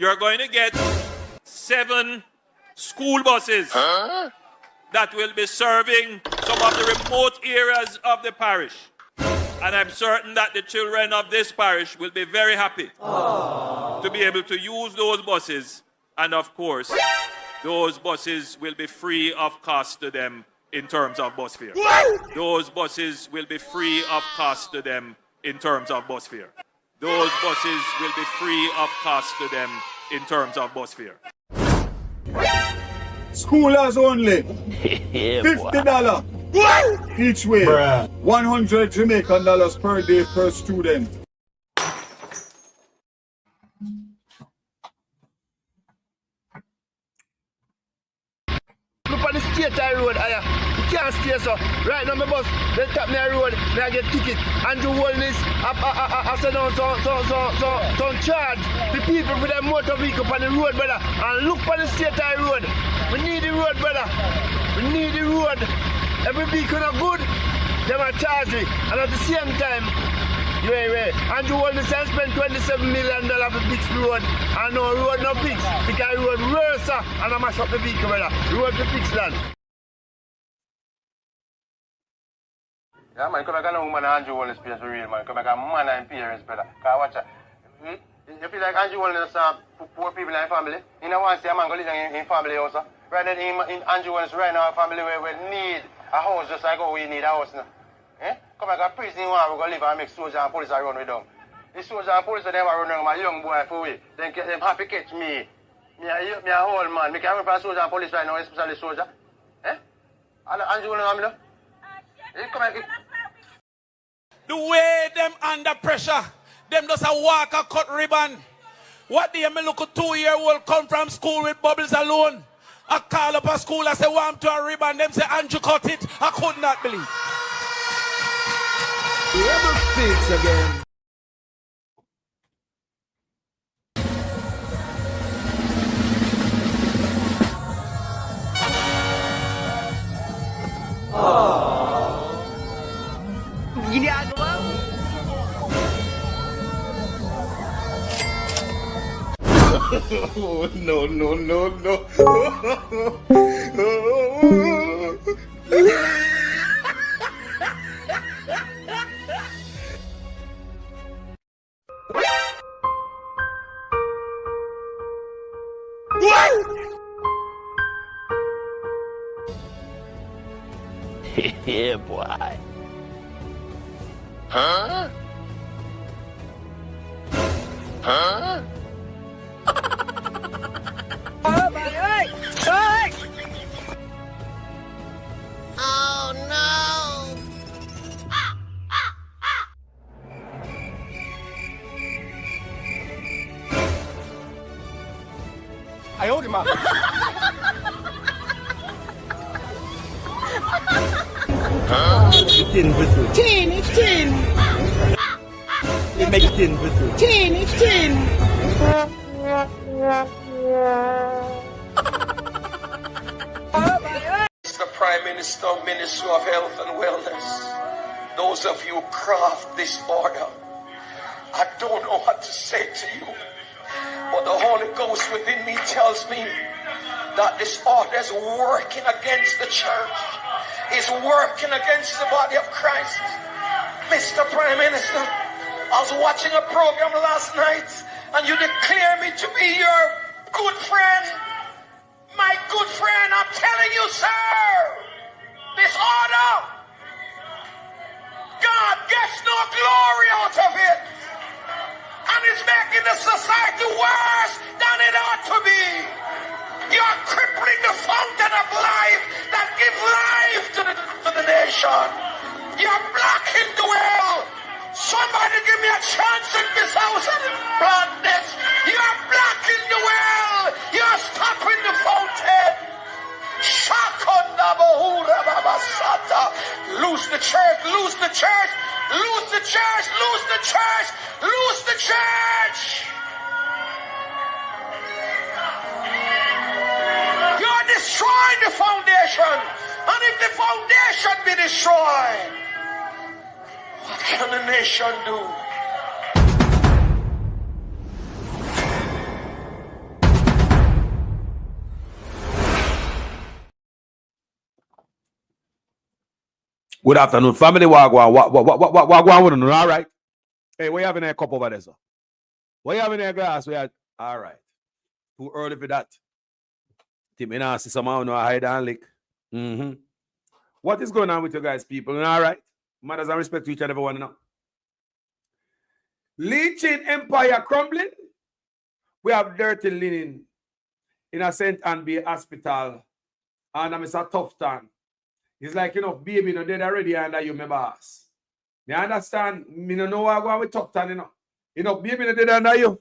you're going to get 7 school buses that will be serving some of the remote areas of the parish. And I'm certain that the children of this parish will be very happy to be able to use those buses. And of course, those buses will be free of cost to them in terms of bus fare. Those buses will be free of cost to them in terms of bus fare. Those buses will be free of cost to them in terms of bus fare. Schoolers only. $50 each way. 100 Jamaican dollars per day per student. Look on the state road, you can't stay so. Right now, my bus, they tap me a road, me I get ticket. Andrew Wellness, I send on some charge. The people with their motor vehicle on the road, brother. And look on the state road. We need the road, brother. We need the road. Every vehicle not good, they might charge me. And at the same time, Andrew Wellness has spent $27 million to fix the road. And no road no fix. Because the road worse, and I mash up the vehicle, brother. Road to fix land. Yeah, man, come back and woman Andrew Wellness place for real, man. Come back and man and parents, brother. Because watch it. You feel like Andrew Wellness poor people in family? You know, want to see a man go live in family also. Right now, in Andrew Wellness, right now, a family where we need a house just like how we need a house now. Eh? Come back and prison, we go live and make soldiers and police run with them. The soldiers and police, they run with my young boy for we. Then them happy catch me. Me a whole man. Me can run for soldier and police right now, especially soldier. Eh? Andrew Wellness, come back. The way them under pressure, them just a walk a cut ribbon. What do you mean look a 2-year-old come from school with bubbles alone? I call up a school, I say, want to a ribbon. Them say, Andrew cut it. I could not believe. Rebel speaks again. Oh, no, no, no, no. Yeah, boy. Huh? Huh? Oh no! I owed him up. Huh? It's 10 whistle. 10, it's 10. It makes 10 whistle. 10, it's 10. Mr. Prime Minister, Minister of Health and Wellness, those of you who craft this order, I don't know what to say to you, but the Holy Ghost within me tells me that this order is working against the church, is working against the body of Christ. Mr. Prime Minister, I was watching a program last night and you declare me to be your good friend. My good friend, I'm telling you, sir, this order, God gets no glory out of it. And it's making the society worse than it ought to be. You're crippling the fountain of life that gives life to the nation. You're blocking the well. Somebody give me a chance in this house and plant this. You're blocking the well. You're stopping the fountain. Shakunda Bahura Babasata. Lose the church, lose the church, lose the church, lose the church, lose the church. You're destroying the foundation. And if the foundation be destroyed, what can the nation do? Good afternoon, family. Wagwan. Wagwan with all right. Hey, what you having a cup over there, sir? What you having a glass? All right. Too early for that. Tim, I see someone who hide and lick. What is going on with you guys, people? All right. Matters and respect to each and everyone now. Leeching empire crumbling. We have dirty linen in a St. Anne Bay hospital. And I'm a tough time. It's like, baby, dead already under you, my boss. You understand? Me no know what I'm going with tough time, baby, dead under you.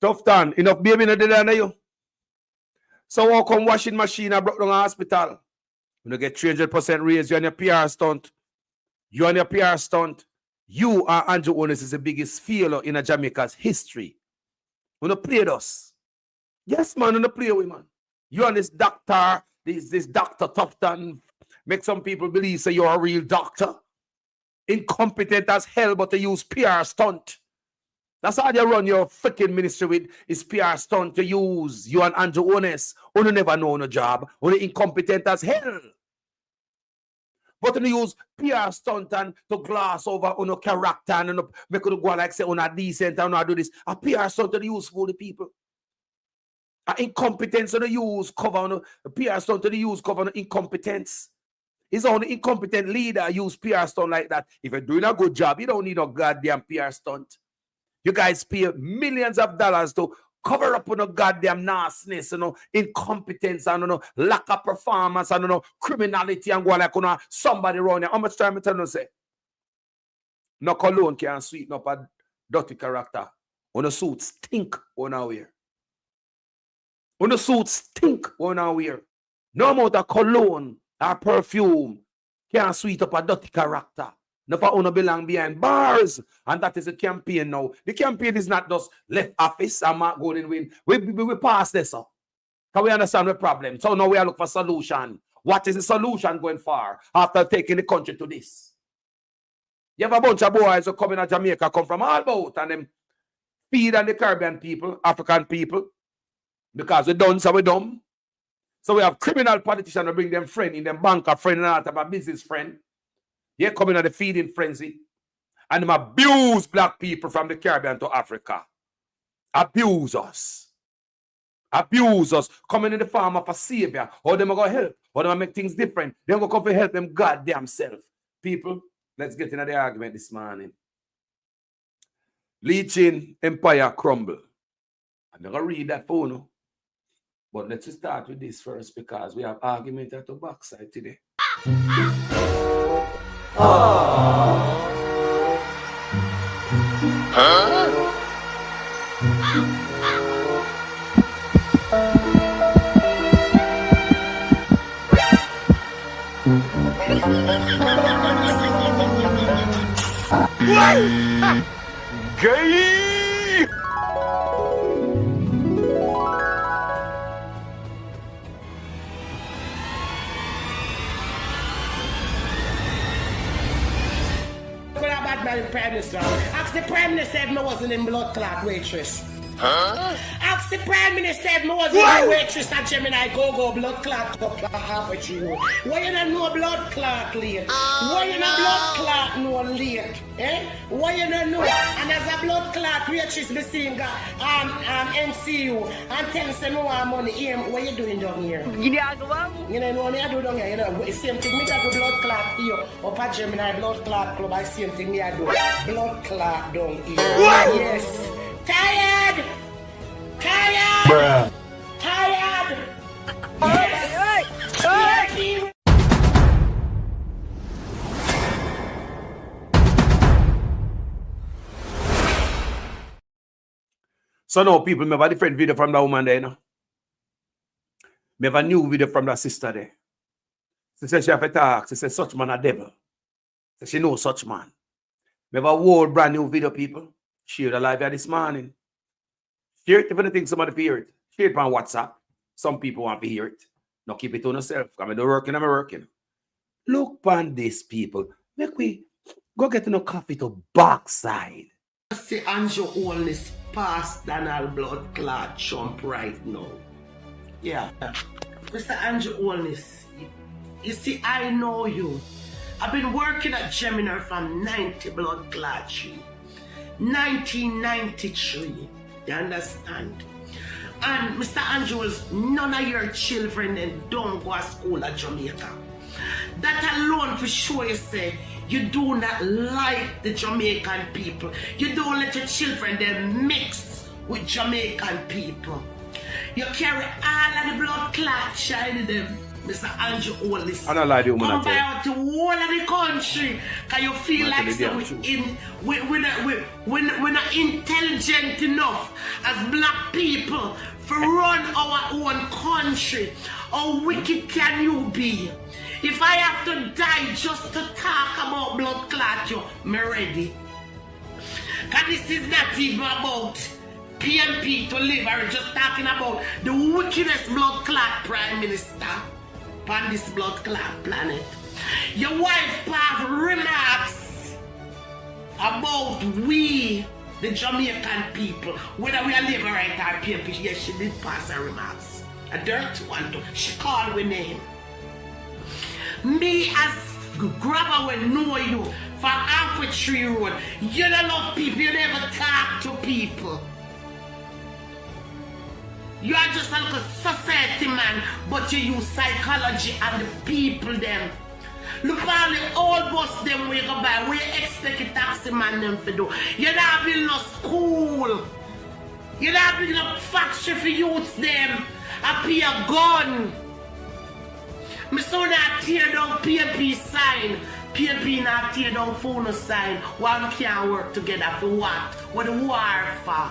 Tough time. Enough baby no dead under you. So how come washing machine I broke down a hospital? You get 300% raise. You on your PR stunt. You on your PR stunt. You and Andrew Onis is the biggest failure in Jamaica's history. You don't play us. Yes, man, you don't play with man. You and this doctor, this Dr. Tufton, make some people believe say you're a real doctor. Incompetent as hell, but they use PR stunt. That's how you run your freaking ministry with is PR stunt to use. You and Andrew Onis, who never know no job, who incompetent as hell. But you use PR stunt and to gloss over on your character and make it go like say on a decent and do this. A PR stunt to use for the people. A incompetence to use cover on a PR stunt to use cover on incompetence. It's only incompetent leader use PR stunt like that. If you're doing a good job, you don't need no goddamn PR stunt. You guys pay millions of dollars to cover up on a goddamn nastiness, incompetence and lack of performance and criminality and go like somebody around here. How much time I tell you say? No cologne can sweeten up a dirty character. On a suit stink on our wear. On a suit stink on our wear. No amount of cologne or perfume can sweeten up a dirty character. Never want to belong behind bars. And that is a campaign now. The campaign is not just left office and Mark Golden win. We pass this up. Can we understand the problem? So now we are looking for solution. What is the solution going for after taking the country to this? You have a bunch of boys who come in Jamaica, come from all about, and them feed on the Caribbean people, African people, because we done, so we dumb. So we have criminal politicians who bring them friend in them banker friend and not have a business friend. They coming at the feeding frenzy. And them abuse black people from the Caribbean to Africa. Abuse us. Abuse us. Coming in the form of a savior. Or them are going to help. Or them make things different. They're going to come to help them goddamn self. People, let's get into the argument this morning. Leeching empire crumble. I'm not going to read that for you. But let's start with this first because we have argument at the backside today. Gay! Prime Minister. Ask the Prime Minister if I wasn't in blood clot waitress. Huh? Ask the Prime Minister if I wasn't in waitress at Gemini go blood clot cup half a you. Why you don't know blood clot late? Why you know blood clot no late? Why you don't know? And as a blood clot waitress be seeing MCU and tell us no money here. What you doing down here? You know what I do down here? You know, same thing me got do blood clot here. Up at Gemini blood clot club, I same thing me I do. Blood clot down here. Yes. Tired! Tired! Bruh. Tired! Yes! So now people, me have a different video from that woman there, Me have a new video from that sister there. She said she have to talk. She said such man a devil. She knows such man. Me have a whole brand new video, people. Share the live here this morning. Share it if you think somebody to hear it. Share it on WhatsApp. Some people want to hear it. Now keep it to yourself. I'm working. Look upon these people. Make we go get no coffee to backside. See Andrew Holness past Donald blood clot chump right now. Yeah. Mr. Andrew Holness, you see, I know you. I've been working at Gemini from 90 blood clot 1993. You understand? And Mr. Andrews, none of your children then don't go to school at Jamaica. That alone for sure you say you do not like the Jamaican people. You don't let your children then mix with Jamaican people. You carry all of the blood clot shining them, Mr. Andrew Holness. I don't lie to you, man. Come by out to all of the country because you feel like so we're not intelligent enough as black people to run our own country. How wicked can you be? If I have to die just to talk about blood clot, me ready. Because this is not even about PMP to live. I'm just talking about the wickedest blood clot prime minister on this blood clot planet. Your wife have remarks about we, the Jamaican people, whether we are living right or PMP. Yes, she did pass her remarks. A dirty one too. She called with name. Me as grabber will know you for half a tree road. You don't love people, you never talk to people. You are just like a society man, but you use psychology and the people them. Look at the old bus them we go by. We expect a taxi man them to do. You don't have no school. You don't have no factory for youths them. I pay a gun. Me so not tear down PMP sign. PMP not tear down phone sign. Why we can't work together for what? What the war for?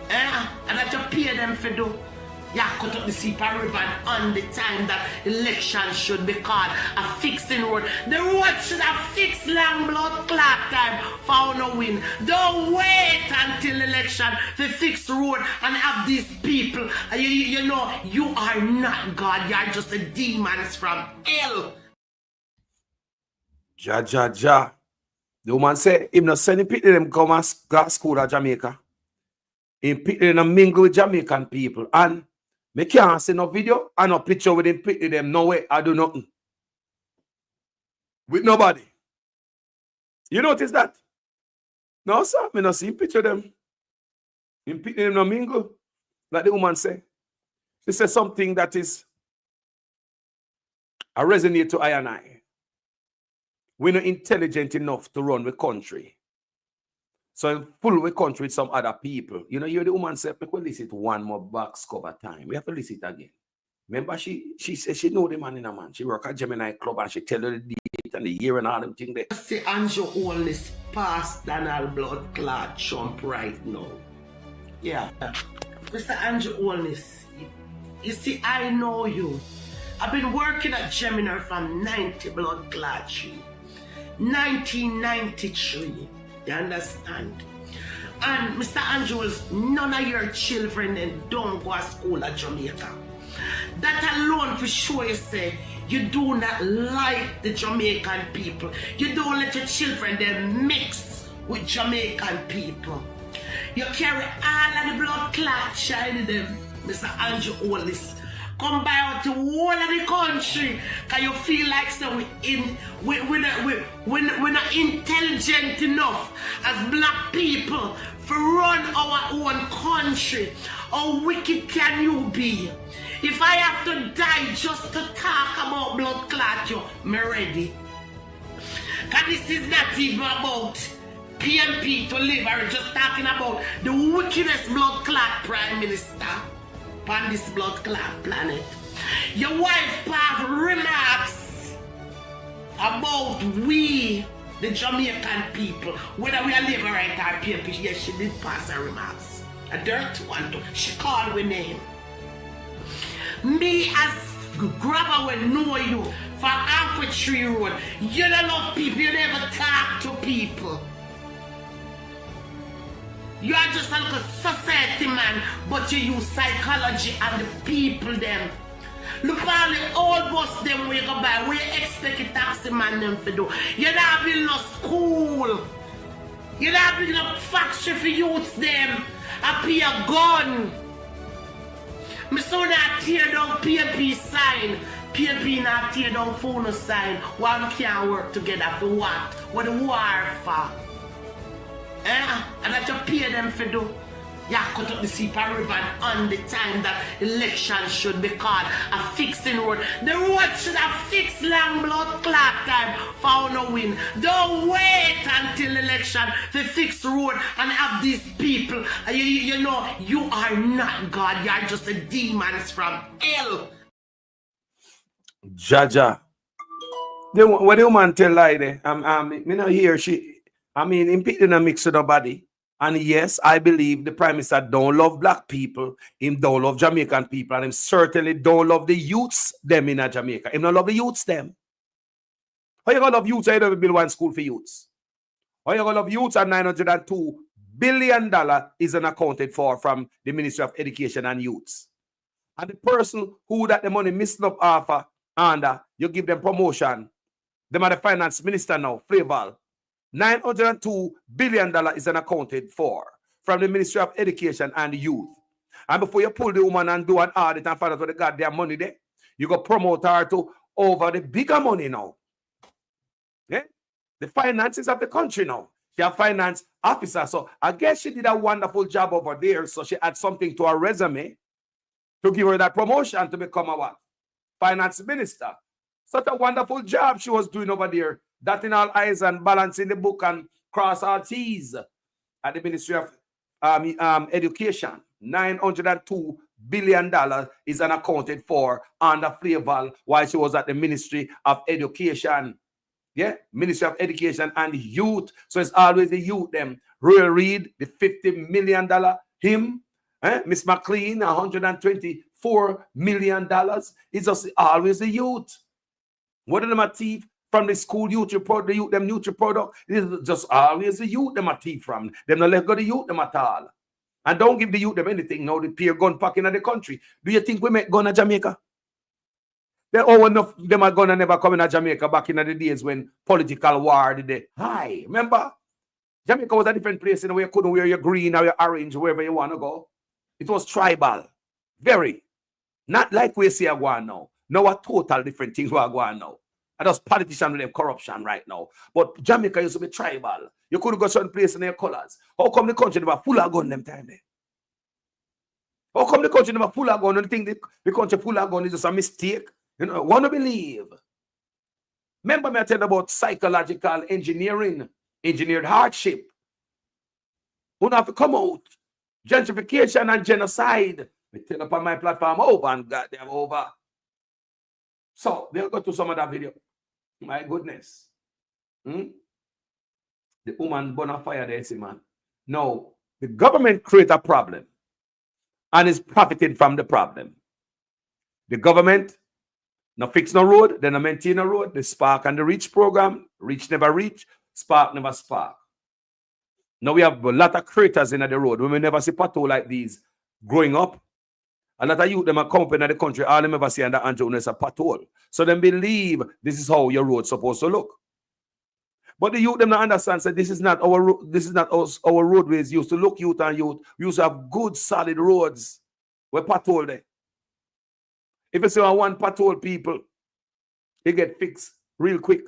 And that you pay them for do. You cut up the super ribbon on the time that election should be called a fixing road. The road should have fixed long blood clot time for no win. Don't wait until election to fix road and have these people. You know, you are not God. You are just a demons from hell. Ja. The woman say, him not sending people them come and school at Jamaica. Him people them mingle with Jamaican people. And me can't see no video and no picture with him picking them. No way, I do nothing. With nobody. You notice that? No, sir, me not see him picture them. Him picking them no mingle. Like the woman say. She says something that is a resonate to I and I. We're not intelligent enough to run the country. So I'm full with country with some other people. You know, you're the woman said, we could listen to one more box cover time. We have to listen again. Remember, she said she know the man in a man. She work at Gemini Club and she tell her the date and the year and all them things there. See Andrew Holness past Donald blood clot chump right now. Yeah. Mr. Andrew Holness, you see, I know you. I've been working at Gemini from 90 blood clot 1993. You understand? And Mr. Andrews, none of your children then don't go to school at Jamaica. That alone for sure you say you do not like the Jamaican people. You don't let your children then mix with Jamaican people. You carry all of the blood clot shining them, Mr. Andrew Holness. Come by out to all of the country because you feel like so we're not intelligent enough as black people to run our own country. How wicked can you be? If I have to die just to talk about blood clot, me ready. Because this is not even about PMP to live. I'm just talking about the wickedest blood clot prime minister on this blood clot planet. Your wife have remarks about we, the Jamaican people, whether we are living right or PMP. Yes, she did pass her remarks. A dirty one too. She called with name. Me as grabber will know you for half a tree road. You don't love people, you never talk to people. You are just like a society man, but you use psychology and the people them. Look at the old bus them where you go by. Where you expect a taxi man them to do? You're not building no school. You're not building a factory for youths them. I pay a gun. Me so not tear down PMP sign. PMP not tear down phone sign. Why we can't work together for what? What the war for? And that you pay them for do. You cut up the Sepa ribbon on the time that election should be called a fixing road. The road should have fixed long blood clot time for no win. Don't wait until election to fix road and have these people. You know, you are not God. You are just the demons from hell. Jaja. When the woman tell lie there, me not hear she, impeding a mix with nobody. And yes, I believe the Prime Minister don't love black people, him don't love Jamaican people, and him certainly don't love the youths them in Jamaica. Him don't love the youths them. How you gonna love youths? I don't build one school for youths. How you gonna love youths? And $902 billion is unaccounted for from the Ministry of Education and Youths. And the person who that the money missing up offer, and you give them promotion, them are the finance minister now, Flaval. $902 billion is unaccounted for from the Ministry of Education and Youth. And before you pull the woman and do an audit and find out what the goddamn money there, you go promote her to over the bigger money now. Yeah? The finances of the country now. She a finance officer. So I guess she did a wonderful job over there. So she had something to her resume to give her that promotion to become a what? Finance minister. Such a wonderful job she was doing over there. That in all eyes and balancing the book and cross our T's at the Ministry of Education. $902 billion is unaccounted for under Flaval while she was at the Ministry of Education. Yeah, Ministry of Education and Youth. So it's always the youth them. Royal Reid, the $50 million. Him, Miss McLean, $124 million. It's just always the youth. What are them a thief? From the school youth, the youth, them youth product, it's just always the youth them a thief from. Them not let go the youth them at all. And don't give the youth them anything now, the peer gun packing in the country. Do you think we make gun in Jamaica? There all enough them are gonna never come in Jamaica back in the days when political war did they high. Remember? Jamaica was a different place in the way you couldn't wear your green or your orange wherever you want to go. It was tribal. Very. Not like we see a go on now. Now a total different things we are going now. And those politicians with them corruption right now. But Jamaica used to be tribal. You couldn't go certain place in their colors. How come the country never full of gun them time there? How come the country never full of gun and think the country full of gun is just a mistake? You know, want to believe. Remember me I tell you about psychological engineering, engineered hardship. We don't have to come out. Gentrification and genocide. We tell up on my platform over and goddamn over. So they'll go to some of that video. My goodness. The woman burn a fire there, see, man. No, the government create a problem and is profiting from the problem. The government no fix no road, then no maintain a road. The Spark and the Reach program, Reach never reach, Spark never spark. Now we have a lot of craters in the road. We may never see pothole like these growing up. A lot of youth them are coming in the country, all them ever see under Andrew is a pothole. So them believe this is how your road's supposed to look. But the youth them not understand, so this is not our roadways used to look, youth and youth. We used to have good solid roads. We're pothole there. If you say one pothole people, they get fixed real quick.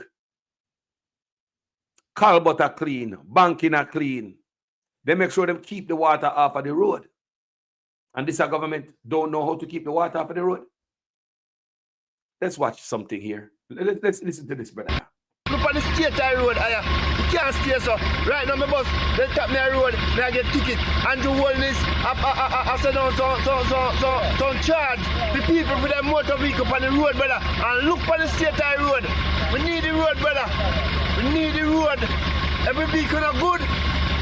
Culvert are clean, banking are clean. They make sure them keep the water off of the road. And this government don't know how to keep the water off of the road. Let's watch something here. Let's listen to this, brother. Look on the state road, you can't stay so. Right now, my bus, they tap me a road, I get ticket. Andrew Wellness, I send on some charge. The people with their motor vehicle on the road, brother. And look on the state road. We need the road, brother. We need the road. Every vehicle not good,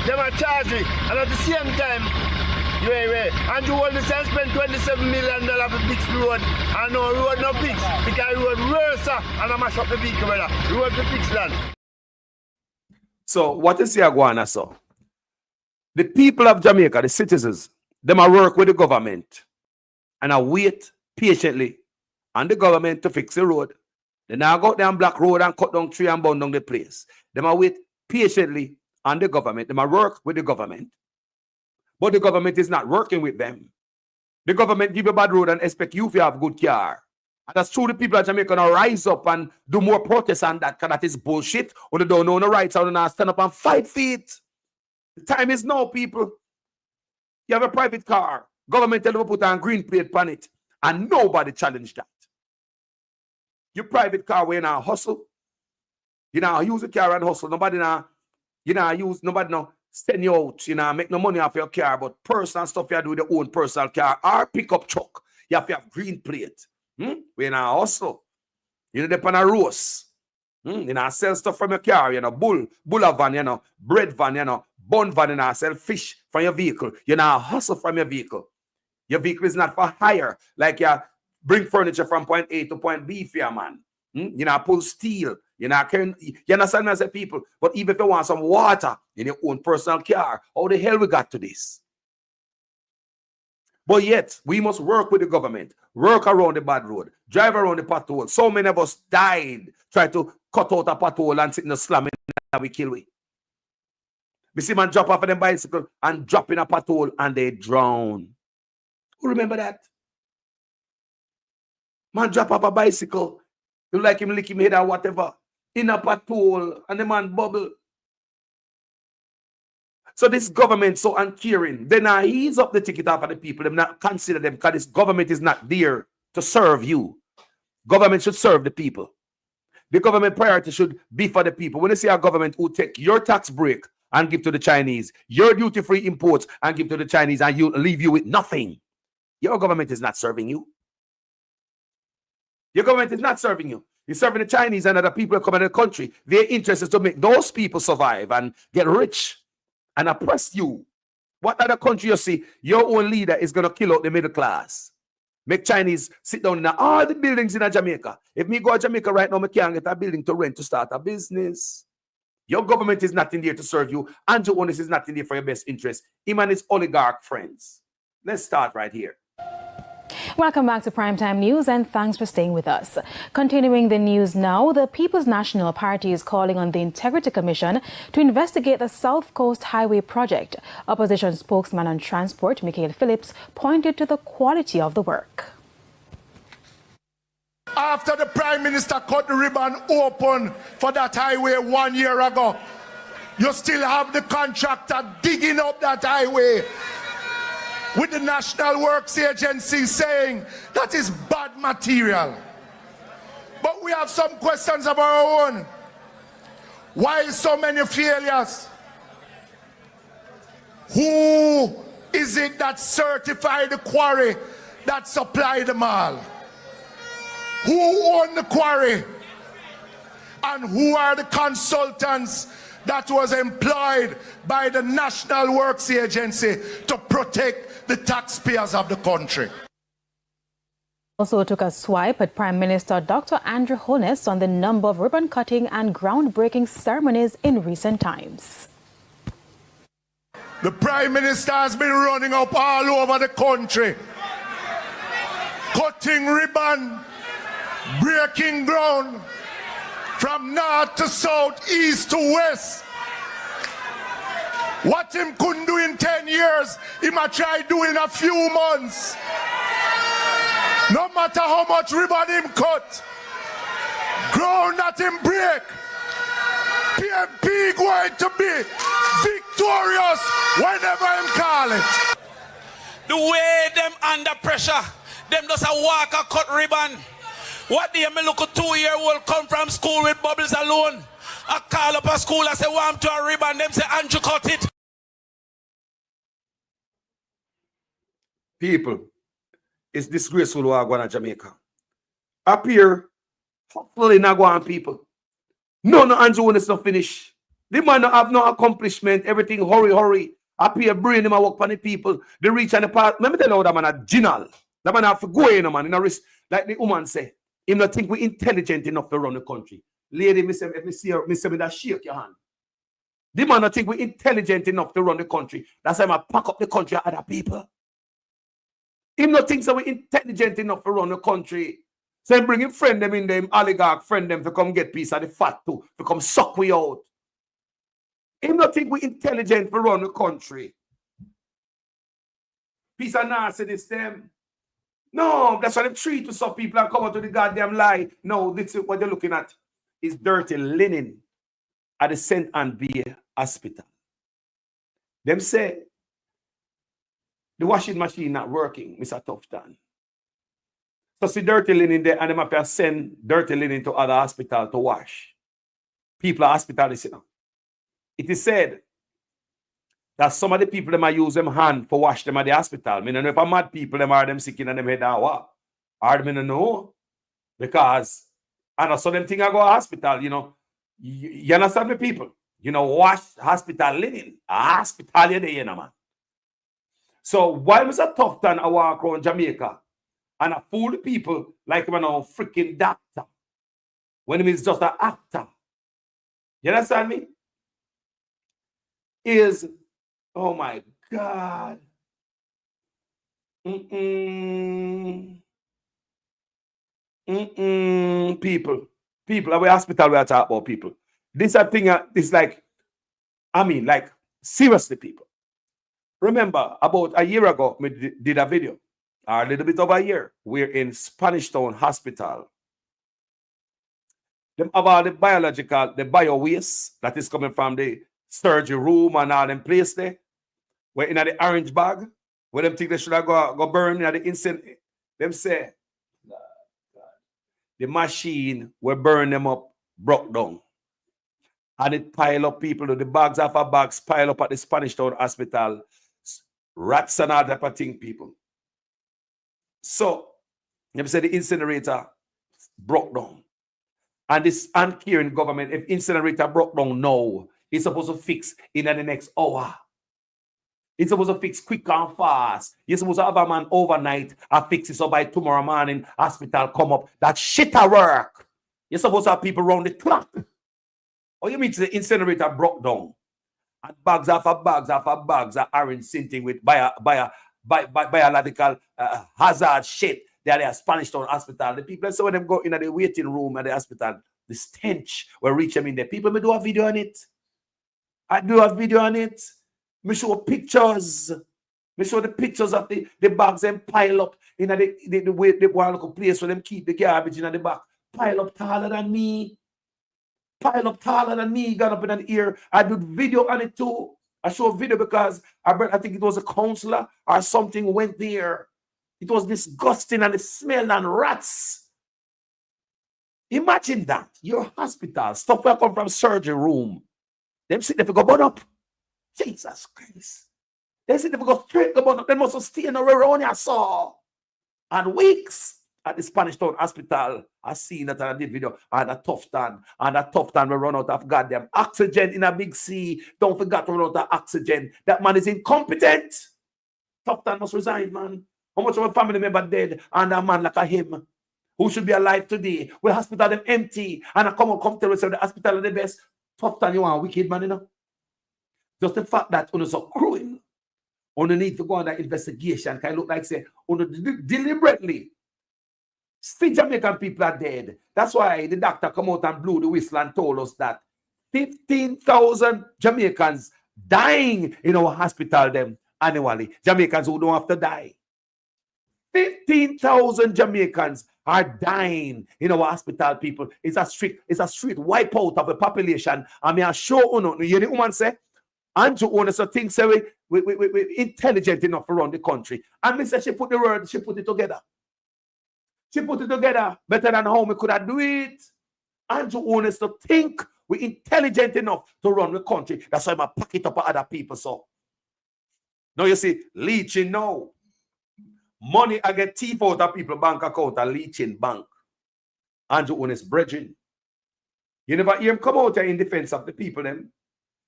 they might charge me. And at the same time, Andrew Wellness has spent $27 million for fix the road. And no road no fix. Because road worse and I mash up the vehicle, brother. Road to fix land. So what is the Aguana so? The people of Jamaica, the citizens, them are work with the government and I wait patiently and the government to fix the road. They now go down Black Road and cut down tree and burn down the place. They might wait patiently on the government. They might work with the government. But the government is not working with them. The government give you a bad road and expect you to have good car. And that's true. The people of Jamaica now rise up and do more protests on that, because that is bullshit. Or they don't know the rights, or they now stand up and fight for it. The time is now, people. You have a private car. Government tell you to put on green plate on it. And nobody challenged that. Your private car where you now hustle. You now use the car and hustle. Nobody now, nobody now send you out, make no money off your car, but personal stuff you do with your own personal car or pickup truck. You have to have green plate. Where you now hustle. You depend on a roast. You know, sell stuff from your car, bulla van, bread van, bun van, sell fish from your vehicle. You know, hustle from your vehicle. Your vehicle is not for hire. Like you bring furniture from point A to point B for your man. You know, pull steel. You understand me as a people? But even if you want some water in your own personal car, how the hell we got to this? But yet, we must work with the government, work around the bad road, drive around the pothole. So many of us died trying to cut out a pothole and sit in the slum and we kill we. We see man drop off of them bicycle and drop in a pothole and they drown. Who remember that? Man drop off a bicycle, you like him lick him head or whatever, in a pothole and the man bubble. So this government so uncaring. They now ease up the ticket off of the people. They not consider them, because this government is not there to serve you. Government should serve the people. The government priority should be for the people. When you see a government who take your tax break and give to the Chinese, your duty-free imports and give to the Chinese, and you leave you with nothing, your government is not serving you. Your government is not serving you. You're serving the Chinese and other people who come in the country. Their interest is to make those people survive and get rich and oppress you. What other country you see, your own leader is going to kill out the middle class. Make Chinese sit down in all the buildings in Jamaica. If me go to Jamaica right now, I can't get a building to rent to start a business. Your government is not in there to serve you. Andrew Onis is not in there for your best interest. Him and his oligarch friends. Let's start right here. Welcome back to Primetime News, and thanks for staying with us. Continuing the news now, the People's National Party is calling on the Integrity Commission to investigate the South Coast Highway project. Opposition spokesman on transport, Michael Phillips, pointed to the quality of the work. After the Prime Minister cut the ribbon open for that highway 1 year ago, you still have the contractor digging up that highway with the National Works Agency saying that is bad material. But we have some questions of our own. Why so many failures? Who is it that certified the quarry that supplied them all? Who owned the quarry? And who are the consultants that was employed by the National Works Agency to protect the taxpayers of the country? Also took a swipe at Prime Minister Dr. Andrew Holness on the number of ribbon cutting and groundbreaking ceremonies in recent times. The Prime Minister has been running up all over the country, cutting ribbon, breaking ground, from north to south, east to west. What him couldn't do in 10 years, he might try do in a few months. No matter how much ribbon him cut, ground that him break, PMP going to be victorious whenever him call it. The way them under pressure, them just a walk a cut ribbon. What do me look a 2-year-old come from school with bubbles alone? I call up a school, I say, want to a ribbon, them say, Andrew cut it. People, it's disgraceful what going to Jamaica. Up here, hopefully not going people. No, Andrew when it's not finished. The man don't have no accomplishment, everything hurry. Up here, brain him and work for the people. They reach on the part. Let me tell you that man a general. That man have to go in, man, in a risk. Like the woman say, him not think we intelligent enough to run the country. Lady, me say, if me see her, me say me that shake your hand. The man not think we intelligent enough to run the country. That's why I pack up the country of other people. Him not think so we intelligent enough to run the country. So him bring him friend them in them, oligarch friend them to come get piece of the fat too, to come suck we out. Him not think we intelligent to run the country. Piece of narcissist them. No, that's why them treat to some people and come out to the goddamn lie. No, this is what they're looking at. Is dirty linen at the St. Anne Bay Hospital. Them say the washing machine not working, Mr. Tufton. So see dirty linen there, and them have to send dirty linen to other hospital to wash. People are hospitalists, you know. It is said that some of the people them are use them hand for wash them at the hospital. I mean, if I'm mad people them are them sick in them head and what? Or them don't know. Because I know some them thing I go to hospital, you know. You understand me, people? You know, wash hospital linen. Hospital you there, you know, man. So while Mr. Tufton I walk around Jamaica and I fool the people like him a freaking doctor when he is just an actor. You understand me? Is, oh my God. People, our hospital we are talking about people. This a thing, this like, I mean, like, seriously, people. Remember, about a year ago, we did a video, or a little bit over a year. We're in Spanish Town Hospital. Them have all the biological, the bio waste that is coming from the surgery room and all them place there. We're in the orange bag, where them think they should have go burn in the instant. Them say, the machine will burn them up, broke down. And it pile up people, the bags after bags pile up at the Spanish Town Hospital. Rats and all type of thing, people. So, them say the incinerator broke down. And this uncaring government, if incinerator broke down now, it's supposed to fix in the next hour. It's supposed to fix quick and fast. You're supposed to have a man overnight and fix it so by tomorrow morning, hospital come up. That shit at work. You're supposed to have people around the clock. Or you mean the incinerator broke down? And bags after bags are orange scenting with biological hazard shit. They are Spanish Town Hospital. The people, so when them go in the waiting room at the hospital, the stench will reach them in there. People may do a video on it. I do a video on it. Me show pictures. Me show the pictures of the bags and pile up in the way they want to place where them keep the garbage in the back. Pile up taller than me. Pile up taller than me, got up in the ear. I did video on it too. I show a video because I think it was a counselor or something went there. It was disgusting and it smelled and rats. Imagine that. Your hospital, stuff will come from surgery room. Them sit there for go burn up. Jesus Christ. They sit there for go straight go burn up. They must have stayed around here saw. And weeks at the Spanish Town Hospital, I seen that I did video and a Tufton will run out of goddamn oxygen in a big sea. Don't forget to run out of oxygen. That man is incompetent. Tufton must resign, man. How much of a family member dead and a man like a him who should be alive today? Well, hospital them empty and I come tell us the hospital are the best. Tufton, you are a wicked man, you know. Just the fact that on so cruel, on need to go on that investigation can look like say on deliberately. Still Jamaican people are dead. That's why the doctor come out and blew the whistle and told us that 15,000 Jamaicans dying in our hospital them annually. Jamaicans who don't have to die. 15,000 Jamaicans are dying in our hospital, people. It's a street wipeout of the population. I mean, I sure you hear the woman say, Andrew owns a thing say we intelligent enough around the country. And me say she put it together. She put it together better than how we could have do it. Andrew owns to think we intelligent enough to run the country. That's why I pack it up at other people. So now you see, leeching now. Money I get thief out of people bank account and leeching bank. Andrew owns brethren. You never hear him come out here in defense of the people them.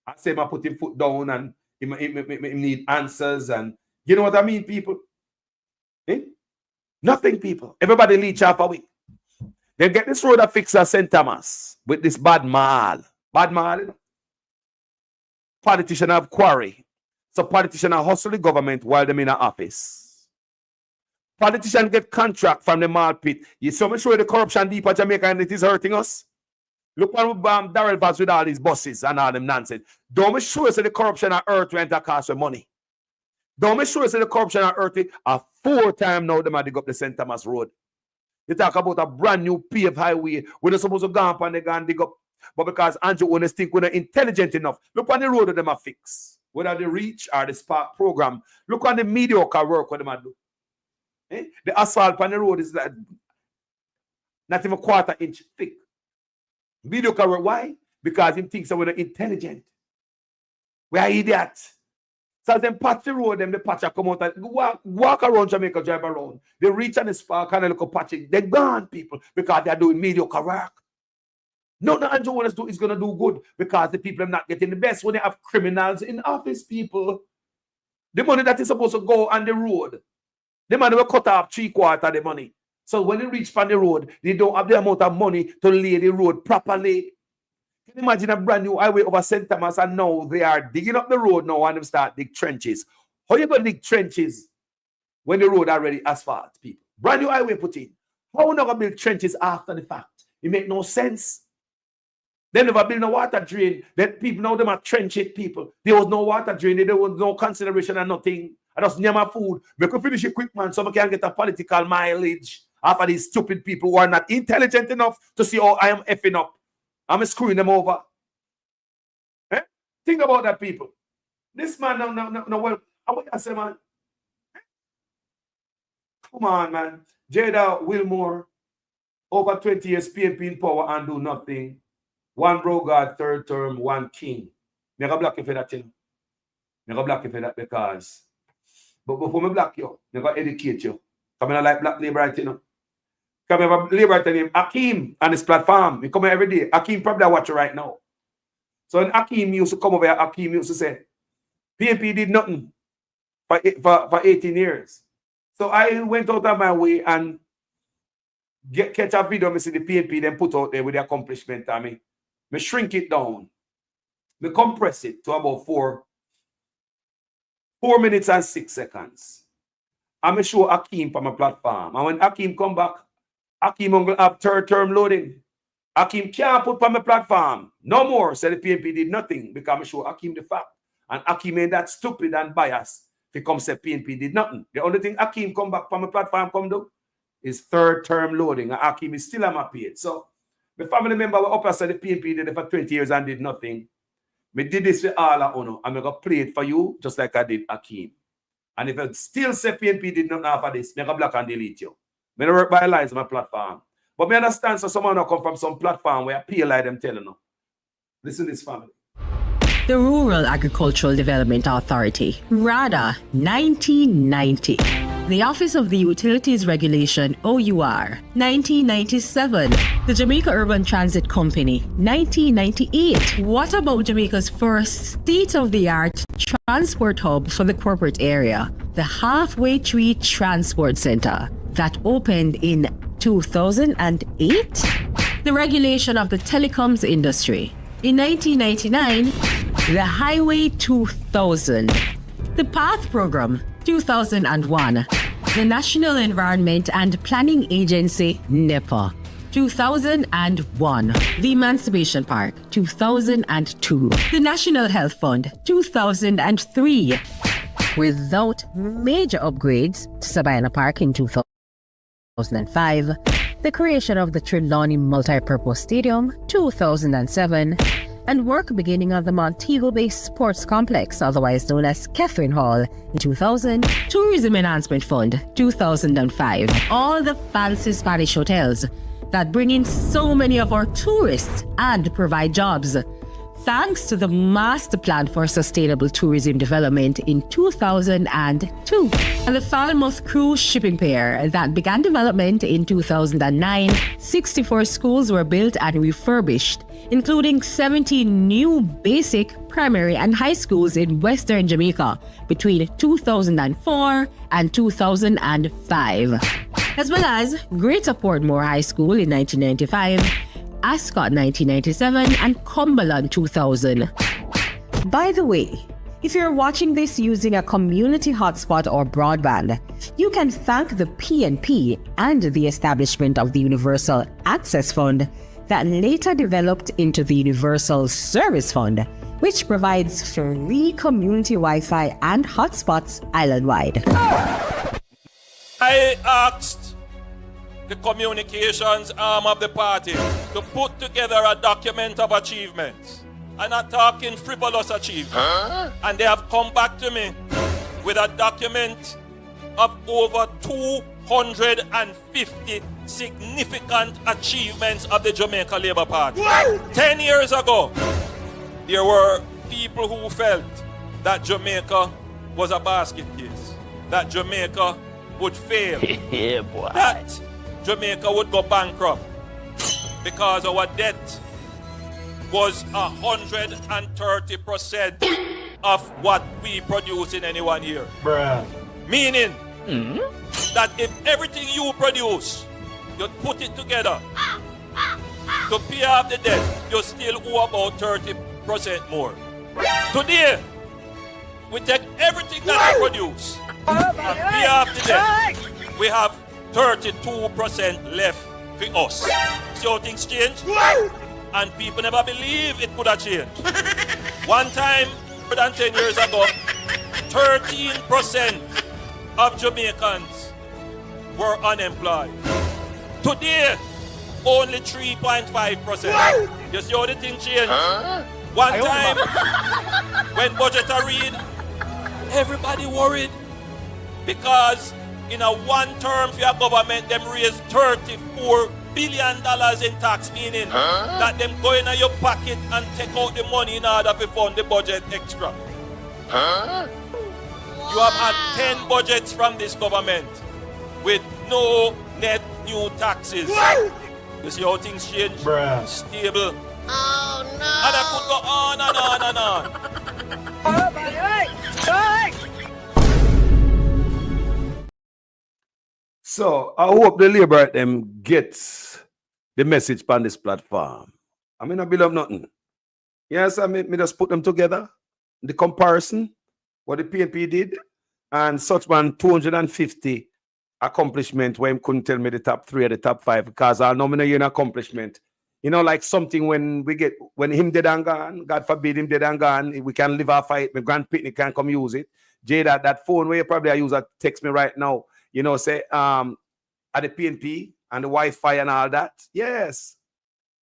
I say I put him foot down and he need answers and you know what I mean, people? Eh? Nothing, people. Everybody leech half a week. They get this road that fixed at St. Thomas with this bad mal. Bad mal, you know? Politicians have quarry. So politicians are hustle the government while they're in the office. Politicians get contract from the mall pit. You so much show the corruption deep in Jamaica and it is hurting us. Look what Darrell Vaz with all these buses and all them nonsense. Don't me sure say the corruption on earth went to cost with money. Don't me sure say the corruption on earth a 4 times now them a dig up the St. Thomas Road. You talk about a brand new paved highway. We're not supposed to go up and they go and dig up. But because Andrew Owners think we're not intelligent enough, look on the road that them a fix. Whether the Reach or the Spark program, look on the mediocre work what them a do. The asphalt on the road is like not even a 1/4 inch thick. Mediocre work. Why? Because him thinks that we're not intelligent. We are idiots. So them patch the road, them the patch come out and walk around Jamaica, drive around. They reach on the Spark and they look at patching. They're gone, people, because they're doing mediocre work. No, Andrew wants to do is gonna do good because the people are not getting the best when they have criminals in office, people. The money that is supposed to go on the road. The money will cut off 3/4 of the money. So when they reach on the road, they don't have the amount of money to lay the road properly. Can you imagine a brand new highway over St. Thomas and now they are digging up the road now and they start dig trenches. How you going to dig trenches when the road already asphalt, people? Brand new highway put in. How you not going to build trenches after the fact? It make no sense. They never build no water drain. Then people now them are trench it, people. There was no water drain. There was no consideration and nothing. I just near my food. We could finish it quick, man, so we can get a political mileage after these stupid people who are not intelligent enough to see how I am effing up. I'm screwing them over. Eh? Think about that, people. This man, no, well, what I say, man? Come on, man. Jada Wilmore, over 20 years, PNP in power and do nothing. One Brogard, 3rd term, one king. Me go block you for that thing. Me go block you for that because. But before me block you, me go educate you. Come in like black labor, you know. Come have a labor named Akeem on this platform. We come here every day. Akeem probably watch you right now. So when Akeem used to come over here, Akeem used to say, PNP did nothing for 18 years. So I went out of my way and catch a video, me see the PNP then put out there with the accomplishment. I mean, me shrink it down. Me compress it to about 4 minutes and 6 seconds. I'm going to show Akeem on my platform. And when Akeem come back, Akeem will have 3rd term loading. Akeem can't put on my platform. No more. Say the PNP did nothing because I show Akeem the fact. And Akeem ain't that stupid and biased. If he come say PNP did nothing. The only thing Akeem come back from my platform come do is 3rd term loading. And Akeem is still on my page. So my family member were up and said the PNP did it for 20 years and did nothing. Me did this with all of you. I'm going to play it for you just like I did Akeem. And if I still say PNP did nothing after this, I'm going to block and delete you. I don't work by lies on my platform. But I understand so someone will come from some platform where I pay like them telling them. Listen to this, family. The Rural Agricultural Development Authority, RADA, 1990. The Office of the Utilities Regulation, OUR, 1997. The Jamaica Urban Transit Company, 1998. What about Jamaica's first state-of-the-art transport hub for the corporate area, the Halfway Tree Transport Center, that opened in 2008? The regulation of the telecoms industry. In 1999, the Highway 2000. The PATH Program, 2001. The National Environment and Planning Agency, NEPA, 2001. The Emancipation Park, 2002. The National Health Fund, 2003. Without major upgrades to Sabina Park in 2005, the creation of the Trelawney Multipurpose Stadium, 2007, and work beginning on the Montego Bay Sports Complex, otherwise known as Catherine Hall, in 2000, Tourism Enhancement Fund, 2005. All the fancy Spanish hotels that bring in so many of our tourists and provide jobs. Thanks to the Master Plan for Sustainable Tourism Development in 2002. And the Falmouth Cruise Shipping Pier that began development in 2009, 64 schools were built and refurbished, including 70 new basic, primary and high schools in Western Jamaica between 2004 and 2005. As well as Greater Portmore High School in 1995, Ascot 1997, and Cumberland 2000. By the way, If you're watching this using a community hotspot or broadband, you can thank the PNP and the establishment of the Universal Access Fund that later developed into the Universal Service Fund, which provides free community Wi-Fi and hotspots island-wide. I asked the communications arm of the party to put together a document of achievements. I'm not talking frivolous achievements. And they have come back to me with a document of over 250 significant achievements of the Jamaica Labour Party. 10 years ago, there were people who felt that Jamaica was a basket case, that Jamaica would fail, that Jamaica would go bankrupt because our debt was 130% of what we produce in any 1 year. Meaning that if everything you produce, you put it together to pay off the debt, you still owe about 30% more. Today, we take everything that we produce and pay off the debt. We have 32% left for us. See how things change? And people never believe it could have changed. One time, more than 10 years ago, 13% of Jamaicans were unemployed. Today, only 3.5%. You see how the thing changed? One time, when budget are read, everybody worried because in a one term for your government, them raise $34 billion in tax, meaning that them go in your pocket and take out the money in order to fund the budget extra. You have had 10 budgets from this government with no net new taxes. You see how things change? Stable. Oh no! And I could go on and on and on. So I hope the Labour them gets the message on this platform. I mean, I build up nothing. Yes, I mean, me just put them together. The comparison, what the PNP did, and such man 250 accomplishment where him couldn't tell me the top 3 or the top 5 because I'll nominate an accomplishment. You know, like something when him dead and gone, God forbid him dead and gone, we can live our fight. My grand picnic can come use it. Jay, that phone where you probably I use that text me right now, you know, say at the PNP and the Wi-Fi and all that. Yes.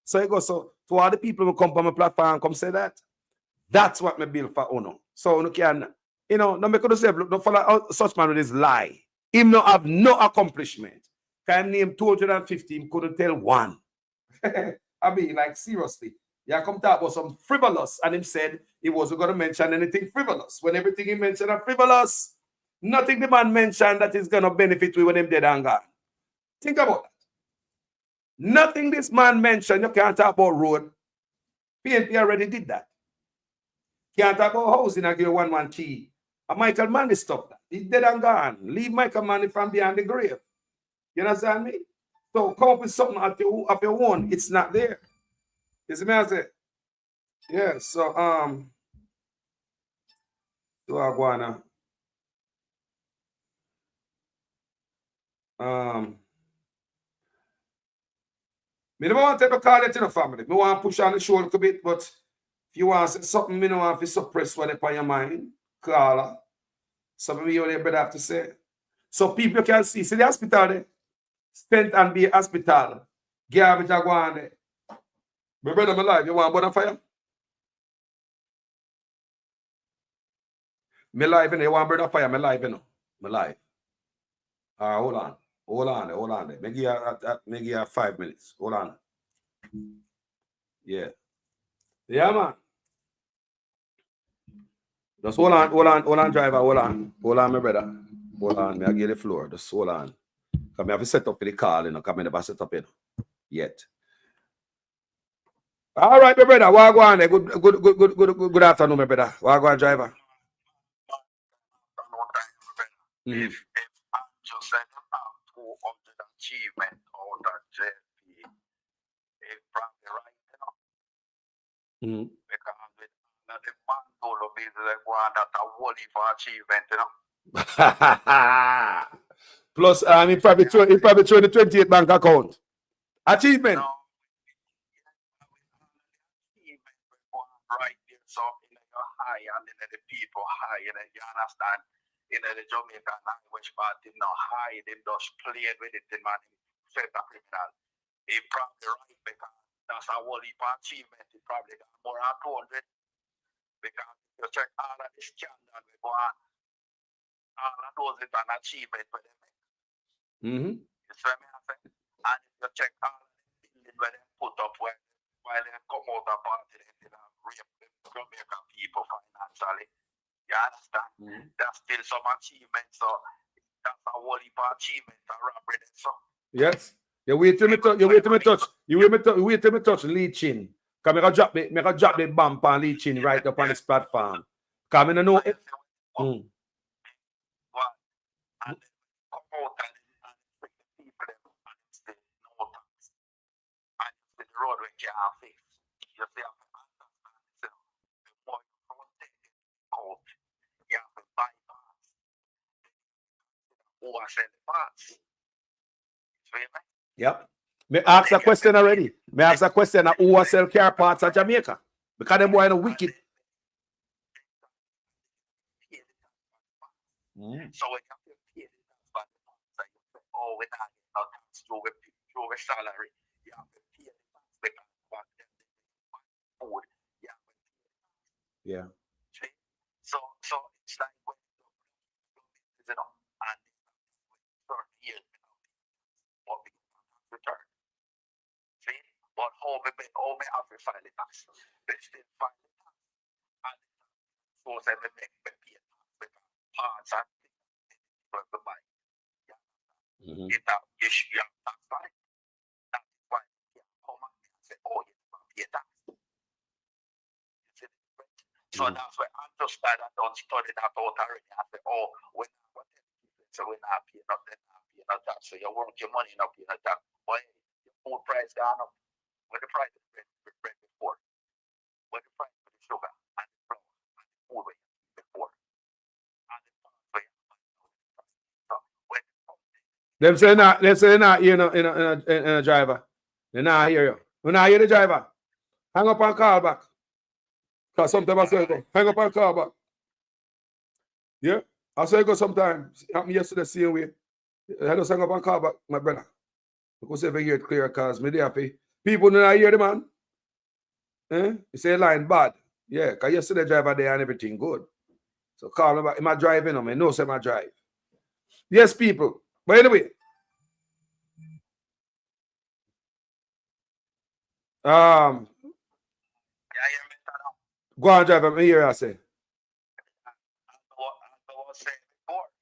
So it goes, so to all the people who come on my platform come say that. That's what me build for Uno. So you can, you know, no make yourself look, no follow such man with his lie. Him no have no accomplishment. Can name 250, him couldn't tell one. I mean, like, seriously. Yeah, come talk about some frivolous. And him said he wasn't going to mention anything frivolous. When everything he mentioned are frivolous, nothing the man mentioned that is going to benefit we when him dead and gone. Think about that. Nothing this man mentioned, you can't talk about road. PNP already did that. Can't talk about housing and give 1 key. And Michael Manley stopped that. He's dead and gone. Leave Michael Manley from behind the grave. You understand me? So come up with something of your own. It's not there. You see me I say? Yeah, so I go now. Me don't want to take a call it to the family. Me want to push on the show a little bit, but if you want to say something, me don't want to suppress what upon your mind. Call her. Some of you better have to say. So people can see the hospital there. Stent and be hospital. Garbage are going there. My brother, my life, you want to burn a fire? My life, you want to burn a fire? My life, you know. My life. Hold on. Hold on there. Maybe you 5 minutes. Hold on. Yeah. Yeah, man. Just hold on, driver. Hold on, my brother. Hold on, me I give the floor. Just hold on. Because I have to set up for the call, you know, because I never set up yet. All right, my brother. What go on there? Good afternoon, my brother. What go on, driver? If I'm just saying about 200 achievement out of JP, it's probably right, you know. Because with the man told me like one that a worthy for achievement, you know. Plus, he probably throw the 28 bank account. Achievement. No. Right there, so you're high, and then the people high, you understand? The Jamaican language part, high, they just played with it, man, set a criminal. He probably right because that's a whole heap of achievement. He probably got more than 200 because you check all of the scandal we go on, all of those is an achievement for them. Mm-hmm. You see me? And if you check all of the buildings where they put up while they come out of party, they rape the Jamaican people financially. You understand? Mm-hmm. There's still some achievements, so that's a whole heap of achievement to robbery. So. Yes. You wait till me touch. You wait till me touch Lee Chin. Cause me go drop the bomb on Lee Chin right up on this platform. Cause me no know. And then come out and bring the people and say no tax. And the road we can't fix. You see, I understand. The more you don't take it out, you have to bypass. Who are selling parts? See me? Yep. Me ask a question already. Me ask a question of who sell car parts at Jamaica. Because them boy no wicked. So when you have to pay the tax, oh, we're not getting no tax through a salary. You have to pay the tax because food. You have to pay the tax. Yeah. See? So it's like when you know, and 30 years what we return. See? But how me have to file the tax? They still file the tax. And so they make me pay tax because parts and things to buy. Mm-hmm. You have tax on it. That's why you come and say, oh, you have to pay tax. You see the difference? So that's why I just started and don't study that out already. I say, oh, we're not going to so we're not paying nothing, not paying no tax. So you work your money, not paying no tax. But your food price gone up. What the price of bread before? What the price of the sugar and the flour and the food were before? And the price were so when Them say not hear in a driver. They not hear you. We not hear the driver. Hang up and call back. Because sometimes I say go. Hang up and call back. Yeah. I say go sometimes. It happened yesterday same way. I just hang up and call back, my brother. Because if I hear it clear, because me they happy. People do not hear the man. You say line bad. Yeah, because yesterday driver there and everything good. So call me back. Am I driving? I know say I drive. Yes, people. But anyway. Go on, drive. I'm here, I say.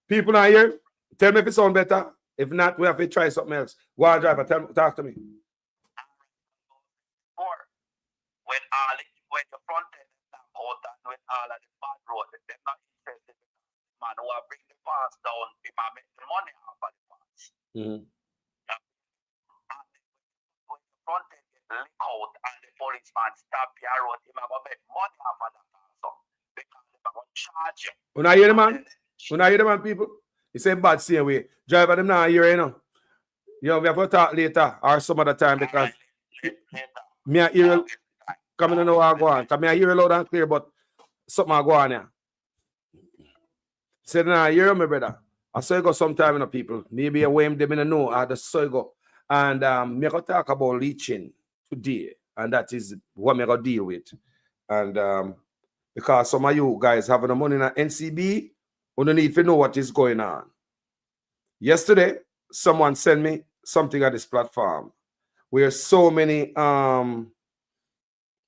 People not here. Tell me if it sound better. If not, we have to try something else. Go on, driver. Talk to me. When the front end is not out and when all of the bad road, they're not interested in the man who will bring the parts down, we might make the money off of the parts. Mm-hmm. And when the front end gets leaked out and the policeman stop your road, he might make money off of that also. Because they're going to charge you. When I hear the man? When I hear the man, people? He say bad same way. Driver them not here, you know. You know, we have to talk later or some other time because me I hear coming to know what I go on. Because I hear loud and clear, but something I go on here. Say, nah, you hear me, brother. I saw you go sometime, you know, people. Maybe a way them in know, I just saw you go. And me go talk about leeching today. And that is what me go deal with. And because some of you guys having the money in NCB, you don't need to know what is going on. Yesterday, someone sent me something at this platform where so many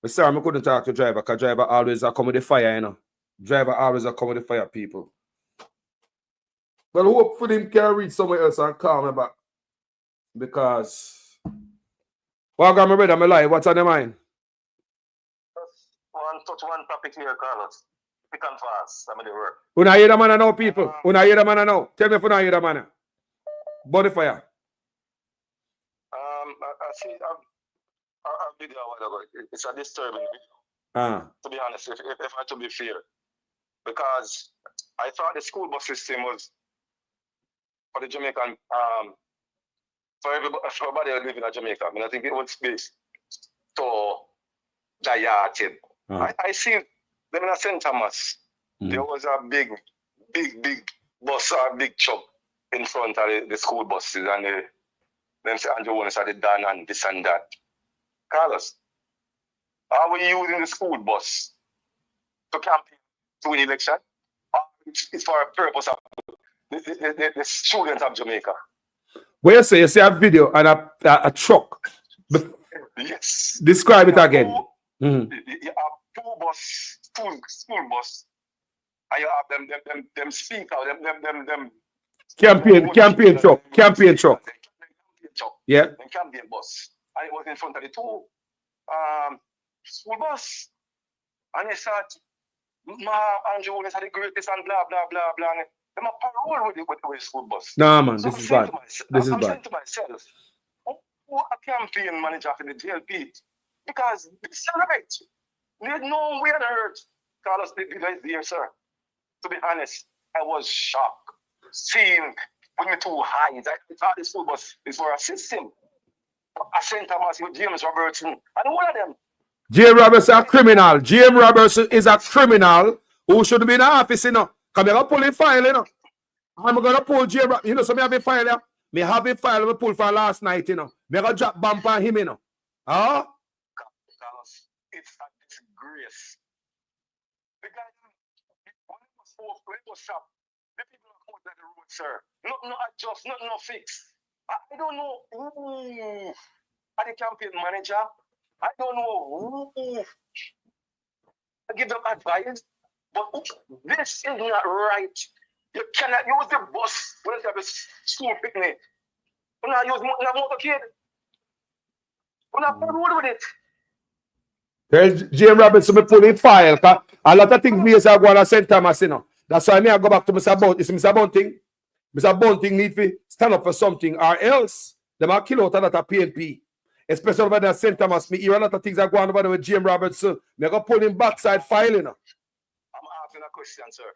sorry, I couldn't talk to driver because driver always come with the fire, you know. Driver always come with the fire, people. But hopefully him can reach somewhere else and call me back. Because welcome, my brother, my life. What's on your mind? Touch one topic here, Carlos. Pick and fast. Some of the work. When I hear the man now, people. When I hear the man now. Tell me if you hear the man. Body fire. I see a video a while ago. It's a disturbing video. To be honest, if I had to be fair. Because I thought the school bus system was for the Jamaican, for everybody who live in Jamaica. I mean, I think it was based to Jayatid. I see them in St. Thomas. There was a big bus or big truck in front of the school buses, and them say Andrew Willis had it done and this and that. Carlos, are we using the school bus to campaign to an election? Or it's for a purpose of the students of Jamaica? Where you say you see a video and a truck. Yes. Describe it again. You have school bus, and you have them speaker, them campaign truck. Yeah. The campaign bus. And it was in front of the two school bus. And they said, Andrew Willis had the greatest and blah, blah, blah, blah. And them a parole with the school bus. Nah, man, so this is bad. I'm saying to myself, who a campaign manager for the JLP? Because they celebrate. There's no way on earth Carlos did this there, sir. To be honest, I was shocked. Seeing with me two eyes, I thought the school bus is for a system. I St. Thomas with James Robertson. I don't want them. James Robertson is a criminal. James Robertson is a criminal who should be in the office, you know. Because I'm going to pull in file, you know. I'm going to pull James Robertson. You know, so I have a file here. Me have a file I pull for last night, you know. Me going to drop bump on him, you know. Huh? Carlos, it's a disgrace. The guy, when it was shot, the people are caught at the road, sir. No adjust, no fix. I don't know who are the campaign manager. I don't know who I give them advice, but this is not right. You cannot use the bus when you have a school picnic. You not use a motorcade. You not put road with it. There's James Robertson, me pull in file. A lot of things me say go on a St. Thomas, you know. That's why I go back to Mr. Bounting. It's Mr. Bounting. Mr. Bounting need to stand up for something, or else they might kill out a lot of PNP. Especially over there at St. Thomas. Me hear a lot of things are going over there with James Robertson. Me go pull him backside file, you know. I'm asking a question, sir.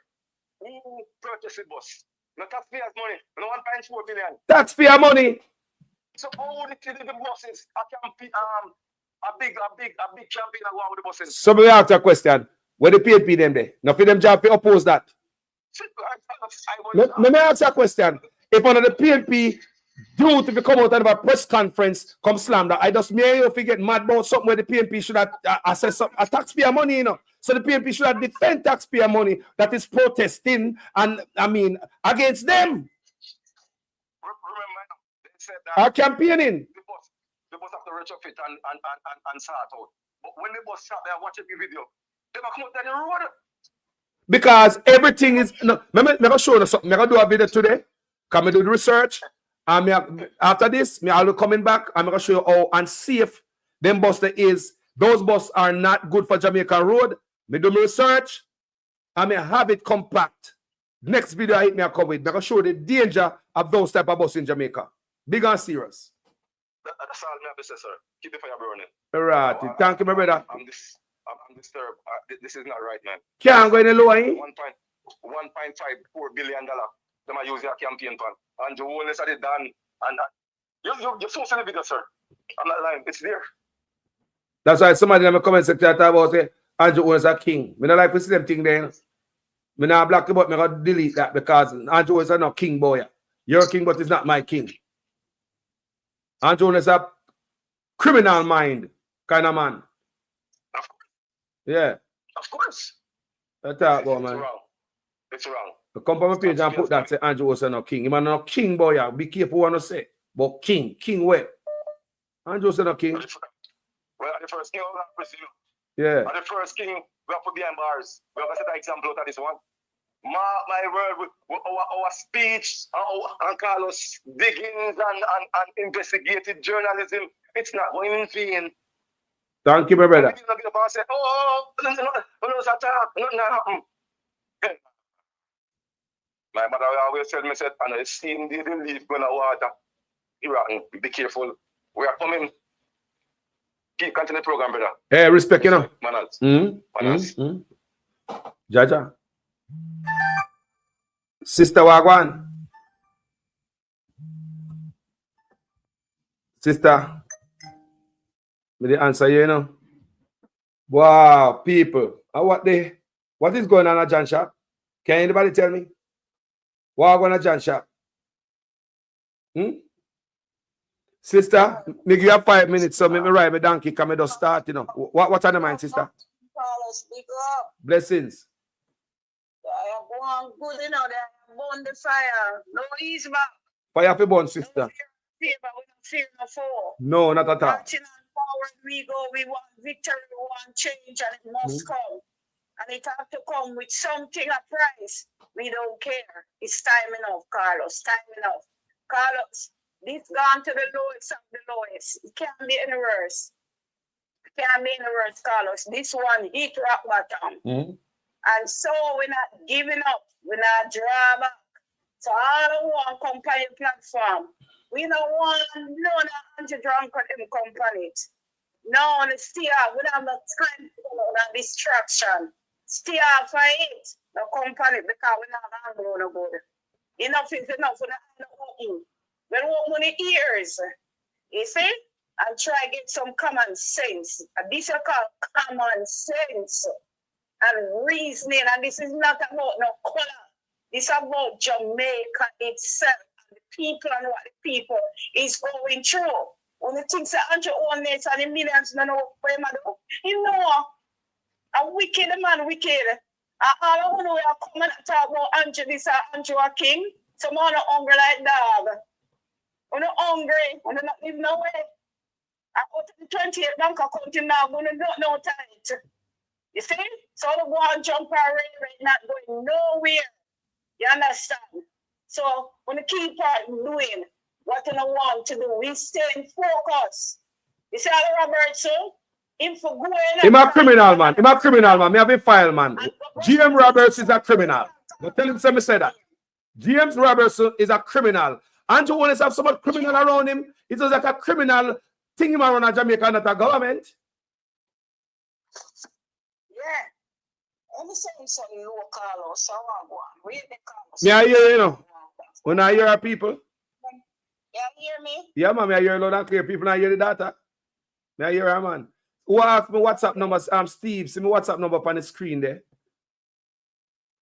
Who purchased the bus? No taxpayers' money. No 1.4 billion. Taxpayer money. So how the buses a big campaign go on with the buses? Somebody ask a question. Where the PNP them there? Now for them job to oppose that. Let me ask you a question. If one of the PNP due to come out and have a press conference, come slam that, I just may you get mad about something where the PNP should have assess a taxpayer money, you know. So the PNP should have defend taxpayer money that is protesting and I mean against them. Remember, they said that are campaigning. The bus have to retrofit and sort out. But when the bus start there, watch every video. They come out down the road. Because everything is no. Never show you something. I'm gonna do a video today. Come and do the research. And after this, I'll be coming back. I'm gonna show you how unsafe them bus there is. Those buses are not good for Jamaica Road. Me do my research. I may have it compact. Next video I hit me a cover it. I'm gonna show you the danger of those type of buses in Jamaica. Big and serious. That's all I have to say, sir. Keep the fire burning. All right. Thank you, my brother. I'm disturbed. This is not right, man. Can't go any lower, eh? $1.54 billion. They might use your campaign plan. And the whole is done. And you saw the video, sir. I'm not lying. It's there. That's why somebody in the comment section talk about say Andrew Owens a king. Me not like to see them thing there. Me not black about me gonna delete that because Andrew Owens is not king boy. You're a king, but it's not my king. Andrew Owens is a criminal mind kind of man. Of course. Yeah. Of course. That's that boy, man. Wrong. It's wrong. The come on my page and put that say Andrew Owens is not king. He's not king boy. Yeah. Be careful what you say. But king. King where? Andrew Owens is not king. Well, at the first king, we'll have to yeah. At the first king, we have to be behind bars. We have to set an example out of this one. My word, our speech and Carlos diggings and investigative journalism, it's not going in vain. Thank you, my brother. Say, my mother always tell me, said, and I seen the leaf going to water. You rotten, be careful. We are coming. Keep continue the program, brother. Hey, respect, you know. Manners. Manners. Jaja. Sister Wagwan. Sister. May they answer you, you know. Wow, people. What is going on at John Shop? Can anybody tell me? What going on at John Shop? Sister, me give you 5 minutes, so me ride my donkey, come me just start, you know. What are the mind, sister? Carlos, big up. Blessings. I am going good, you know, they burn the fire. No ease back. Fire for born, sister. No fear, but we don't fear no foe. No, not at all. Marching on forward we go, we want victory, we want change, and it must come. And it has to come with something at price. We don't care. It's time enough, Carlos. Time enough. Carlos, this gone to the lowest of the lowest. It can't be any worse. It can't be any worse, Carlos. This one hit rock bottom. And so we're not giving up. We're not draw back. So all the one company platform. We don't want none of anti-drunk them company. No, stay off. We don't have no time for that distraction. Stay off for it. The company, because we're not handling no good. Enough is enough. We're not open. We're open the ears. You see? And try to get some common sense. And this is called common sense and reasoning. And this is not about no color. It's about Jamaica itself and the people and what the people is going through. When the things are under owners and the millions don't know what they do. You know, a wicked man, wicked. All I want to come and talk about Andrew, this Andrew King. Someone not hungry like dog. We're not hungry. We're not living no way. I go to the 28th bank account now. We don't know tight. You see? So the one jump around not going nowhere. You understand? So when the keep on doing what you want to do, we stay in focus. You see how Robertson? Him for going. Him a criminal, man. Him a criminal, man. Me have a file, man. GM Roberts is a criminal. Don't tell him say me say that. GM Robertson is a criminal. Andrew Wallace have so much criminal around him. It was like a criminal thing him around a Jamaica, not a government. Yeah. I'm saying something low, Carlos. So I'm going. Read the Carlos. Me I hear you know. When I hear people. You hear me? Yeah, man. Me I hear loud and clear. People not hear the data. Me I hear her, man. Who asked me WhatsApp number? Steve. See me WhatsApp number up on the screen there.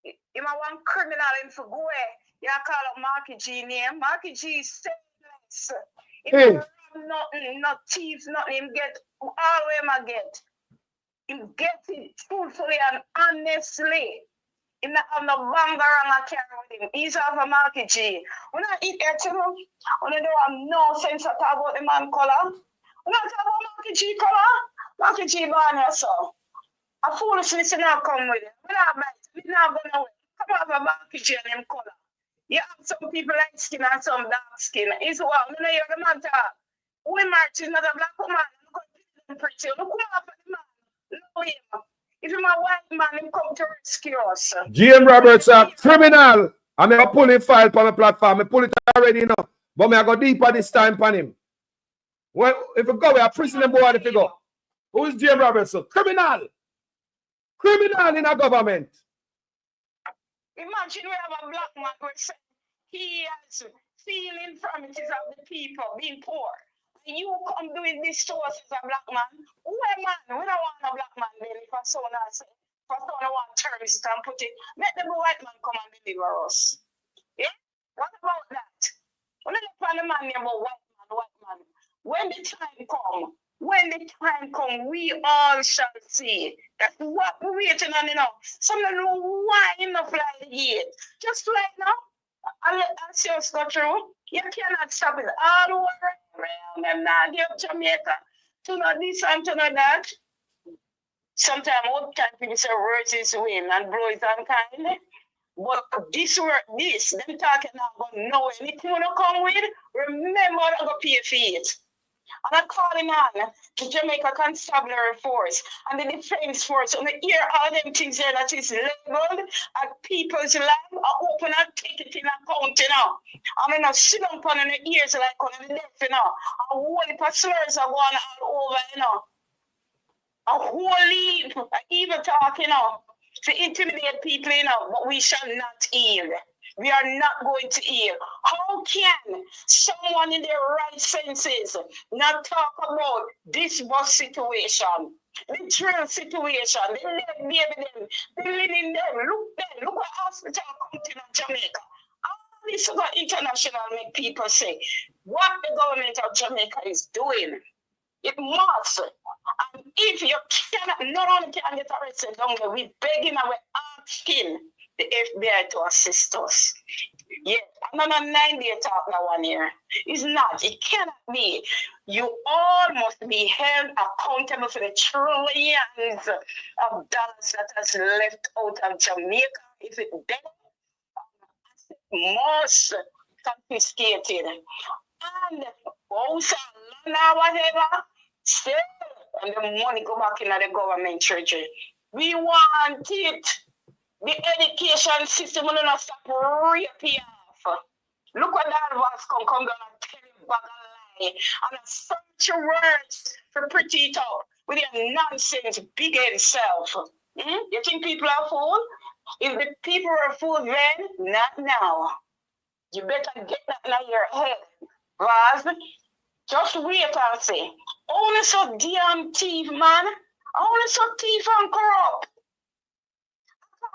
You might want criminal in for go. You call up Marky G name. Marky G is stainless. Hey. Nothing, not thieves, nothing. Him get all him get. Him get it truthfully and honestly. Him not have no banger and a carry with him. He's off a Marky G. When I eat that, you know, when I don't have no sense to talk about the man color. When I talk about Marky G color, Marky G born yourself. A foolishness not come with it. We're not going to come off a Marky G and him color. You have some people light skin and some dark skin. It's what I'm going to hear the man talk. We march is not a black woman. I'm going to look off at the man. Look him. If you're a white man, he come to rescue us. GM Roberts a criminal. I'm going to pull him file on my platform. I pull it already now. But I go deeper this time on him. Well, if you go, we are prison board if you go. Who is GM Roberts? Criminal. Criminal in a government. Imagine we have a black man who said he has feeling from it of the people being poor. And you come doing this to us as a black man. Who a man? We don't want a black man then if a son has for someone want terrorists and put it. Let the white man come and deliver us. Yeah? What about that? We don't look on the man name about white man. When the time come, we all shall see. That's what we're waiting on, you know. Some don't know why enough like it. Just right now, I'll see us go through. You cannot stop it. All the way around them now, give Jamaica. To know this and to know that. Sometimes old time people say words is win and blow is unkind. But this, them talking now going nowhere. Anything you want to come with, remember to go pay for it. And I'm calling on the Jamaica Constabulary Force and the Defense Force and hear all them things there that is labeled at people's life are open and take it in account, you know. I mean, I sit down on the ears like on the deaf, you know. And whole heap of slurs are going all over, you know. a whole heap, even talk, to intimidate people, but we shall not yield. We are not going to yield. How can someone in their right senses not talk about this bus situation, the drill situation, the dead baby them, the living them, look what hospital come to Jamaica. All this about international make people say, what the government of Jamaica is doing. It must. And if you cannot, not only can get arrested, we're begging and we're asking the FBI to assist us. Yeah, I'm not a 9-day talk now 1 year. It's not. It cannot be. You all must be held accountable for the trillions of dollars that has left out of Jamaica. If it dead, must confiscated. And also, now whatever, still, and the money go back in the government treasury. We want it. The education system will not stop raping off. Look what that was come down and tell you back a lie. And search words for pretty it out with your nonsense big head self. You think people are fools? If the people are fools then, not now. You better get that in your head. Raz, just wait and see. Only so damn thief, man. Only so thief and corrupt.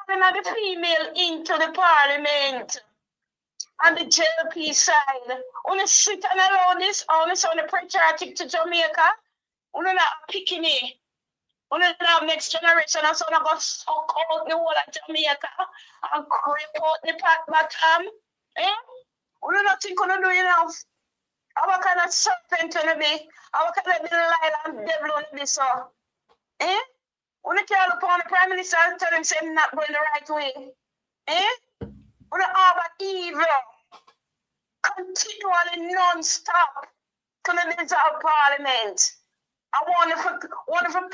Calling the female into the parliament. On the JLP side. Only sit and allow this. Only so the patriotic to Jamaica. Only not picking it. Only not next generation. And so I go suck out the whole of Jamaica. And creep out the bottom. Only not think on do enough. How kind of serpent will it be? How kind of Delilah and devil will it be so? When you call upon the Prime Minister and tell him say I'm not going the right way. When you harbor evil, continually non-stop, to the dissolve Parliament. I want to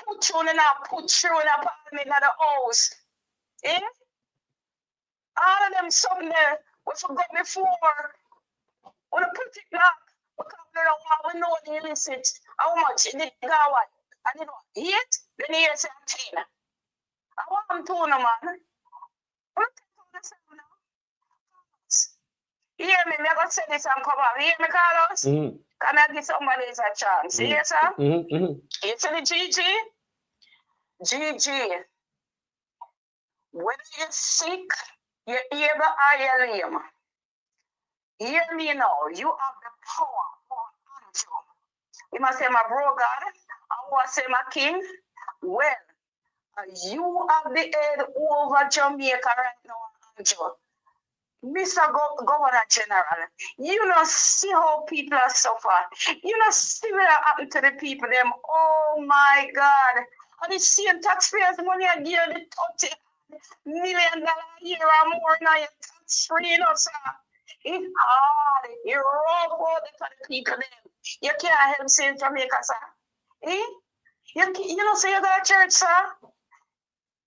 put you in a Parliament at the house. All of them something there we forgot before. When you put it back, we know the illicit. How much? It did go what? I did what? 8? Then here say 10. I want to know, man. You hear me? I'm going to say this and come on. You hear me, Carlos? Can I give somebody a chance? You hear, sir? You see the GG? GG. Whether you're sick, you're able or you're lame. Hear me now. You have the power for Andrew. You must say, my bro God. I want to say, my king. Well, you have the head over Jamaica right now, Andrew. Mr. Governor General, you don't see how people are suffering. You don't see what happened to the people. Them, oh my God. And the same taxpayers' money I give the $30 million a year or more now. You're tax free, you know, sir. It's hard. You're rough out for the people. Them. You can't help St. Jamaica, sir. You know, say you got church, sir.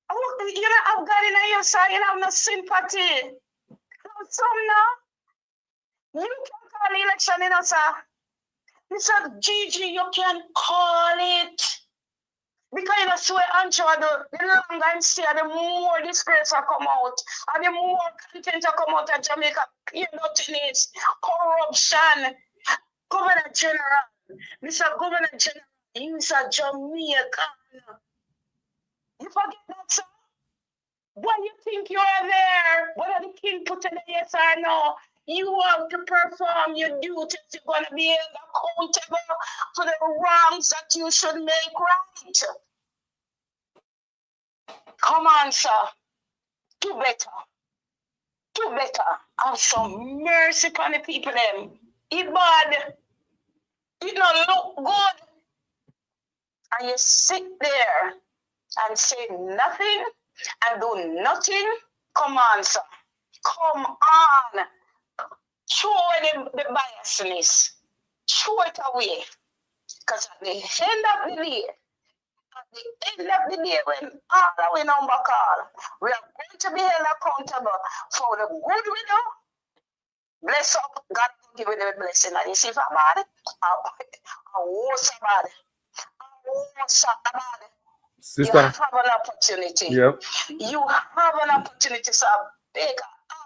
Oh, you don't have God in your side. You don't have no sympathy. Some now, you can call the election, you know, sir. Mr. Gigi, you can call it. Because you know, swear Andrew, the longer I stay, the more disgrace will come out. And the more content will come out of Jamaica. Peanutiness, corruption. Governor General, Mr. Governor General, he's a Jamaican. You forget that, sir? Why you think you are there? Whether the king put in the yes or no, you have to perform your duties. You're going to be held accountable for the wrongs that you should make right. Come on, sir. Do better. Do better. Have some mercy upon the people them. It bad. It don't look good. And you sit there and say nothing and do nothing. Come on, sir. Come on. Throw away the biasness. Throw it away. Because at the end of the day, when all our number call, we are going to be held accountable for the good we do. Bless up. God will give you the blessing. And you see if I'm bad, I want somebody. I want somebody. Sister. You have an opportunity. Yep. You have an opportunity, so I beg,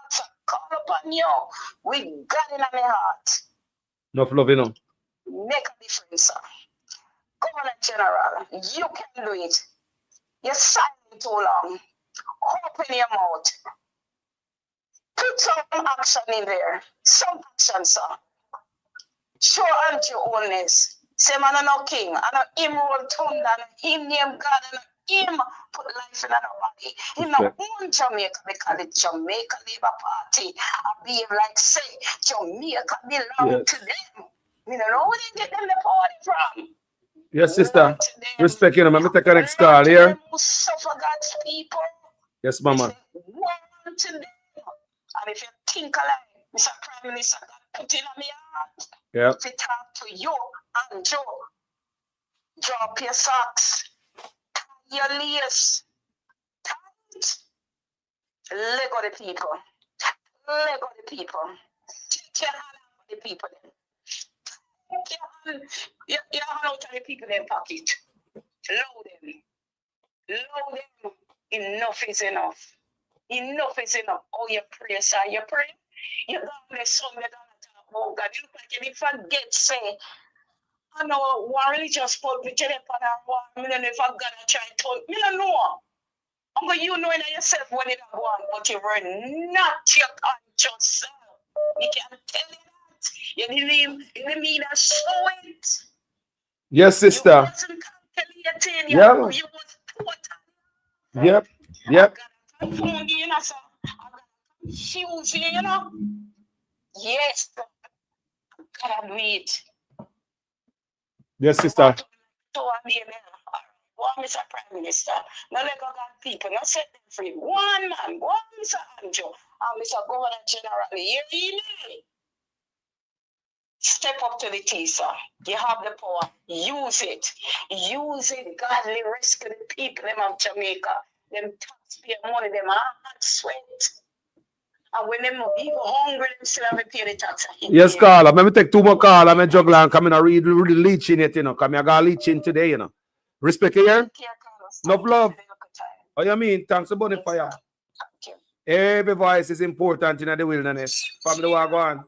answer, call upon you. We got it in my heart. No love, you know. Make a difference, sir. Governor General, you can do it. You're silent too long. Open your mouth. Put some action in there. Some action, sir. Show Andrew oldness. Say man are no king. And him roll thunder. And him name God. And him put life in nobody. Him not own Jamaica because it's Jamaica Labour Party. I behave like say Jamaica belong to them. You know where they get them the party from. Yes, sister. Respect, you know. Let me take a next call here. Who suffer God's people. Yes, mama. One to them. And if you think alike, Mr. Prime Minister, God put in my heart. Yeah. If it talk to you and Joe, drop your socks, tie your lace, tight. Let go the people. Let go the people. Take your hand out of the people. Take your hand out of the people in pocket. Load them. Load them. Enough is enough. Enough is enough. Oh, you pray, sir. You pray. You got the son that talk about God. You look like you forget, say, I know one religious people be telling upon one. I don't know if God try to tell me. I don't know. But you know in yourself when it go on, but you were not your conscious self. You can tell you that. You didn't mean to show it. Yes, sister. You wasn't calculating. Yeah. You was total. Yep. Yep. I got a you know, sir. I got shoes here, you know. Yes. Gotta do it. Yes, sister. So I mean, one Mr. Prime Minister, no let go God people, not set them free. One man, one Mr. Andrew, and Mr. Governor General, you step up to the tea, sir. You have the power. Use it. Use it. Godly rescue the people of Jamaica. Them taxpayer money, them hard sweat. And when them even hungry, them still have to pay the tax. Yes, Carla. Let me take 2 more calls. I'm a juggler and come in and read leeching it, you know. Come here, I got leeching today, you know. Respect here. No love. What you mean? Thanks for burning fire. Every voice is important in the wilderness. Family, what go on?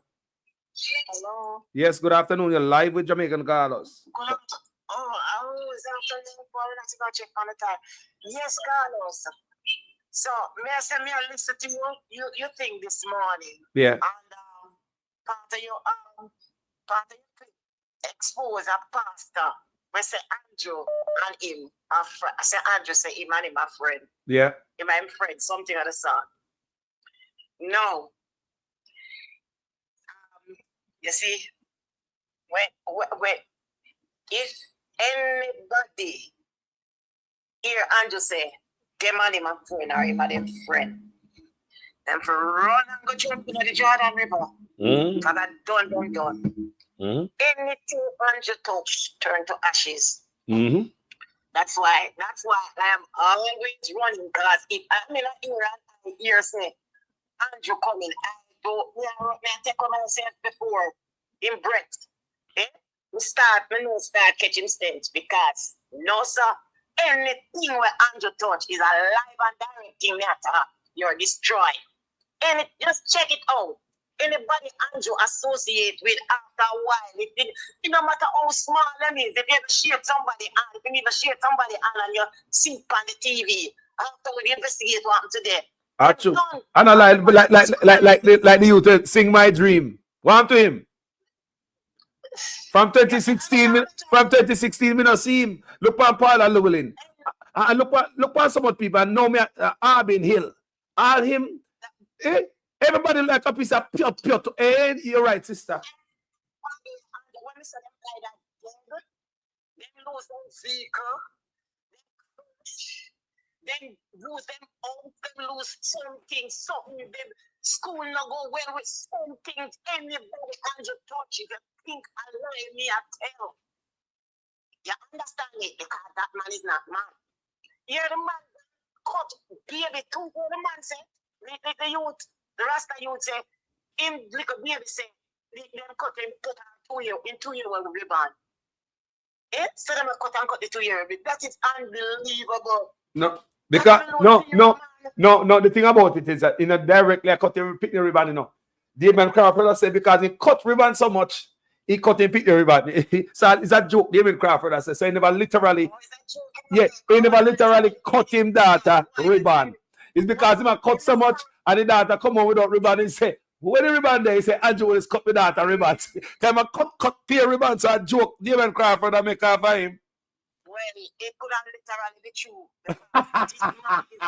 Hello. Yes, good afternoon. You're live with Jamaican Carlos. Good afternoon. Oh, it's afternoon. Let's go check on the time. Yes, Carlos. So, may I say, may I listen to you? You think this morning. Yeah. And part of your expose a pastor. We say Andrew and him. I say Andrew say him and him a friend. Yeah. Him and him friend, something of the sort. No. You see, when if anybody hear Andrew say, them and him a friend or him and him friend, them for run and go jump into the Jordan River. Because I done. Anything Andrew touch turn to ashes. That's why I am always running, because if I'm in a hear say Andrew coming, I take on myself before in breath. We start catching stage, because no sir, anything where Andrew touch is a live and direct thing that you're destroyed. And just check it out. Anybody Andrew associate with after a while, it no matter how small them is, if you ever shake somebody hand, if you ever shake somebody hand and you see it on the TV, after we investigate what happened today. Achoo. And I like the youth sing my dream. One to him. From 2016, me not see him. Look on Paul and Llewellyn. And look on some other people. And know me Arbin Hill. All him. Everybody like a piece of pure. You're right, sister. When we say them like that, them lose them vehicle, them lose them out, them lose something, them school not go well with something. Anybody Andrew touch it, you think allow me I tell. You understand it, because that man is not man. You're the man cut baby too, the man say, the youth, the Rasta youth say, him little baby say, them cut him put on 2 year in 2 year old ribbon. So them cut and cut the 2 year bit. That is unbelievable. No, because no. The thing about it is that in a directly I cut the pick the ribbon, you know. Damon Crawford said because he cut ribbon so much, he cut and pick the ribbon. So it's a joke, Damon Crawford said. So he never literally, he never literally cut him that ribbon. It's because he cut so much and the data come on without ribbon and say, where the ribbon there? He say, Andrew will cut the data ribbon. Time I cut pair ribbon, so a joke, Damon Crawford and make off of him. Well, it could have literally be true. This man is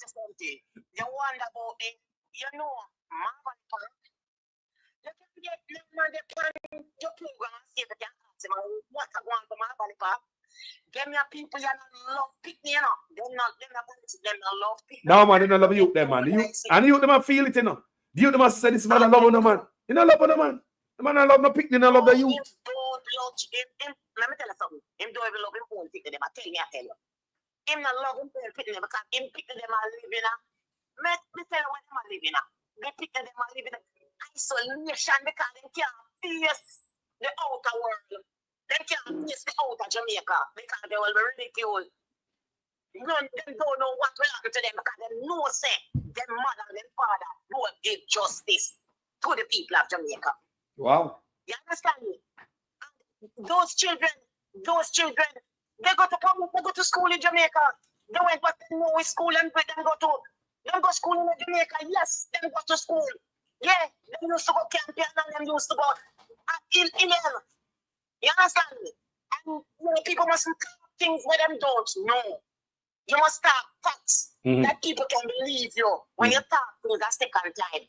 something. You wonder about it. You know, Marvel Park. You can get them man they plan your program and see if you can ask them what I want for Marvel Park. Them your people you don't love picnic, you know. Them not politics, them not love picnic. No man, they don't love you them man. And you them feel it, you know. The youth them say this man I love on the man. You know love on the man. The man I love no picnic, I love the youth. Let me tell you something. Him don't even love him own picnic them. I tell you. Him not love him own picnic because him picnic them are living me tell you what them are living they picnic them are living isolation because they can't face the outer world. They can't face the outer Jamaica because they will be ridiculed. None of them don't know what will happen to them because they know say their mother and their father won't give justice to the people of Jamaica. Wow. You understand me? And those children, they go to school in Jamaica. They went back to know school and them go to school in Jamaica. Yes, them go to school. Yeah, them used to go camping and them used to go in hell. You understand me? And people mustn't talk things where them don't know. You must talk facts that people can believe you when you talk things that second time.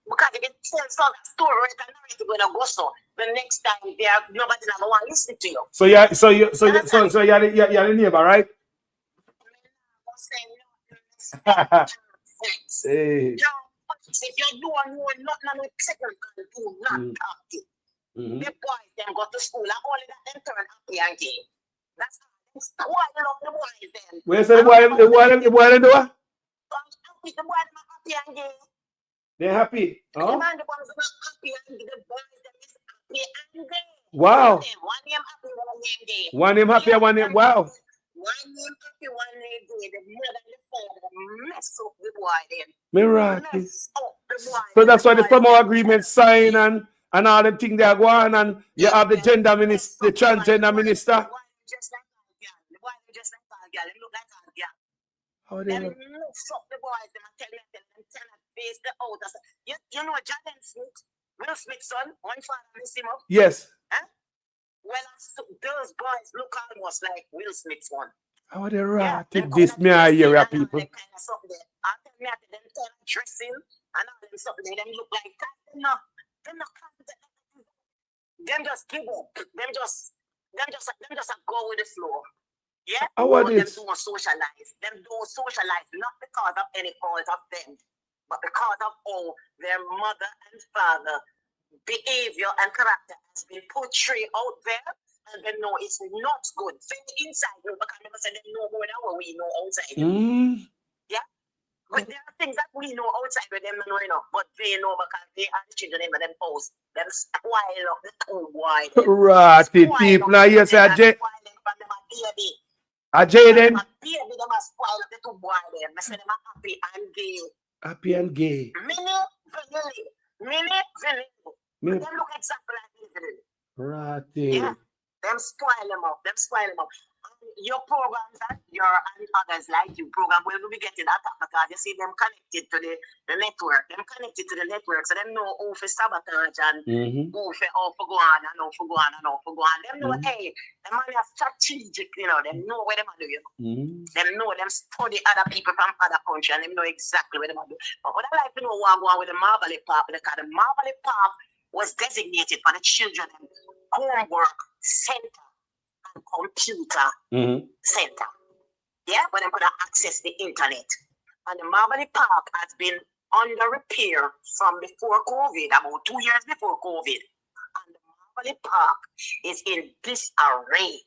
Because if you tell some story and narrative when you go so, the next time nobody's never want to listen to you. So you're the neighbor, right? Hey. If you don't know nothing with second can do not talk to. The boys then go to school and all of that then turn happy and gay. That's why I love the boys then. Where say the boy do what? The boy them happy and gay. They're happy. The man the boys are happy and gay. The boys them is happy and gay. Wow. One name happy, one name gay. One name happy and one name wow. One name happy, one name gay. The mother and the father mess up the boy then. Miraculous. Mess up the boy. So that's why the summer agreement sign and all them things they are going and you have the gender minister, the transgender minister. Just like the boy just like a girl. They look like a girl. How they Them look? mix up the boys. Them tell them face the out. You know Jordan Smith, Will Smith's son, one father miss him up. Yes. Huh? Well, those boys look almost like Will Smith's one. How they right? This me I hear people. Them kind of something there. After me, after them kind of dressing and all them something there, them look like that. Them not them just give up. Them just go with the flow. Yeah. How Them this? don't socialize. Them don't socialize not because of any fault of them, but because of how their mother and father behavior and character has been portrayed out there, and they know it's not good. From inside, because never say they know more than what we know outside. Yeah. But there are things that we know outside with them, you know, but they know because they are the children in them house. Them spoil up the two boy. Right, people. Now you say Ajay. Ajay them. Baby, them are spoil up the two boy them. I say them are happy and gay. Happy and gay. Mini vanilla. Them look exactly like this. Right. Yeah. Them spoil them up. Your programs and others like you program will be getting attacked because you see them connected to the network. Them connected to the network, so them know how to sabotage and how to go on and how to go on and how to go on. Them know, hey, them are strategic, you know. Them know what them are doing. Them know them study other people from other countries and them know exactly what them are doing. But what I like to know what going on with the Marble Park, because the Marble Park was designated for the children homework center. Computer center. Yeah, where they could access the internet. And the Marble Park has been under repair from before COVID, about 2 years before COVID. And the Marble Park is in disarray.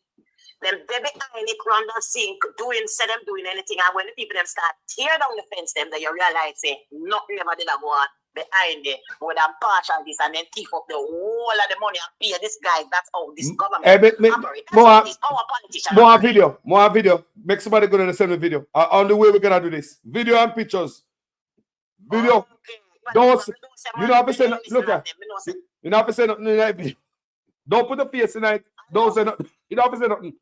Them they behind it run and sink, doing anything. And when the people them start tear down the fence, them that you realize say nothing ever did go on. behind it, would have partial this and then thief up the whole of the money and pay this guy. That's how this government operates. That's how this our politicians operate. More video. Make somebody go and send a video. On the way we're gonna do this. Video and pictures. Video. Okay. Don't you know have to say look at you know have to say nothing in that video. Don't put the face tonight. Don't say nothing. You don't have to say nothing.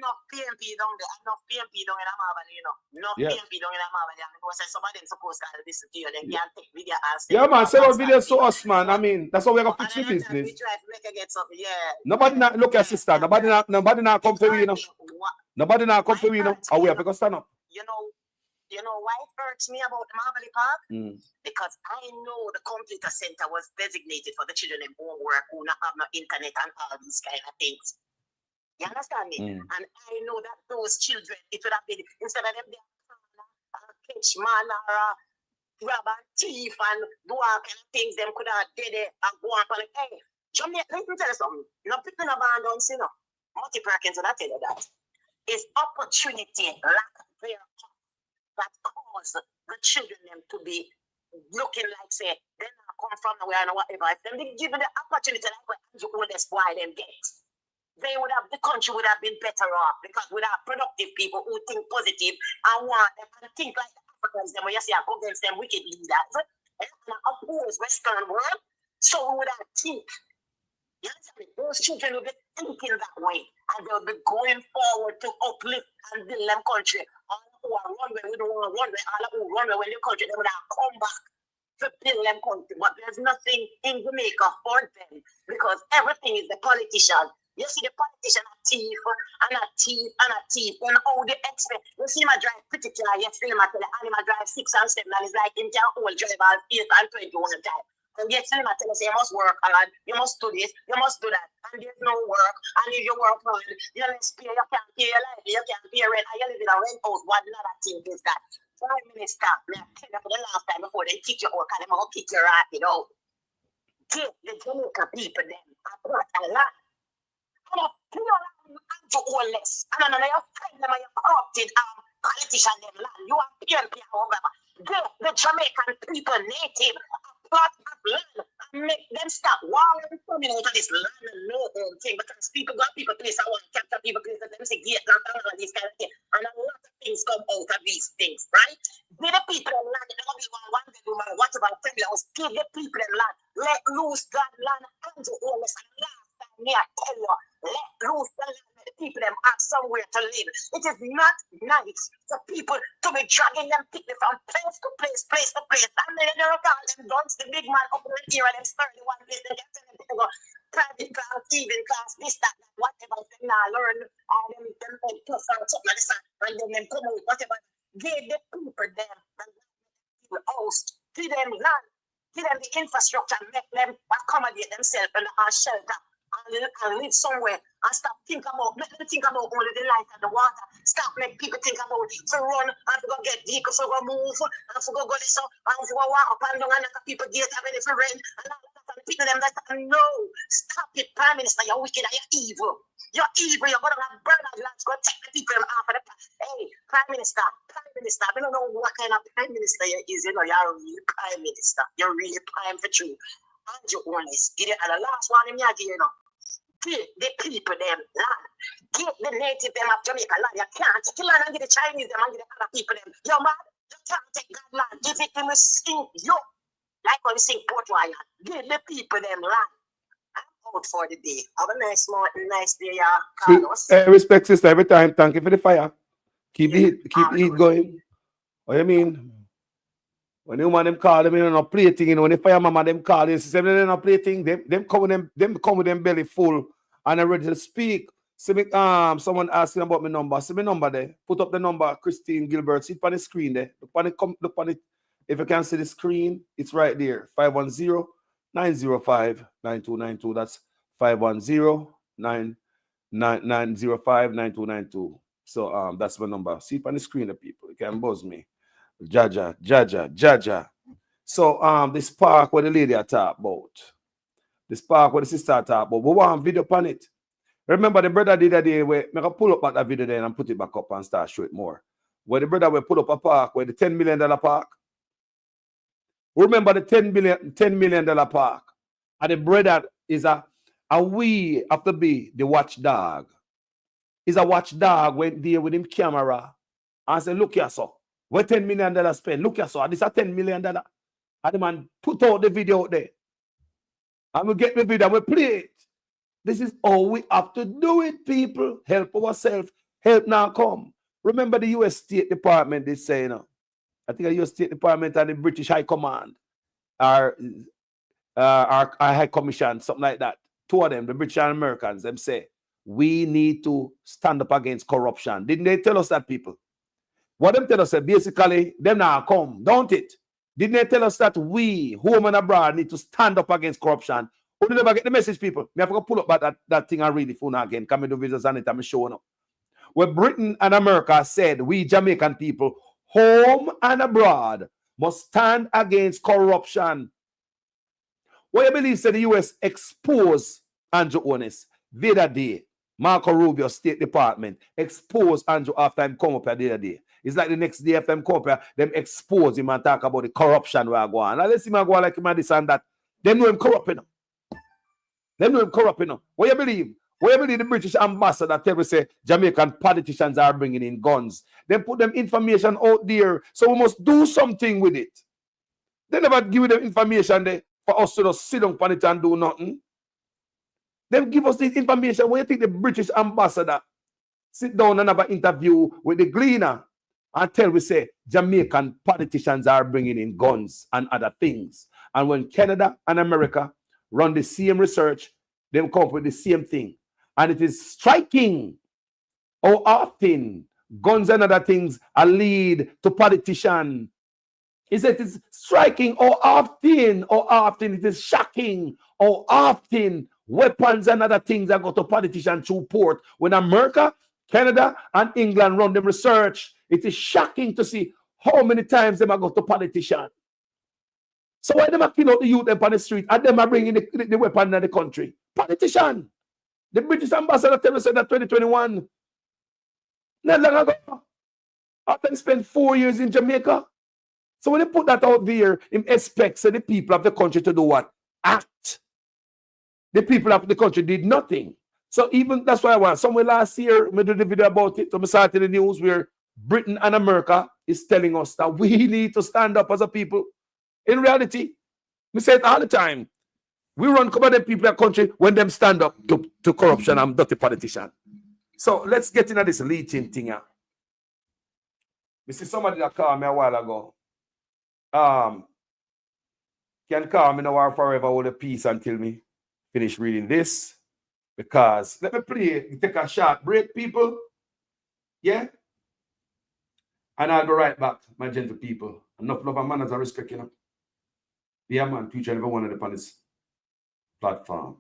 Enough PMP down there, enough PMP down in Amabali, you know. Enough PMP down in Amabali. I mean, say some of them supposed to listen to you, they can't take video and say. Yeah, man, sell out videos to us, man. I mean, that's how we're gonna fix the business. We try to make it get something, yeah. Nobody not look at sister. Nobody not come for you, you know. Nobody not come for you, you know. Or we have to stand up. You know why it hurts me about the Marley Park? Because I know the computer center was designated for the children in homework who not have no internet and all these kind of things. You understand me? And I know that those children, it would have been, instead of them catch man or grab and thief and do all kind of things, them could have did it and go up and hey, Jamaica, let me tell you something. You know, people in abandoned, you know. Marty Perkins will tell you that. It's opportunity, lack thereof, that cause the children them to be looking like, say, they not come from nowhere or whatever. If them be given the opportunity like what the oldest boy them get, they would have, the country would have been better off because we have productive people who think positive and want them and think like the Africans, them when you see against them wicked leaders and oppose Western world. So we would have think. You understand me? Those children will be thinking that way and they'll be going forward to uplift and build them country. All who are runway, we don't want to runway, all who runway when the country, they would have come back to build them country. But there's nothing in Jamaica for them because everything is the politician. You see the politician a thief and a thief and a thief. And how they expect, you see him drive pretty car, you see him tell the animal drive 6 and 7 and it's like him can hold drive 8 and 21 time. And yet him tell us you must work hard, you must do this, you must do that. And there's no work. And if you work hard, you must pay, you can't pay your life, you can't pay rent, and you live in a rent house. What another thing is that? Prime Minister, I tell you for the last time before they kick you out, because they're going to kick you right, you know. Give the Jamaica people them a brought a lot. And you know, to all less. And then you find them and you corrupted politician them land. You are PNP however. Give the Jamaican people native a plot of land and make them stop warring coming out of this land and no own thing because people got people place I want to capture people place and them say gate land and all these kind of things. And a lot of things come out of these things, right? Give the people in land, they're going to be one bedroom or whatever friendly house. Give the people in land. Let loose that land and to all this and last time me I tell you. Let loose the land, the people them have somewhere to live. It is not nice for people to be dragging them people from place to place, place to place. And then they don't call them guns, the big man up in here and them sturdy one place. They get them to go private class, even class, this, that, whatever. They now learn all them plus or something like this. And then them come out, whatever. Give the people them and the host, give them land, give them the infrastructure, make them accommodate themselves in a shelter. And live somewhere and stop think about only the light and the water. Stop make people think about to run and to go get vehicles to go move and to go this and to go walk up and down and people get having it for rent and all that and people them that no, stop it, Prime Minister, you're wicked and you're evil. You're evil, you're gonna have burners lands, go take the people off of the hey, Prime Minister, I don't know what kind of Prime Minister you is, you know, you're a real Prime Minister. You're really prime for true. And you're honest. Get it and the last one in your you know. Give the people them land. Give the native them of Jamaica land. You can't take the land and give the Chinese them and give the other people them. Yo man, you can't take that land. Give it to me sing yo. Like when we sing Port Royal. Give the people them land. I'm out for the day. Have a nice morning, nice day, Carlos. Respect sister every time. Thank you for the fire. Keep the heat going. What you mean? When the woman them call them, you know, play thing, you know, when the fire mama them call, you see them not play thing, them come with them belly full and I'm ready to speak. See me, someone asking about my number. See my number there. Put up the number, Christine Gilbert. See it on the screen there. Look on it. If you can see the screen, it's right there. 510-905-9292. That's 510-905-9292. So that's my number. See it on the screen, the people. You can buzz me. Jaja. So this park where the lady I talk about. This park where the sister I talk about. We want video on it. Remember the brother did that day where I pull up that video there and put it back up and start show it more. Where the brother will put up a park where the $10 million park. Remember the $10 million park. And the brother is a we have to be the watchdog. Is a watchdog went there with him camera and said, look here, so. Where $10 million spent? Look here, so. This is $10 million. And the man put out the video out there. And we get the video and we play it. This is all we have to do it, people. Help ourselves. Help now come. Remember the U.S. State Department is saying, I think the U.S. State Department and the British High Command our High Commission, something like that. Two of them, the British and Americans, them say, we need to stand up against corruption. Didn't they tell us that, people? What them tell us, basically, them now come, don't it? Didn't they tell us that we, home and abroad, need to stand up against corruption? Who did never get the message, people? Me have to pull up that thing and read the phone again. Come into videos on it, I'm showing up. Where Britain and America said, we Jamaican people, home and abroad, must stand against corruption. What you believe said the U.S. exposed Andrew Onis the other day? Marco Rubio, State Department, exposed Andrew after him come up here the other day. It's like the next day after him come up here, them expose him and talk about the corruption where I go on. Now let's see him go like him and this and that. They know him corrupt, you know. They know him corrupt, you know. What you believe? What you believe the British ambassador tell me say Jamaican politicians are bringing in guns? They put them information out there, so we must do something with it. They never give them information there for us to just sit down on it and do nothing. They give us this information. When you think the British ambassador sit down and have an interview with the Gleaner and tell we say Jamaican politicians are bringing in guns and other things. And when Canada and America run the same research, they come up with the same thing. And it is striking how often guns and other things are lead to politicians. It is striking how often it is shocking how often weapons and other things are go to politicians through port. When America, Canada, and England run the research, it is shocking to see how many times they go to politicians. So why them kill out the youth up on the street and them are bringing the weapon in the country? Politician. The British ambassador tell us that 2021. Not long ago. After they spent 4 years in Jamaica. So when they put that out there, it expects the people of the country to do what? Act. The people of the country did nothing. So even that's why I want somewhere last year, we did a video about it. So I started the news where Britain and America is telling us that we need to stand up as a people. In reality, we say it all the time. We run cover the people of the country when them stand up to corruption and dirty politician. So let's get into this leeching thing here. We see somebody that called me a while ago. Can call me now forever hold a peace until me finish reading this. Because let me play it, take a short break, people. Yeah? And I'll be right back, my gentle people. Enough love and manners and respect, you know. Yeah, man, teach every one of them on this platform.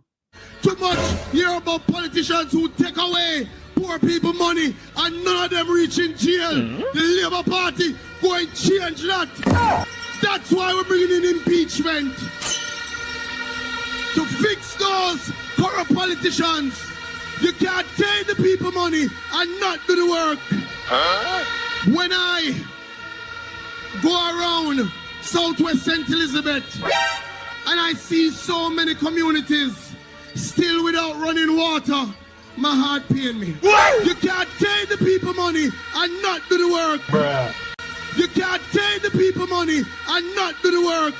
Too much hear about politicians who take away poor people money and none of them reach in jail. The Labour Party go and change that. That's why we're bringing in impeachment. To fix those corrupt politicians. You can't take the people money and not do the work. When I go around Southwest St. Elizabeth and I see so many communities still without running water, my heart pain me. What? You can't take the people money and not do the work. Bruh. You can't take the people money and not do the work.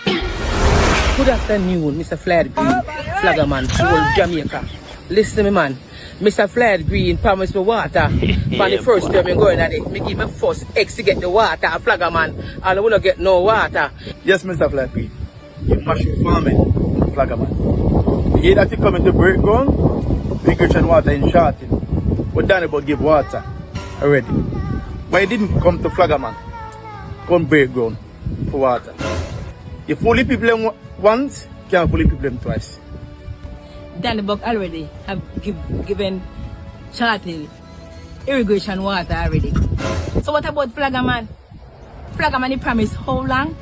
Good afternoon, Mr. Floyd Green, Flaggerman, whole Jamaica. Listen to me, man. Mr. Floyd Green promised me water. For the first time I'm going at it, me give me first X to get the water, Flaggerman, and I will not get no water. Yes, Mr. Floyd Green. You mushroom farming, Flaggerman. The year that you come into break ground, irrigation water in shorting. But Danny but give water already. But he didn't come to Flaggerman, come break ground for water. You fully people them once, can't fully people them twice. Danny Buck already have given Charlton irrigation water already. So what about Flaggerman? Flaggerman he promised how long?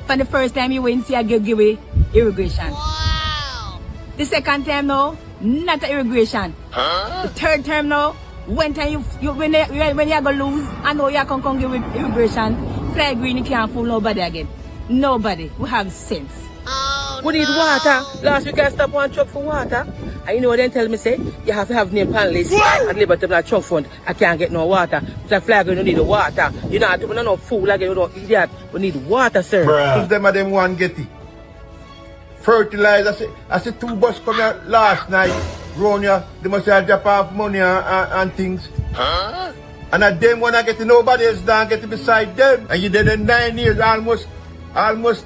For the first time you went see I give irrigation. Wow. The second time now, not irrigation. The third time now, when you go lose, I know you can come give irrigation. Fly Green you can't fool nobody again. Nobody will have sense. We need water. Last week I stopped one truck for water. And you know what they tell me say? You have to have name panelists and labor to a trunk fund. I can't get no water. The flag you don't need the water. You know, we don't know fool again, you don't idiot. We need water, sir. Bruh. Them of them one get it. Fertilizer. I see 2 bus come here last night. Round here, they must have drop off money and things. Huh? And at them when I get to nobody else down get to beside them. And you did it 9 years, almost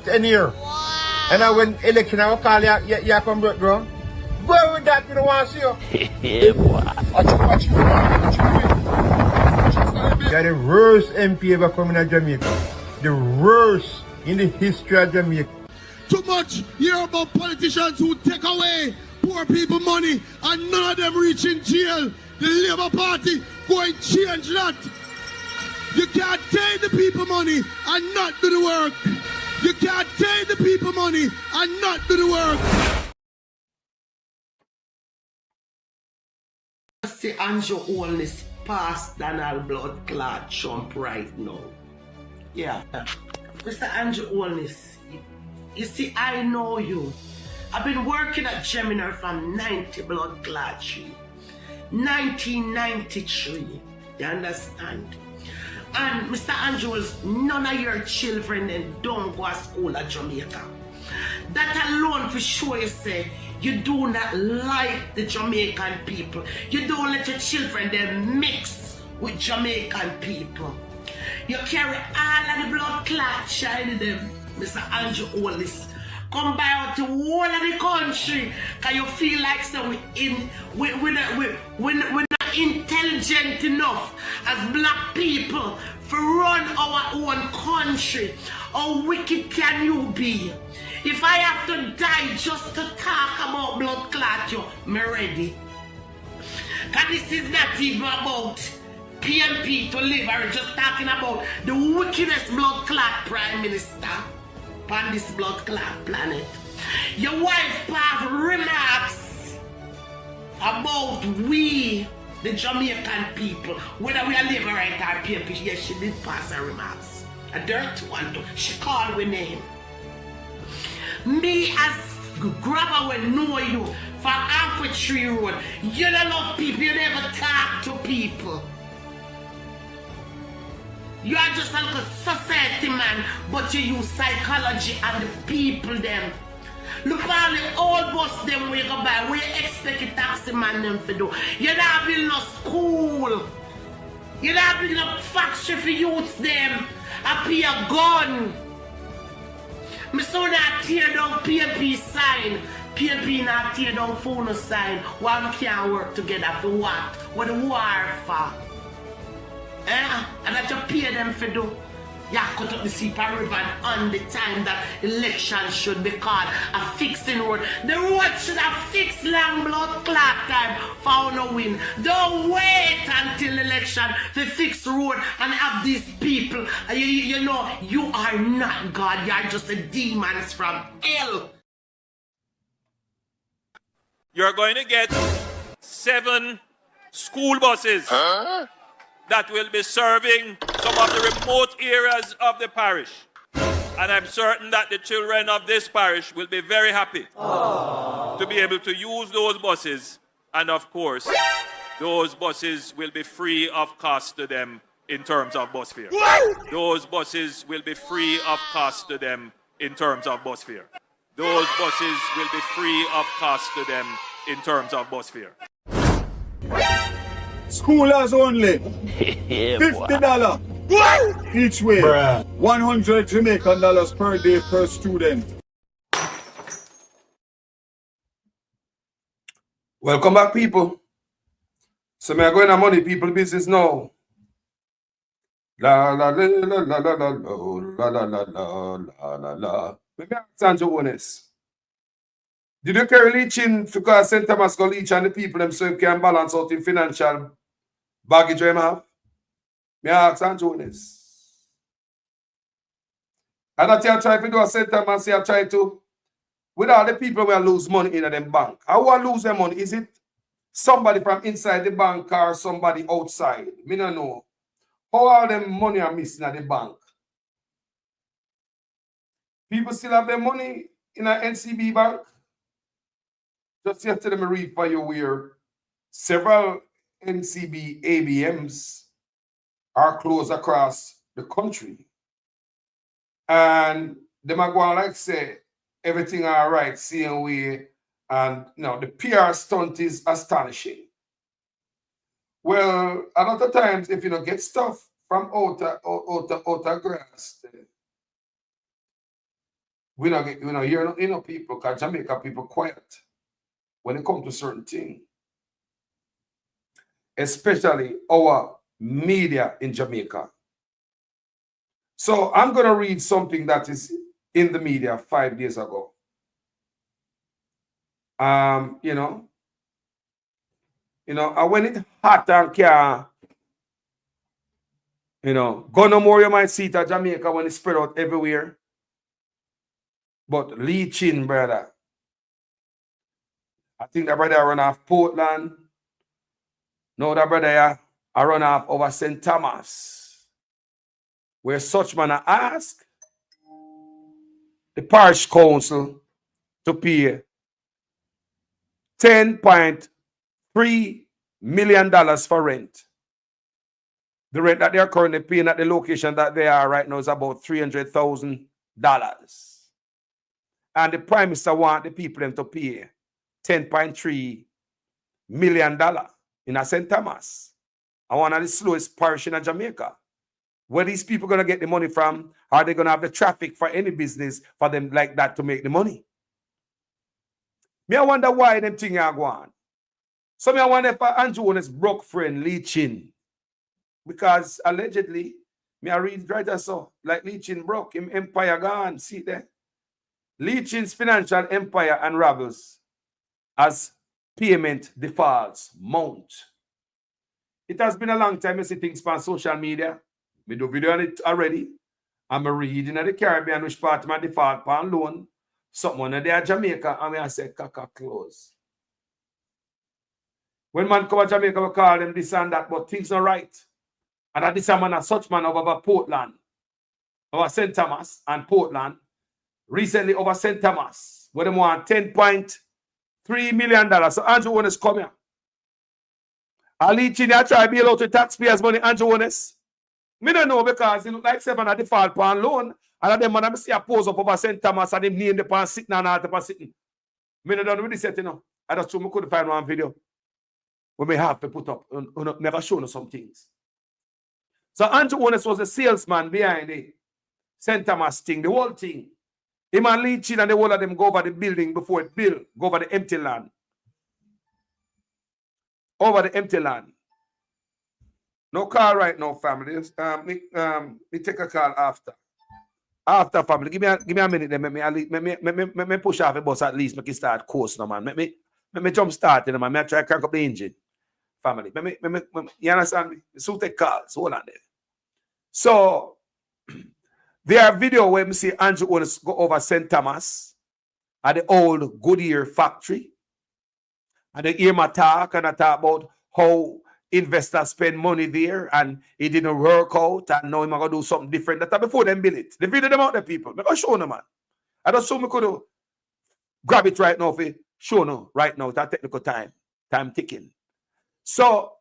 10 years. Wow. And I when election I will call you come back ground. Go with that, you don't want to see you. Yeah, boy. You're the worst MP ever coming to Jamaica. The worst in the history of Jamaica. Too much hear about politicians who take away poor people money and none of them reach in jail. The Labour Party go and change that. You can't take the people money and not do the work. You can't take the people money and not do the work. See Andrew Holness past Donald Blood Clot Trump right now. Yeah. Mr. Andrew Holness, you see, I know you. I've been working at Gemini from 90 Blood Clot Tree. 1993. You understand? And Mr. Andrews, none of your children then don't go to school at Jamaica. That alone for sure you say you do not like the Jamaican people. You don't let your children then mix with Jamaican people. You carry all of the blood clot shine in them, Mr. Andrew Hollis. Come by out the whole of the country because you feel like so we're not intelligent enough as black people to run our own country. How wicked can you be? If I have to die just to talk about blood clot, I'm ready. Because this is not even about PNP to live, or just talking about the wickedest blood clot prime minister on this blood clot planet. Your wife have remarks about we, the Jamaican people, whether we are Labour right or PNP. Yes, she did pass her remarks. A dirty one too. She called with name. Me as grabber will know you for half a tree road. You don't love people, you never talk to people. You are just like a society man, but you use psychology and the people them. Look at the old bus them where you go by, where you expect a taxi man them to do. You're not building no school. You're not building a factory for youths them. I pay a gun. Me saw that tear down PNP sign. PNP not tear down phone sign. Why we can't work together for what? What the war for? And that you pay them for do. You cut up the Sepa River on the time that election should be called a fixing road. The road should have fixed long blood clot time for no win. Don't wait until election to fix road and have these people. You know, you are not God. You are just the demons from hell. You're going to get 7 school buses. Huh? That will be serving some of the remote areas of the parish. And I'm certain that the children of this parish will be very happy to be able to use those buses. And of course, those buses will be free of cost to them in terms of bus fare. Those buses will be free of cost to them in terms of bus fare. Those buses will be free of cost to them in terms of bus fare. Schoolers only. Yeah, $50 each way. Bruh. 100 Jamaican dollars per day per student. Welcome back, people. So we are going to money people business now. La la la la la la la la la la la la la. Let me ask Andrew Honest. Did you carry leeching because St. Thomas go leech and the people them so you can balance out in financial baggage you have? Me ask Andrew Honest. And that you try to do a St. Thomas, you try to, with all the people who lose money in them bank. How will lose their money? Is it somebody from inside the bank or somebody outside? Me don't know. How all them money are missing at the bank? People still have their money in an NCB bank. Just yesterday, I read for you where several NCB ABMs are closed across the country. And them are going like say, everything all right, same way. And the PR stunt is astonishing. Well, a lot of times, if you don't get stuff from outer grass, we don't get, hear people, because Jamaica people quiet when it comes to certain things. Especially our media in Jamaica. So I'm going to read something that is in the media 5 days ago. And when it hot and can, go no more, you might see it at Jamaica when it's spread out everywhere. But leeching, brother. I think that brother run off Portland. No, that brother I run off over St. Thomas. Where such man ask the parish council to pay $10.3 million for rent. The rent that they are currently paying at the location that they are right now is about $300,000. And the Prime Minister want the people them to pay $10.3 million in a St. Thomas. I one of the slowest parish in Jamaica. Where these people going to get the money from? Are they going to have the traffic for any business for them like that to make the money? Me, I wonder why them things are going. So me, I wonder if Andrew Owen's broke friend leeching. Because allegedly, me I read right as so, like leeching broke, him empire gone. See there? Leeching's financial empire unravels as payment defaults mount. It has been a long time I see things on social media. We do video on it already. I'm reading at the Caribbean which part of my default pan loan. Someone there at Jamaica and I say kaka close. When man come to Jamaica, we call them this and that, but things not right. And at this man, a such man over Portland, over St. Thomas and Portland, recently over St. Thomas, where they want $10.3 million. So Andrew Owen's come here. I'll lead you there, try to bail out with taxpayers' money, Andrew Owen's. Me don't know because he look like seven at default pan loan. And them man, I see a pose up over St. Thomas and them name the pan sitting and all the pan sitting. Me don't know with this, I just told me couldn't find one video. We may have to put up, never show you some things. So Andrew Owen's was the salesman behind the St. Thomas thing, the whole thing. Him and Lee Chin and the whole of them go over the building before it build, go over the empty land. Over the empty land. No call right now, family. Me take a call after. After, family. Give me a minute then. Me push off the bus at least. Make it start course now, man. Me jump start, man. Me try to crank up the engine. Family. You understand me? So take calls. Hold on there. So, there are video where we see Andrew Owens go over St. Thomas at the old Goodyear factory. And they hear my talk and I talk about how investors spend money there and it didn't work out and now I'm going to do something different. That before them build it. They video them out there, people. I'm going to show them, man. I just so me could grab it right now for show them right now. That technical time. Time ticking. So,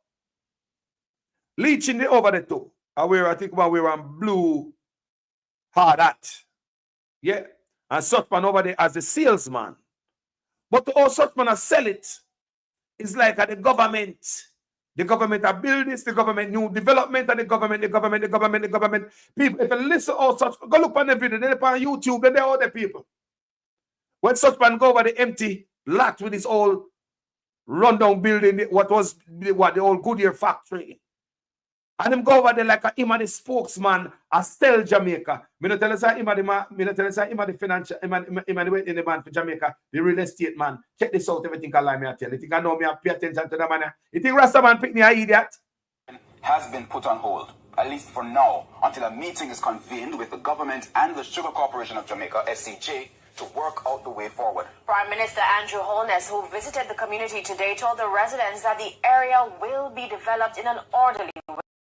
leeching the over the two. I think about we were on blue hard hat. Yeah. And such man over there as the salesman. But to all such man sell it, it's like at the government. The government are build this, the government new development, and the government. People, if you listen all such, go look on the video, they're on YouTube, they're all the people. When such man go over the empty lot with this old rundown building, what the old Goodyear factory. And him go over there like him the spokesman, a sell Jamaica. Me not tell us him the financial, him the man for Jamaica, the real estate man. Check this out, everything I lie me I tell. You think I know me, I pay attention to the man. You think Rasta man pick me an idiot? Has been put on hold, at least for now, until a meeting is convened with the government and the Sugar Corporation of Jamaica, SCJ, to work out the way forward. Prime Minister Andrew Holness, who visited the community today, told the residents that the area will be developed in an orderly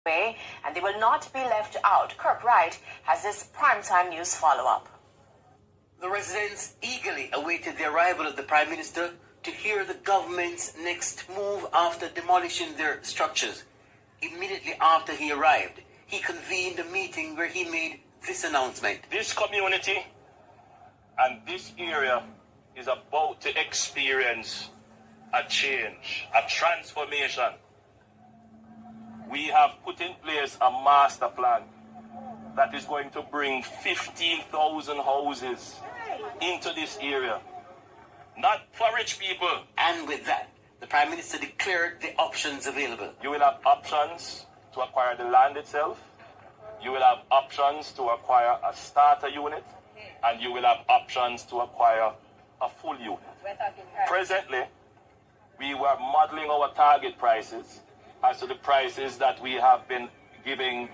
way and they will not be left out. Kirk Wright has this primetime news follow-up. The residents eagerly awaited the arrival of the Prime Minister to hear the government's next move after demolishing their structures. Immediately after he arrived, he convened a meeting where he made this announcement. This community and this area is about to experience a change, a transformation. We have put in place a master plan that is going to bring 15,000 houses into this area. Not for rich people. And with that, the Prime Minister declared the options available. You will have options to acquire the land itself. You will have options to acquire a starter unit. And you will have options to acquire a full unit. Presently, we were modeling our target prices as to the prices that we have been giving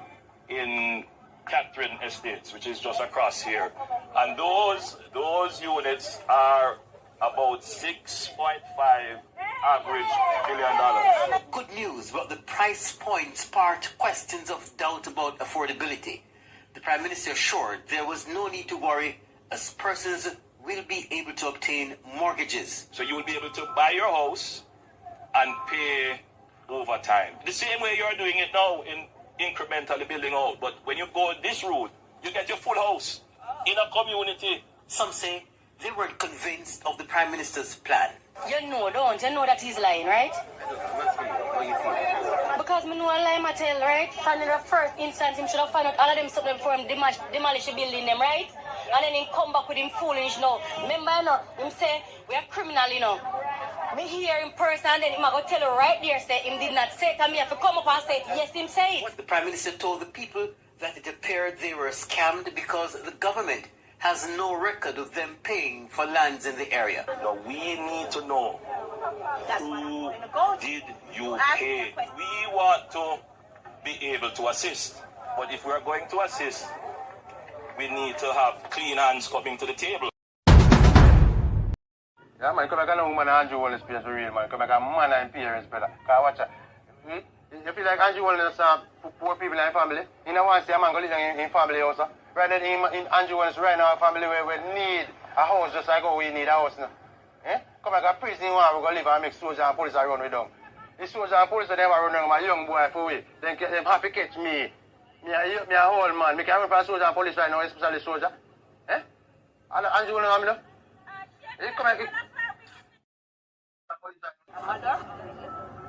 in Catherine Estates, which is just across here. And those units are about $6.5 average $1 billion. Good news, but the price point sparked questions of doubt about affordability. The Prime Minister assured there was no need to worry as persons will be able to obtain mortgages. So you will be able to buy your house and pay over time. The same way you're doing it now in incrementally building out. But when you go this route, you get your full house in a community. Some say they weren't convinced of the Prime Minister's plan. You know that he's lying, right? Because me know a lie I tell, right? From the first instance, him should have found out all of them something before him demolish the building them, right? And then him come back with him foolish now. Remember, you know, him say, we are criminal, you know. Me hear in person and then him go tell you right there, say him did not say it, and me have to come up and say it. Yes, him say it. The Prime Minister told the people that it appeared they were scammed because the government has no record of them paying for lands in the area. Now we need to know who did you pay. We want to be able to assist. But if we are going to assist, we need to have clean hands coming to the table. Yeah, man, come back and woman Andrew Wallace space for real, man. Come back and man and parents better. Cause watch out. You feel like Andrew Wallace poor people in family. You know want to see a man go live in family also. Rather than in Andrew Wallace right now, a family where we need a house just like how we need a house now. Eh? Come back and prison one we go live and make soldiers and police run with them. The soldiers and police them run with my young boy for we. Then them happy catch me. Me a old man. Me can run for soldier and police right now, especially soldier. Eh? Andrew Wallace know? You come back. Mother,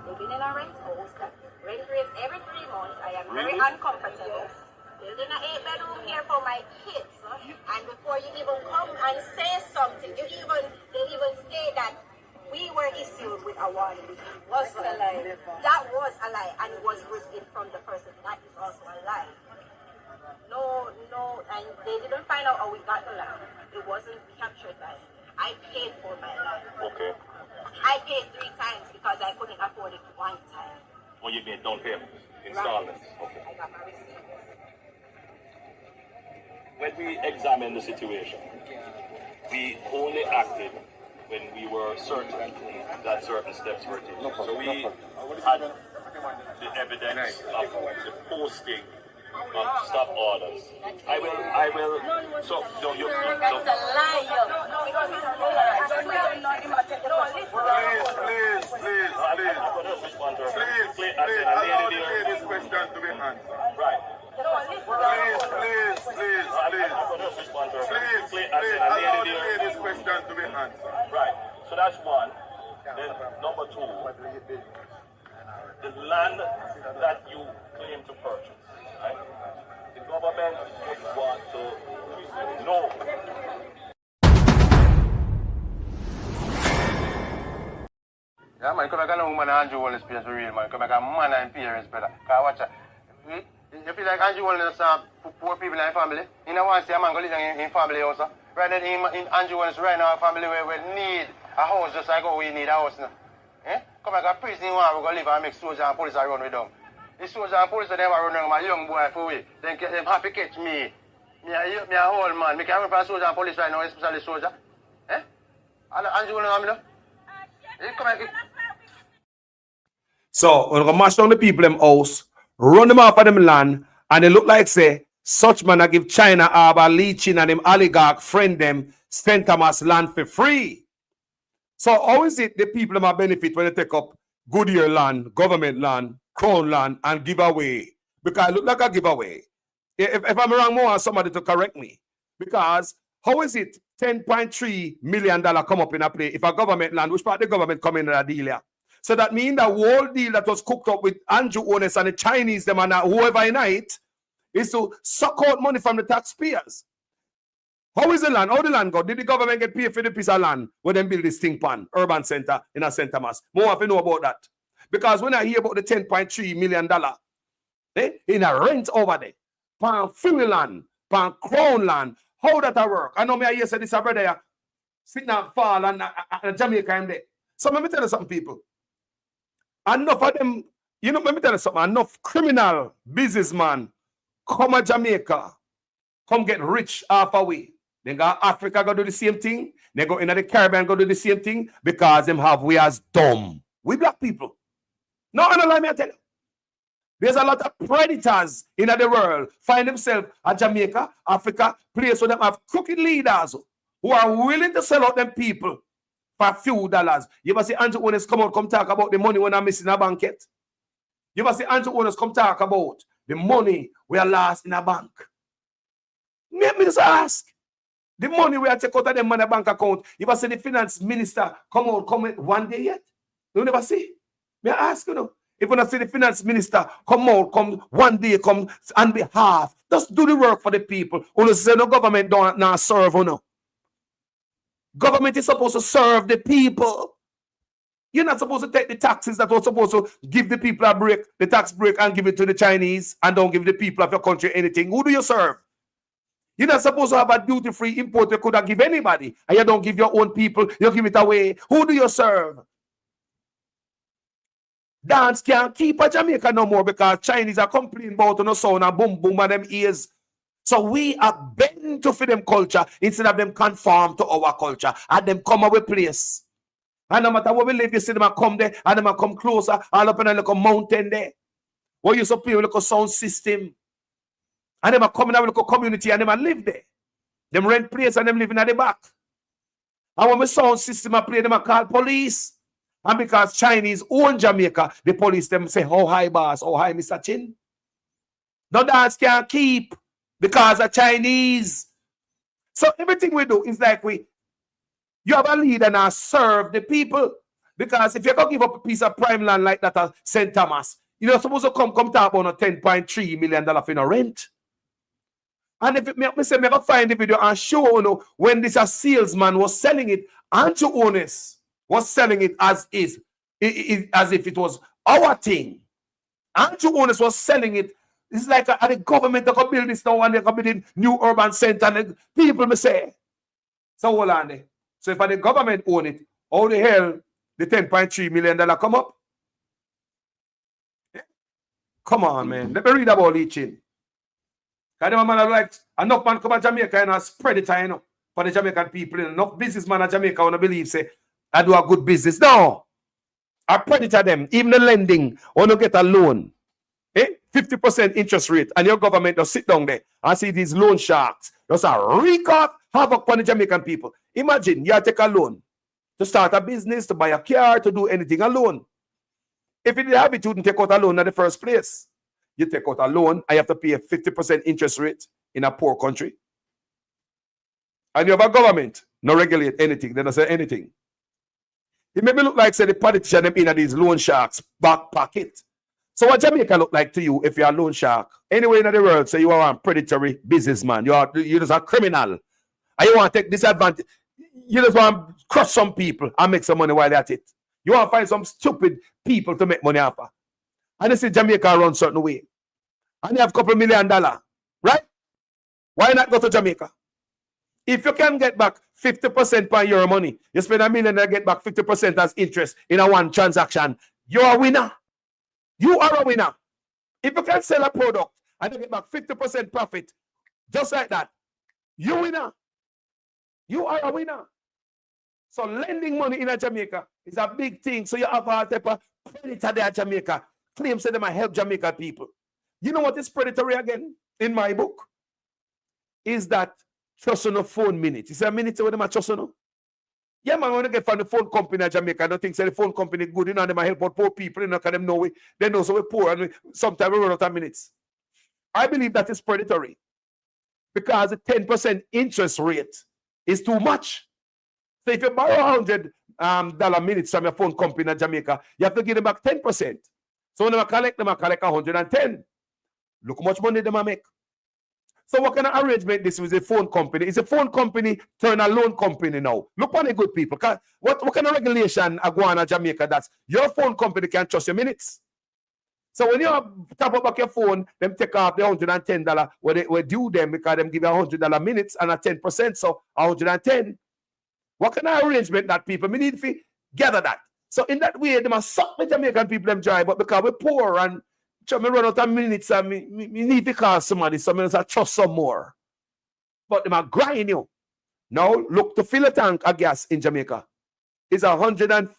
they've been in a rent house that rent raise every 3 months. I am very uncomfortable. Building an 8-bedroom here for my kids. And before you even come and say something, they even say that we were issued with a warning. It was a lie. That was a lie, and it was written from the person. That is also a lie. No, and they didn't find out how we got the land. It wasn't captured by me. I paid for my land. Okay. I paid 3 times because I couldn't afford it 1 time. Oh, you made down payment, installments. Right. Okay. I got my receipt. When we examined the situation, we only acted when we were certain that certain steps were taken. So we had the evidence of the posting of stop orders. I will. So you. That's a lie. Please. Allow the lady's question to be answered. Right. Please. Allow the lady's question to be answered. Right. So that's one. Then number 2, the land that you claim to purchase. Right? The government would want to know. Yeah, man, come back and woman Andrew Wallace space for real, man. Come back and man and parents better. Cause watch out. You feel like Andrew Wallace poor people in family. You know want to see a man go live in family also. Rather than in Andrew Wallace right now, a family where we need a house just like how we need a house now. Eh? Come back and prison one we go live and make soldiers and police run with them. The soldiers and police them run with my young boy for we. Then them happy catch me. Me a old man. Me can run for soldier and police right now, especially soldier. Eh? Andrew Wallace know? You come back. So, we're going to mash down the people in house, run them off of them land, and they look like, say, Such man I give China Arbor leeching and them oligarch friend them St. Thomas land for free. So how is it the people that benefit when they take up Goodyear land, government land, crown land, and give away? Because it look like a giveaway. If I'm wrong, more somebody to correct me. Because how is it $10.3 million come up in a play if a government land, which part the government come in a deal here? So that means the whole deal that was cooked up with Andrew Honest and the Chinese, them and whoever in it, is to suck out money from the taxpayers. How is the land? How the land go? Did the government get paid for the piece of land when they build this thing pan, urban center in a St. Thomas? More have to know about that. Because when I hear about the $10.3 million in a rent over there, pan free land, pan crown land, how that work? I know me I hear say this brother here, sitting and fall and Jamaica in there. So let me tell you something, people. Enough of them, you know, let me tell you something, enough criminal businessman come to Jamaica, come get rich half away. Then go Africa go do the same thing. They go into the Caribbean go do the same thing because them have we as dumb. We black people. No, I don't lie me I tell you. There's a lot of predators in the world find themselves at Jamaica, Africa, place where them have crooked leaders who are willing to sell out them people for a few dollars. You ever see Andrew Honest come out, come talk about the money when I'm missing a banquet? You ever see Andrew Honest come talk about the money we are lost in a bank? Let me just ask. The money we are take out of them money bank account. You ever see the finance minister come out one day yet? You never see? May I ask you know? If you not see the finance minister come out, come one day, come on behalf, just do the work for the people. Only say no government don't now serve you know. Government is supposed to serve the people. You're not supposed to take the taxes that was supposed to give the people a break, the tax break, and give it to the Chinese and don't give the people of your country anything. Who do you serve? You're not supposed to have a duty-free import you could have give anybody, and you don't give your own people, you give it away. Who do you serve? Dance can't keep a Jamaica no more because Chinese are complaining about no sound and boom boom and them ears. So we are bent to for them culture instead of them conform to our culture and them come our place. And no matter where we live, you see them come there and them come closer, all up in a little mountain there. Where you supply a little sound system. And them come in a little community and them live there. Them rent place and them living at the back. And when we sound system play, them call police. And because Chinese own Jamaica, the police them say, "Oh hi boss, oh hi Mr. Chin." No dance can't keep because of Chinese. So everything we do is like you have a leader and serve the people. Because if you're going to give up a piece of prime land like that at St. Thomas, you're not supposed to come talk about a $10.3 million in a rent. And if me say, me find the video and show you when this a salesman was selling it, Andrew Honest was selling it as if it was our thing. Andrew Honest was selling it. It's like the government that can build this now and they can build a new urban center. And people may say, so hold on there. So if the government own it, how the hell the $10.3 million come up? Come on, man. Let me read about leeching. Because man like enough man come to Jamaica and spread it for the Jamaican people. Enough businessmen in Jamaica want to believe say I do a good business. No. I predator them. Even the lending, want to get a loan. 50% interest rate, and your government just sit down there and see these loan sharks. Just a wreak off havoc on the Jamaican people. Imagine you take a loan to start a business, to buy a car, to do anything alone. If you didn't have it, you wouldn't take out a loan in the first place. You take out a loan, and you have to pay a 50% interest rate in a poor country. And you have a government, no regulate anything, they don't say anything. It made me look like say the politician them in these loan sharks back pocket. So what Jamaica look like to you if you're a loan shark? Anywhere in the world, say you are a predatory businessman. You're just a criminal. And you want to take disadvantage. You just want to crush some people and make some money while they're at it. You want to find some stupid people to make money off of. And they say Jamaica runs certain way. And you have a couple $1 million, right? Why not go to Jamaica? If you can get back 50% per your money, you spend $1 million and get back 50% as interest in a one transaction, you're a winner. You are a winner. If you can sell a product and you get back 50% profit, just like that, you winner. You are a winner. So lending money in Jamaica is a big thing. So you have a type of predator there in Jamaica. Claims that they might help Jamaica people. You know what is predatory again in my book? is that trust on the phone minute. It's a minute where them a trust on no? Yeah, man, when you get from the phone company in Jamaica, I don't think so the phone company good, you know, they might help out poor people, you know, because them know we, they know so we're poor, and sometimes we run out of minutes. I believe that is predatory because the 10% interest rate is too much. So if you borrow $100 minutes from your phone company in Jamaica, you have to give them back 10%. So when they collect 110. Look how much money they make. So what kind of arrangement this with a phone company? It's a phone company turn a loan company now. Look on the good people. What kind of regulation are going on in Jamaica that's your phone company can trust your minutes? So when you tap up your phone, them take off the $110 where they due them because them give you $100 minutes and a 10%, so 110. What kind of arrangement that people? We need to gather that. So in that way, they must suck the Jamaican people them dry, but because we're poor and me run out of minutes and me need to call somebody, somebody else trust some more. But they might grind you. Now look to fill a tank of gas in Jamaica. It's $100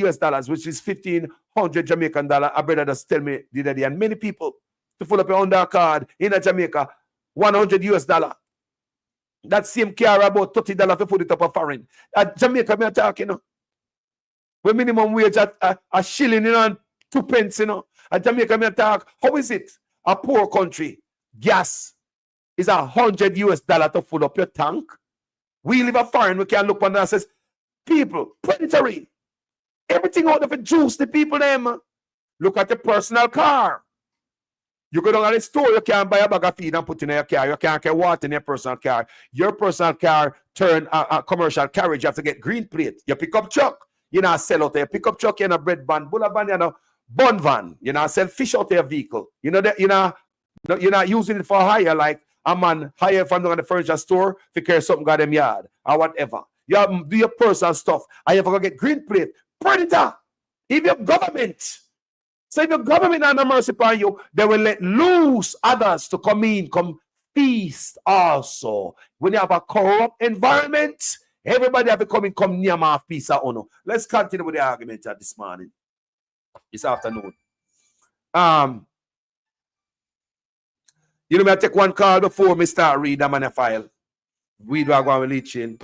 US dollars, which is 1,500 Jamaican dollar. A brother just tell me the other day, and many people to fill up your undercard in a Jamaica, $100 US dollar. That same car about $30 to put it up a foreign. At Jamaica, me talking, you know. With minimum wage at a shilling, you know, and 2 pence, you know. At Jamaica, me talk. How is it? A poor country. Gas is $100 US dollar to fill up your tank. We live a foreign, we can look on that and says, people, predatory. Everything out of it juice the people them. Look at your personal car. You go down to the store, you can't buy a bag of feed and put in your car. You can't get water in your personal car. Your personal car turn a commercial carriage. You have to get green plate. You pick up truck, you know, sell out there. Pick up truck, you know, bread van, bulla van, you know, bun van. You know, sell fish out your vehicle. You know that, you know, you're not using it for hire like a man hire from the furniture store to carry something got them yard or whatever. You have do your personal stuff. I have to go get green plate. Predator. If your government. So if your government has no mercy upon you, they will let loose others to come in, come also. When you have a corrupt environment, everybody have to come in, come near my peace or honor. Let's continue with the argument this morning. This afternoon. You know, I take one call before me start read them on a file. We do are going to reach in.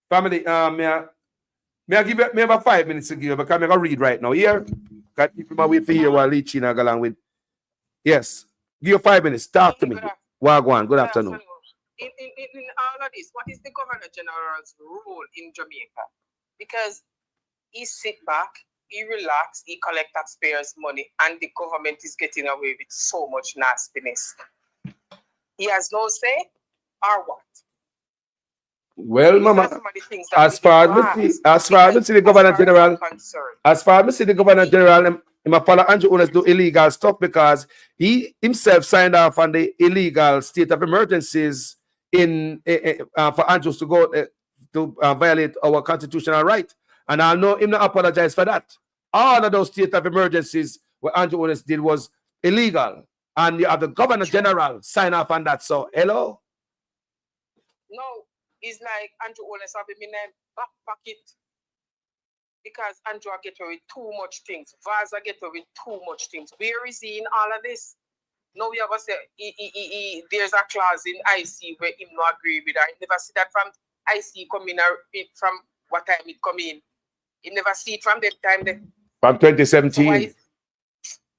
Family, may I give you, me have 5 minutes to give you because I'm going to read right now. Here, because people might wait for you while reaching and go along with. Yes, give you 5 minutes. Talk to me. Wagwan, good afternoon. In all of this, what is the Governor General's role in Jamaica? Because he sit back, he relax, he collect taxpayers' money, and the government is getting away with so much nastiness. He has no say, or what? Well, Mama, as far as the Governor General, my father Andrew Owners do illegal stuff because he himself signed off on the illegal state of emergencies in for Andrews to go to violate our constitutional right, and I know him not apologize for that. All of those state of emergencies what Andrew Owners did was illegal, and you have the Governor General sign off on that. So, hello. No. It's like Andrew always have him in a back pocket because Andrew get away with too much things. Vaza get away with too much things. Where is he in all of this? No, we ever say there's a clause in IC where him not agree with her. He never see that from IC coming from what time it come in. He never see it from that time there. From 2017.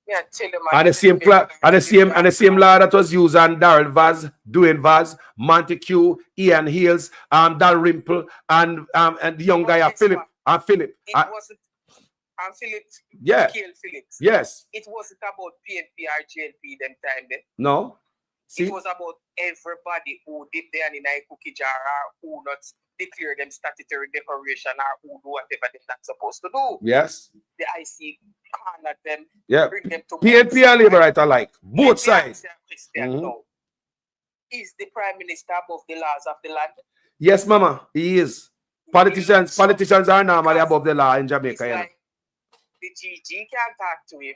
Yeah, tell him. And the same law that was used on Darrell Vaz, Dwayne Vaz, Montague, Ian Hills, Dalrymple, and the young guy Philip. Philip. It wasn't Philip. Yeah. Phillips. Yes. It wasn't about PNP or GNP them time then. No. See? It was about everybody who did there in a cookie jar or who not declare them statutory declaration or who do whatever they're not supposed to do. Yes. The IC cornered them. Yeah. Bring them to PNP and Labour right alike. Both sides. Is the Prime Minister above the laws of the land? Yes, Mama, he is. Politicians are normally above the law in Jamaica. It's like the GG can't talk to him.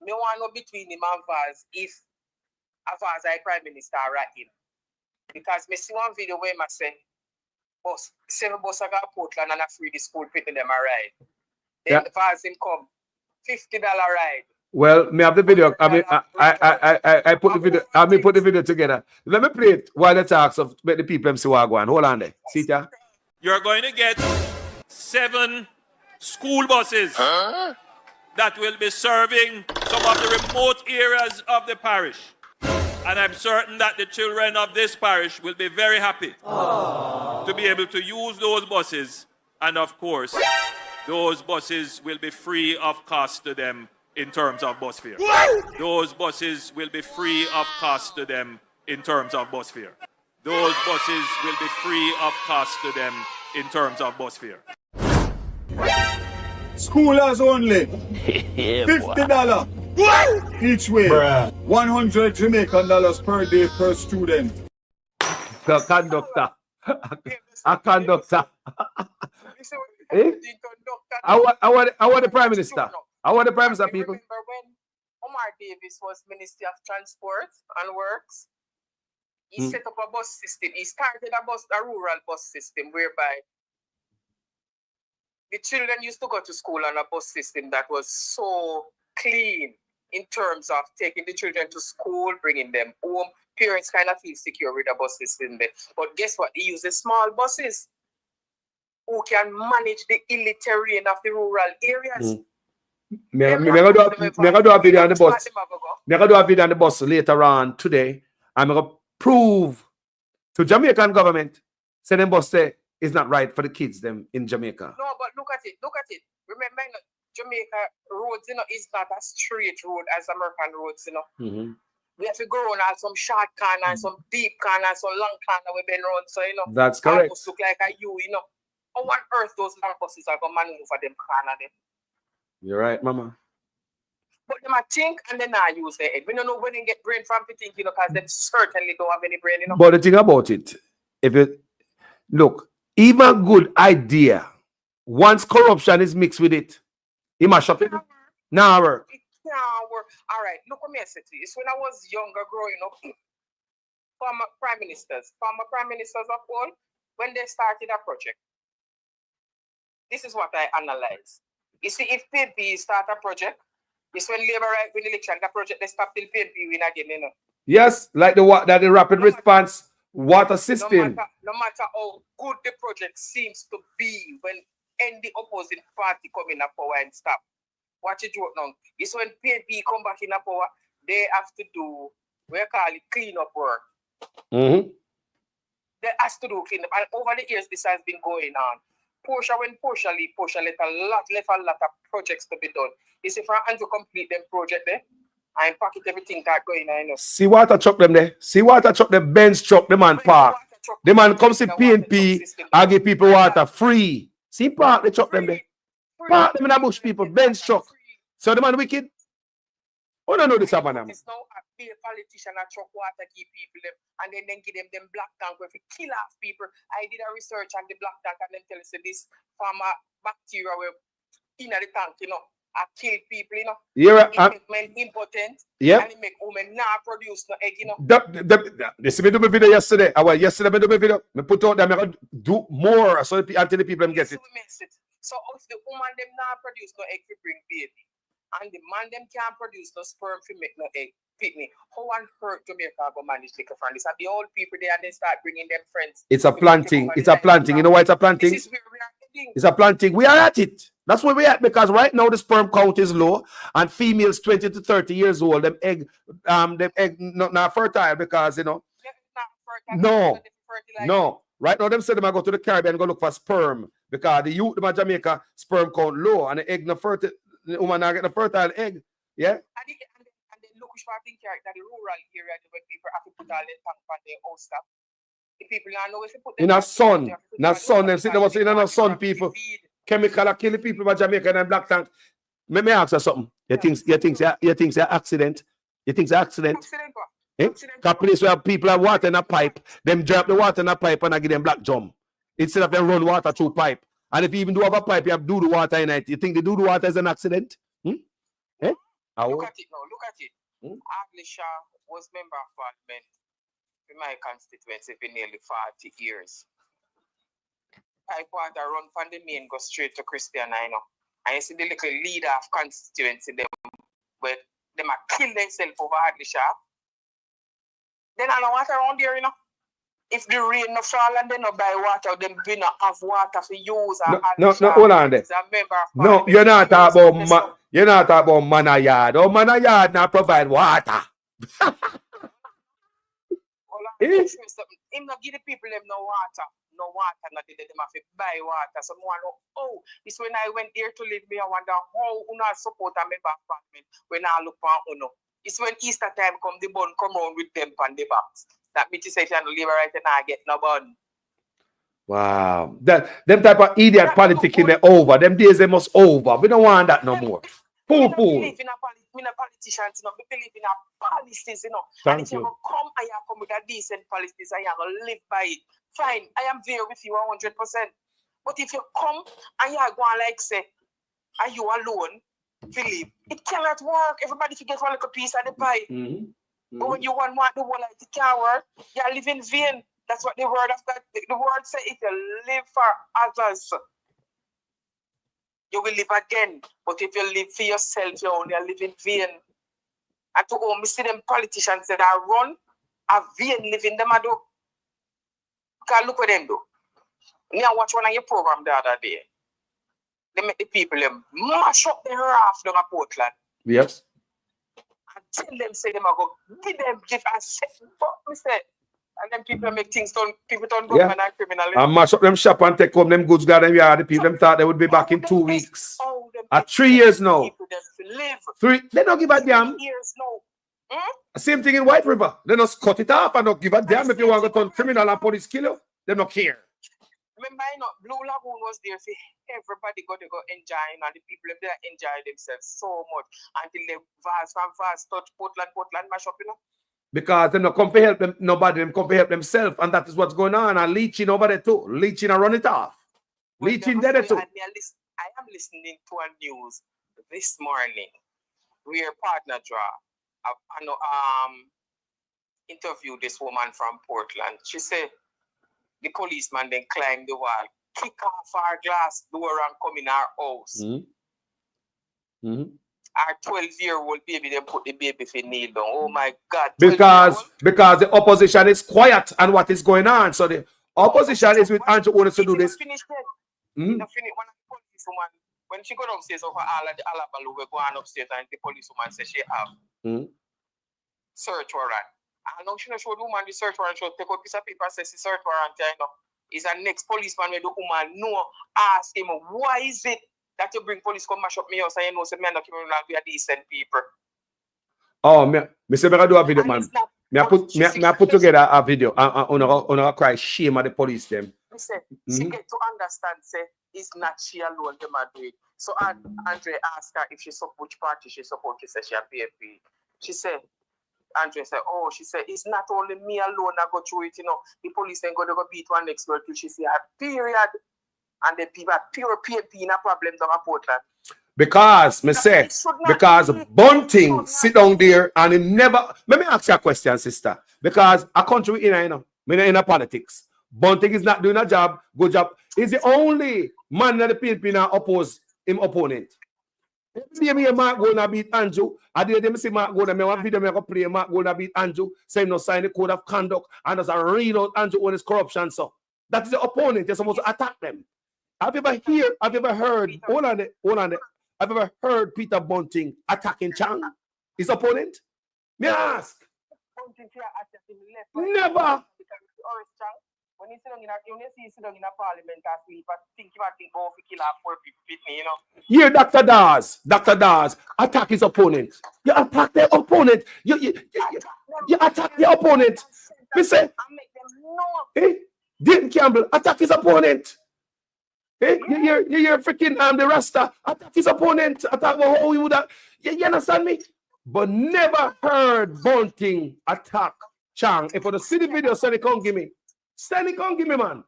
Me want to know between him and Vaz if Vaz is Prime Minister right him. Because me see one video where I say, boss, 7 bus I got Portland and I free the school picking them a ride. Then Vaz him come, $50 ride. Well, me have the video. I mean, I put the video. I mean, put the video together. Let me play it while they talk so make the people see what I go on. Hold on there. See it? You're going to get 7 school buses that will be serving some of the remote areas of the parish. And I'm certain that the children of this parish will be very happy to be able to use those buses. And of course, those buses will be free of cost to them in terms of bus fare. Those buses will be free of cost to them in terms of bus fare. Those buses will be free of cost to them in terms of bus fare. Schoolers only. $50 each way. 100 Jamaican dollars per day per student. The conductor. A conductor. Eh? I want the Prime Minister. I want the Prime Minister, people. Remember when Omar Davis was Minister of Transport and Works? He set up a bus system. He started a rural bus system whereby the children used to go to school on a bus system that was so clean in terms of taking the children to school, bringing them home. Parents kind of feel secure with the bus system there. But guess what? They use the small buses who can manage the hilly terrain of the rural areas. Me gonna do a video on the bus. Me gonna do a video on the bus later on today. I'm gonna prove to Jamaican government say them bus there is not right for the kids them in Jamaica. No, but look at it. Remember, Jamaica roads, is not a straight road as American roads, We have to go on some short corners, some deep corners, some long corners we been around. So That's correct. Almost look like a U, How on earth those long buses are gonna maneuver them corner them? You're right, Mama. But them I think and then I use their head. We don't know when they get brain from the thinking, because they certainly don't have any brain, But the thing about it, if you look, even good idea, once corruption is mixed with it, it must up it. Now work. It can't work. All right, look what me I say to you. It's when I was younger growing up, former prime ministers of all, when they started a project, this is what I analyze. You see, if PNP start a project, it's when Labour win election, the project they stop till PNP win again, Yes, like the rapid response water system. No matter how good the project seems to be, when any opposing party come in a power and stop. Watch it right now. It's when PNP come back in a power, they have to do, we call it clean up work. They has to do clean up. And over the years, this has been going on. Portia left a lot of projects to be done. You see, for Andrew complete them project there, and pocket everything that going on. See water truck them there. See water truck them Benz truck the man park. The man comes to PNP and give people water free. See park the truck them there. Park them in the bush people. Benz truck. So the man wicked. Oh no, this happened. It's now a politician a truck water give people them, and then give them black tank where we kill off people. I did a research on the black tank and then tell us this pharma bacteria where in the tank, I kill people, Yeah, it make men impotent. Yeah. And it make women not produce no egg, This me do my video yesterday. Yesterday me do my video. Me put out there, me do more so until the people them get it. So if the woman them not produce no egg to bring baby, and the man them can't produce no sperm to make no egg, pitney, how on earth Jamaica go manage liquor from this? And the old people there and they start bringing them friends. It's a planting. It's a planting. You know why it's a planting? This is where we are heading. It's a planting. We are at it. That's where we are at, because right now the sperm count is low and females 20 to 30 years old, them egg not fertile because no. Right now them say them I go to the Caribbean and go look for sperm because the youth them in Jamaica sperm count low and the egg no fertile. The woman not get a fertile egg. Yeah. And then look which part in that the rural area where people have to put all their tank on their own stuff. The people now know if you put them in a sun. Them sit there in a sun people. Chemical kill the people in Jamaica and black tank. Let me ask you something. You think it's an accident? You think it's an accident? That place where people have water in a pipe, them drop the water in a pipe and I give them black jump. Instead of them run water through pipe. And if you even do have a pipe, you have to do the water in it. You think they do the water is an accident? Look at it now. Look at it. Aglisha was member of parliament in my constituency for nearly 40 years. Pipe water run from the main go straight to Christian, I know. And you see the little leader of constituency them but them a kill themselves over Hadley Shop. Then I know what around here, you know. If the rain no fall and they no buy water, them we not have water for use. No, hold on there. No, you're not talking about you're not talking about Manor Yard. Oh, Manor Yard not provide water. Him not give the people them no water. No water, not them have to buy water. So I know, oh, it's when I went there to live, me I wonder how una support a member apartment when I look for uno. It's when Easter time come, the bun come around with them on the box. That means you say if you live right and I get no bun. Wow. Them type of idiot politics in the over. Them days they must over. We don't want that no more. Fool. Believe in a politicians, you know. We believe in a policies, you know. Thank and if you you. come and you come with a decent policies and you gonna live by it, fine. I am there with you 100%. But if you come and you are going like say, are you alone, Philip? It cannot work. Everybody should get one little piece of the pie. But when you want the whole life, it can't work. You live in vain. That's what the word of God, the word says, if you live for others, you will live again. But if you live for yourself, you only live in vain. And to all, me see them politicians that are run, a vain living them, I do. Because look what them do. Me I watch one of your program the other day. They make the people them mash up the raft down at Portland. Yes. And tell them, say them, I go, give them gift and say, but me say, and then people make things done, people don't government and criminal. And mash up them shop and take home them goods, got them yard. The people them thought they would be back in 2 weeks. At 3 years now. 3, they don't give a damn. Years now. Same thing in White River. They just cut it off and don't give a damn if you want to turn criminal and police kill you. They don't care. Remember, you know, Blue Lagoon was there for everybody got to go enjoy, and the people up there enjoy themselves so much until they vast touch Portland mash up, you know. Because they don't come to help them, nobody them come to help themselves, and that is what's going on. And leeching over there too. Leeching and run it off. Leeching there too. I am listening to a news this morning where partner draw interviewed this woman from Portland. She said the policeman then climbed the wall, kick off our glass door and come in our house. Our 12-year-old baby, then put the baby for kneel down. Oh my God. Because the opposition is quiet and what is going on. So the opposition is with Andrew Owners to do this. One of the policewoman, when she go downstairs over all of the Alabalu, we go on upstairs and the policewoman says she have search warrant. I know she not show the woman the search warrant, she'll take a piece of paper and says the search warrant, you know. Is a next policeman where the woman know, ask him, why is it that you bring police come mash up me house and you know say me not criminal, we are decent people. Oh, me say I do a video, man. Me I put together a video. On cry shame at the police them. She get to understand, say, it's not she alone them are doing. So Andre asked her if she support which party she support. She said she a PFP. She said, Andre said, oh, she said, it's not only me alone that go through it, you know. The police then go beat one next girl till she see her period. And the people are pure PFP in a problem down at Portland. Because Bunting sit down there and he never. Let me ask you a question, sister. Because a country in, you know, in a politics. Bunting is not doing a job, good job. He's the only man that the PNP now oppose him opponent. Every day Mark gonna beat Andrew. I did see Mark gonna make one video make a play. Mark gonna beat Andrew, saying no sign the code of conduct and does a read out Andrew on his corruption. So that is the opponent. You're supposed to attack them. Have you ever heard? Hold on it. Have you ever heard Peter Bunting attacking Chang, his opponent? May I ask? Never. When you sit down in a parliament and sleep, I think you might think, oh, if you kill our poor people, you know. Here, Dr. Dawes, attack his opponent. You attack their opponent. You attack the opponent. Me say, hey, Dean Campbell, attack his opponent. Hey, you hear freaking the Rasta, attack his opponent. Attack how he would have. You understand me? But never heard Bunting attack Chang. If for the city video, Sonny can't give me. Stanley can't give me, man.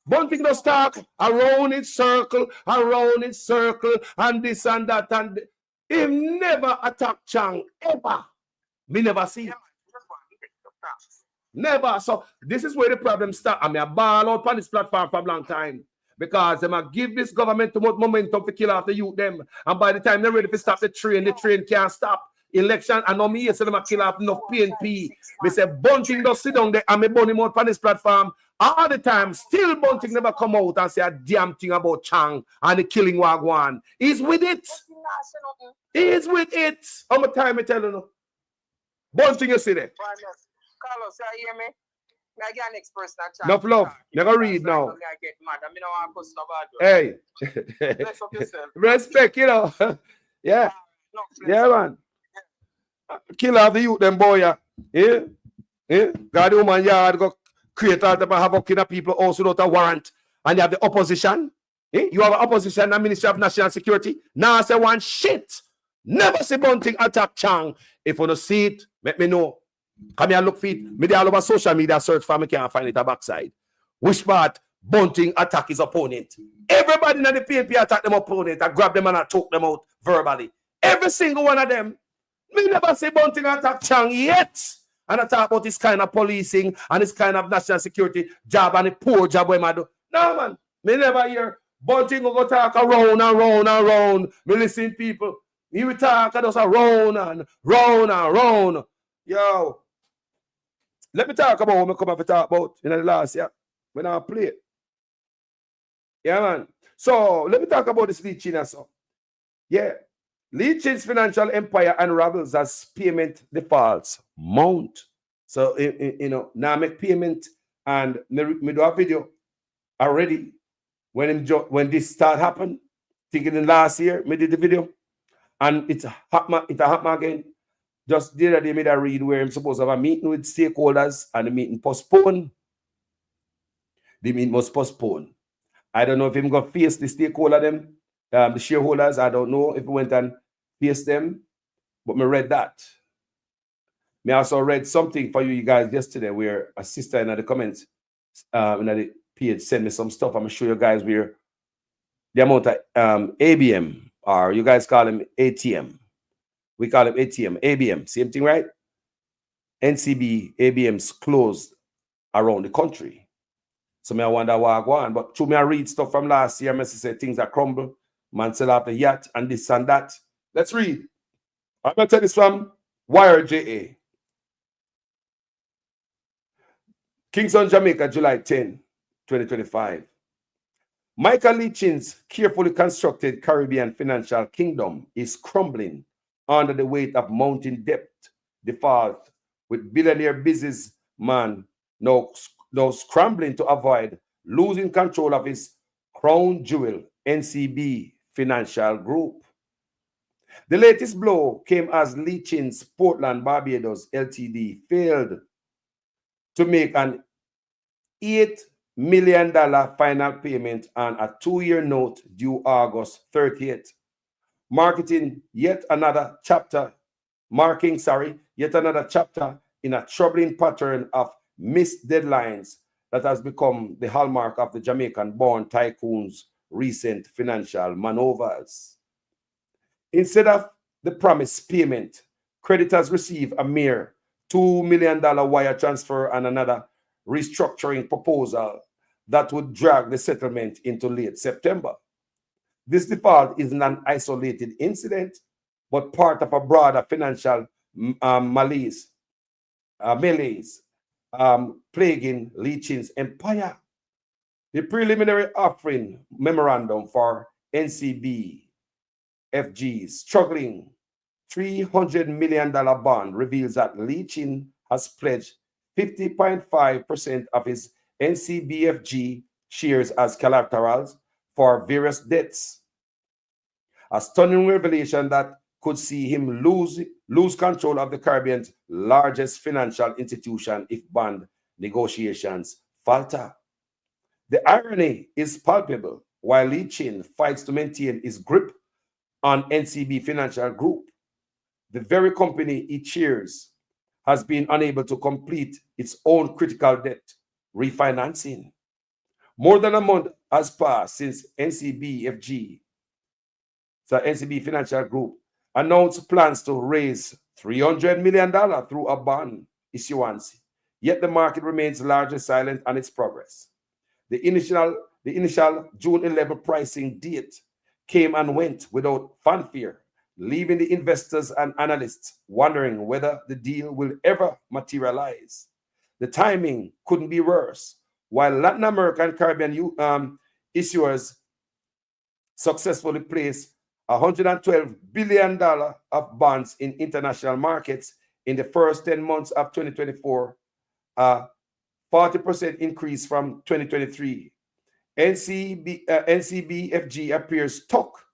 Bunting does talk around its circle, and this and that, and he never attacked Chang ever. Me never see it. Never. So this is where the problem starts. I mean, I ball out on this platform for a long time because they might give this government too much momentum to kill off the youth them. And by the time they're ready to stop the train can't stop. Election, and no me say them a kill off enough PNP. Me say Bunting just sit down there and me burn him out on this platform all the time. Still Bunting never come out and say a damn thing about Chang and the killing Wagwan. He's with it. He's with it. How much time I tell you? Bunting you see there. Carlos, you hear me? I get next person. Enough love. Never read now. Hey. Respect, you know. Yeah. Yeah, man. Kill off the youth, them boy, yeah. God, woman, yard go create all the havoc in the people also without a warrant. And you have the opposition. You have an opposition and Ministry of National Security. Now I say one shit. Never see Bunting attack Chang. If you don't see it, let me know. Come here, look for it. Me all over social media search for me, can't find it a backside. Which part Bunting attack his opponent? Everybody in the PNP attack them opponent and grab them and talk them out verbally. Every single one of them. Me never say Bunting attack Chang yet. And I talk about this kind of policing and this kind of national security job and the poor job we do. No, man. Me never hear Bunting go talk around and round and round. Me listen people. He will talk just around and round and round. Yo. Let me talk about what we come up to talk about in the last year. When I play it. Yeah, man. So let me talk about this Lee Chin. So. Yeah. Lee Chin's financial empire unravels as payment defaults mount. So, you know, now I make payment and me do a video already when this start happen. Thinking in last year, me did the video. And it's happen again. Just the other day, made a read where I'm supposed to have a meeting with stakeholders and the meeting postponed. The meeting was postponed. I don't know if I'm going to face the stakeholder them, the shareholders. I don't know if we went and face them, but me read that. Me also read something for you guys yesterday where a sister in the comments in the page sent me some stuff. I'm going to show you guys where the amount of ABM, or you guys call him ATM. We call him ATM, ABM, same thing, right? NCB, ABMs closed around the country. So I wonder why I go on. But through me, I read stuff from last year, I say things are crumble, man sell off the yacht and this and that. Let's read. I'm going to tell this from WireJA. Kingston, Jamaica, July 10, 2025. Michael Lee Chin's carefully constructed Caribbean financial kingdom is crumbling under the weight of mounting debt default, with billionaire businessman now scrambling to avoid losing control of his crown jewel, NCB Financial Group. The latest blow came as Lee Chin's Portland Barbados Ltd failed to make an $8 million final payment on a 2-year note due August 30th. Marking yet another chapter in a troubling pattern of missed deadlines that has become the hallmark of the Jamaican-born tycoon's recent financial maneuvers. Instead of the promised payment, creditors receive a mere $2 million wire transfer and another restructuring proposal that would drag the settlement into late September. This default is not an isolated incident, but part of a broader financial malaise plaguing Lee Chin's empire. The preliminary offering memorandum for NCB FG's struggling $300 million bond reveals that Lee Chin has pledged 50.5% of his NCBFG shares as collaterals for various debts. A stunning revelation that could see him lose control of the Caribbean's largest financial institution if bond negotiations falter. The irony is palpable. While Lee Chin fights to maintain his grip on NCB Financial Group, the very company he chairs has been unable to complete its own critical debt refinancing. More than a month has passed since NCB Financial Group, announced plans to raise $300 million through a bond issuance, yet the market remains largely silent on its progress. The initial The initial June 11 pricing date came and went without fanfare, leaving the investors and analysts wondering whether the deal will ever materialize. The timing couldn't be worse. While Latin American Caribbean issuers successfully placed $112 billion of bonds in international markets in the first 10 months of 2024, a 40% increase from 2023. NCBFG appears stuck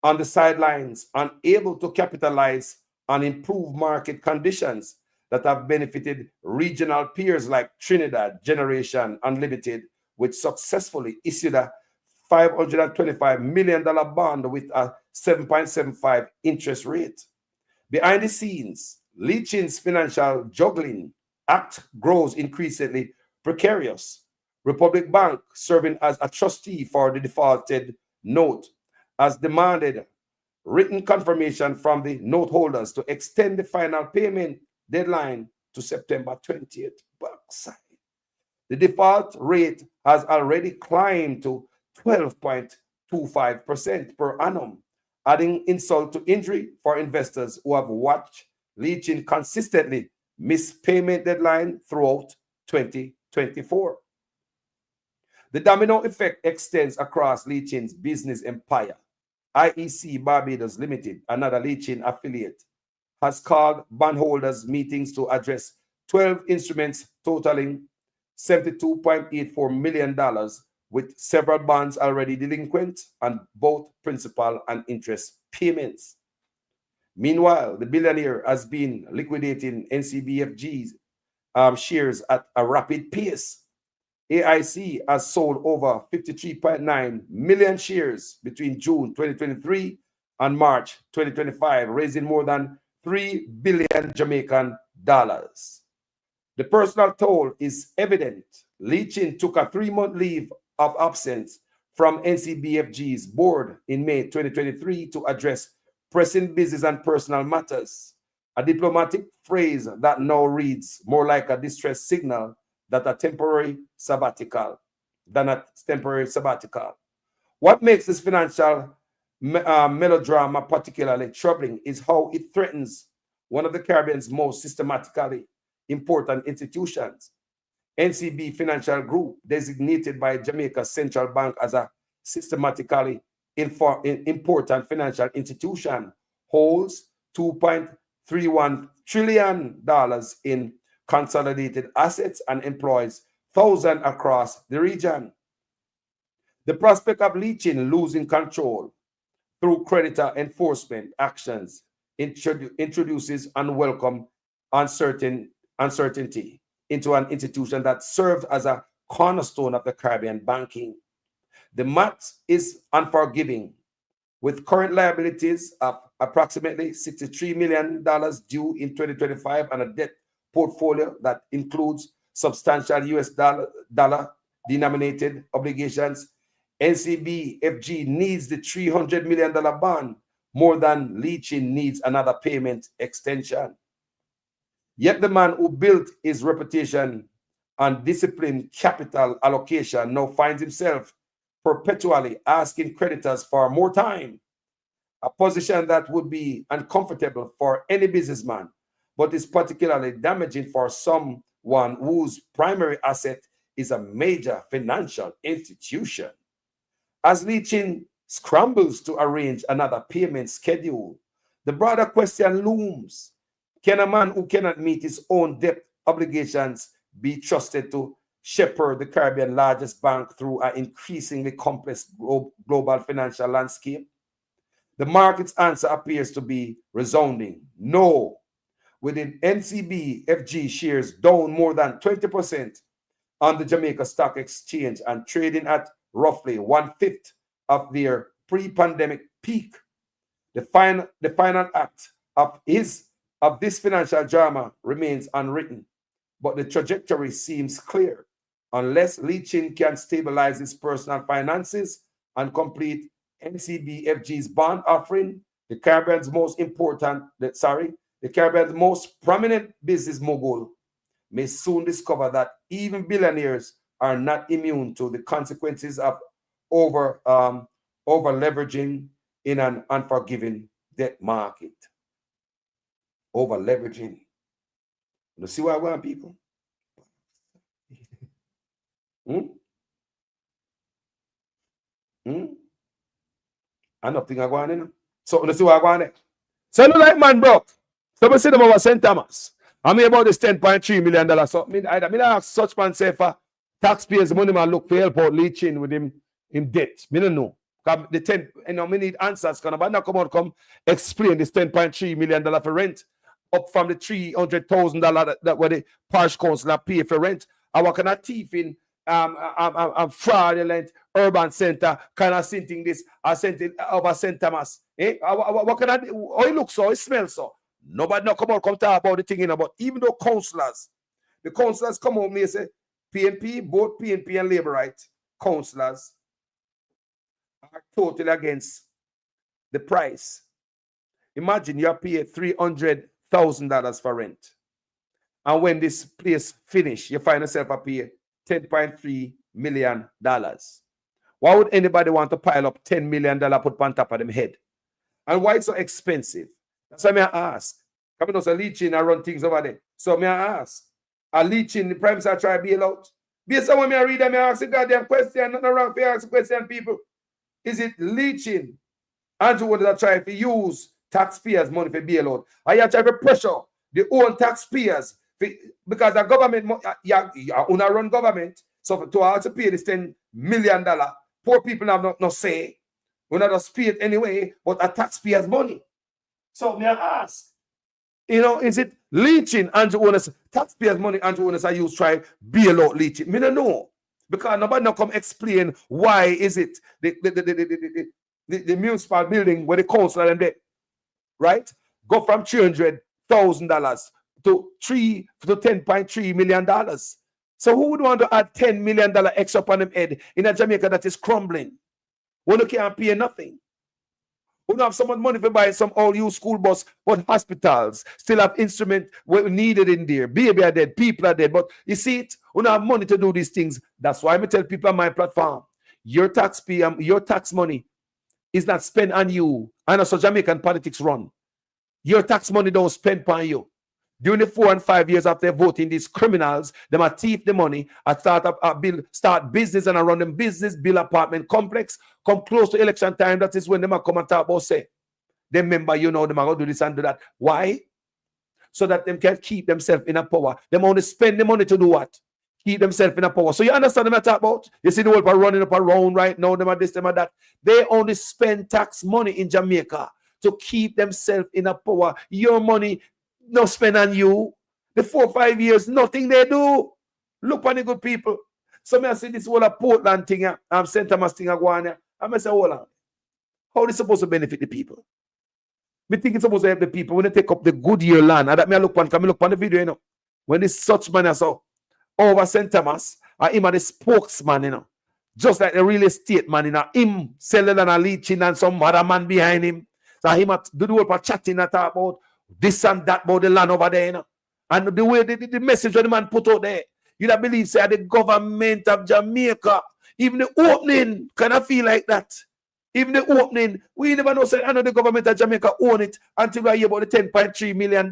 on the sidelines, unable to capitalize on improved market conditions that have benefited regional peers like Trinidad Generation Unlimited, which successfully issued a $525 million bond with a 7.75 interest rate. Behind the scenes, Leachin's financial juggling act grows increasingly precarious. Republic Bank, serving as a trustee for the defaulted note, has demanded written confirmation from the note holders to extend the final payment deadline to September 20th. Backside. The default rate has already climbed to 12.25% per annum, adding insult to injury for investors who have watched Leachin consistently miss payment deadline throughout 2024. The domino effect extends across Leachin's business empire. IEC Barbados Limited, another Leachin affiliate, has called bondholders meetings to address 12 instruments totaling $72.84 million, with several bonds already delinquent on both principal and interest payments. Meanwhile, the billionaire has been liquidating NCBFG's shares at a rapid pace. AIC has sold over 53.9 million shares between June 2023 and March 2025, raising more than 3 billion Jamaican dollars. The personal toll is evident. Leachin took a 3-month leave of absence from NCBFG's board in May 2023 to address pressing business and personal matters, a diplomatic phrase that now reads more like a distress signal than a temporary sabbatical. What makes this financial melodrama particularly troubling is how it threatens one of the Caribbean's most systematically important institutions. NCB Financial Group, designated by Jamaica's central bank as a systematically important financial institution, holds $2.31 trillion in consolidated assets and employs thousands across the region. The prospect of Leachin losing control through creditor enforcement actions introduces unwelcome uncertainty into an institution that served as a cornerstone of the Caribbean banking. The math is unforgiving, with current liabilities of approximately $63 million due in 2025 and a debt portfolio that includes substantial US dollar denominated obligations. NCBFG needs the $300 million bond more than Leachin needs another payment extension. Yet the man who built his reputation on disciplined capital allocation now finds himself perpetually asking creditors for more time, a position that would be uncomfortable for any businessman, but is particularly damaging for someone whose primary asset is a major financial institution. As Leachin scrambles to arrange another payment schedule, the broader question looms: can a man who cannot meet his own debt obligations be trusted to shepherd the Caribbean largest bank through an increasingly complex global financial landscape? The market's answer appears to be resounding: no. With the NCBFG shares down more than 20% on the Jamaica Stock Exchange and trading at roughly 1/5 of their pre-pandemic peak, the final act of this financial drama remains unwritten, but the trajectory seems clear. Unless Leachin can stabilize his personal finances and complete NCBFG's bond offering, the Caribbean's most prominent business mogul may soon discover that even billionaires are not immune to the consequences of over leveraging in an unforgiving debt market. Over leveraging. You see what I want, people? I don't think I go on in. So let's see what I go on there. So no like man broke. So we see them over St. Thomas. I mean about this $10.3 million. So I mean ask such man say for taxpayers money man look for help out leeching with him in debt. Me don't know. The 10, we need answers. Can I come out come explain this $10.3 million for rent up from the $300,000 that where the parish council pay for rent? And what kind of thief in fraudulent urban center kind of scenting this sent it over St. Thomas? What can I do? Oh, it looks so, it smells so. Nobody no come out come talk about the thing about even though the councillors come out and say PNP, both PNP and Labour right councillors are totally against the price. Imagine you pay $300,000 for rent. And when this place finish, you find yourself a pay $10.3 million. Why would anybody want to pile up $10 million put on top of them head? And why it's so expensive? That's why I ask. Coming out a leeching and run things over there. So I ask. A leeching, the prime minister try to bail out. Based on when I read them, I ask a goddamn question. Nothing wrong for ask a question, people. Is it leeching? Andrew would have tried to use taxpayers' money for bailout. I have tried to pressure the own taxpayers because the government, you run government, so to have to pay this $10 million, poor people have no say. We not just pay it anyway, but a taxpayers' money. So may I ask, is it leeching Andrew owners, taxpayers' money Andrew owners are used to try bailout leeching? Me don't know. Because nobody now come explain why is it the municipal building where the council and them right go from $300,000 to $10.3 million. So who would want to add $10 million extra upon them head in a Jamaica that is crumbling? We can't pay nothing. We don't have so much money to buy some all-use school bus, but hospitals still have instruments needed in there. Baby are dead, people are dead. But you see it, we don't have money to do these things. That's why I tell people on my platform, your tax money is not spent on you. And also Jamaican politics run. Your tax money don't spend on you. During the 4 and 5 years after voting, these criminals, them are thief the money, start business and run them business, build apartment complex, come close to election time. That is when them come and talk about say, them member, them are going to do this and do that. Why? So that them can keep themselves in a power. Them only spend the money to do what? Keep themselves in a power. So you understand them I talk about? You see the world running up around right now, them are this, them are that. They only spend tax money in Jamaica to keep themselves in a power. Your money no spend on you. The 4 or 5 years, nothing they do. Look on the good people. So I see this whole Portland thing, St. Thomas thing, I say, hold on. How is it supposed to benefit the people? Me think it's supposed to help the people when they take up the Goodyear land. And that me look on the video, when this such man I saw over St. Thomas, him and the spokesman, just like the real estate man, him selling and leeching and some other man behind him. So him do the whole chatting and talk about this and that about the land over there, And the way the message when the man put out there, you don't believe say the government of Jamaica, even the opening kind of feel like that. Even the opening, we never know say I know the government of Jamaica own it until we hear about the $10.3 million.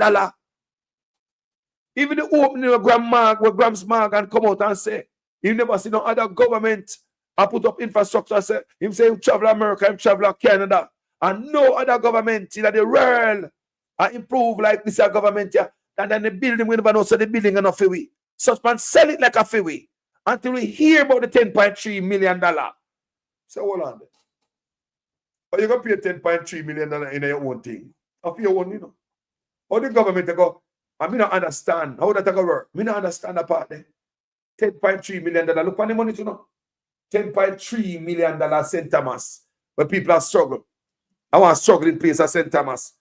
Even the opening where Grams Morgan come out and say, you never see no other government I put up infrastructure, say him say him travel America, him travel Canada, and no other government in the world improve like this government here. And then the building, we never know so the building enough for we. Such man sell it like a freeway until we hear about the $10.3 million. So hold on. But you gonna pay $10.3 million in your own thing. Of your own, How the government go, I mean not understand how that go work. Me not understand that part there. $10.3 million. Look on the money to know. $10.3 million St. Thomas. Where people are struggling. I want struggling place at St. Thomas.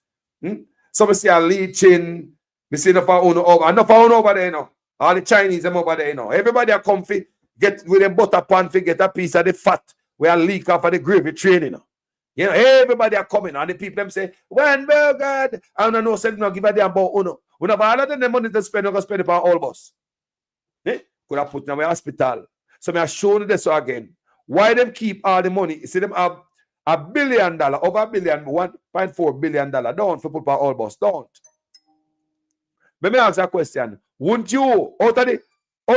So we see a leeching. We see enough of over there, All the Chinese them over there, Everybody are comfy. Get with a butter pan to get a piece of the fat. We are leak off of the gravy train, Everybody are coming. And the people them say, when God, I don't know, say no give a damn about uno. We have all of them the money to spend, we're going to spend it on all of us. Could have put in our hospital. So I show you this again. Why them keep all the money? You see them have $1 billion, over $1 billion, $1.4 billion down for put for all bus. Don't. Let me ask you a question. Wouldn't you, out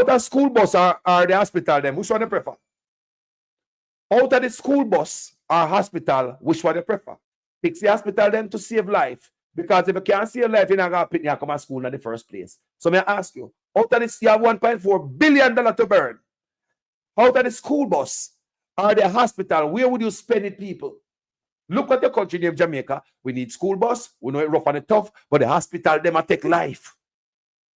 of school bus or the hospital, them, which one you prefer? Out of the school bus or hospital, which one you prefer? Pick the hospital then to save life. Because if you can't save life, you're not going to pick you come to school in the first place. So may I ask you, out of this, you have $1.4 billion to burn. Out of the school bus or the hospital, where would you spend it, people? Look at your country named Jamaica. We need school bus. We know it rough and it tough, but the hospital, them take life.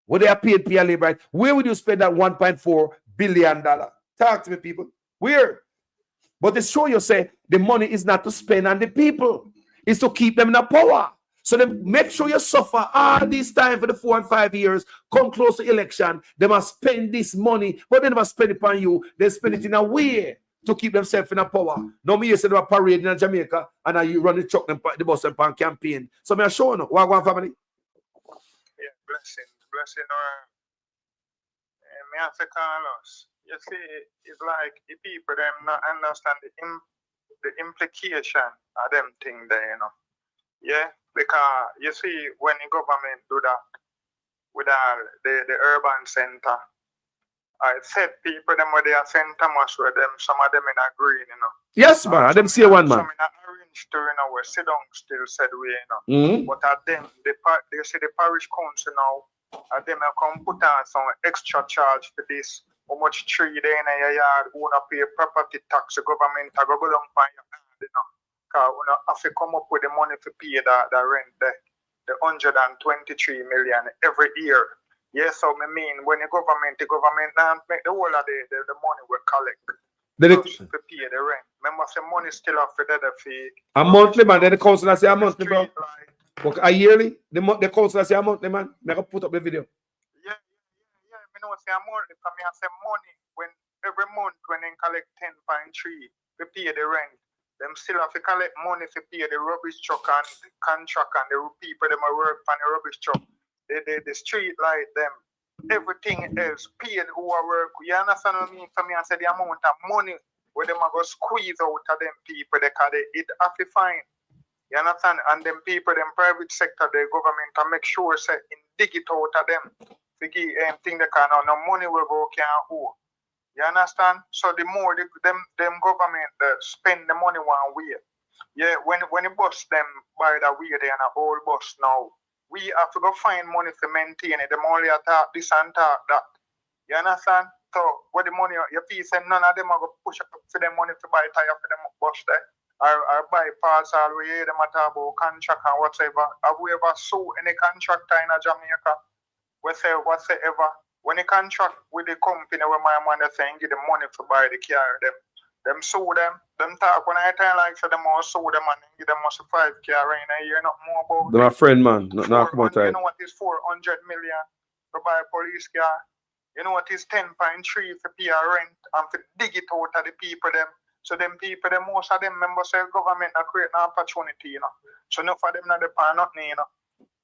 What they are paid per labor, right? Where would you spend that $1.4 billion? Talk to me, people. Where? But to show you, say, the money is not to spend on the people. It's to keep them in the power. So then make sure you suffer all this time for the 4 and 5 years. Come close to election. They must spend this money, but they never spend it on you. They spend it in a way to keep themselves in the power. No, me, you said they were parading in Jamaica, and now you run the truck, the bus, and pan campaign. So me, I show you. What family? Yeah, blessing. Me and say Carlos. You see, it's like the people them not understand the implication of them thing there, you know. Yeah, because you see when the government do that with the urban center, I said people them where they are St. Thomas where them some of them in a green, you know. Yes, man. I didn't see one man. Some in a orange too, you know, where sit down still said we, you know. But at them, they see the parish council now. And them come put on some extra charge for this. How much tree they in your yard, who not pay property tax, the government go down for your hand, you know. Because you have to come up with the money to pay the rent, the 123 million every year. Yes, so I mean when the government now make the whole of the money we collect. Just to pay the rent. Remember the money still have to the fee. A monthly man, then the council say a monthly, bro. A yearly? The council say a monthly, man. I can put up the video. Yeah. I know say a monthly, because I say money when every month when they collect 10.3 to pay the rent, them still have to collect money to pay the rubbish truck and the contract and the people them work on the rubbish truck. The street light them, everything else paid who are work. You understand what I mean? For me, I said the amount of money where them are go squeeze out of them people because it have to find. You understand? And them people, them private sector, the government, to make sure say dig it out of them. To give thing they can no money will go can't hold. You understand? So the more them government spend the money one way. Yeah, when the bus them by the way they and a whole bus now, we have to go find money to maintain it. Them only attack this and attack that. You understand? So what the money your piece and none of them are going to push up for them money to buy tire for them bus there. Or buy parts all the way, them talk about contract and whatever. Have we ever sue any contractor in Jamaica? Whatsoever. When the contract with the company where my man is saying give them money to buy the car, them sue them talk when I tell like so them all sue them and give them must 5 car in a year, not more about They're my friend, man. Not come out. You know what is 400 million to buy a police car? You know what is 10.3 for pay rent and to dig it out of the people them. So them people, most of them members of government are creating an opportunity, you know. So enough of them not depend on nothing, you know.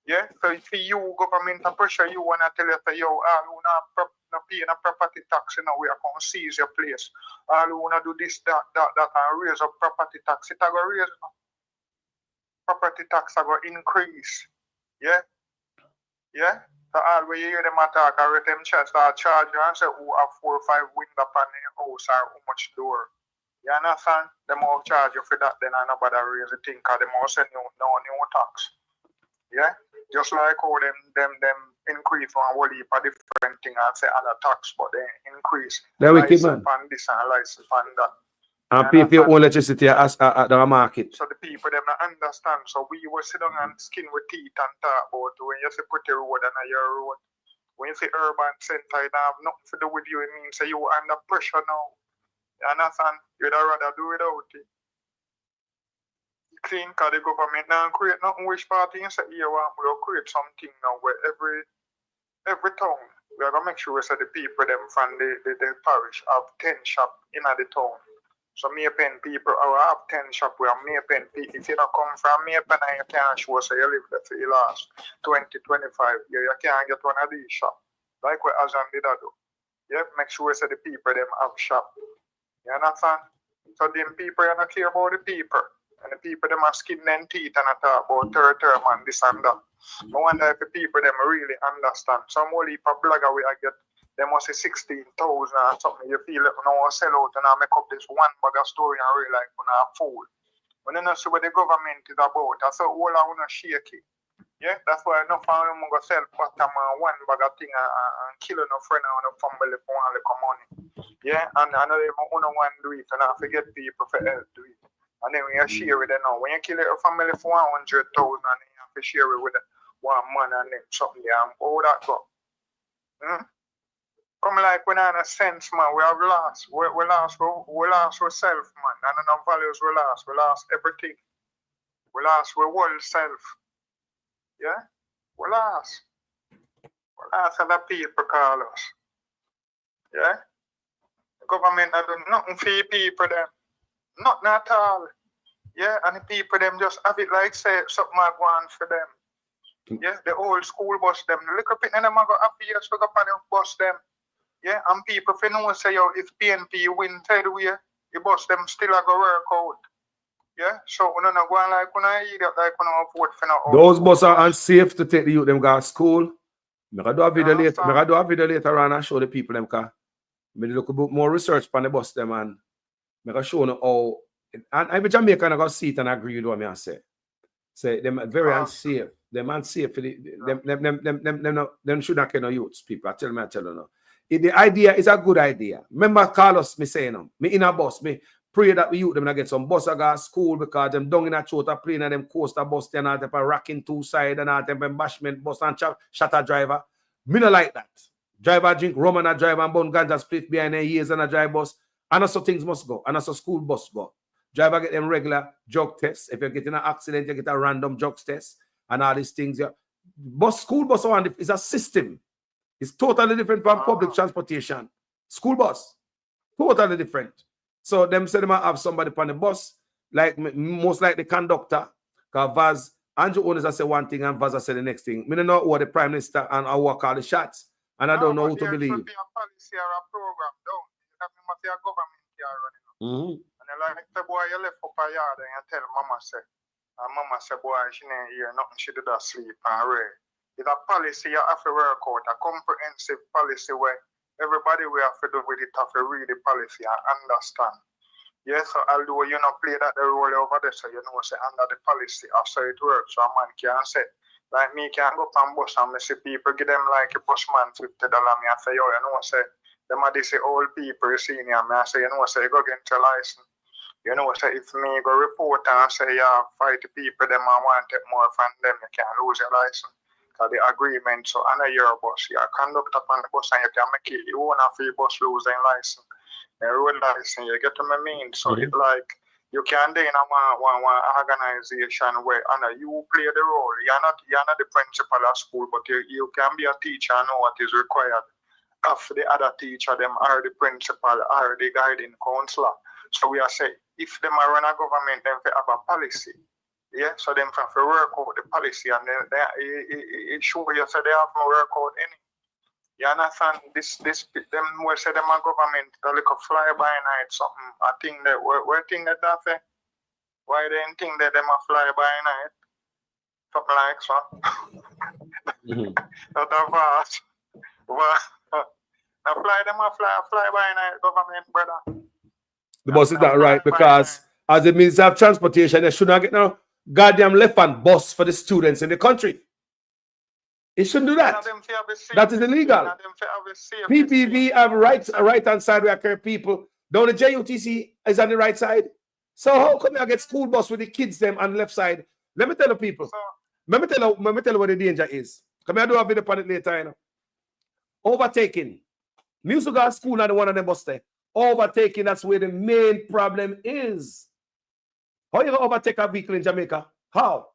Yeah, so for you, government pressure you and I tell you, yo, all who not pay no property tax, you know, we are going to seize your place. All who want to do this, that, and raise up property tax, it are going to raise, you know. Property tax are going to increase. Yeah? So all when you hear them attack, I read them start charge you and say, who have 4 or 5 windows upon their house or how much door. You understand? Them all charge you for that, then I nobody raise the thing, because them all send you no new tax. Yeah? Just like how them increase one whole heap of different thing and say other tax, but they increase. They're wicked, man. And this and license and that. And pay for your own electricity at the market. So the people them not understand. So we will sit down and skin with teeth and talk about when you say put your road and your road. When you say urban center, it have nothing to do with you. It means say you under pressure now. You understand? You'd rather do without it. Clean because the government now create nothing which party and say here we'll create something now where every town we are gonna make sure we say the people them from the parish have 10 shop in the town. So Maypen people have 10 shop where Maypen people if you don't come from Maypen and you can't show say you live there for the last 20-25 years, you can't get one of these shop. Like what Azan did that do. Yeah, make sure so the people them have shop. You understand? So them people are not care about the people. And the people them have skin and teeth and I talk about third term and this and that. I wonder if the people them really understand. Some whole heap of blogger we I get they must say 16,000 or something. You feel like no sell out and I make up this one bag of story and real life when I fool. When you know see what the government is about, that's all I wanna shake it. Yeah, that's why enough of them go sell bottom one bag of thing and kill no friend and a family for one little money. Yeah, and I know they want to do it and I forget people for help do it. And then when you share with them now, when you kill a family for 100,000 and then you have to share it with one man and then something there, and how that go? Come like when I have a sense, man, we have lost. We lost ourselves, man. And our values we lost everything. We lost our whole self. Yeah? We lost other people call us. Yeah? The government not do nothing for the people them. Nothing at all. Yeah, and the people them just have it like say something I want for them. Yeah, the old school bus them. Look up in them I go happy years to go on the bus them. Yeah, and people if you know say yo if PNP win third way, the bus them still a go work out. Yeah, so we don't go like when I eat like when I vote for no. Those buses are unsafe to take the youth them go to school. I do a video later. I do a video later on and show the people them car. I look about more research on the bus them and I show them how. And every Jamaican I go see it and agree with what I say. Say them very unsafe. Them unsafe for them should not kill no youths. People, I tell you no. The idea is a good idea. Remember Carlos me saying me in a bus me. Pray that we youth them get some bus I go school because them down in a chota plane and them coaster bus and all them racking two side and all them bashment bus and shatter driver. Me not like that. Driver drink rum and a driver and bun ganja split behind their ears and a drive bus. And also things must go. And also school bus go. Driver get them regular drug tests. If you get in an accident, you get a random drugs test and all these things. Bus school bus is a system. It's totally different from public transportation. School bus, totally different. So them say they might have somebody on the bus, like most like the conductor. Because Vaz, Andrew Owners I say one thing and Vaz I say the next thing. I don't know what the Prime Minister and I work all the shots. And I don't know who to believe. There should be a policy or a program down. That must be a government here running. And like the boy you left up a yard and you tell Mama say, and Mama say boy she ain't here, nothing she did sleep and read. It's a policy you have to work out, a comprehensive policy where everybody we have to do with it have to read the policy and understand. Yes, so although you know play that the role over there, so you know say under the policy after it works, so a man can say, like me can go up and bus and me see people give them like a busman $50. Me I say, yo, you know say them are these old people you see me I say, you know say you go get your license. You know say if me go report and say yeah, fight the people them I want it more from them, you can't lose your license. The agreement, so on a year bus, you conduct up on the bus and you can make it, you won't have your bus losing license. The road license, you get to me mean. So it's like you can do in one organization where you play the role. You're not the principal of school, but you can be a teacher and know what is required of the other teacher, them are the principal or the guiding counselor. So we are saying if them are run a government, them have a policy. Yeah, so them have to work out the policy and it show you so they have to work out any. You understand this them will say them a government they look a fly by night something. I think that where think that say? Why they think that them a fly by night? Something like so. Not a vast. Now fly them a fly by night government, brother. The bus is not right because as the Minister of Transportation, they should not get no goddamn left hand bus for the students in the country. It shouldn't do that. That is illegal. PPV have right hand side where carry people. Down the JUTC is on the right side. So how come I get school bus with the kids them on the left side? Let me tell the people. Let me tell you what the danger is. Come here, I do a video upon it later. You know. Overtaking. Music school not the one of them bus there. Overtaking, that's where the main problem is. How you gonna overtake a vehicle in Jamaica? How?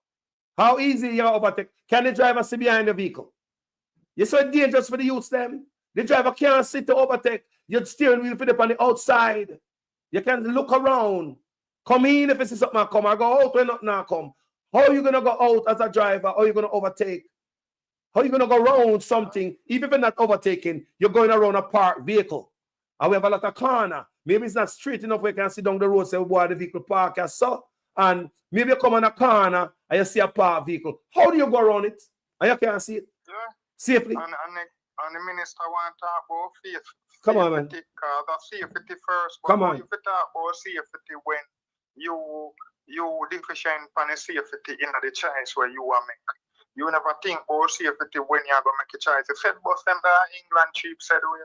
How easy you gonna overtake? Can the driver sit behind the vehicle? You're so dangerous for the youths them. The driver can't sit to overtake. Your steering wheel put up on the outside. You can look around. Come in if you see something come. I go out when nothing now come. How are you gonna go out as a driver? Or are you gonna overtake? How you gonna go around something, even if you're not overtaking, you're going around a parked vehicle. And we have a lot of corner. Maybe it's not straight enough where you can see down the road, say, boy, the vehicle park as so. And maybe you come on a corner and you see a parked vehicle. How do you go around it? And you can't see it safely. And the minister want to talk about safety. Come on, man. Because the safety first. Come on. If you talk about safety when you deficient on the safety in the choice where you want to make. You never think about safety when you're going to make a choice. You said bus them there, England cheap said we.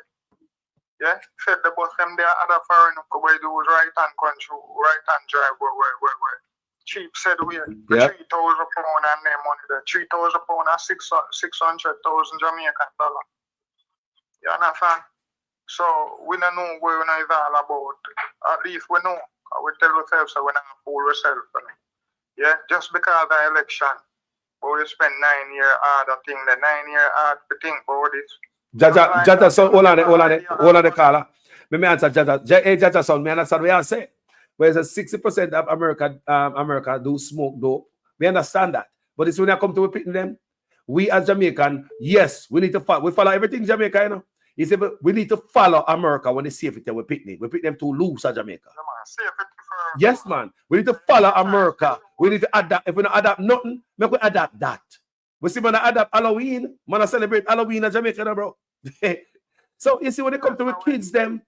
Yeah, said the bus them there, other foreign where do right-hand country, right-hand drive where cheap said we. Yeah. £3,000 and their money there. £3,000 and 600,000 Jamaican dollar. You understand? So we don't know where it's all about. At least we know. We tell ourselves that we don't fool ourselves. Yeah, just because the election, but we spend 9 years hard to think the 9 years hard to think about this. Jaja son, hold on the caller. Let me answer Jaja. Hey, Jaja son, me understand what you say. Whereas 60% of America do smoke dope. We understand that. But it's when I come to repeating them, we as Jamaican, yes, we need to follow. We follow everything Jamaica, you know. He said, we need to follow America when they safety we picnic. We pick them too loose at Jamaica. Yes, man. We need to follow America. We need to adapt. If we don't adapt nothing, make we adapt that. We see when I adapt Halloween, when I celebrate Halloween in Jamaica, bro. So you see when they come to the kids, them,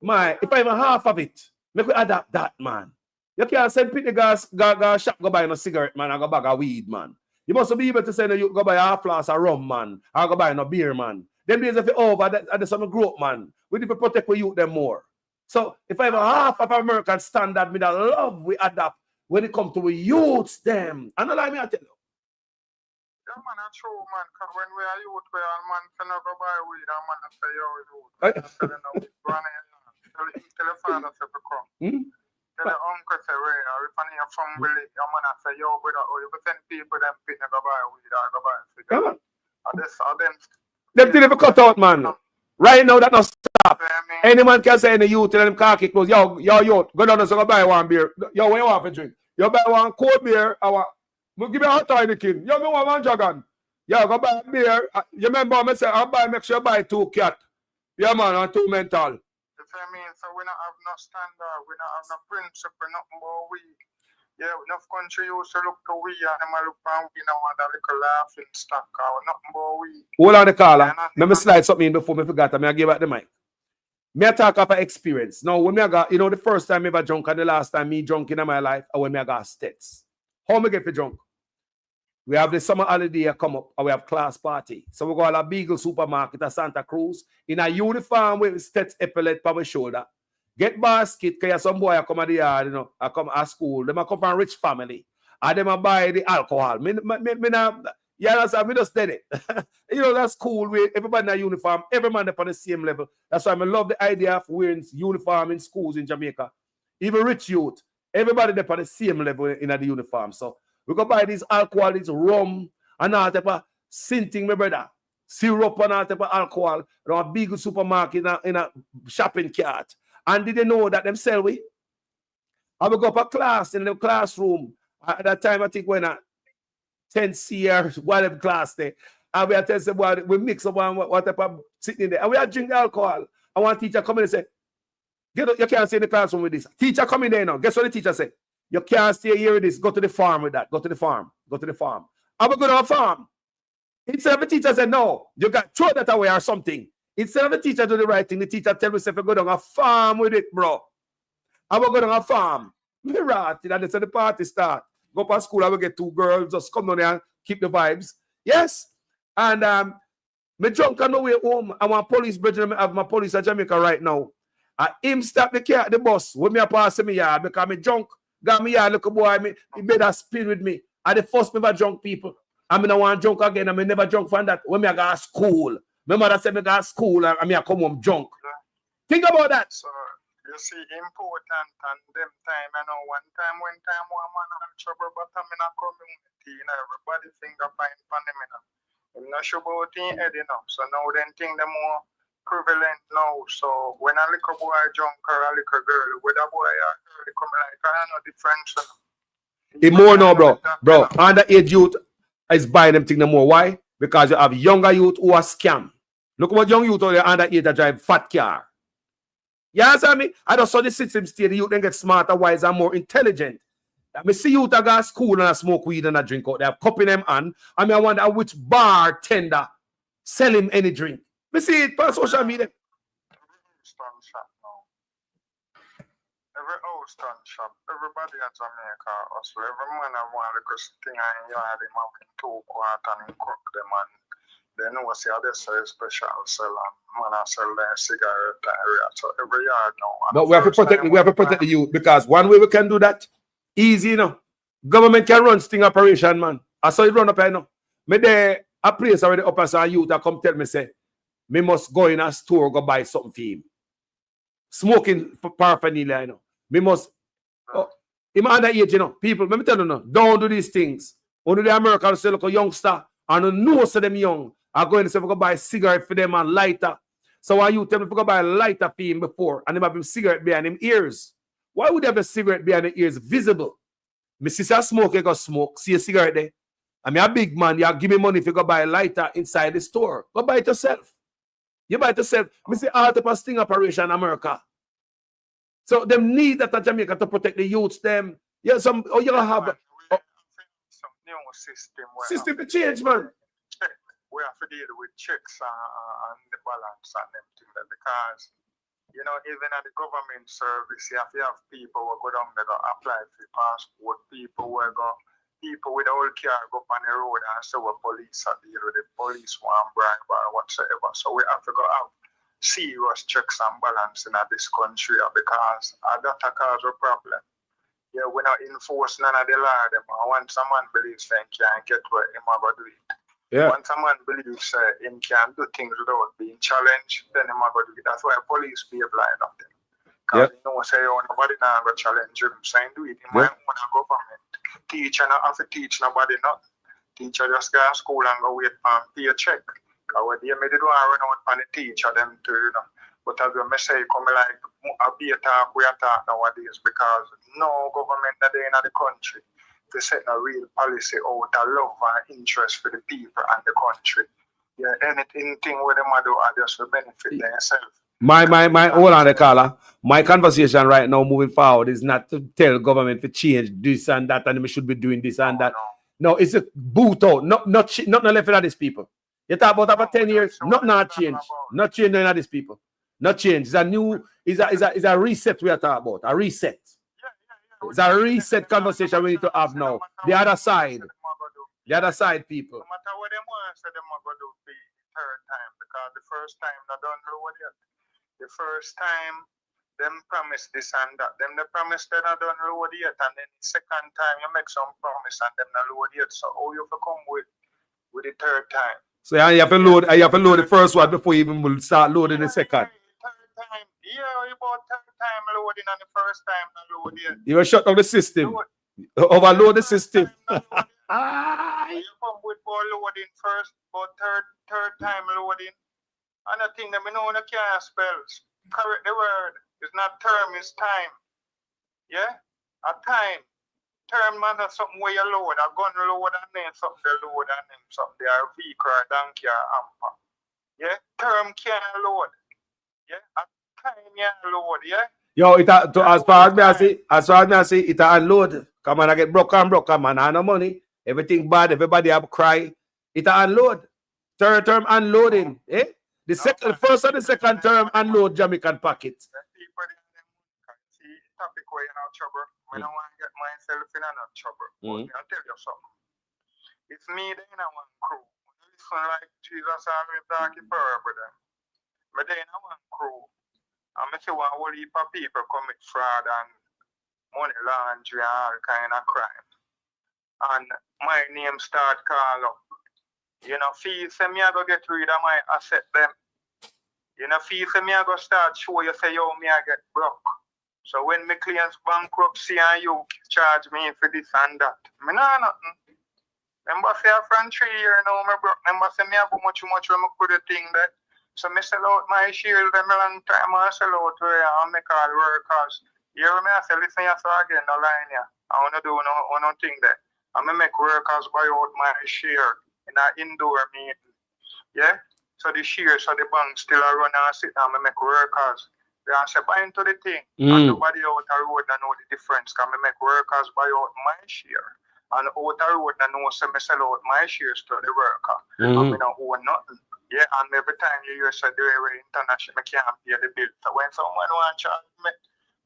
if I even half of it, make we adapt that, man. You can't send picnic guys go shop, go buy no cigarette, man, and go bag of weed, man. You must be able to say you go buy a half glass of rum, man, or go buy no beer, man. Them days if you over, there's some group, man. We need to protect we youth them more. So if I have a half of American standard, with the love we adapt when it comes to we youths them. And allow me to tell you. Yeah, man, that's true, man. Because when we are youth, we are man can go buy weed, and man say, yo, youth. Tell the father to come. Tell the uncle say, Ray, or if I need a family, your man say, yo, brother, or you send people them fit to go buy weed, or go buy cigarette. And this, or them. Them thing never cut out, man. Right now, that not stop. Any man can say in the youth, tell them khaki clothes, yo, youth, go down and go buy one beer. Yo, what you want for drink? You buy one cold beer, we'll give you a hot tiny king. Yo, me want one dragon. Yo, go buy a beer. You remember me say, make sure you buy 2 cat. Yeah, man, and 2 mental. You feel me? So we don't have no standard, we don't have no principle, nothing more we. Yeah, enough country used to look to we and them look for we now want a little laughing stock or nothing more we. Hold on the caller. Let me slide something in before me forgot. I give back the mic. Me talk of experience. Now, when me got, the first time I ever drunk and the last time me drunk in my life, I when me got states. How me get for drunk? We have the summer holiday come up and we have class party. So we go to a Beagle supermarket at Santa Cruz in a uniform with states epaulet on my shoulder. Get basket, because some boy come at the yard, I come at school. They come from rich family. And they buy the alcohol. Me just did it. That's cool. Everybody in a uniform. Every man up on the same level. That's why I love the idea of wearing uniform in schools in Jamaica. Even rich youth. Everybody up on the same level in the uniform. So we go buy these alcohol, this rum, and all type of sinting, my brother. Syrup and all type of alcohol. A big supermarket in a shopping cart. And did they know that them sell we? I will go up a class in the classroom. At that time, I think when 10C or whatever class there. And we are telling them, we mix up what type of sitting there. And we are drinking alcohol. And one teacher come in and say, you can't stay in the classroom with this. Teacher come in there now. Guess what the teacher said? You can't stay here with this. Go to the farm with that. Go to the farm. Go to the farm. I will go to a farm. Instead of the teacher said, no, you got throw that away or something. Instead of the teacher do the right thing, the teacher tell me, if you go down a farm with it, bro. I will go down a farm. Me rat, that's how the party start. Go to school, I will get 2 girls, just come down there and keep the vibes. Yes. And me drunk on the way home. I want police bridge. I have my police at Jamaica right now. Him stop the car at the bus when me pass me yard because me drunk. Got me yard, look boy, he made a spin with me. I the first me ever drunk people. I mean I want drunk again. I mean never drunk from that. When me I go to school. My mother said me go to school and I come home drunk. Think about that. So you see important and them time, one time one man had trouble, but I'm in a community, everybody finger point on them, I'm not sure about the head, So now then think they're more prevalent now. So when a little boy drunk or a little girl, whether boy or girl, they come like, I know difference. It's more now, bro. Underage youth is buying them thing no more. Why? because you have younger youth who are scam. Look what young youth are under age that drive fat car. You understand me? I just saw the system state the youth then get smarter, wiser, more intelligent. I see youth that go to school and I smoke weed and I drink out. They have cup in them hand. I mean, I wonder which bartender sell him any drink. Me see it on social media. Every house done shop, everybody at Jamaica hustle. Every man have one little thing in yard, him having 2 quarter and him cook them and they know say this is special sell and man I sell their cigarette area. So every yard now. But we have to protect the youth because one way we can do that, easy, you know. Government can run sting operation, man. I saw it run up here now. Me there a place already up as a youth that come tell me say, me must go in a store go buy something for him. Smoking paraphernalia, you know. Me must him under age, you know. People, let me tell you now, don't do these things. Only the Americans say look a youngster and know so them young are going to say we go buy a cigarette for them and lighter. So why you tell me to go buy a lighter for him before and him have him cigarette behind him ears? Why would they have a cigarette behind the ears visible? My sister smoke, you go smoke, see a cigarette there. I mean a big man, you give me money if you go buy a lighter inside the store. Go buy it yourself. You buy it yourself. Me say all type of sting operation in America. So them need that at Jamaica to protect the youths. Them, yeah, some you gonna have some new system to change, man. We have to deal with checks and the balance and them things because you know even at the government service you have people who go down there to apply for passport, people with the old car go up on the road and so what police are deal with the police one bribe or whatsoever. So we have to go out. Serious checks and balance in this country because that cause a problem. Yeah, we're not enforcing none of the law. Once a man believes he can't get where him ever do it. Yeah. Once a man believes him can do things without being challenged, then him ever do it. That's why police be blind of them. Because you know say nobody now go challenge him, so he do it. He might want to government. Teacher not have to teach nobody nothing. Teacher just go to school and go wait for pay a check. Because they made it run out on the teacher them too, you know. But as we say, come like a be a talk, we are talk nowadays because no government that in the country to set a real policy out of love and interest for the people and the country. Yeah, anything where them do are just to benefit themselves. My hold on the caller. My conversation right now moving forward is not to tell government to change this and that and we should be doing this and that. No, it's a boot out. Not left for these people. You talk about after 10 years, not change. Not change none of these people. Not change. It's a new, it's a reset we are talking about. A reset. It's a reset conversation we need to have now. The other side. The other side, people. No matter what they want, so they are going to do the third time because the first time they don't know what yet. The first time them promise this and that. Them they promise they don't load yet, and then the second time you make some promise and them not load yet. So how you have to come with the third time? So you have to load the first one before you even will start loading the second. Third time, yeah, about third time loading and the first time not load yet. You will shut down the system. Overload the system. You come with more loading first, but third time loading. And I think that we know you can't spell. Correct the word. It's not term, it's time. Yeah? A time. Term man is something where you load. A gun load and then something they load and then something they are vehicle or donkey or hamper. Yeah? Term can't load. Yeah? A time can't load, yeah? Yo, as far as me I see, it unload. Come on, I get broke, man. I have no money. Everything bad, everybody have cry. It unload. Third term unloading. Eh? The first and the second term unload Jamaican pockets. See, topic where you're in trouble. I don't want to get myself in trouble. But I'll tell you something. It's me then in one crew. Listen like Jesus always talking for them. But then in one crew. I'm say one whole heap of people commit fraud and money laundering and all kind of crime. And my name start call up. You know, feel say me I go get rid of my asset them. You know, feel say me I go start show you say yo me I get broke. So when my clients bankruptcy and you charge me for this and that, me nah nothing. Remember say from 3 years now me broke. Remember say me have much when me put the thing that. So me sell out my shield them a long time I sell out where I make all workers. You hear me I say listen you so again no line here. I wanna do no thing there. I make workers buy out my share. in an indoor meeting. Yeah? So the shares of the bank still are run and sit down and make workers. They are say buy into the thing. And nobody out the road that know the difference. Can me make workers buy out my share. And out the road that know say me sell out my shares to the worker. And me not own nothing. Yeah, and every time you hear say the way international me can't pay the bill. So when someone want to charge me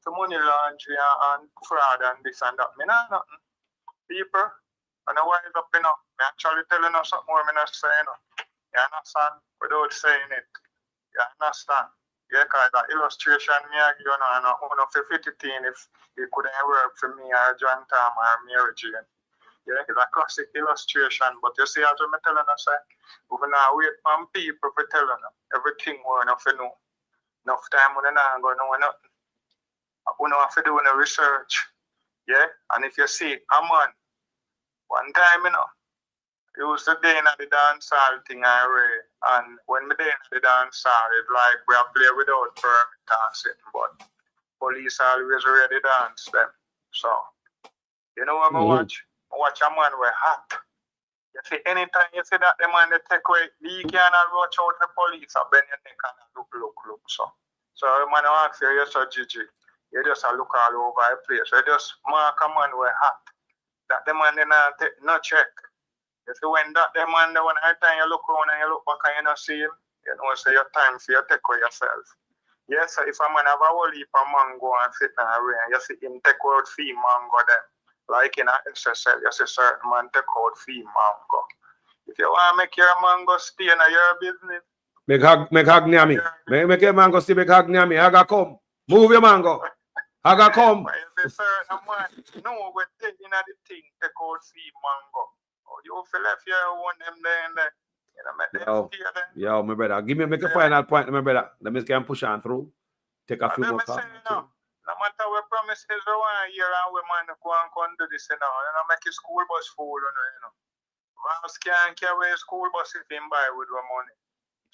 for money laundering and fraud and this and that, me not nothing. People, and I wise up enough. Me actually telling us something more me not saying. You understand? Without saying it. You understand? Yeah, because that illustration me I give you now, and I want to fit it in if it couldn't work for me or John Tom or Mary Jane. Yeah, it's a classic illustration, but you see, as I'm telling us, we now wait for people for telling them everything we want to know. Enough time we not going to know nothing. We don't have to do any research. Yeah, and if you see a man, one time, you know, he used to day in the dance hall thing and when we day in the dance hall, it's like we are play without permit dancing, but police always ready to dance them. So, you know what I watch? I watch a man with hot. You see, anytime you see that the man they take away, you cannot watch out the police or bend your neck and look. So the man asks you, you're so Gigi. You just look all over the place. You just mark a man with hot. That the man did not take no check. You see, when that the man, the one time you look around and you look back and you don't see him, you know, say your time for you take away yourself. Yes, so if a man have a whole heap of mango and sit in a rain, you see him take out fee mango then. Like in a SSL, you see certain man take out fee mango. If you want to make your mango stay in your business, make hag near me. Make your mango stay, make hag near me. Haga come. Move your mango. Haga come. But if a certain man know what they in the thing take out fee mango. You feel like you want them there. You know, make them stay there. Yo, my brother. Make a final point, my brother. Let me can push on through. Take a few more calls. No matter what promises we want here and we man go and do this, you know, make a school bus full, you know. Mouse can't carry a school bus if him buy with the money.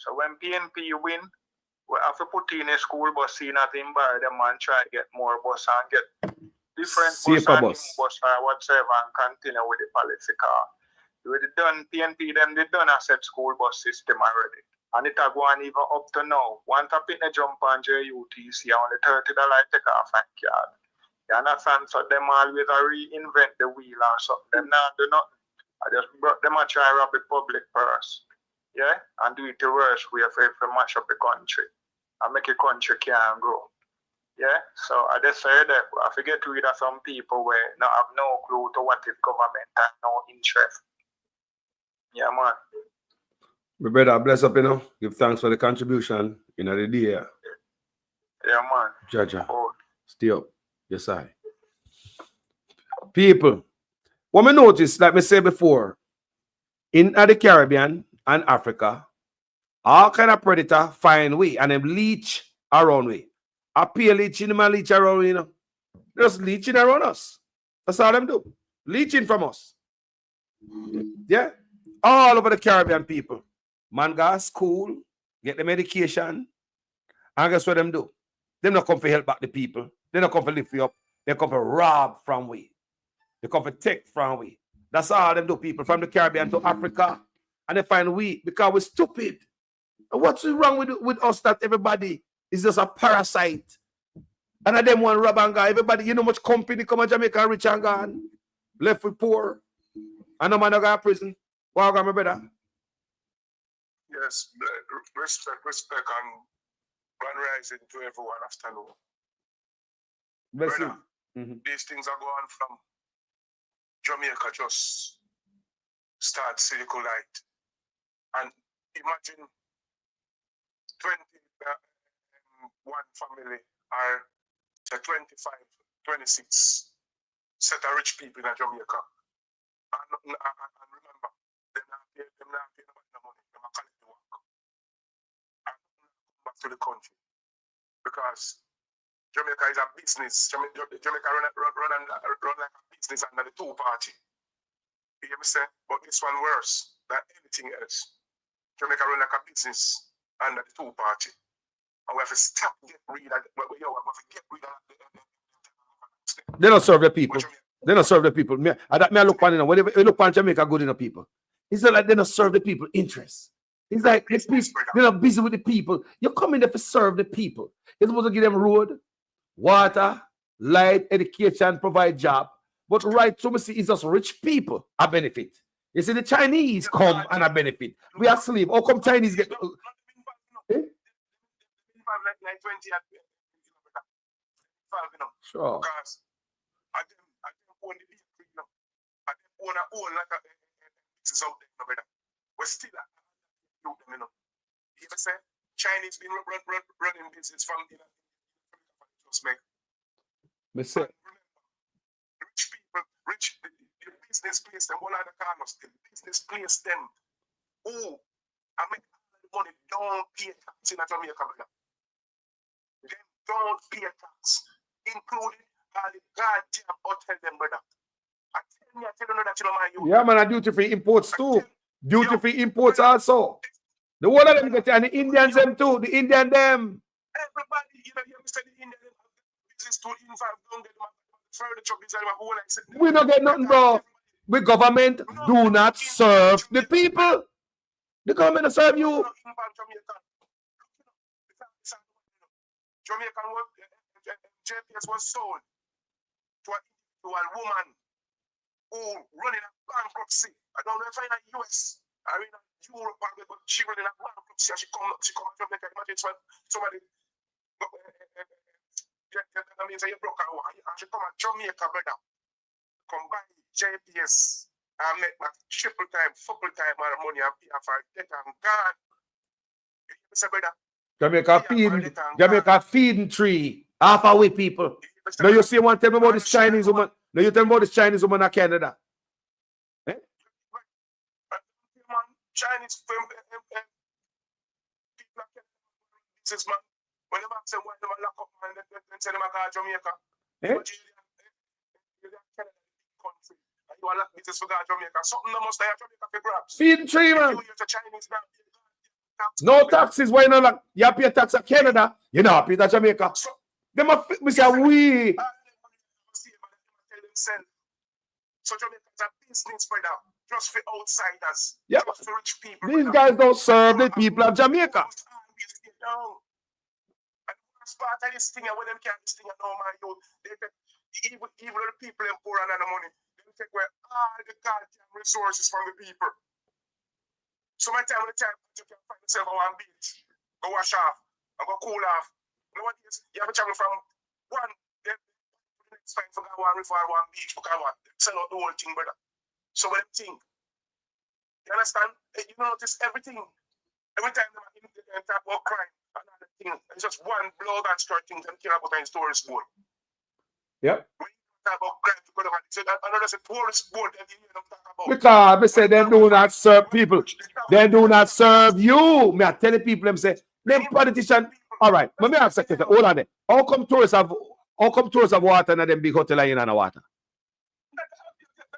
So when PNP win, we have to put in a school bus in at him buy them and try to get more bus and get different bus or whatever and continue with the policy car. With the done PNP them they done a set school bus system already. And it are going even up to now. Once I pick a jump on JUTC, only $30 take off and card. You understand? So them always reinvent the wheel or something. Them not do nothing. I just brought them a try rob the public purse. Yeah? And do it the worst way for mash up the country. And make the country can't grow. Yeah? So I just say that I forget to read of some people where not have no clue to what is government and no interest. Yeah, man. My brother, bless up, you know. Give thanks for the contribution in the day. Yeah, man. Jaja. Stay up. Yes, I. People, what me notice, like me said before, in the Caribbean and Africa, all kind of predator find way and them leech around way. I pay leeching them and leech around, you know. Just leeching around us. That's all them do. Leeching from us. Yeah. All over the Caribbean people. Man go to school, get the medication, and guess what them do? They not come for help back the people. They not come for lift you up. They come for rob from we. They come for take from we. That's all them do, people, from the Caribbean to Africa. And they find we because we're stupid. And what's wrong with us that everybody is just a parasite? And them one rob and go. Everybody, you know much company come to Jamaica rich and gone. Left with poor. And no man go to prison. Wow, my brother. Yes, respect, and grand rising to everyone afternoon. Brother, these things are going from Jamaica just start circulate. And imagine 21 family or 25, 26 set of rich people in Jamaica. And remember, they're not paying no money. They're not collect the work. And come back to the country. Because Jamaica is a business. Jamaica run like a business under the two-party. You hear me say? But this one worse than anything else. Jamaica run like a business under the two-party. And we have to stop get rid of They don't serve the people. They don't serve the people. I look on, when you look on Jamaica, good enough people. It's not like they don't serve the people interest. It's like the people, they're not busy with the people. You're coming there to serve the people. You're supposed to give them road, water, light, education, provide job. But right through, see, it's just rich people a benefit. You see, the Chinese come and a benefit. We are slave. How come Chinese get? Sure. Because I didn't own the vehicle, you know. I didn't own like a business out there, you know, brother. But still, I do them, you know. You ever say Chinese been running business from, you know, just make. Me say. Rich people, the business place them, one of the corners, the business place them. Who I make the money, don't pay tax in Jamaica, brother. Them don't pay tax, including all the goddamn hotel them, brother. I tell you that you know my youth. Yeah, man, and duty-free imports too. Duty-free imports also. The whole of them get, and the Indians them too. The Indian them. Everybody, you know, you understand the Indian business to involve, don't get my furniture business, who like said. We don't get nothing, bro. The government do not serve the people. The government will serve you. Jamaican JPS was sold to a woman who running a bankruptcy. I don't know if in the US or in Europe, but she running a bankruptcy and she come to Jamaica. Imagine somebody that means you broke her and she come to Jamaica, brother. Come buy JPS and make my triple time, full time and money and pay for debt and gone. You say, brother? Jamaica feeding tree. Half away people. Now you see one tell me about this Chinese woman. Now you tell me about this Chinese woman in Canada. Eh? Chinese people business man. When they say why they lock up and then say they go to Jamaica. Eh? Country. And you are lock business for Jamaica. Something that must have Jamaica for grabs. Feeding tree, man. Chinese man. No taxes. Why not? Like, you pay tax at Canada. You know, pay that Jamaica. They must say we. So Jamaica is a business for them, just for outsiders. Yeah. Just for rich people. These guys don't serve the people of Jamaica. And the part of this thing, when them can't this thing, no man, they take even the people and poor and the money. They take away all the goddamn resources from the people. So my time, you can find yourself on one beach, go wash off, and go cool off. You know what it is? You have to travel from one, then the next time for one river or one beach, because what? They sell out the whole thing, brother. So what they think? You understand? You notice everything. Every time they talk about crime, another thing, it's just one blow that start things and care about in tourist board. Yep. When you talk about crime, another tourist board that you talk about. Because they say they do not serve people. They do not serve you. Me I tell the people, them say, them politicians. All right, let me ask you, hold on there. How come tourists have water and them big hotel in the water?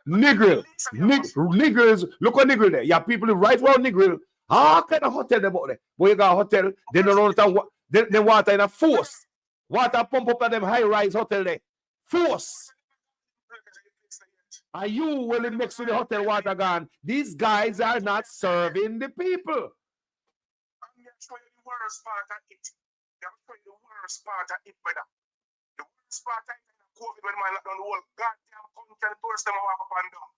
Negril. Negrils, look at Negril there. You have people right around Negril. How kind of hotel about there? Boy, you got a hotel, they don't know the water in a force. Water pump up at them high-rise hotel there. Force. Are you willing next to the hotel water gone? These guys are not serving the people. I'm going to show you the worst part of it. I'm going to show you the worst part of it, brother. The worst part of it is COVID when man locked down the whole goddamn country and tourists them walk up and down.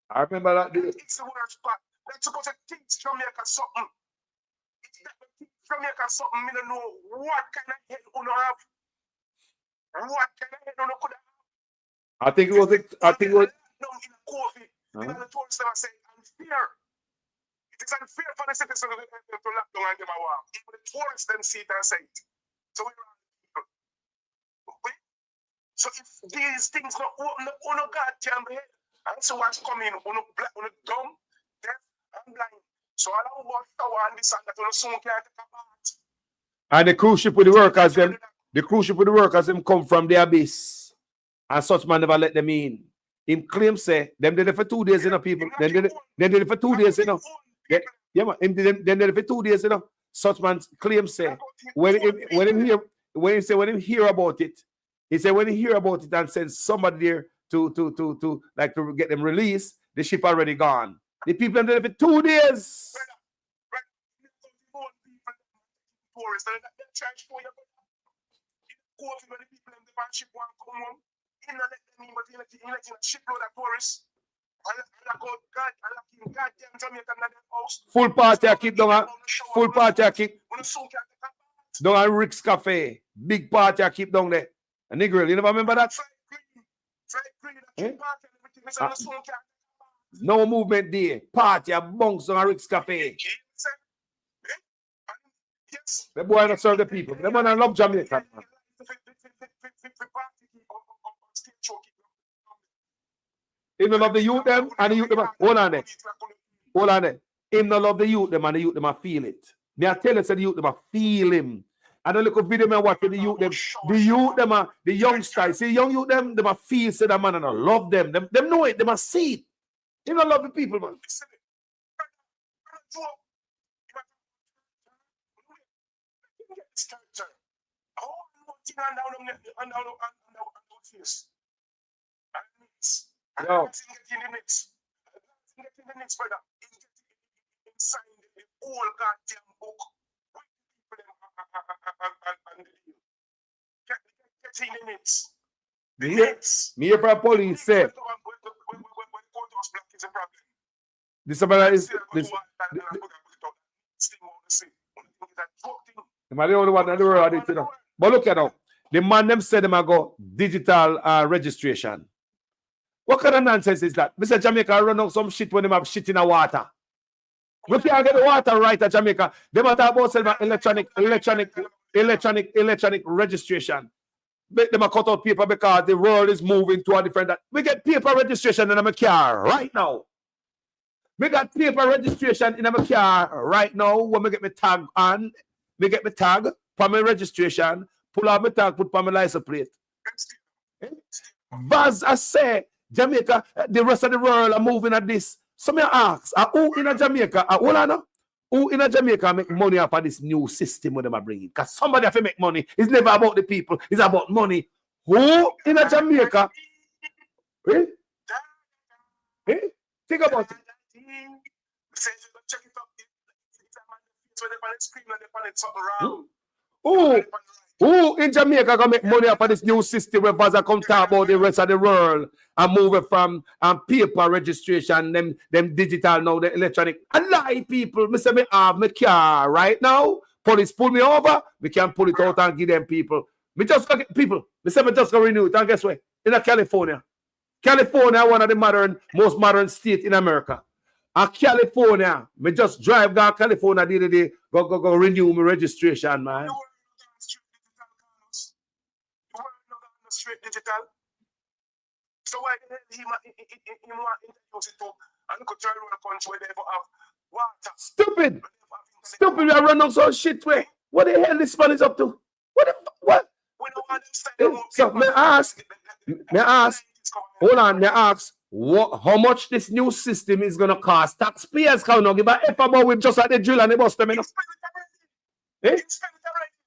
I remember that day. It's the worst part. Let's supposed to teach Jamaica something. It's that teach Jamaica something. I don't know what kind of head you have. What kind of head you could have. I think it was. No, in COVID, the tourists never say unfair. It is unfair for the citizens to lock down and give a walk. Even the tourists then see it and say it. So we are people. So if these things not open up, no goddamn head. And so what's coming, black, dumb, deaf, and blind. So I don't want to and this and that, soon can't take a bath. And the cruise ship with the workers, them come from the abyss. And such man never let them in. Him claim say, them did it for 2 days, you know, people. Then did it for 2 days, you know. Yeah, man. Them did it for 2 days, you know. Such man claim say, when him hear about it, he said when he hear about it and send somebody there to get them released, the ship already gone. The people them there for 2 days. Tourists, they charge for you. COVID when the people in the van ship want to come home, he not let them in, but he let in a shipload of tourists. And I go, God, I like him, goddamn Jamaican in their house. Full party I keep down. Full party I keep down at Rick's Cafe. Big party I keep down there. A nigga, you never remember that? Eh? No movement day. Party a bunks on Rick's Cafe. The boy not serve the people. The man love Jamaica. Him not love the youth them and the youth them. Hold on there. Hold on there. Him not love the youth them and the youth them feel it. Me I tell you, the youth them feel him. And I look at video me watch the youth them. The youth them are the youngsters. See young youth them feel say that man and I love them. Them know it. Them see it. Him not love the people, man. Yo. Me hear from police say this about is this. Am I the only one in the world? You know? But look at now. The man them said them go digital registration. What kind of nonsense is that? Mr. Jamaica run out some shit when them have shit in the water. We can't get the water right at Jamaica. They might talk about electronic registration. Make them a cut out paper because the world is moving to a different. We get paper registration in my car right now. We got paper registration in my car right now. When we get my tag on, we get my tag for my registration. Pull out my tag, put on my license plate. But I say, Jamaica, the rest of the world are moving at this. So me ask, who in Jamaica, who in Jamaica make money off of this new system when they are bringing? Because somebody have to make money. It's never about the people. It's about money. Who in Jamaica? Eh? Eh? Think about it. Who in Jamaica gonna make money off of this new system where Baza come talk about the rest of the world and move it from paper registration, them digital now, the electronic? I lie, people. Me say me have my car right now. Police pull me over, we can pull it out and give them people. Me just go get people. Me say me just go renew it. And guess what? In California. California, one of the most modern states in America. And California, me just drive down California the other day, go renew my registration, man. Straight digital. So why he want introduce it to and go try to run a country where they have water? Stupid, we are running some shit way. What the hell this man is up to? What? So may I ask, hold on, may I ask how much this new system is gonna cost? Taxpayers can't give a F about with just like the drill and the bust them, you know? Eh?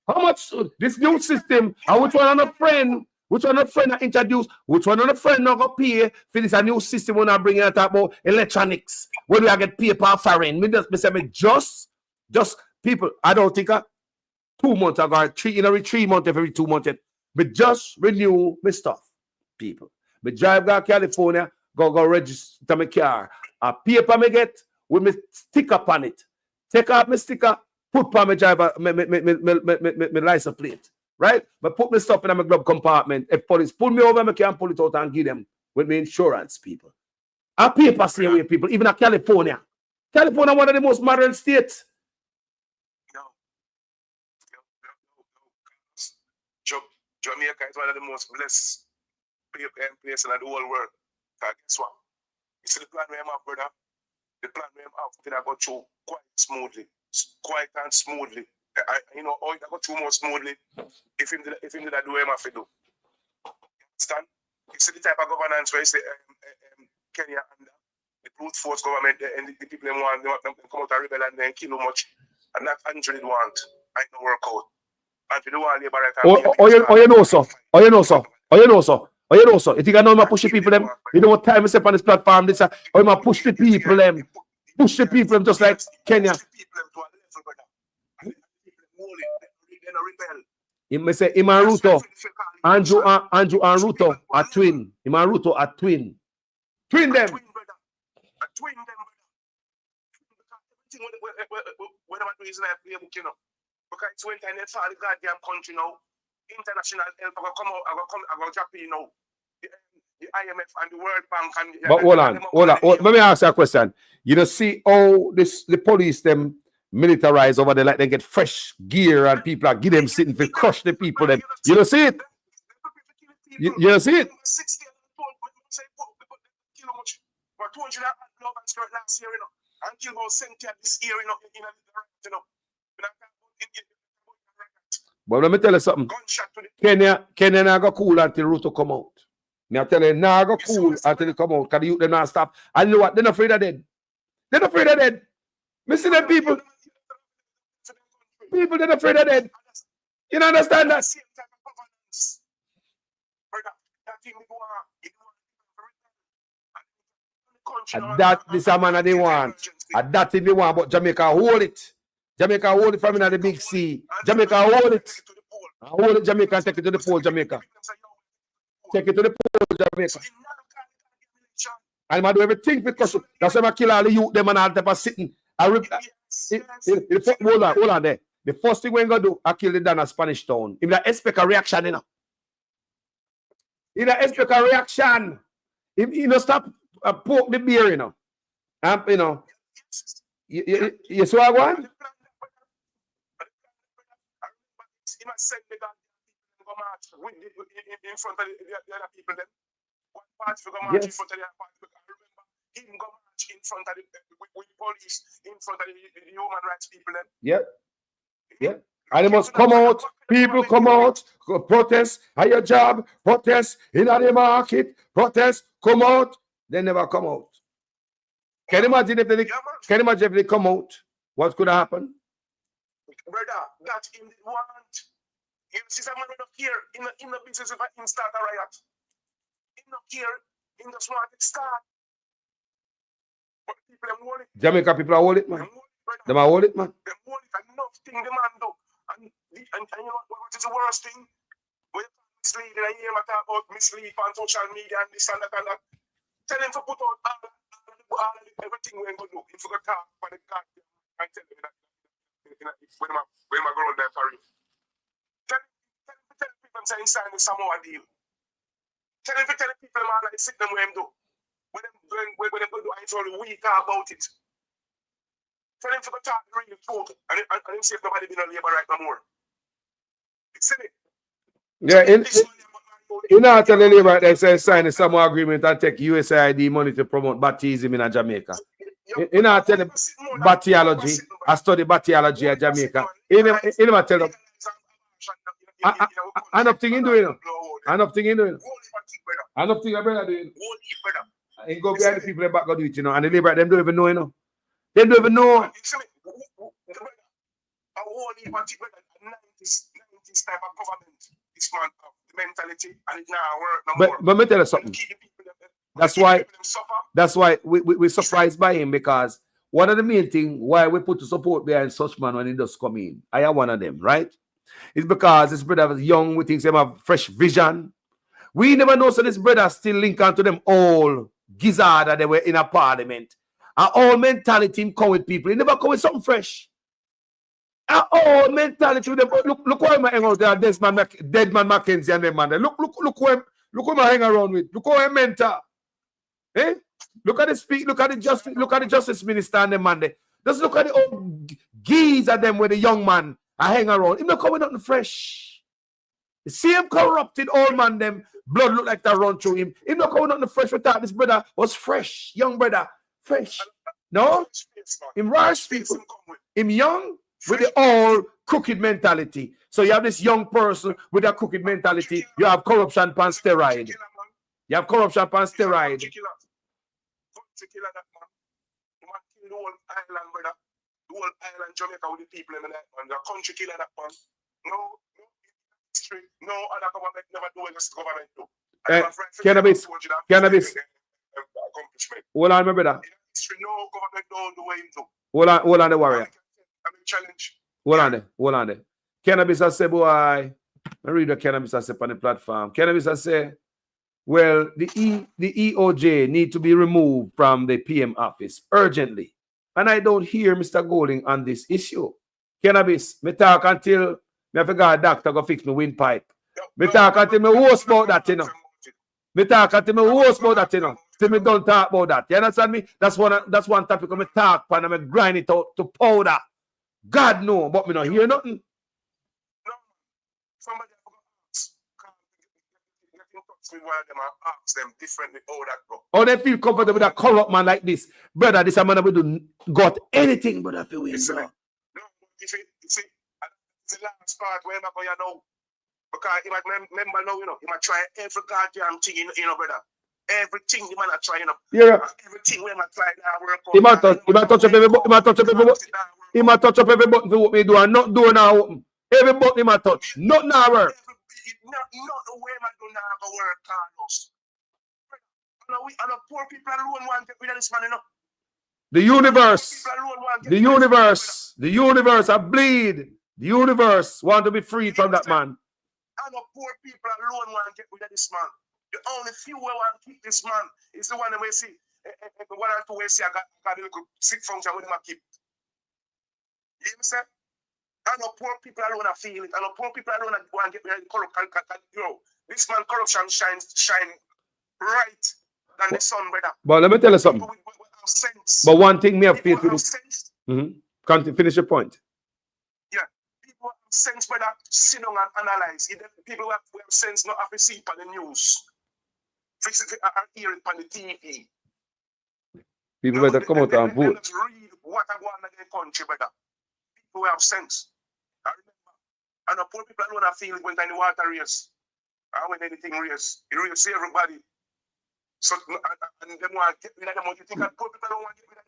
How much this new system? And which one on a friend? Which one of friend I introduce? Which one of the friend not gonna pay for this a new system when I bring it talk about electronics? When we get paper foreign? Me just people. I don't think 2 months ago, 3 months every 2 months. But just renew my stuff, people. Me drive down California, go register my car. A paper me get with me sticker on it. Take out my sticker, put on my driver, my license plate. Right? But put my stuff in my glove compartment. If police pull me over, I can pull it out and give them with my insurance, people. And paper stay away, people. Even in California. California, one of the most modern states. Jamaica is one of the most blessed places in the whole world. Guess what? You see the plan we have, brother? The plan we have go through quite smoothly. Quite and smoothly. It go through more smoothly if him did that do him have to do. Understand? You see the type of governance where you say Kenya and the brute force government and the people them want them come out and rebel and then kill too much. And that Andrew want. I know work out. And to do all labor you know so. You think I know I push the people them? You know what time I step on this platform? This you push the people them. push the people just like Kenya. He may say him and Ruto, Andrew and Ruto are twin. Him and Ruto are twin. Twin them. Whatever do is like playbook, you know. Because it's when time for the goddamn country now. International help are come out, I go drop you know. The IMF and the World Bank and But hold on. Let me ask you a question. You know, see how the police them militarize over there, like they get fresh gear and people are give them sitting to crush the people. Then you don't see it. You don't see it. And kill about 70 this year, you know. But let me tell you something. Kenya now go cool until Ruto come out. Me I tell you, now go cool until he come out. Because the youth them not stop. And you know what? They're not afraid of dead. They're not afraid of dead. Me see them people. People they're not afraid of dead. You don't understand that? And that this a man they want. And that thing they want, but Jamaica hold it. Jamaica hold it from in the big sea. Jamaica hold it. Hold it, Jamaica, and take it to the pole, Jamaica. Take it to the pole, Jamaica. And I do everything because that's why I kill all the youth, them and all type of sitting. Hold on there. The first thing we're going to do, I kill the down a Spanish town. If I expect a reaction, you know. If I expect a reaction, if you know, stop poke the beer, you know. You know. You see what I want? He must send the go march in front of the other people. Then one party go march in front of the other party. I remember him go march in front of with police in front of the human rights people. Then Yeah. And they must come out. People come out, protest at your job, protest in the market, protest, come out. They never come out. Can you imagine if they come out? What could happen? Brother, that him want. You see someone not here in the business if him start a riot. Him not here in the smart start. But people them hold it. Jamaica people are hold it, man. Them are hold it, man. Them hold it and enough thing the man do. And you know what is the worst thing? When you mislead and you hear talk about mislead on social media and this and that and that. Tell them to put out all everything we're going to do. If you go talk for the card and tell them that when I go on there for you. Tell people I'm saying sign the Samoa deal. Tell people man like sit them where them do. When them go do I told you we talk about it. Tell them to go talk the real truth and them see if nobody been on labor right no more. See it? Yeah, you know tell the labor they say sign the Samoa agreement and take USAID money to promote baptism in Jamaica. You know tell them baptiology. I study baptiology at Jamaica. You never tell them. Enough thing in doing. Enough thing in doing. Enough thing I better doing. And go behind the people that back go do it, you know. And the labor them don't even know, you know. They don't even know. Mentality and it now work but let me tell you something. That's why we're surprised by him, because one of the main things why we put the support behind such man when he does come in, I am one of them, right? It's because this brother is young, we think they have fresh vision. We never know, so this brother still link on to them all gizzard that they were in a parliament. And all mentality him come with people. He never come with something fresh. And all mentality with them. Look why I'm hanging out there, Deadman Mackenzie and them man. Look who I'm hanging around with. Look how I'm mentor. Eh? Look at the justice minister and them man there. Just look at the old geese at them with the young man I hang around. Him not coming nothing fresh. The same corrupted old man, them blood look like that run through him. Him not coming nothing fresh. We thought this brother was fresh. Young brother. Fresh. No? Him rash people. Him young with the old crooked mentality. So you have this young person with a crooked mentality. You have corruption pan steroid. You have corruption pan steroid. The whole island, brother. The whole island Jamaica with the people in the night, man. The country killer that man. No history, no other government never do what this government do. Cannabis. Hold on, my brother. History, no government don't do what him do. Hold on the warrior. I'm challenge. Hold on there. Cannabis has said, boy, I read what Cannabis has said on the platform. Cannabis has said, well, the EOJ need to be removed from the PM office urgently. And I don't hear Mr. Golding on this issue. Cannabis, me talk until me forgot a doctor go fix my windpipe. Me talk until me host about that, you know. Me talk until me host about that, you know. Till me don't talk about that. You understand me? That's one topic of me talk and I grind it out to powder. God no, but me not hear nothing. Somebody get in touch with one of them and ask them differently how that go. Oh, they feel comfortable with a corrupt man like this. Brother, this a man will do got anything but a few wins. No, if it, see, it's the last part where I'm going to know. Because if I remember now, you know, he might try every goddamn thing, you know, brother. Everything the man are trying, you know. Yeah. Everything we might try now work out. He might touch up every button. He might touch up every button. He might touch up every button for what we do and not do now open. Every button he might touch. Not now work. Not the way man do now go work, Carlos. And the poor people alone want to get rid of this man, you know. The universe, I bleed. The universe want to be freed from that man. And the poor people alone want to get rid of this man. The only few who want to keep this man is the one that we see. The one or two we see I got a little sick function with him I keep. You understand? And the poor people alone are feeling it. And the poor people alone want to get rid of the corruption. This man corruption shine bright than the sun, brother. But let me tell you something. But one thing me have faith with this. Can't finish your point. Yeah, people have sense, brother. Sit down and analyze. People who have sense not have to see it on the news. Fix it and hear it on the TV. People better come out and vote. Let's read what I want in the country, brother. People who have sense. I remember. And the poor people alone are feeling when the water race. And when anything race, it race everybody. So, and them want to get rid of them. You think that poor people don't want to get rid of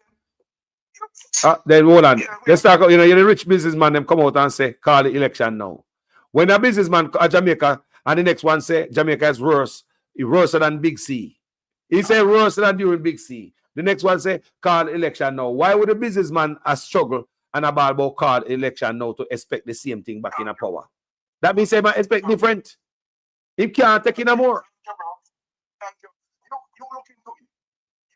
them? Then hold on. Let's talk. You know, you're the rich businessman. Them come out and say, call the election now. When a businessman at Jamaica and the next one say Jamaica is worse than Big C. He say worse than during Big C. The next one say call election now. Why would a businessman struggle and about call election now to expect the same thing back in a power? That means say man expect different. He can't take in a more. You look into it.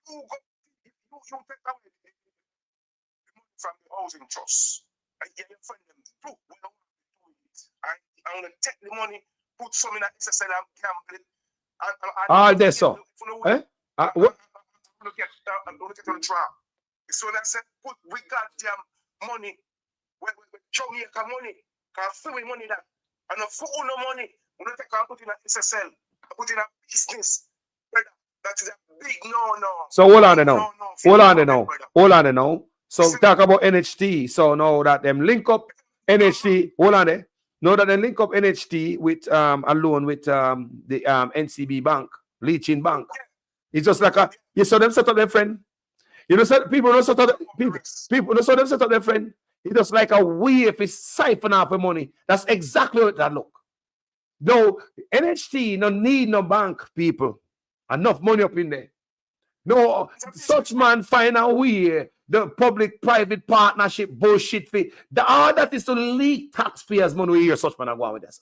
You take away the money from the housing trust. And you find them too. We don't want to do it. I want to take the money, put some in that SSL and gamble it. All this so. Eh? What? Look at the trap. So I said, put we goddamn money. Jamaica money. Because free money that. And for no money, we don't take and put in a SSL. Put in a business. That is a big no. So hold on now. So talk about NHT. So now that them link up NHT, hold on there. Know that they link up NHT with a loan with the NCB Bank, Leaching Bank. It's just like you saw them set up their friend. You know, people don't set up people don't saw them set up their friend. It's just like a way if it's siphon off the money. That's exactly what that look. No, NHT no need no bank, people. Enough money up in there. No, such man find a way. The public-private partnership bullshit fee. All that is to leak taxpayers' money. We hear such man go on with that.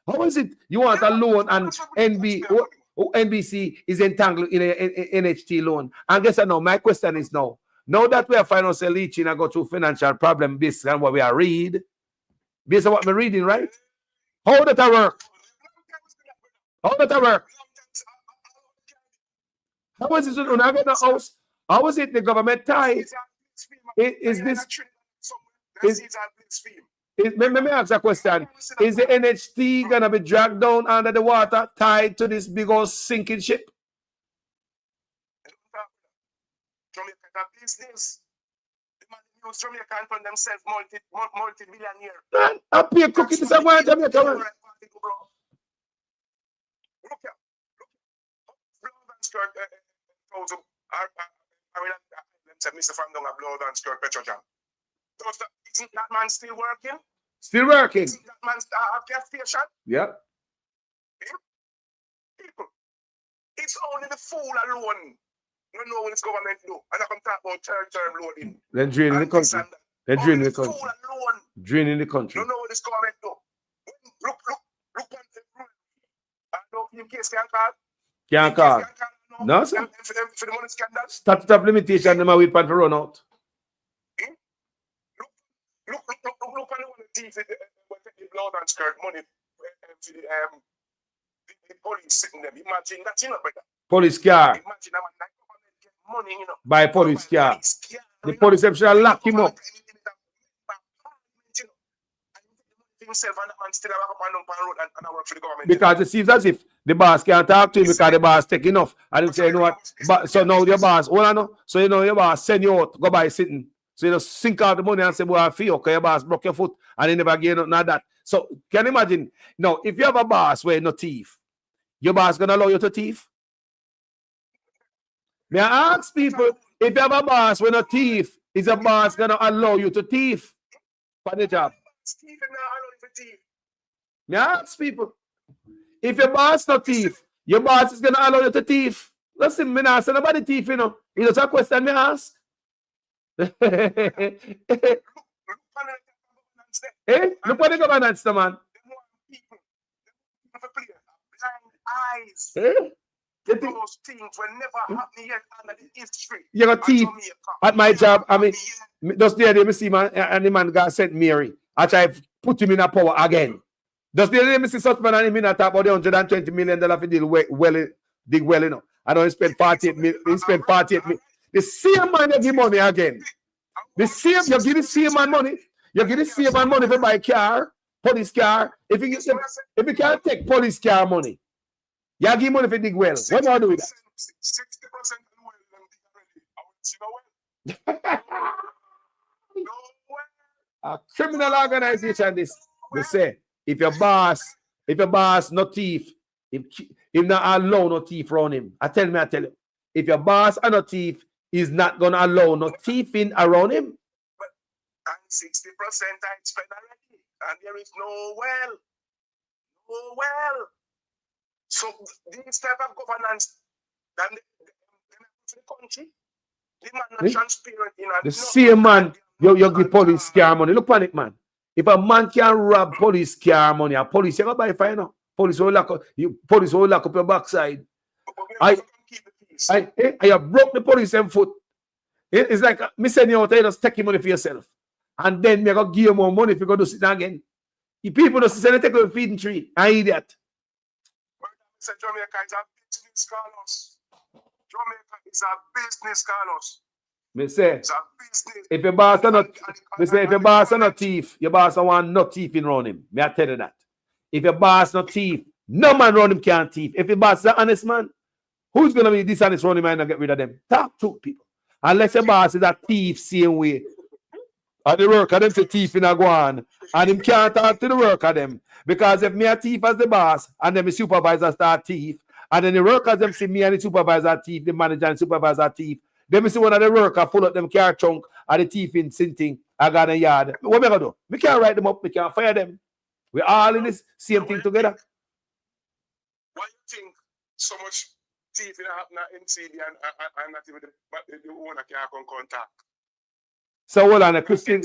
How is it you want a loan and NBC is entangled in an NHT loan? And guess what now? My question is now that we are financial leaching and go through financial problem based on what we are read, based on what we're reading, right? How that work? How that work? How was it when I get the house? How was it the government tie? Is this? Let me ask a question. Is the NHT gonna be dragged down under the water, tied to this big old sinking ship? Jamaica business. The man use Jamaica and turn themselves multi-billionaire. I pay cooking this one Jamaica. Look here. Skirt, Mr. From down a blood and skirt Petrojam. Isn't that man still working? Still working. Isn't that man have gas station? Yeah. People, it's only the fool alone You know what this government do. And I come talk about term loading. Then draining the country. Then draining the country. Draining the country. You know what this government do. Look on the rule. I know you case can call. Can't call. No, sir. For the money scandal. Statute of limitation, them are wait for run out. Look on the one thief with the blood and skirt money for the police sitting there. Imagine that, you know, brother. Police car. Imagine that man like government get money, you know. By police car. The police them should lock him up. Himself and that man still have a man on road and I work for the government. Because it seems as if the boss can't talk to him because the boss take enough. And him say, you know what? But, so now your boss, hold on, no? So you know your boss send you out, go by sitting. So you just sink out the money and say, boy, I feel okay, your boss broke your foot and he never gave nothing like that. So can you imagine? Now, if you have a boss where no thief, your boss gonna allow you to thief? May I ask people, if you have a boss where no thief, is a boss gonna allow you to thief for the job? May I ask people, if your boss not thief, your boss is gonna allow you to thief. Listen, me not say nobody thief, you know. It's just a question me ask. Hey, look what the governance, the man. Eyes. Those things will never happen yet under the history. You got thief at my job. I mean, just the other day, me see man, and the man got sent Mary. I try to put him in a power again. Just the other day, me see such man and him in a talk about the $120 million for deal well, dig well, you know. I don't spend 48 million. He spend 48 million. The same man you give money again. The same, you give the same man money. You give the same man money for buy car, police car. If you can't take police car money, you give money for dig well. What do I do with that? 60% A criminal organization, this they say, if your boss not thief, if not allow no thief around him. I tell you, if your boss are not thief, he's not gonna allow no thieving around him. And 60% I spend already, and there is no well. So this type of governance, then the country, the man not transparent. The same man, you give police car money. Look on it, man. If a man can rob police car money, a police you go buy fine now. Police will lock up your backside. I broke the police and foot. It's like me send you out there, just take your money for yourself. And then me go give you more money if you go to sit down again. The people just say they take a feeding tree. I idiot. Jamaica is a business, Carlos. Jamaica is a business, Carlos. Me say, if your boss are not, if your boss are not thief, your boss don't want no thieving around him. Me I tell you that. If your boss not thief, no man around him can't thief. If your boss is an honest man, who's gonna be dishonest around him and not get rid of them? Talk to people. Unless your boss is a thief, same way. And the worker them say thief in a go on, and him can't talk to the worker them. Because if me a thief as the boss, and then the supervisor start thief, and then the workers them see me and the supervisor thief, the manager and supervisor thief, then me see one of the workers pull up them car trunk and the thief in sinting, I got a yard. What me gonna do? We can't write them up, we can't fire them. We're all in this same thing together. Why you think so much thieving happen in CD and not even the owner can't come contact? So hold on, Christine.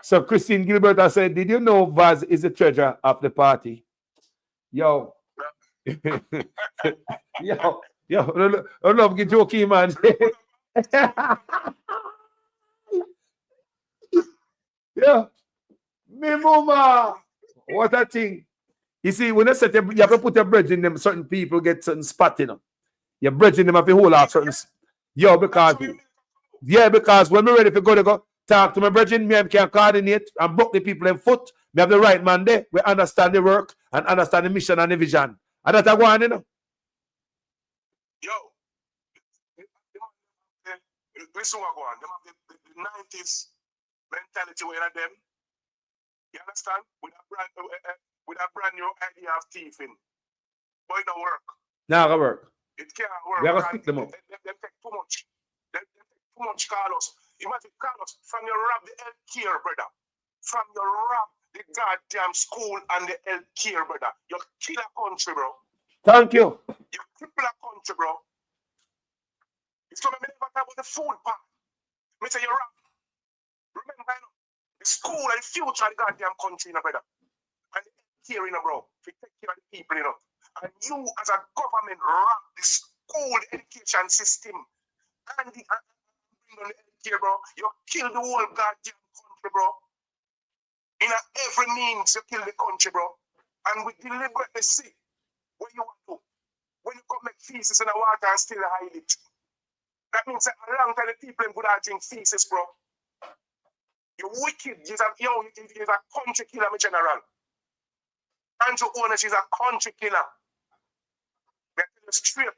So Christine Gilbert has said, did you know Vaz is the treasurer of the party? Yo. I love get jokey, man. Yeah. Me mama. What a thing. You see, when I said you have to put your bread in them, certain people get certain spot, you know. Your bread in them have to hold out certain. Yo, because when we're ready to go talk to my brethren, me can coordinate and book the people in foot. We have the right man there. We understand the work and understand the mission and the vision. And that's what I want, you know. Yo, listen what go on. Them have the 90s mentality where them. You understand? With a brand new idea of thieving. But it don't work. Now it work. It can't work. We have to stick them up. They take too much. They take too much, Carlos. Imagine, Carlos, from your rob the health care, brother. From your rob the goddamn school and the health care, brother. You kill a country, bro. Thank you. You cripple a country, bro. It's coming, me never talk about the food part. Me say you're wrong. Remember, you know, the school and the future of the goddamn country, you know, brother. And the care, you know, bro. To take care of the people, you know. And you, as a government, run the school, the education system, and the bring on the healthcare, bro. You kill the whole goddamn country, bro. In every means, you kill the country, bro. And we deliberately see what you want to. When you come make feces in the water and still hide it. That means that a long time the people would have drink feces, bro. You're wicked. You're a country killer, my general. Andrew Owners is a country killer. They're straight.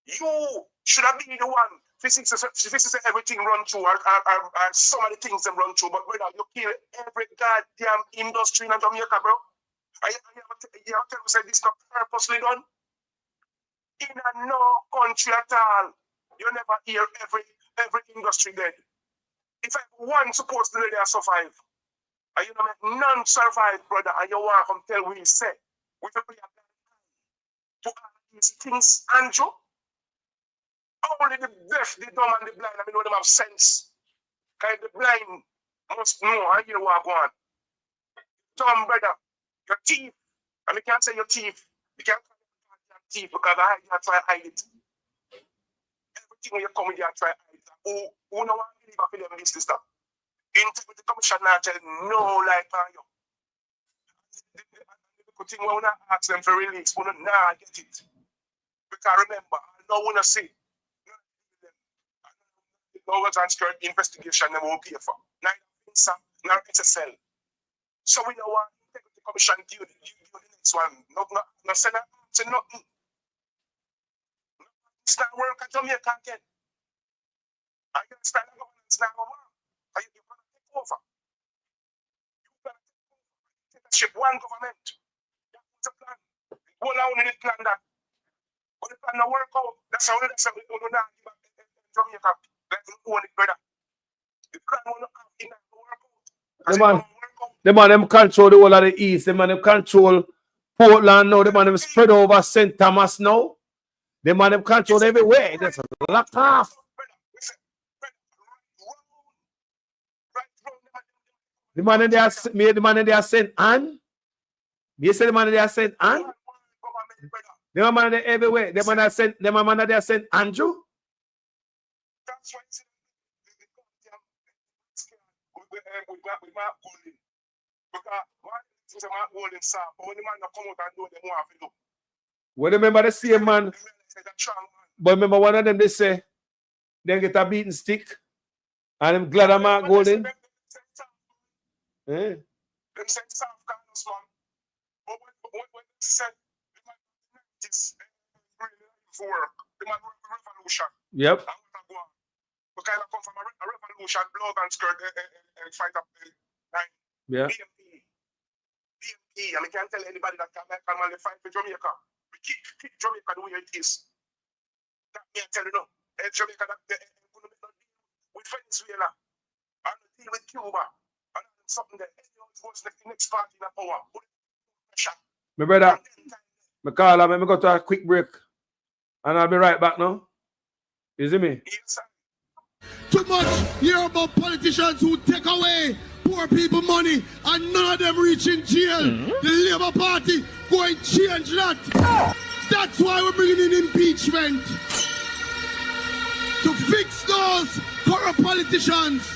You should have been the one. Physics is everything run through, or some of the things them run through, but brother, you kill every goddamn industry in Jamaica, bro. You have to say this not purposely done. In no country at all, you never hear every industry dead. If one supposed to let them survive, and you know make none survive, brother, and you want to come tell we say, we will play to all these things, Andrew. Only the deaf, the dumb, and the blind, I mean, know them have sense. Because the blind must know how you want to go on. Dumb, brother, your teeth, and you can't say your teeth, you can't call your teeth because I try to hide it. Everything when you come with you, I try to hide it. Who no one believe I feel them this stuff? Integrity Commission now tell no like on you. The good thing when we not ask them for release, we not get it. Because remember, I don't want to see. No transcript investigation they won't pay for. Neither INSA nor SSL. So we don't want Integrity Commission do the next one. No send nothing. It's not work at Jamaica again. I understand the government's not going to work. You're going to take over. You're going to take over. Dictatorship, one government. That's a plan. All I want is plan that. But the plan not work out. That's how we don't have Jamaica. The man them control the whole of the east. The man them control Portland now. The man them spread over St. Thomas now. The man them control everywhere. That's a lot off. The man in there, the man in there St. Anne. You say the man in there St. Anne? The man in there everywhere. The man in there St. Andrew. That's why it's we Mark Golden. Because one is a Mark Golden sir, but when the man come out and do them want to do. Well, remember the same man. But remember one of them they say they get a beaten stick. And I'm glad I'm Mark Golden. Them say soft kindness, man. But when they said the man is really for work, the man work for revolution. Yep. We kind of come from a revolution, blood and skirt, and fight up the line. Yeah. BMP, and I can't tell anybody that can fight for Jamaica. We keep Jamaica the way it is. That me I tell you no. Jamaica that with Venezuela, and deal with Cuba, and something that anyone goes the next party in the power. My brother, me call her, let me go to a quick break. And I'll be right back now. You see me? Yes, sir. Too much hear about politicians who take away poor people money and none of them reach in jail. The Labour Party go and change that. That's why we're bringing in impeachment. To fix those corrupt politicians.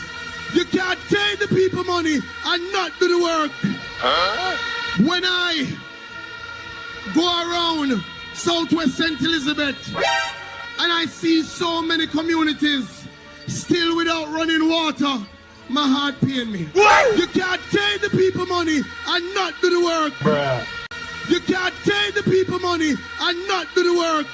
You can't take the people money and not do the work. When I go around Southwest St. Elizabeth and I see so many communities still without running water, my heart pain me. What? You can't take the people money and not do the work. Bruh. You can't take the people money and not do the work.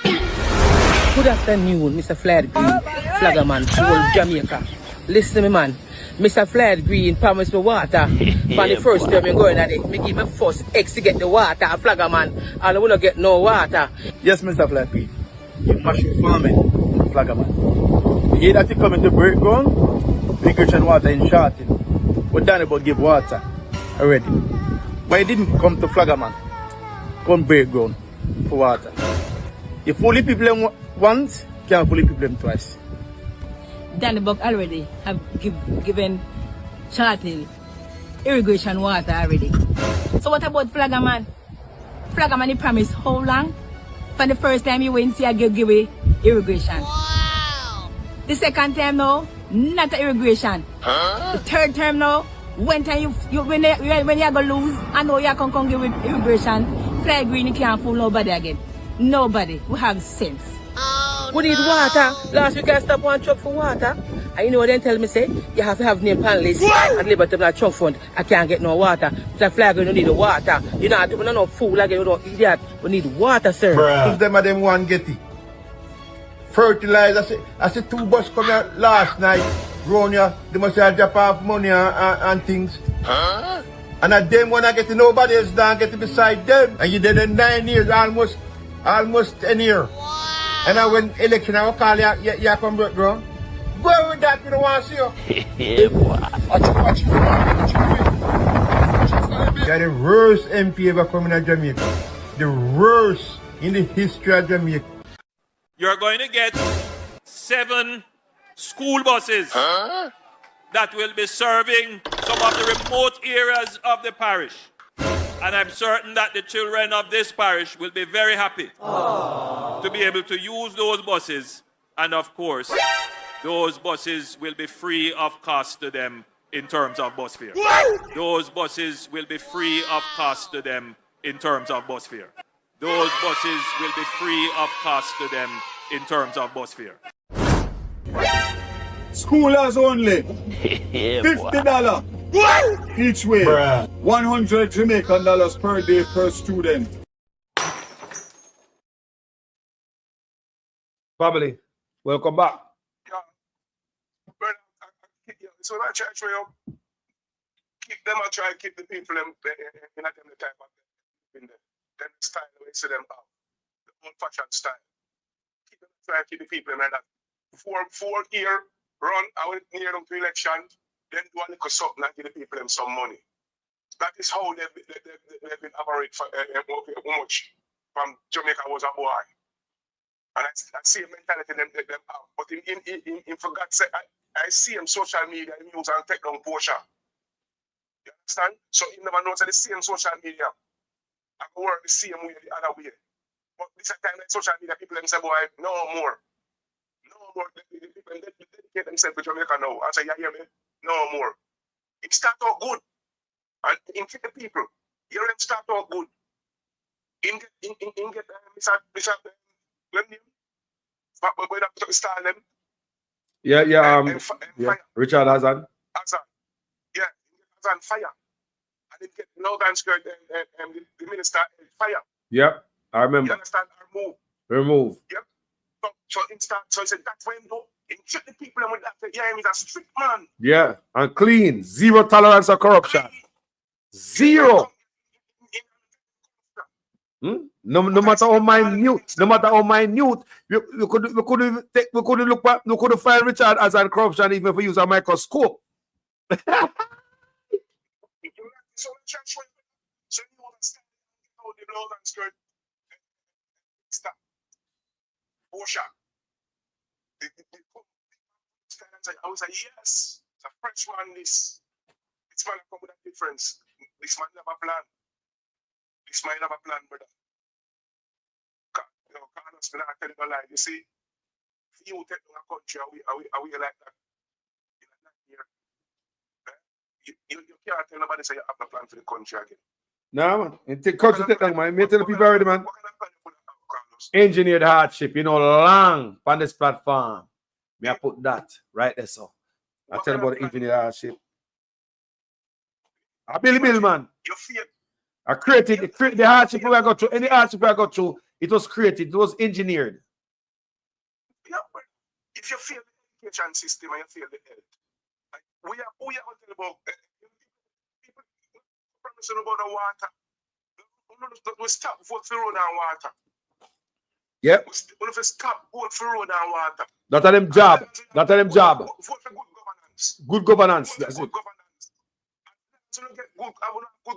Good afternoon, Mr. Flair Green, Flaggerman, whole Jamaica. Listen to me, man. Mr. Flair Green promised me water. For the first time I'm going at it, me give me first eggs to get the water, Flaggerman, and I will not get no water. Yes, Mr. Flair Green. You mushroom farming, Flaggerman. You hear that you coming to break ground? Irrigation water in Sharton. But Danny about give water already. But he didn't come to Flaggerman. Come break ground for water. If only people want, can't fully people them twice. Danny Buck already have given Charlton irrigation water already. So what about Flaggerman? Flaggerman, he promised how long? For the first time you went, see I give away irrigation. Wow. The second time now, not a irrigation. The third time now, when you go lose, I know you can come give irrigation. Fly green, you can't fool nobody again. Nobody. We have sense. We need water. Last week I stopped one truck for water. And you know what they tell me, say, you have to have name panelists and labor to that trunk fund. I can't get no water. The flag, you don't need the water. You know, we're not fool again, you don't idiot. We need water, sir. If them one get it. Fertilizer, I see 2 buses come here last night. Round here, they must have drop off money and things. Huh? And at them when I get to nobody else down, get to beside them. And you did it 9 years, almost 10 years. Wow. And I when election, I will call you come break ground. Go with that, you don't want to see you. Yeah, boy. Watch. You're the worst MP ever coming to Jamaica. The worst in the history of Jamaica. You're going to get 7 school buses that will be serving some of the remote areas of the parish. And I'm certain that the children of this parish will be very happy to be able to use those buses. And of course, those buses will be free of cost to them in terms of bus fare. Those buses will be free of cost to them in terms of bus fare. Those buses will be free of cost to them in terms of bus fare. Schoolers only. Yeah, $50 each way. 100 Jamaican dollars per day per student. Family, welcome back. So that church where you keep them and try to keep the people in the time of them. Then style we see them out. The old fashioned style. Try to keep the people in that 4-year run, I will near them to election, then do a little something and give the people them some money. That is how they've been operating for much from Jamaica was a boy. And I see a mentality them out. But in for God's sake, I see him social media, news and take down Porsche. You understand? So he never knows the same social media. I can work the same way the other way. But this time like social media, people them say, boy, no more. No more. People dedicate themselves to Jamaica now. I say, you hear me? No more. It start out good. And in keep the people. You them start out good. In get Bishop but we're going to start them. Yeah, Richard Hazard. Yeah, Hazard fire. And it get Logan Skirt and the minister fire. Yep, I remember. You understand? Remove. Yep. So he said that's when he treat the people with that. Yeah, he's a strict man. Yeah, and clean. Zero tolerance of corruption. Zero. No matter how minute, we couldn't look back, we couldn't find Richard as a corruption even if we use a microscope. So you understand how the blood and skirt stop. Osha. I was like, yes, it's a Frenchman, this man come with a difference. This man never plan. This man never plan, brother. You know, Carlos, I'm not telling you a lie. You see, if you take a country, are we like that? You can't tell nobody say you have a plan for the country again. No, man. The country take down, man. Me tell the people already, man. Engineered hardship, you know, long on this platform. Me I put that right there, so. I tell about the engineered hardship. I build, man. I created the hardship we got through. Any hardship we got through, it was created, it was engineered. Yeah, but if you feel the education system and you feel the health, like we are talking about people promising about the water. We stop vote for road and water. Yep. We stop vote for road and water. That are them job. That are them job. Vote for good governance. Good governance. That's it. So you get good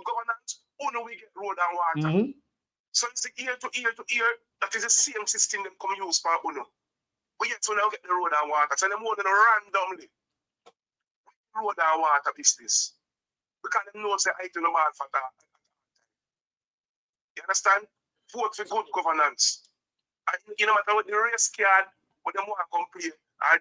governance, only we get road and water. So it's the ear to ear to ear. That is the same system them come use for Uno. We get to now get the road and water. So them want to randomly road and water business. Because them know say I to no bad for that. You understand? Vote for good governance. And you know matter what the race card, what them want to complain. I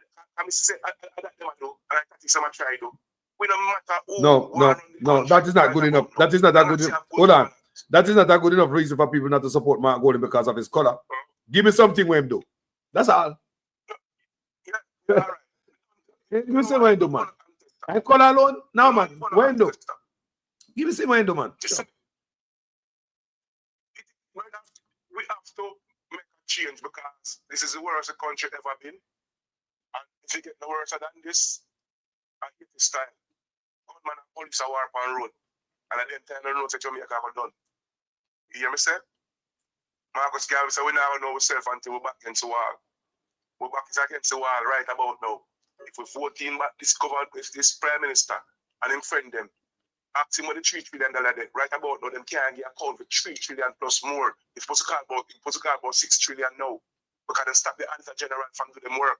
say that them do, and I think some try do. We don't matter who. No. That is not good enough. That is not that good enough. Hold on. That is not a good enough reason for people not to support Mark Golden because of his color. Give me something when him do. That's all. Give me some when him do, man. I color alone? Now, man. When do? Give me some when him do, man. We have to make a change because this is the worst the country ever been. And if you get no worse than this, I hit this time. Gunman and police are warp on road. And at the time, the road say Jamaica are done. You hear me say? Marcus Garvey said we never know ourselves until we're back against the wall. We're back against the wall right about now. If we 14 back this Prime Minister and him friend them, ask him what the $3 trillion debt. Right about now, them can't get account for $3 trillion plus more. It's supposed to call about 6 trillion now. Because they stop the Auditor General from doing them work.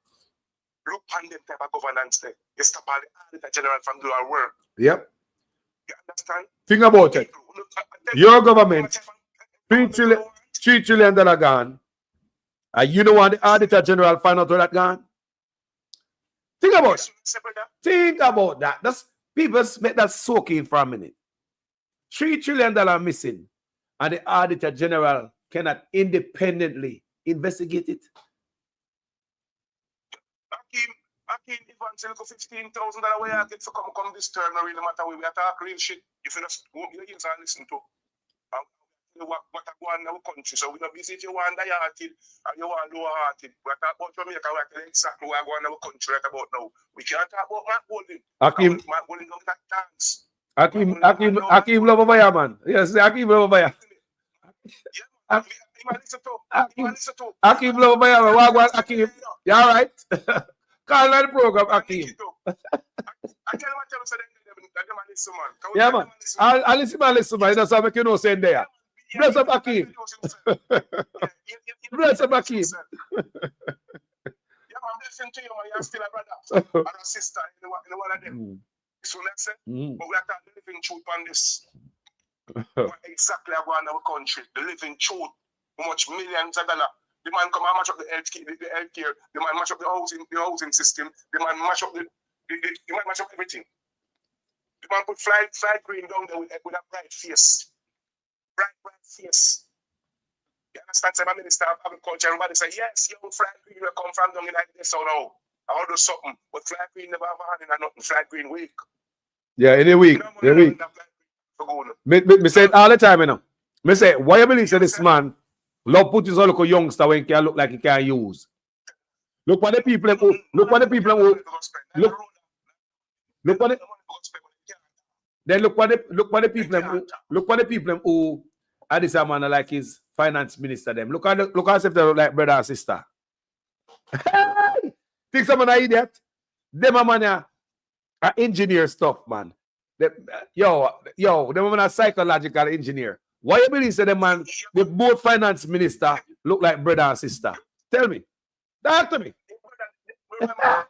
Look on them type of governance there. You stop all the Auditor General from doing our work. Yep. You understand? Think about it. Your government, $3 trillion gone. And you know what the Auditor General find out where that gone? Think about it. Think about that. That's people make that soak in for a minute. $3 trillion missing. And the Auditor General cannot independently investigate it. Akim, if I'm selling $15,000 way I get to come this term, no really matter we talk real shit. If you just go your ears and listen to what I go on in our country. So we don't busy if you want high-hearted and you want low-hearted. We talk about Jamaica, we tell exactly what I go on in our country right about now. We can't talk about Mark Golden. Mark Golden don't have chance. Akim love over here, man. Yes, Akim love over here. Akim love over here. What Akim? You all right? Call on the program, Akim. Yeah, man. I'll listen, man. That's how I can know saying there. Bless up, Akim. Bless up, Akim. Yeah, I'm listening to you, man. You're still a brother and a sister in the one of them. So let's say, but we are talking the living truth on this. What exactly I want in our country? The living truth. How much millions of dollars? The man come and match up the healthcare. The man match up the housing system. The man match up the man match up everything. The man put fly green down there with a bright face. Bright face. You understand? Say my Minister of Agriculture, everybody say, yes, young fly green will come from down like this or no. I want to do something. But fly green never have a hand in nothing. Fly green weak. Yeah, in a week. Me say it all the time, you know. Me say, why you believe this man love put his local youngster when he can look like he can't use? Look what the people who look what the people who look what the people who are this man like his finance minister them. Look at if they look like brother and sister. Think someone an idiot? Them a man a engineer stuff, man. Them man a psychological engineer. Why you believe say them man the both finance minister look like brother and sister? Tell me. Talk to me. Remember,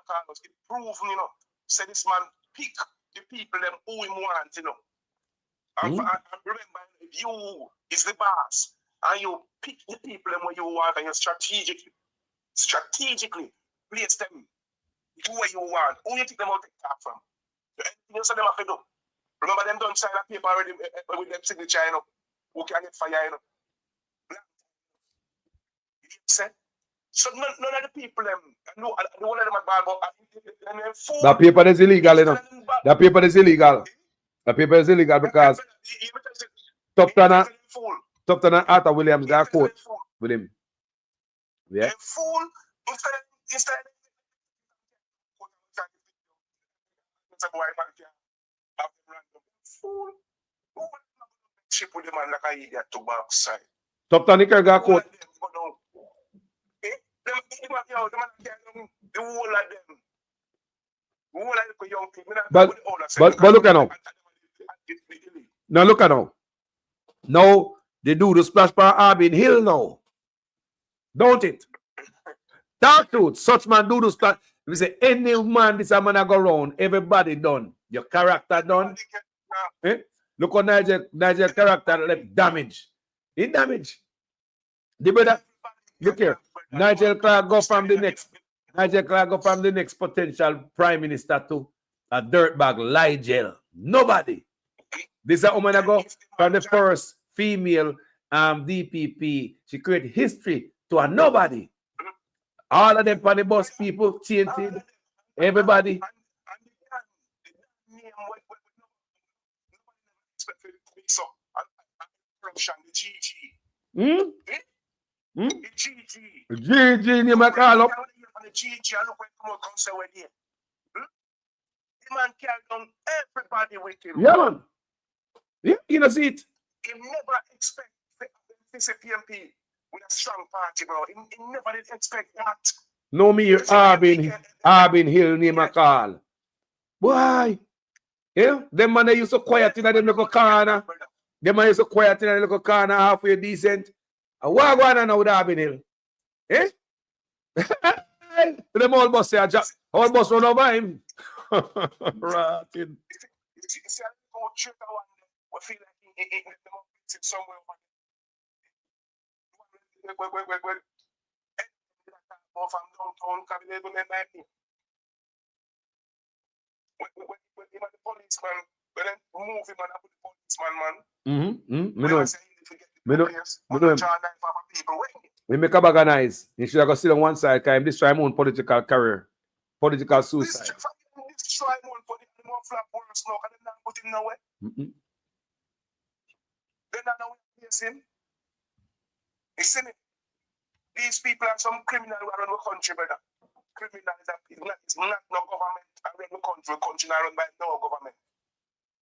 Carlos, it proven, say this man pick the people them who he want, And remember, if you is the boss, and you pick the people them where you want, and you strategically place them to where you want. Who you think them out to talk from? You say them have to do. Remember them don't sign a paper already with them signature, who can get fire, You said? So none of the people them, no one of them are bad, but that paper is illegal, That paper is illegal. That paper is illegal because Tupton and Arthur Williams got a court with him. Yeah. Fool instead ship with the man like a idiot to backside. Tupton got a court. The whole of them. The whole of the young people. But look at now. Now look at now. Now they do the splash bar Arbin Hill now. Don't it? Talk truth. Such man do this. We say any man this a man a go round. Everybody done. Your character done. Eh? Look how Nigel character left damage. He damage. The brother, look here. Nigel Clark go from the next potential prime minister to a dirtbag Nigel. Nobody. This is a woman ago from the first female DPP. She created history to a nobody. All of them on the bus people, tainted, everybody. GG, name I call up. The man carried on everybody with him. Yeah, man. Yeah, you know, see it. He never expect this PMP with a strong party, bro. He never did expect that. No, me, Arbin Hill, name I call. Why? Yeah, them man they used to quiet in them little corner. Them man used to quiet in a little corner, halfway decent. And what going on now with Arbin Hill? Eh? Them all bus say, all bus run over him. Rotting. We make a bag of nice. You should have got sit on one side, because this try my own political career. Political suicide. These people are some criminal who are run the country, brother. Criminal is not no government around the country not run by no government.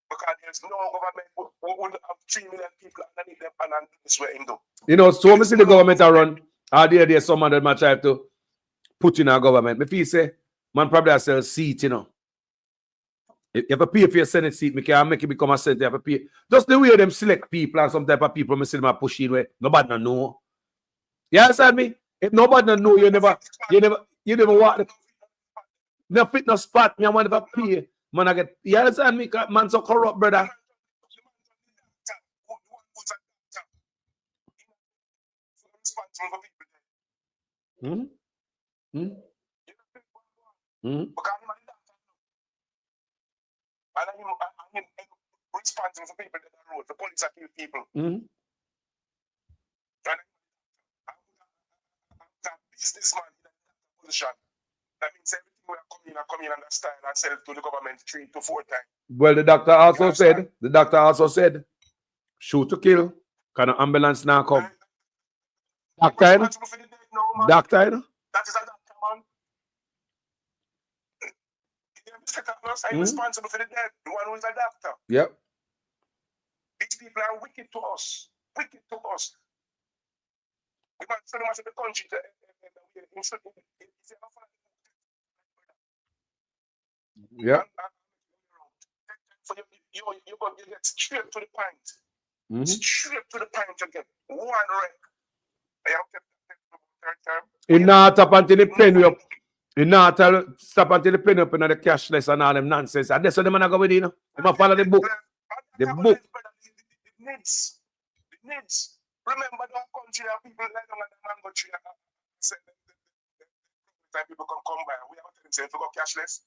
Because there's no government who would have 3 million people underneath them and this way him do. You know, so we see the government are run. There's someone that might try to put in our government. If you say, man probably has a seat, you know. If you have to pay for your Senate seat, I can make it become a Senate. You have to pay. Just the way them select people and some type of people, I see them pushing where nobody don't know. You understand me? If nobody don't know, you never walk the no fit no spot, me I want to pay. Man, I get, you understand me? Man so corrupt, brother. Mm-hmm. Mm-hmm. Mm-hmm. And I'm responsible for people that are road, the police are killing people. Mm-hmm. And I'm a businessman in that position. That means everything will come in and style and sell to the government 3 to 4 times. Well, the doctor also said, shoot to kill. Can an ambulance now come? Doctor, That is a doctor, man. I'm responsible for the dead, the one who is a doctor. Yep. These people are wicked to us. Wicked to us. We want to send them out of the country to yeah. So you get straight to the point. Straight to the point again. One wreck. In not up until the plane up. In not stop until the plane up in the cashless and all them nonsense. And that's what the man go with, you know. They must follow the book. The book. The needs. Remember that country that people like on the mango tree and say that people come by. We have to say if we go cashless.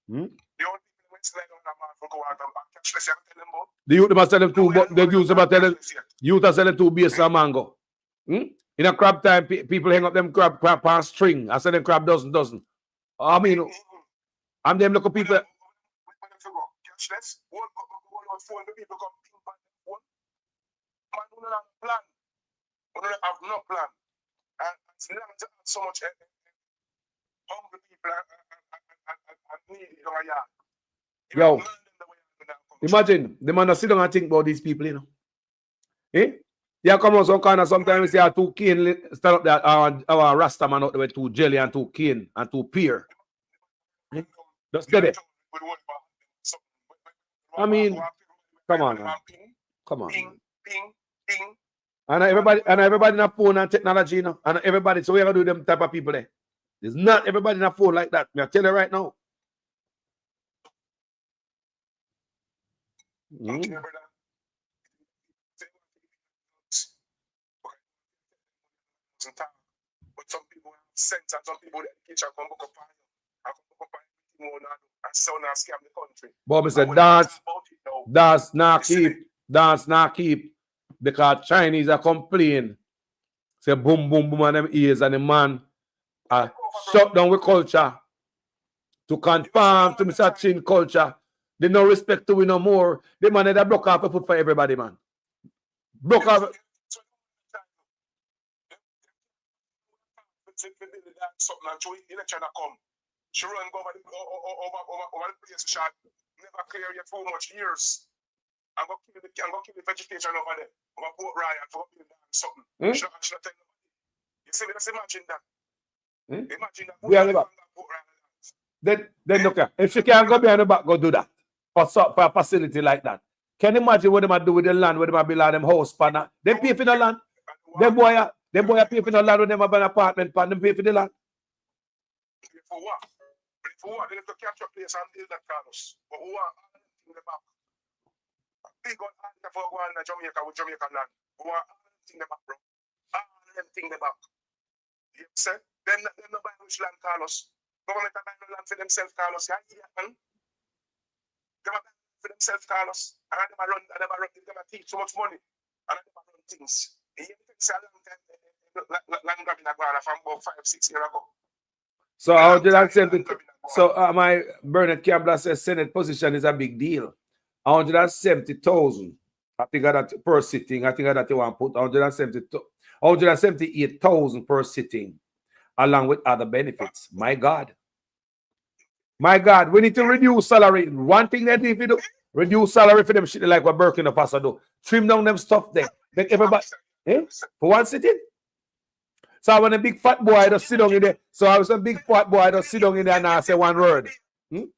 The only people who slide on the man for go out and cashless, you have to tell them about. The youth must tell them too, but the youth must tell them youth are selling too base of mango. In a crab time, people hang up them crab on string. I said them crab dozen. I mean, and them local people. Cashless, one phone, the people come in by one. Man, we don't have a plan. We don't have no plan. And it's long to have so much hungry people and needy in our yard. Yo, imagine the man that sit down and think about these people, you know. Eh? Yeah, come on, some kind of sometimes we say two cane stand up there, our Rasta man out there with 2 jelly and 2 cane and 2 pear. Eh? Just get it. I mean, come on, man. Come on. And everybody in a phone and technology, you know. And everybody, so we have to do them type of people there. There's not everybody in a phone like that. I tell you right now. Mm. But some people have sense and some people that teach come book up and so now scam the country. But Mr. Dance not keep because Chinese are complaining. Say boom boom boom on them ears and the man shut down with culture to conform to Mr. Chin culture. They no respect to we no more. The man that broke off a foot for everybody, man. Broke off. Something and show election come. She run over the place. She never clear yet for much years. I'm going to kill the vegetation over there. I'm going to put riot for something. You see, let's imagine that. Imagine that. We are the back. Then look at if she can't go behind the back, go do that. For a facility like that. Can you imagine what they might do with the land, what they might build on them house panel? They pay for the land. Them boy pay for the land when they have an apartment pan, them pay for the land. For what? For what? They have to capture place and build that Carlos. But who are in the back? Big on for going to Jamaica with Jamaican land. Who are in the back, bro? All them thing the back. You said? Them no buy which land, Carlos. Government are buying no land for themselves, Carlos. Yeah, man. They are buying for themselves, Carlos. And they never teach so much money. And they never run things. You take a long time. Land grabbing a ground from about 5-6 years ago. So how did I send it? So my Bernard Campbell says Senate position is a big deal. 170,000. I think that per sitting. I think that you want to put 178,000 per sitting, along with other benefits. My God. My God, we need to reduce salary. One thing that if you do, reduce salary for them shit like what Burkina Faso do. Trim down them stuff there. Make everybody for one sitting. So I want a big fat boy to sit down in there. So I was a big fat boy to sit down in there and I say one word. For 7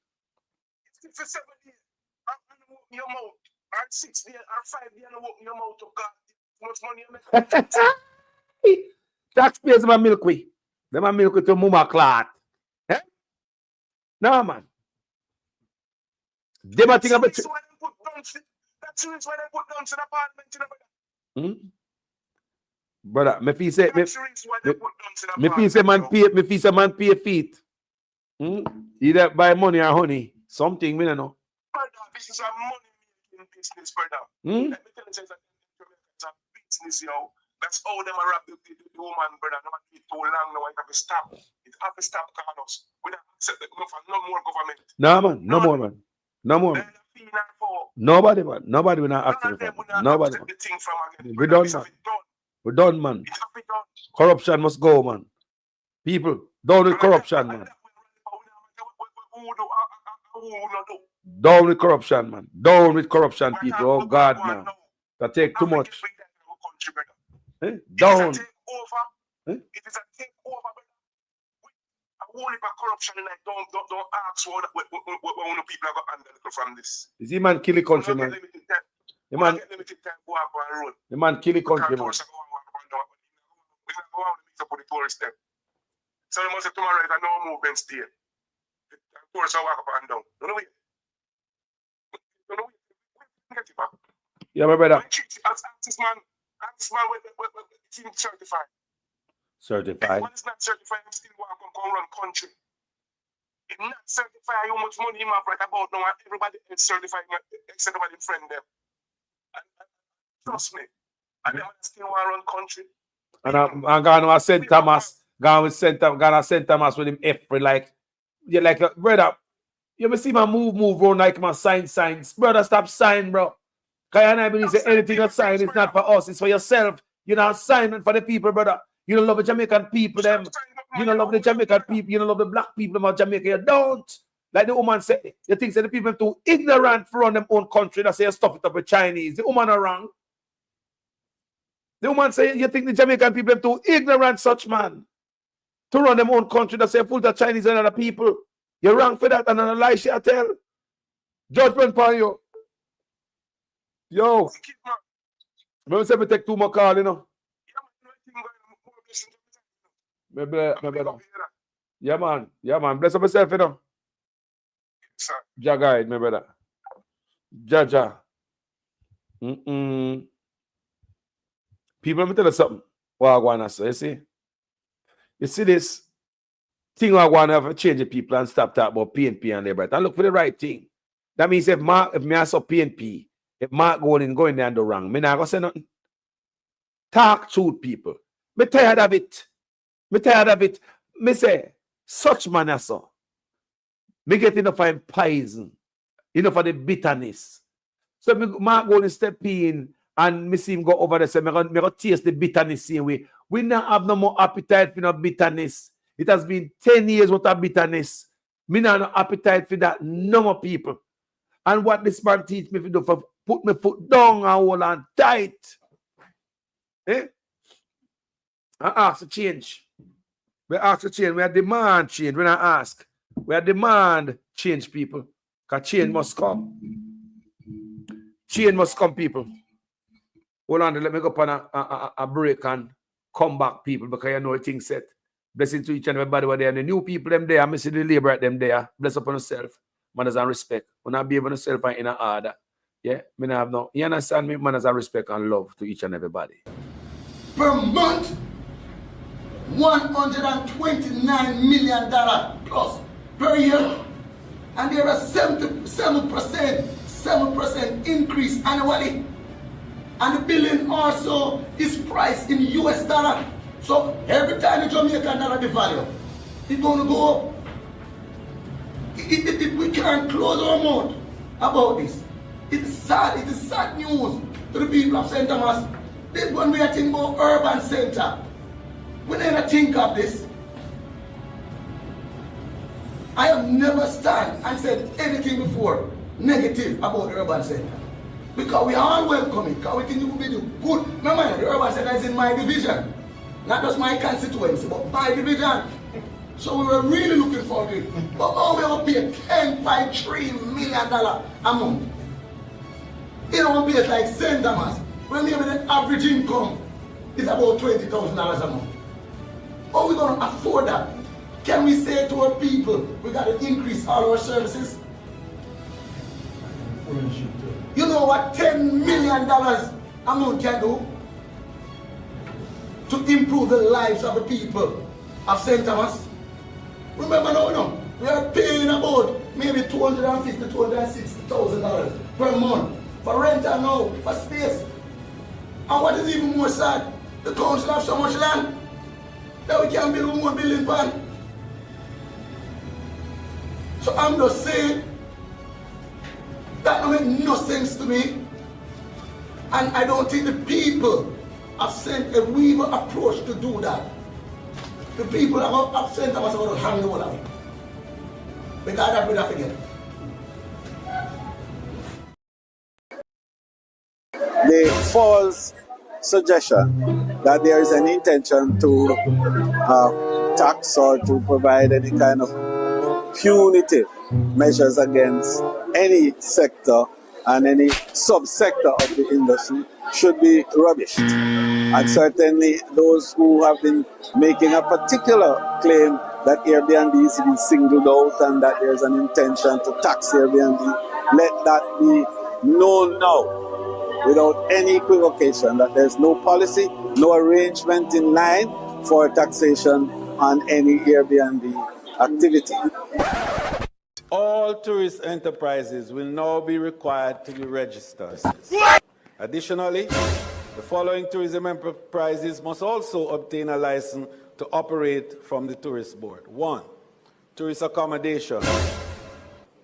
years, I'm open your mouth. Or 6 days, or 5 days, I'm open your mouth to God. Much money you make. Taxpayers my milk we. Them a milk to mama clot. No man. Them a thing about that's why they put down to the parliament. Brother, me feel say man pay feet. Either buy money or honey. Something, me don't know. Brother, this is a money business, brother. Let me tell you, it's a business, yo. That's how them are the woman, brother. No matter too long, no one have to stop. It have to stop, Carlos. We don't accept it. No more government. No man, no more man. No more man. Nobody man. Nobody will not accept it. Nobody man. We done man. We're done, man. Corruption must go, man. People, down with corruption, man. Down with corruption, man. Down with corruption, people. Oh, God, man. That take too much. Down. It is a takeover. Only for corruption, like don't ask what people have handled from this. Is he man kill the country, man? The man kill the country, man. So you must say tomorrow is no movement still. The tourists are walk up and down. Don't know it. Get it back. Yeah, my brother. This man with certified. Certified. One is not certified, I'm still want to come run country. If not certified, how much money you have right about now? Everybody is certified, except everybody friend them. And trust me, and them still want to run country. And I'm going to St. Thomas. Gonna St. Thomas with him April, like, yeah, like, brother, you ever see my move around like my signs. Brother, stop sign, bro. Because I believe say anything you sign is not for us, it's for yourself. You're not signing for the people, brother. You don't love the Jamaican people, them. You don't love the Jamaican people. You don't love the black people of Jamaica. You don't. Like the woman said, you think that the people are too ignorant for run them own country. That say you stop it up with Chinese. The woman are wrong. The woman say you think the Jamaican people are too ignorant, such man, to run them own country. That say full of Chinese and other people. You're wrong for that, and a lie she tell. Judgment upon you. Yo. Remember say me take 2 more calls, you know. Maybe. Yeah, man. Yeah, man. Bless up yourself, you know. Sir. Ja guide, my brother. Ja. People, let me tell you something. What I want to say, you see? You see this thing I want to have to change the people and stop talking about PNP and Liberty and look for the right thing. That means if me I saw PNP, if Mark going there and do wrong, me not gonna say nothing. Talk truth, people. Me tired of it. Me say, such man as so. Me get enough of poison, enough of the bitterness. So me Mark going to step in and me see him go over there. So me gonna taste the bitterness same way. We not have no more appetite for no bitterness. It has been 10 years worth of bitterness. Me not no appetite for that. No more people. And what this man teach me to do for put my foot down and hold on tight. I ask to change. We ask to change. We are demand change. We not ask. We are demand change, people. Because change must come. Change must come, people. Hold on, let me go up on a break and come back, people, because you know things set. Blessing to each and everybody were there. And the new people them there, I see the labor at them there. Bless upon yourself. Manners and respect. When I behave on yourself and in an order. Yeah, me not have no. You understand me? Manners and respect and love to each and everybody. Per month, $129 million plus per year. And there are 7% increase annually. And the billion also is priced in US dollar. So every time the Jamaican dollar devalue, it's going to go up. We can't close our mouth about this. It is sad news to the people of St. Thomas. When we are thinking about urban center, we never think of this. I have never stand and said anything before negative about the urban center. Because we are all welcoming, because we think it will be the good. Remember, the urban center is in my division. Not just my constituency, but my division. So we were really looking forward to it. But now we have to pay $10.3 million a month. In our place like St. Thomas, when we have an average income is about $20,000 a month. How are we going to afford that? Can we say to our people, we got to increase all our services? You know what $10 million a month can do? To improve the lives of the people of St. Thomas. Remember now, we are paying about maybe $250,000 to $260,000 per month for rent and now for space. And what is even more sad, the council have so much land that we can't build one building plan. So I'm just saying that don't make no sense to me. And I don't think the people have sent a weaver approach to do that. The people have sent them as about to hang the whole of it. Because that we don't forget. The false suggestion that there is an intention to tax or to provide any kind of punitive measures against any sector and any subsector of the industry should be rubbished. And certainly those who have been making a particular claim that Airbnb is being singled out and that there's an intention to tax Airbnb, let that be known now without any equivocation that there's no policy, no arrangement in line for taxation on any Airbnb activity. All tourist enterprises will now be required to be registered. Additionally, the following tourism enterprises must also obtain a license to operate from the Tourist Board. 1. Tourist accommodation.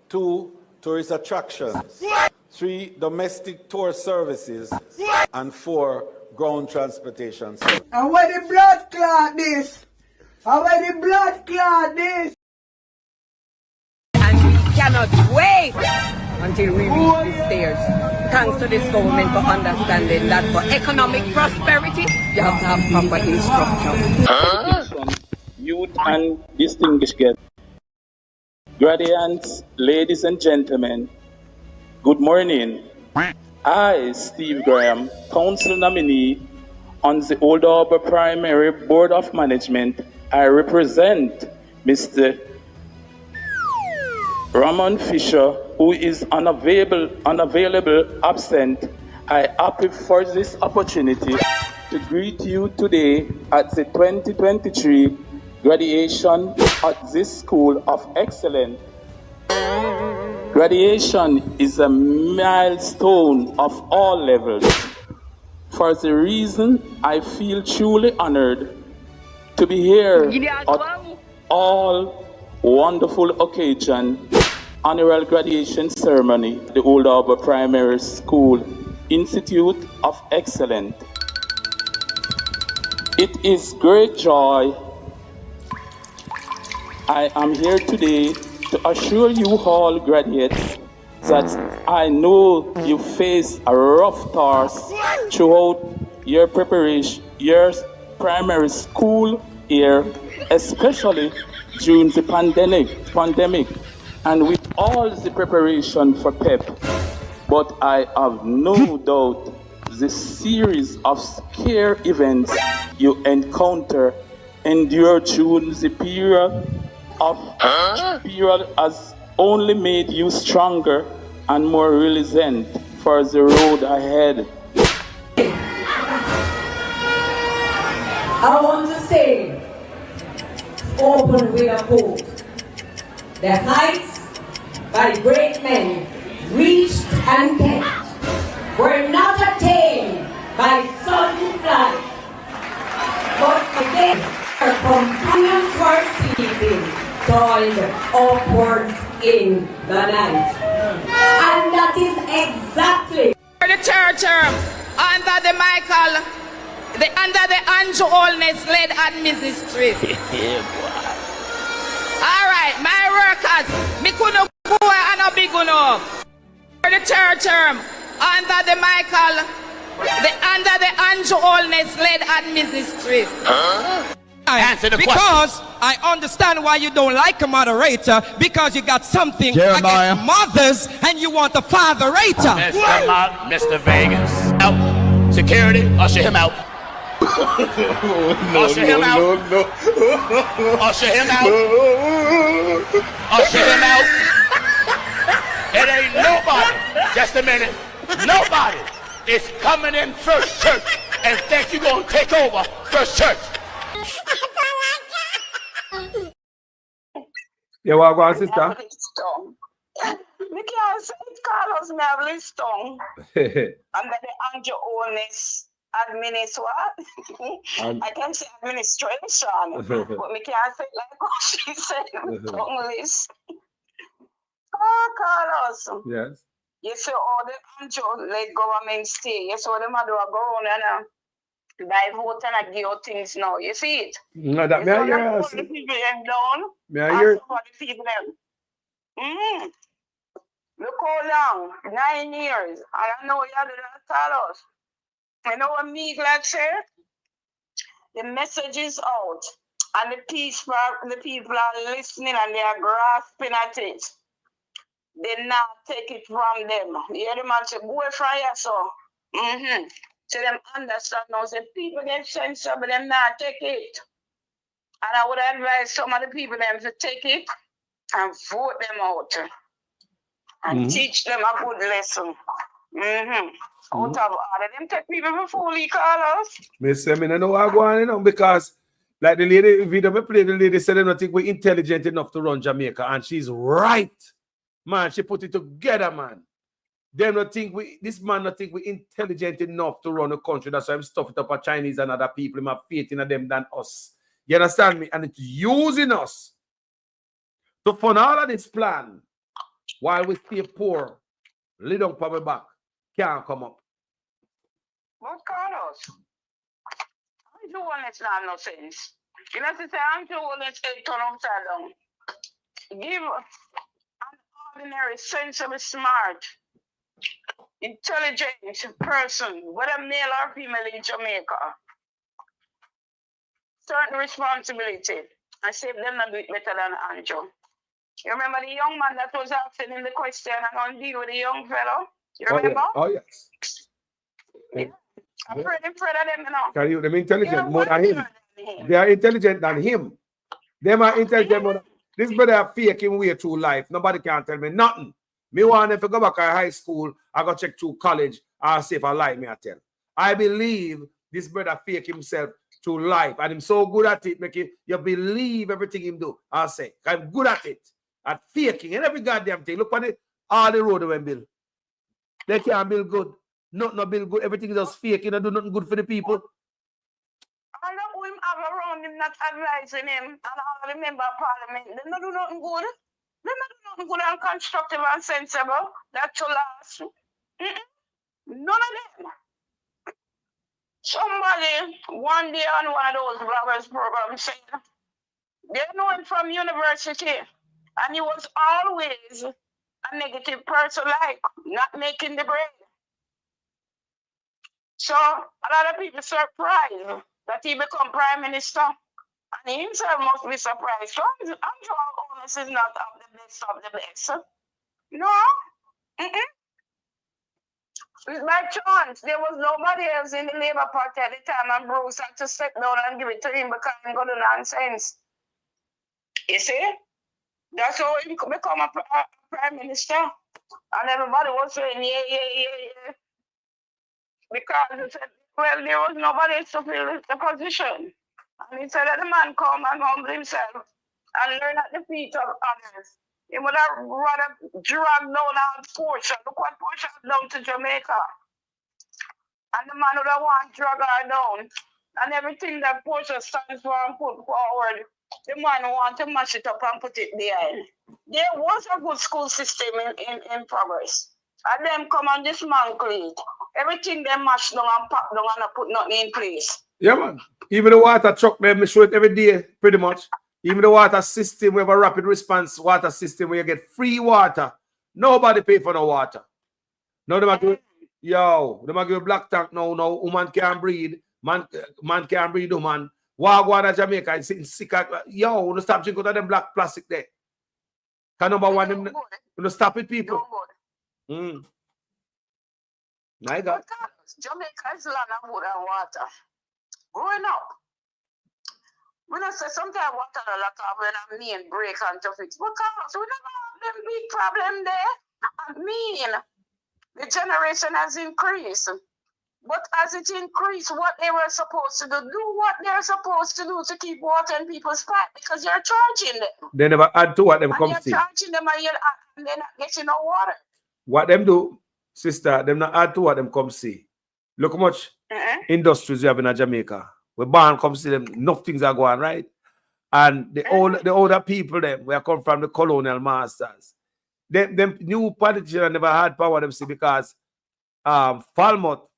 2. Tourist attractions. 3. Domestic tour services. And 4. Ground transportation. And where the blood clot this? And where the blood clot this? And we cannot wait until we reach the stairs. Thanks to this government for understanding that for economic prosperity, you have to have proper instruction. Youth and distinguished guests, graduates, ladies and gentlemen, good morning. I, Steve Graham, council nominee on the Old Harbour Primary Board of Management, I represent Mr. Ramon Fisher, who is unavailable, absent, I happy for this opportunity to greet you today at the 2023 graduation at this School of Excellence. Graduation is a milestone of all levels. For the reason I feel truly honored to be here at all wonderful occasion, annual graduation ceremony, the Old Harbour Primary School Institute of Excellence. It is great joy I am here today to assure you all graduates that I know you face a rough task throughout your preparation, your primary school year, especially during the pandemic, and with all the preparation for PEP. But I have no doubt the series of scare events you endure during the period has only made you stronger and more resilient for the road ahead. I want to say, open with a quote. The heights by great men reached and kept were not attained by sudden flight, but again our companions were sleeping, toiled upward in the night. And that is exactly the third term under the under the Andrew Holness led administration. All right, my workers, me couldn't go and a big enough. For the third term under the under the Andrew Holness led administration. Answer the because question. I understand why you don't like a moderator, because you got something Jeremiah. against mothers and you want a fatherator. Mr. Vegas. Out. Security, usher him out. Usher him out. Usher him out. Usher him out. It ain't nobody. Just a minute. Nobody is coming in First Church and think you're going to take over First Church. Yeah, what go on, sister? We can't say Carlos me have list tongue. Under the Andrew Holness I can say administration, but me can't say like what she said tongue list. Oh, Carlos. Yes. You see all the Andrew-led government stay. You see what them do go on and by vote and I give you things now. You see it? No, that me I hear. All the people them down. Me I hear. For the people them. Look how long, 9 years. And I know you have to tell us. You know what me glad say? The message is out. And the people are listening and they are grasping at it. They not take it from them. You hear the man say, go from here, so. So them understand now. Say people get sense but them not take it. And I would advise some of the people them to take it and vote them out. And teach them a good lesson. Out of all of them take people before we call us. Me say me no know what going on, you know, because like the lady video me play, the lady said they don't think we're intelligent enough to run Jamaica, and she's right. Man, she put it together, man. Them not think this man not think we're intelligent enough to run a country. That's why I'm stuffing up at Chinese and other people. I'm have faith in them than us. You understand me? And it's using us to fund all of this plan while we stay poor. Lay down for my back. Can't come up. But Carlos, Andrew Holness not no sense. You know to say Andrew Holness turn upside down. Give an ordinary, sensible, smart, intelligent person, whether male or female in Jamaica, certain responsibility. I say them not do it better than Andrew. You remember the young man that was asking him the question and going to deal with the young fellow? You remember? Oh, yes. Yeah. I'm afraid of them, you know. Can you them intelligent more than him? They are intelligent than him. Them are intelligent. Mother. This brother faking way through life. Nobody can tell me nothing. Me want if I go back to high school, I go check through college, I'll see if I lie, me I tell. I believe this brother fake himself through life, and him so good at it, make you believe everything him do. I'll say, I'm good at it, at faking and every goddamn thing. Look at it, all the road they build. They can't build good. Not build good. Everything is just fake. You know, do nothing good for the people. I know who him have around him not advising him. And I remember Parliament. They don't do nothing good. They don't do nothing good and constructive and sensible. That to last. None of them. Somebody one day on one of those bloggers programs said they know him from university. And he was always a negative person, like not making the grade. So a lot of people surprised that he become prime minister. And he himself must be surprised. So I'm sure Honest is not of the best. No. It's by chance. There was nobody else in the Labour Party at the time, and Bruce had to step down and give it to him because he got the nonsense. You see? That's how he become a prime minister. And everybody was saying, yeah. Because he said, well, there was nobody to fill the position. And he said that the man come and humble himself and learn at the feet of others. He would have rather dragged down our Portia. Look what Portia done to Jamaica. And the man would have want to drag her down. And everything that Portia stands for and put forward, the man want to mash it up and put it behind. There was a good school system in progress. And them come and dismantle it. Everything they mash down and pack down and put nothing in place. Yeah, man. Even the water truck, they show it every day, pretty much. Even the water system, we have a rapid response water system where you get free water. Nobody pay for the water. Now they might give, they might give a black tank now. Woman can't breathe. Man can't breathe, woman. Wagwan Jamaica is sitting sick. Yo, stop drinking out of them black plastic there. Can number one, them stop it, people. My God. Jamaica is land of wood and water. Growing up, when I say sometimes water a lot of when I mean break and to fix, because we never have them big problem there. I mean, the generation has increased. But as it increased, what they were supposed to do what they're supposed to do to keep water in people's pipe, because you're charging them. They never add to what them come see. You're charging them and they're not getting no water. What them do, sister, them not add to what them come see. Look how much industries you have in Jamaica. We born come see them, enough things are going, right? And the older people them, we come from the colonial masters. Them new politicians never had power, them see, because Falmouth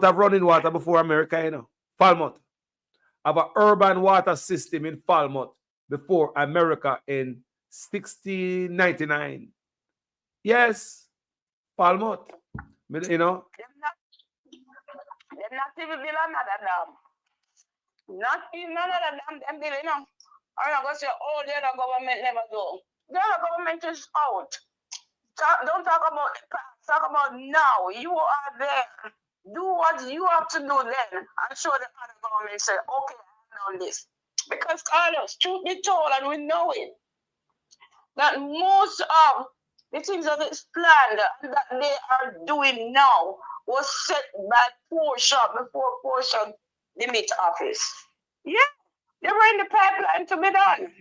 have running water before America, you know. Falmouth have an urban water system in Falmouth before America in 1699. Yes, Falmouth. You know. They're not even build another dam. Not even another dam, them build, you know. I'm not going to say, oh, the other government never do. The other government is out. Don't talk about the past. Talk about now. You are there. Do what you have to do then and show the other government say, okay, I've done this. Because Carlos, truth be told, and we know it, that most of the things that is planned that they are doing now was set by Portia before Portia limit office. Yeah, they were in the pipeline to be done.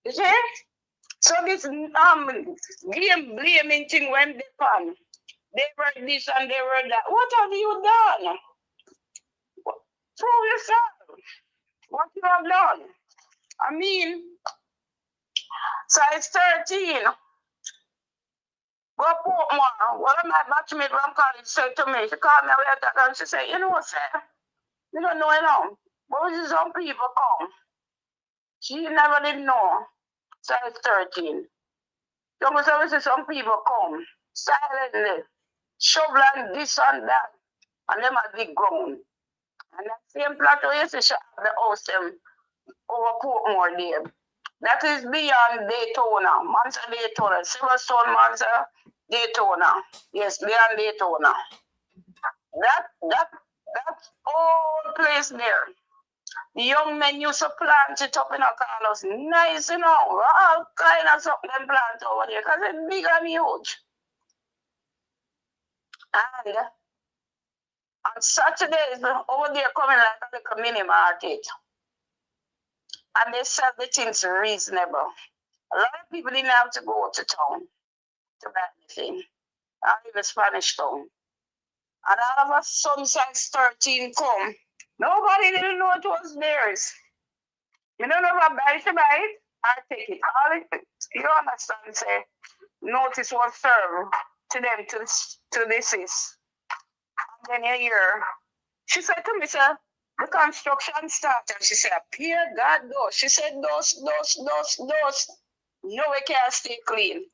You see? So this game blaming thing when they come. They were this and they were that. What have you done? Prove yourself. What you have done. I mean, size 13. Go Portmore. One of my batchmates from college said to me, she called me later and she said, you know what, sir? You don't know it now. But when some people come, she never did know. Size 13. So some people come silently, shoveling this and that, and them a big ground. And that same plateau, you see, she have the house them over Portmore there. That is beyond Daytona, Mansa Daytona, Silverstone, Mansa Daytona. Yes, beyond Daytona. That whole place there The young men used to plant it up in a Carlos. Nice, you know. All kind of something them plant over there because it's big and huge. And on Saturdays, over there coming like a little mini market. And they sell the things reasonable. A lot of people didn't have to go to town to buy anything. I live in Spanish Town. And all of a sudden, size 13 come. Nobody didn't know it was theirs. You don't know if I buy it, I take it. All it, you understand, say, notice was served to them to this is. And then you hear, she said to me, sir, the construction started. She said, Pierre God goes. She said, those. No, we can't stay clean.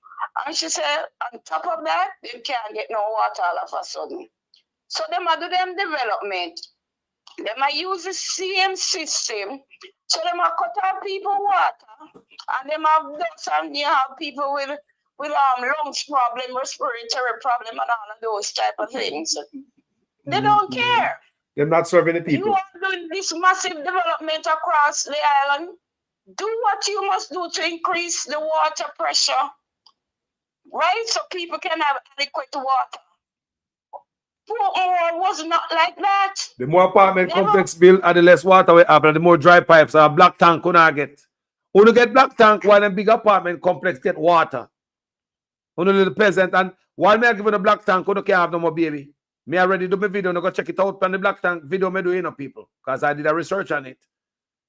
And she said, on top of that, they can't get no water all of a sudden. So they might do them development. They might use the same system. So they might cut off people water. And they might dust and you have people with lungs problem, respiratory problem, and all of those type of things. They don't care. They're not serving the people. You are doing this massive development across the island. Do what you must do to increase the water pressure, right? So people can have adequate water. Portmore was not like that. The more apartment complex built and the less water we have, and the more dry pipes and a black tank could not get. Who get black tank while a big apartment complex get water? Who little peasant and while me give the black tank, who can't have no more baby. Me already do my video, no go check it out on the black tank video me doing people. Because I did a research on it.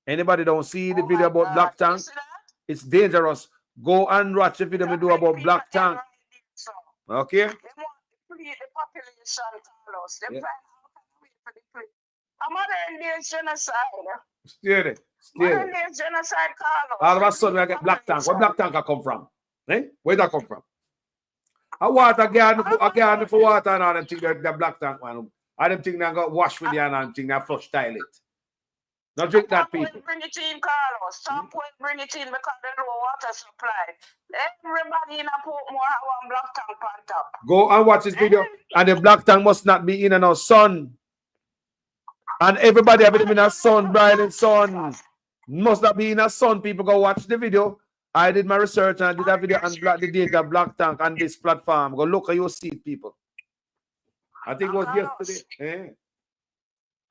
Anybody don't see the video about black tank, it's dangerous. Go and watch the video me do about black tank. Okay? The population, Carlos. They plan for the modern day genocide. Steer it. Modern day genocide, Carlos. All of a sudden I get black tank. Where black tank come from? Eh? Where that come from? A water garden for water and all them things the black tank man. I them think they got wash with you and them thing they flush toilet. Not drink that, people. Bring it in, Carlos. Some point bring it in because they know water supply. Everybody in a Portmore have one black tank on top. Go and watch this video. And the black tank must not be in and out sun. And everybody have it in a sun, bright and sun. Must not be in a sun. People go watch the video. I did my research and I did a video on the data black tank on this platform. Go look at your seat, people. I think it was yesterday. Eh?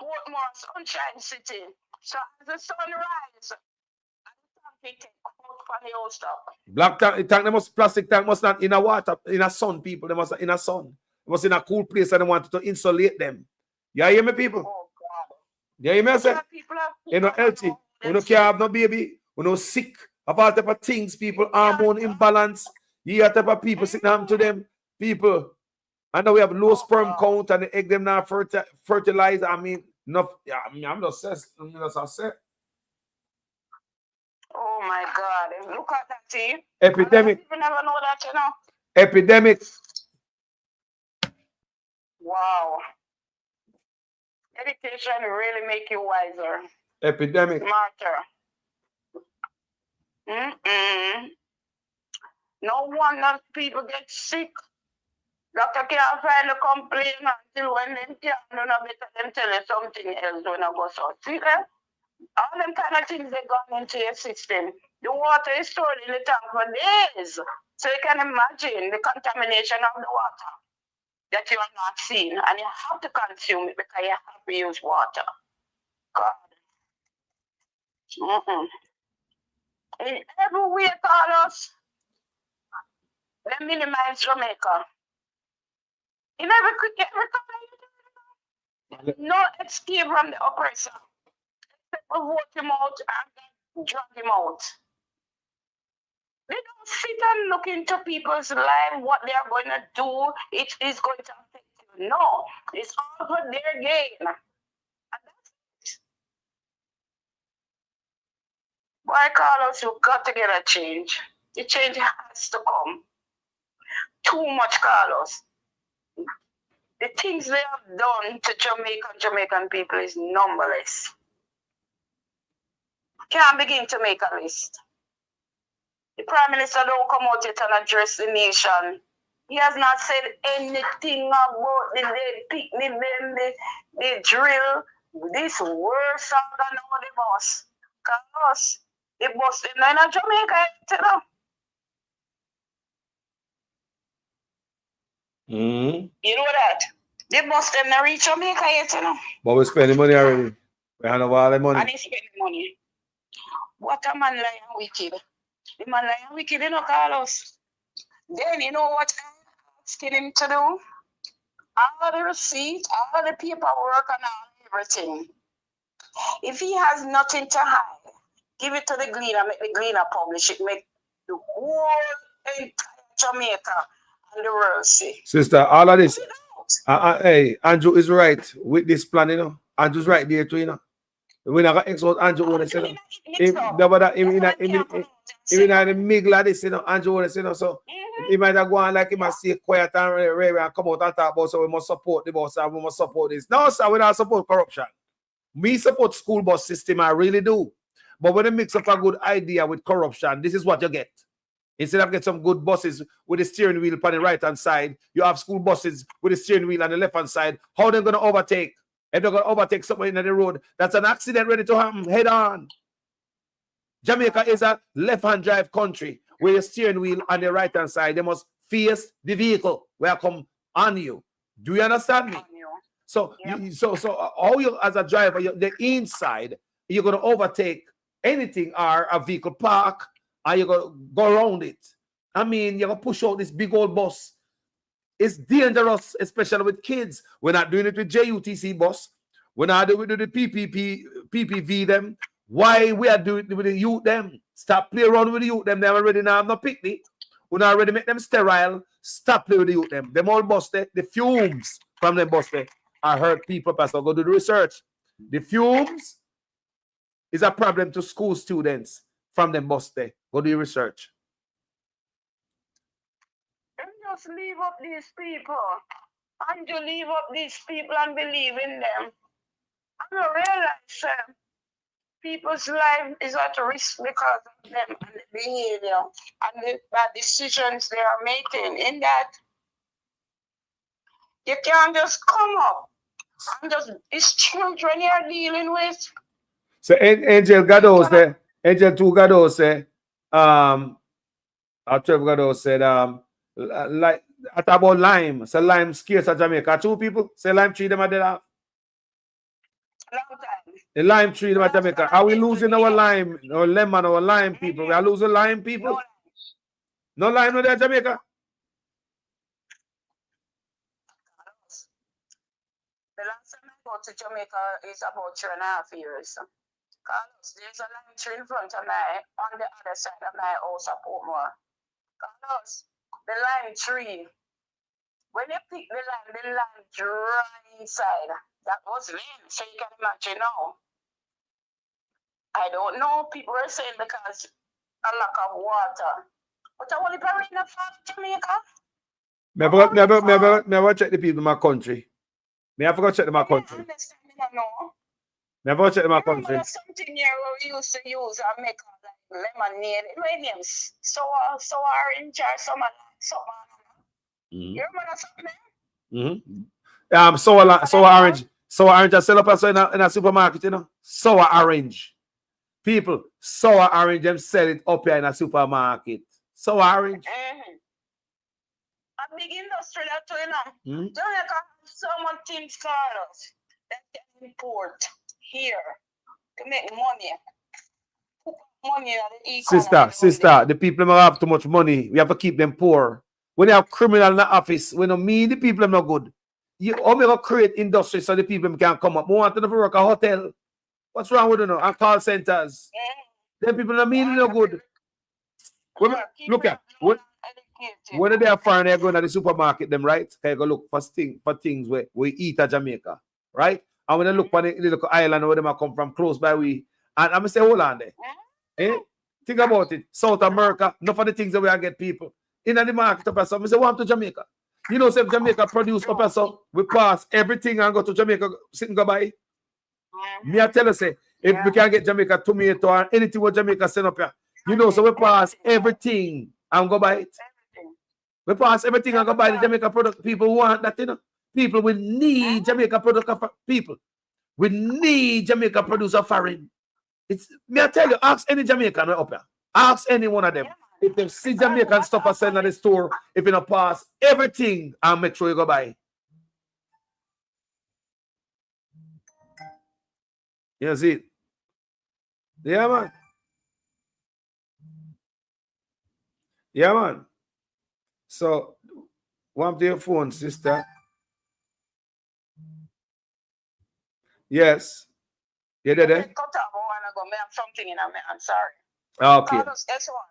Portmore, Sunshine City. So as the sun rises, black tank, plastic tank must not in a water, in a sun, people. They must in a sun. They must in a cool place and they want to insulate them. You hear me, people? Oh, God. You hear me, I say? You know, healthy. You know, can't have no baby. You know, sick. Of all type of things, people, hormone imbalance. You hear type of people sitting down to them. People. I know we have low sperm count and the egg them now fertilize. I mean, enough. Yeah, I mean, I'm just saying. Oh my God! Look at that, see? Epidemic. You never know that, you know. Epidemic. Wow. Education really make you wiser. Epidemic. Smarter. No wonder people get sick. Doctor can't find a complaint until when they can't do no better than tell you something else when I go so. See that? All them kind of things they gone into your system. The water is stored in the tank for days. So you can imagine the contamination of the water that you have not seen. And you have to consume it because you have to use water. God. In every way, Carlos, they minimize Jamaica. In every no escape from the oppressor. People vote him out and drag him out. They don't sit and look into people's life, what they are going to do, it is going to affect you. No, it's all for their gain. And that's it. Boy, Carlos, you've got to get a change. The change has to come. Too much, Carlos. The things they have done to Jamaican people is numberless. Can't begin to make a list. The Prime Minister don't come out yet and address the nation. He has not said anything about the dead picnic, the drill, this worse than all the boss. Because the boss in Jamaica, you know. You know that? The boss them not reach Jamaica yet, you know. But we spending money already. We have all the money. And they spending money. What a man lying wicked. The man lying wicked, you know, Carlos. Then you know what I'm asking him to do? All the receipt, all the paperwork and all everything. If he has nothing to hide, give it to the Gleaner, make the Gleaner publish it, make the whole entire Jamaica and the world see. Sister, all of this. Hey, Andrew is right with this plan, you know. Andrew's right there too, you know. We're not going to export Andrew want to say, in the middle of this, you know, Andrew want to say, so he might have gone like he must stay quiet and rare and come out and talk about, so we must support the boss and we must support this. No, sir, we don't support corruption. Me support school bus system, I really do. But when they mix up a good idea with corruption, this is what you get. Instead of get some good buses with the steering wheel on the right-hand side, you have school buses with the steering wheel on the left-hand side. How are they going to overtake? If they're going to overtake somebody in the road, that's an accident ready to happen, head on. Jamaica is a left-hand drive country where the steering wheel on the right-hand side, they must face the vehicle where I come on you. Do you understand me? So, how you as a driver, the inside, you're going to overtake anything or a vehicle park, and you're going to go around it. I mean, you're going to push out this big old bus. It's dangerous, especially with kids. We're not doing it with JUTC bus. We're not doing it with the PPV them. Why we are doing it with the youth them? Stop playing around with the youth them. They already now have no picnic. We not already make them sterile. Stop playing with the youth them. Them all busted. The fumes from them busted. I heard people, Pastor, go do the research. The fumes is a problem to school students from them busted. Go do your research. Just leave up these people. And you leave up these people and believe in them. I don't realize people's life is at risk because of them and the behavior and the bad decisions they are making. In that, you can't just come up and just, it's children you're dealing with. So Angel Gado said, Angel 2 Gado said, Trevor Gado said, like at about lime, so lime scarce at Jamaica. 2 people say lime tree them at the The lime tree them at Jamaica. Are we losing our lime, our lemon, our lime people? We are losing lime people. No lime no there Jamaica. The last time I go to Jamaica is about 2.5 years. Carlos, there's a lime tree in front of my, on the other side of my house at Portmore. Carlos, the lime tree, when you pick the lime dry inside, that was then, so you can imagine now. I don't know, people are saying because a lack of water. But I want to bury in Jamaica. Never check the people in my country. I forgot to check my country. Never check my country. Something here we used to use and make like lemonade. Mediums, sour orange or some you remember something? Sour orange. I sell up in a supermarket, you know. Sour orange. People, sour orange, them sell it up here in a supermarket. Sour orange. A big industry that too, you know. Jamaica has so much things, Carlos, that can import here to make money. Sister, the people don't have too much money. We have to keep them poor. When they have criminal in the office, when I mean the people are not good. You only create industry so the people can come up. We want them to work a hotel. What's wrong with them? And call centers. Them people are mean no good. Look at when they are foreign, they're going to the supermarket, them right? They go look for things where we eat at Jamaica, right? And when they look for the little island where they come from, close by we, and I'm gonna say, hold on there. Think about it. South America, enough of the things that we are get people in the market up so I say, want to Jamaica. You know, say if Jamaica produce up so we pass everything and go to Jamaica, sit and go by. Me I tell you, say, if we can get Jamaica tomato or anything what Jamaica send up here, you know, so we pass everything and go buy it. We pass everything and go buy the Jamaica product. People want that, you know. People will need Jamaica product of people. We need Jamaica producer foreign. It's me, I tell you, ask any Jamaican up here. Ask any one of them. If they see Jamaican stuff I sell at the store, if you don't pass everything, I'll make sure you go buy. You see it? Yeah, man. Yeah, man. So, one to your phone, sister. Yes. You did it? Cut off a while ago. I have something in my hand. Sorry. Okay. Because guess what?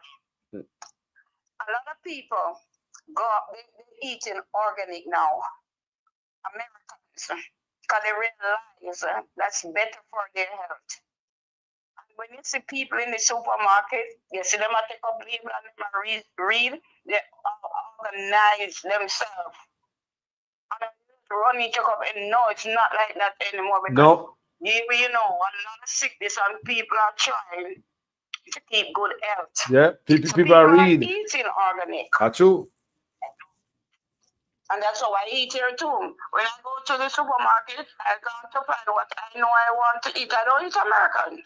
A lot of people they eating organic now. Americans, because they realize that's better for their health. And when you see people in the supermarket, you see them take up label and them read, they organize themselves. And run each up, and no, it's not like that anymore. Because no. You know, a lot of sickness and people are trying to keep good health. Yeah, people are reading. Eating organic. That's true. And that's how I eat here too. When I go to the supermarket, I go to find what I know I want to eat. I don't eat American.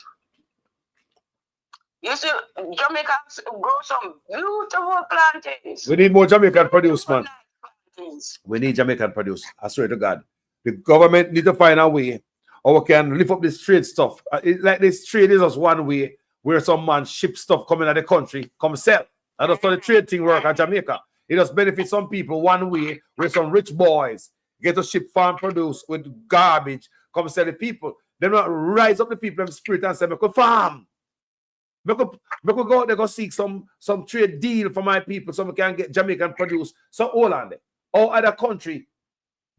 You see, Jamaicans grow some beautiful plantains. We need more Jamaican produce, man. We need Jamaican produce. I swear to God. The government need to find a way how we can lift up this trade stuff. Like this trade is just one way where some man ship stuff coming out of the country, come sell. And that's how the trade thing work at Jamaica. It just benefits some people one way where some rich boys get to ship farm produce with garbage, come sell the people. They not rise up the people in spirit and say, make a farm. Make a go out there go seek some trade deal for my people so we can get Jamaican produce. So all on there. Or other country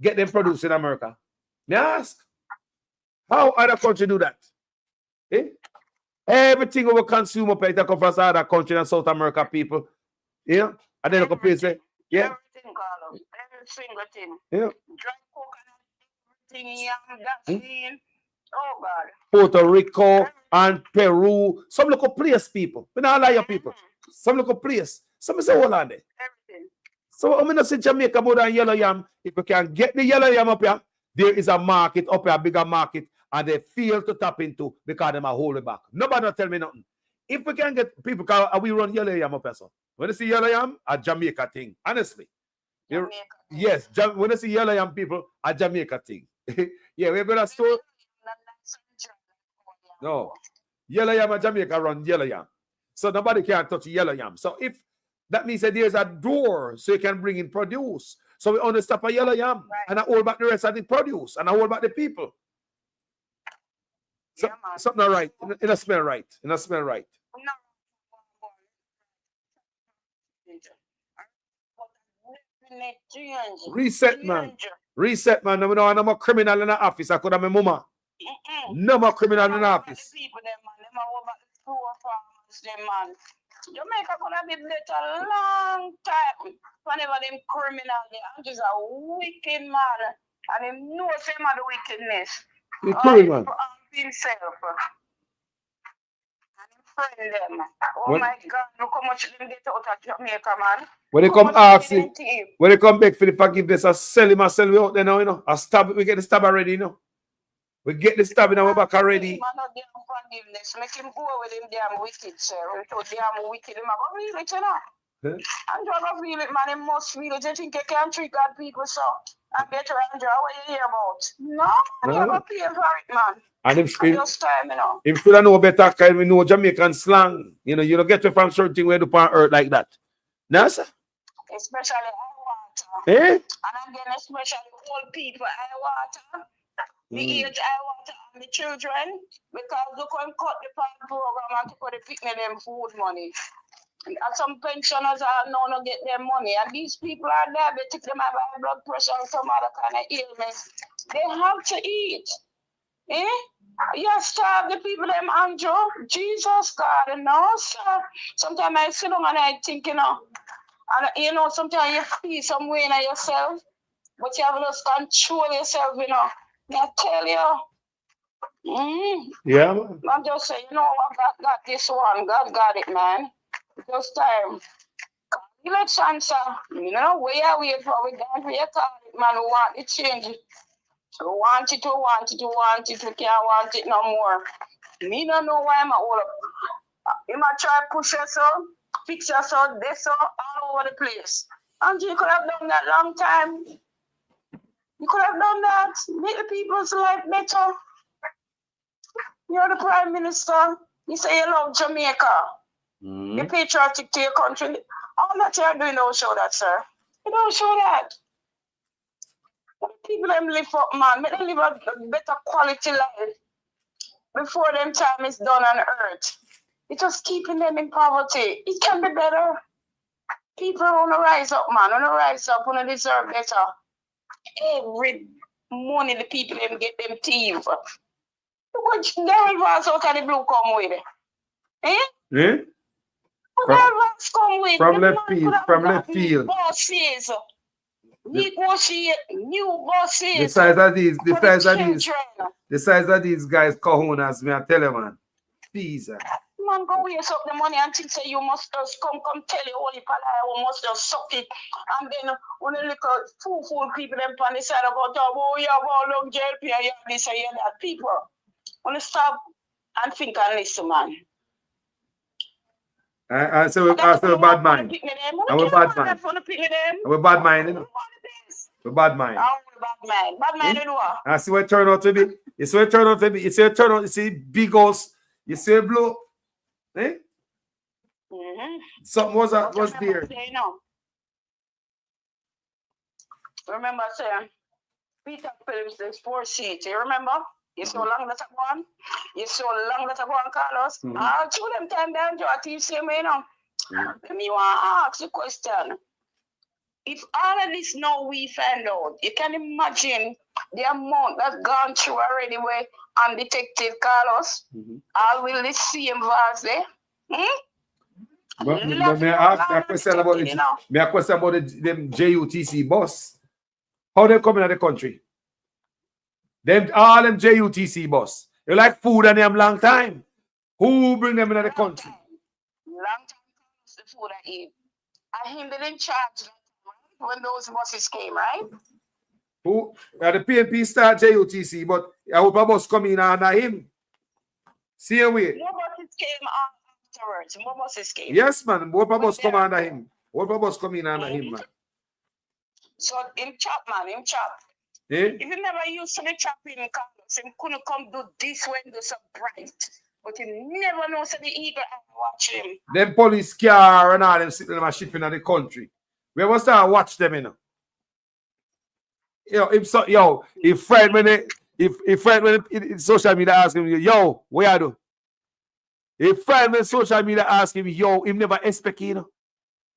get them produce in America. May I ask? How other country do that? Eh? Everything we consume up here come from other country and South America people. Yeah. And then the say, yeah. Everything, Carlos. Every single thing. Yeah. Dry coconut, everything, yam, that's mean. Oh, God. Puerto Rico and Peru. Some local place, people. We not lie your people. Some local place. Some say, hold on there. Everything. So I'm going to say Jamaica more than yellow yam. If you can get the yellow yam up here, there is a market up here, a bigger market, and they fail to tap into because they are holding back. Nobody tell me nothing. If we can get people, we run yellow yam up here, so when you see yellow yam, a Jamaica thing. Honestly. Jamaica. Yes, when you see yellow yam people, a Jamaica thing. Yeah, we're going to store. No. Yellow yam and Jamaica run yellow yam. So nobody can touch yellow yam. So if that means that there's a door so you can bring in produce. So we only stop a yellow yam and I hold back the rest of the produce and I hold back the people. So, something not right. It don't smell right. It don't smell right. Reset, man. Reset, man. No, I'm a criminal in the office. I could have my mama. No more criminal in the office. Jamaica gonna be better a long time. Whenever them criminal, they just a wicked man, and they know some of the wickedness. You criminal. Himself. And him friend them. Oh my God, look how much them get out of Jamaica, man. When they come ask him, when they come back for the forgiveness, I sell him out there now, you know. I stab, we get the stab already, you know. We get the stab in our back already. Man, no damn forgiveness. Make him go with him damn wicked, sir. So damn wicked, him go feel it, you know. Huh? Andrew go feel it, man. He must feel it. You think you can treat God people so? And better, Andrew, what you hear about? No, you go pay for it, man. And him just time, you know. Him should know better because we know Jamaican slang. You know, you don't get to from certain thing where you do on earth like that. No, sir. Especially I water. Eh? And again, especially old people, I water. The age I water and the children, because they can cut the farm program and to put the picnic them food money. And some pensioners are now not get their money. And these people are diabetic, they have high blood pressure and some other kind of illness. They have to eat. Eh? You starve the people, them, Andrew. Jesus, God, no, sir. Sometimes I sit down and I think, you know, and you know, sometimes you feel some way in yourself, but you have to just control yourself, you know. I tell you. Yeah, man. I'm just saying, you know what, God got this one. God got it, man. Just time. Election, sir. You know, we are waiting for we don't for your call it, man. We want to change it. We want it, we want it, we want it, we can't want it no more. Me don't know why I'm all up. You might try push us out, fix us out, this out, all over the place. And you could have done that long time. You could have done that. Make the people's life better. You're the Prime Minister. You say you love Jamaica. You're patriotic to your country. All that you're doing don't show that, sir. You don't show that. People them live up, man. Make them live a better quality life before them time is done on earth. It's just keeping them in poverty. It can be better. People want to rise up, man. Want to rise up, want to deserve better. Every money the people them get them thief. What their advance out of the blue come with it? Eh? Yeah? From left field, from left field. Bosses. Negotiate new bosses. The size of these, the size of these guys, cojones, me I tell you, man. Please. Man, go waste up the money until say you must just come tell you holy pala, you must just suck it. And then when you look at fool people them on the side about oh yeah, well look jail pay, yeah, this and yeah, that. People want to stop and think and listen, man. I say we're bad mind. And we're bad mind. We're bad mind, you know. We're bad mind. Bad mind, you know. I see what it turned out to be. You see what it turned out to be. You see what it turned out. You see big house. You see blue. Eh? Something was there. Remember saying Peter Phillips is 4 seats. You remember? You so long that I go on? You so long that I go on, Carlos? I'll show them time down to a team, you know. Let me want to ask you a question. If all of this now we find out, you can imagine the amount that's gone through already where and Detective Carlos, all will the same vase there. But may I ask a question about them JUTC bus? How they coming out of the country? All them JUTC bus. You like food and them long time. Who bring them into the country? Long time the food I eat. I him didn't charge when those buses came, right? Who? The PNP start JUTC, but I hope a bus come in under him. See away. More buses came afterwards. More buses came. Yes, man. Hope a bus come under him. Hope a bus come in under him, man. So him chop, man. Him chop. Eh? If you never used to the chopping Carlos, him couldn't come do this when it's so bright. But he never knows that the eagle eye watch him. Them police car and all them sitting in my shipping in the country. We must start watch them, you know. If Fred when social media ask him, yo, where I do? If Fred when social media ask him, yo, him never expect, you know.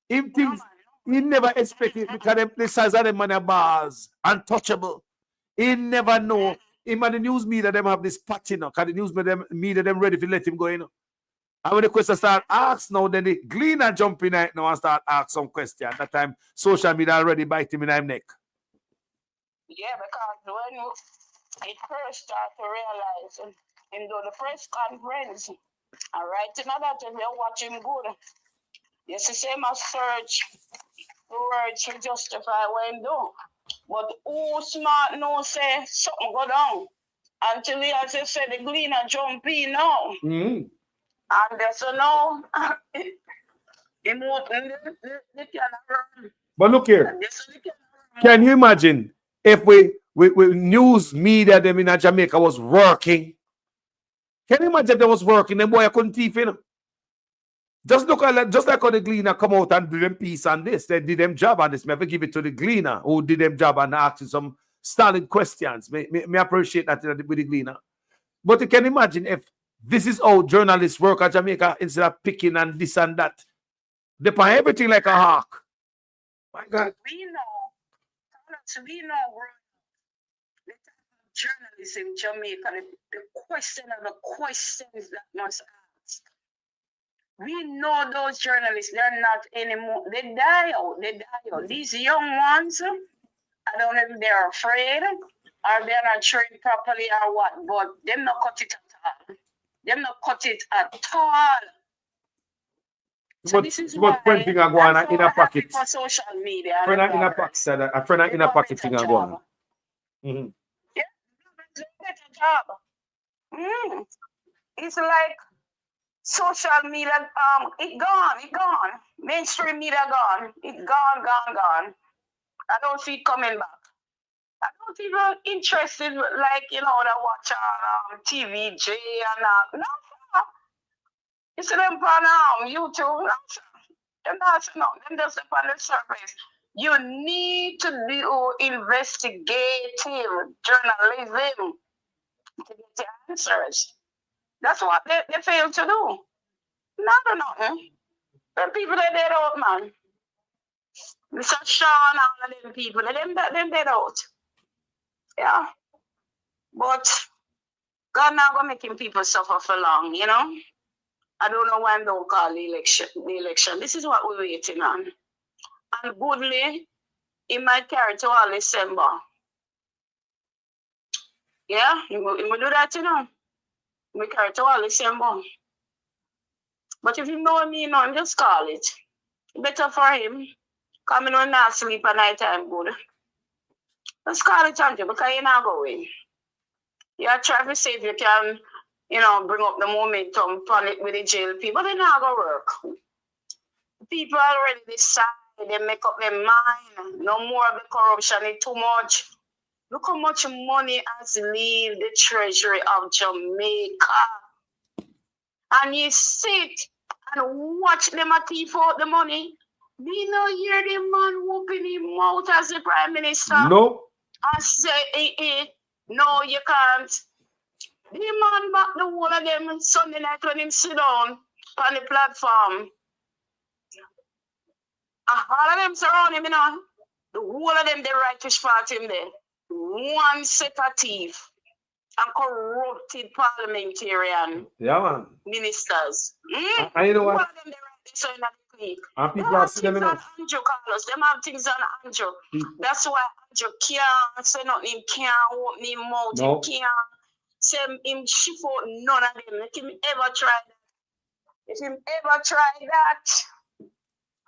Him things he never expect it because the size of them man are bars, untouchable. He never know. Him and the news media them have this patch, you know, because the news media them ready to let him go, you know. And when the question start ask now, then the Gleaner jump in now and start ask some question. At that time, social media already bite him in his neck. Yeah, because when it first start to realize, and do the press conference, and right another time you watch him good. Yes, the same as search the words to justify what he do. But who smart no say something go down until he has to say the Gleaner jump in now. And so now he moved But look here. Can you imagine if we news media them in Jamaica was working? Can you imagine if they was working? Them boy couldn't thief, you know? Just look at just like how the Gleaner come out and do them piece on this. They did them job on this. Me give it to the Gleaner who did them job and asking some solid questions. Me appreciate that with the Gleaner. But you can imagine if this is how journalists work at Jamaica instead of picking and this and that. They pay everything like a hawk. My God. We know the type of journalists in Jamaica, the question of the questions that must ask. We know those journalists, they're not anymore. They die out. These young ones, I don't know if they're afraid or they're not trained properly or what, but them not cut it at all. So this is why one thing I go on in a pocket. For social media. A friend in a pocket thing I go on. Yeah. They get a job. It's like social media, it gone. Mainstream media gone. It gone. I don't see it coming back. I don't even interested like to watch TVJ and no. You see them on YouTube. Them just on the surface. You need to do investigative journalism to get the answers. That's what they fail to do. Nothing. The people that dead out, man. Mr. Sean, all of them people, them dead out. Yeah. But God not gonna making people suffer for long, I don't know why I don't call the election. This is what we're waiting on. And goodly, it might carry to all December. Yeah, he will do that, We carry to all December. But if you know me, just call it. Better for him. Coming on not sleep at night time good. Just call it, Andrew, because you're not going. You're trying to see if you can, bring up the momentum on it with the jail people. They're not going to work. People already decide. They make up their mind. No more of the corruption. It's too much. Look how much money has leave the treasury of Jamaica. And you sit and watch them a thief out the money. We no hear the man whooping him out as the prime minister. No. And say, no, you can't. The man back the whole of them Sunday night when him sit down on the platform. All of them surround him, The whole of them, they righteous part him there. One set of thief and corrupted parliamentarian ministers. And you know what? All of them, they righteous in the clique. And people they are have seeing things them on Andrew, Carlos. Them have things on Andrew. That's why Andrew can't say nothing. Him can't open him mouth. No. He can't say him shift out none of them. If him ever try that. If him ever try that,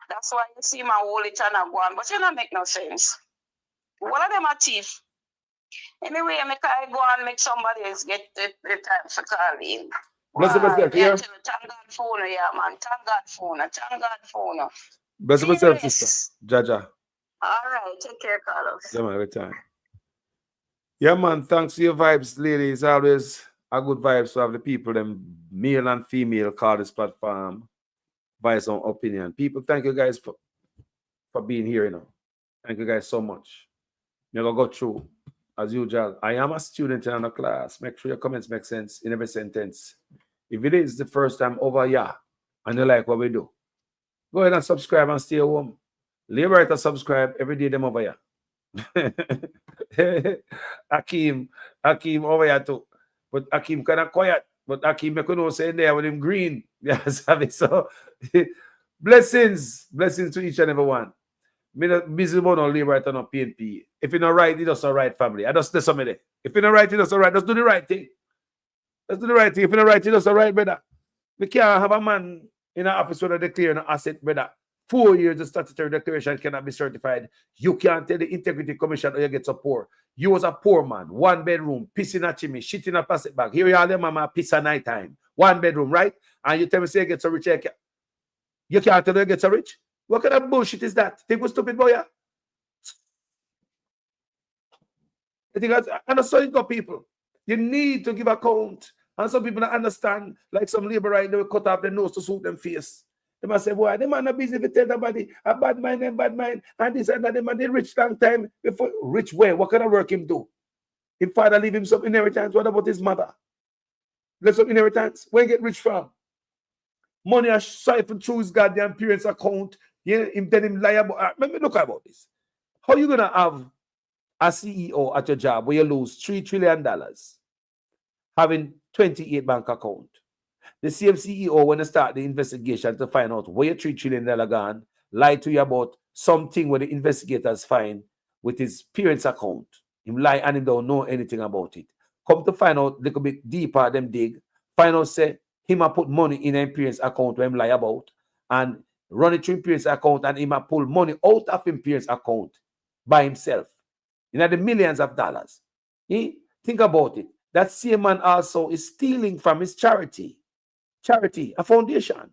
that's why you see my whole it and go on. But it don't make no sense. One of them are thief. Anyway, I go and make somebody else get the time for calling. Bless myself here. Thank God phone, yeah, man. Thank God phone. Bless myself, sister. Jaja. All right, take care, Carlos. Yeah, man, every time. Yeah, man, thanks for your vibes, ladies. Always a good vibes to have the people, them male and female, call this platform, voice on opinion. People, thank you guys for being here, Thank you guys so much. We're going to go through. As usual, I am a student in a class. Make sure your comments make sense in every sentence. If it is the first time over here and you like what we do, go ahead and subscribe and stay home. Liberator subscribe every day them over here. Akeem over here too. But Akeem kind of quiet. But Akeem make no say there with him green. Yes, so blessings to each and every one. Me not busy about no Liberator no PNP. If you not right, it does not right, family. I just do something. If you not right, it does not right. Just do the right thing. Let's do the right thing. If you not right, it does not right, brother. We can't have a man in an office with a declare an asset, brother. 4 years of statutory declaration cannot be certified. You can't tell the Integrity Commission or you get so poor. You was a poor man, 1 bedroom, piss in a chimney, shit in a plastic bag. Here you are, mama, piss at night time. 1 bedroom, right? And you tell me say you get so rich. You can't tell you get so rich. What kind of bullshit is that? Think we're stupid, boy? And so you got people. You need to give account. And some people don't understand. Like some labor right, they will cut off their nose to suit them face. They must say, boy, they man are busy to tell somebody a bad mind. And this and that. They man they rich long time. Before rich where? What kind of work him do? His father leave him some inheritance. What about his mother? Left some inheritance. Where he get rich from? Money are siphoned through his goddamn parents' account. Yeah, him tell him lie about. Let me look about this. How you gonna have a CEO at your job where you lose $3 trillion, having 28 bank account? The same CEO when they start the investigation to find out where your $3 trillion gone, lie to you about something where the investigators find with his parents' account. Him lie and him don't know anything about it. Come to find out a little bit deeper, them dig. Find out say him a put money in his parents' account where him lie about and run it through his parents' account and him a pull money out of his parents' account by himself. You know the millions of dollars. To Think about it. That same man also is stealing from his charity. Charity, a foundation.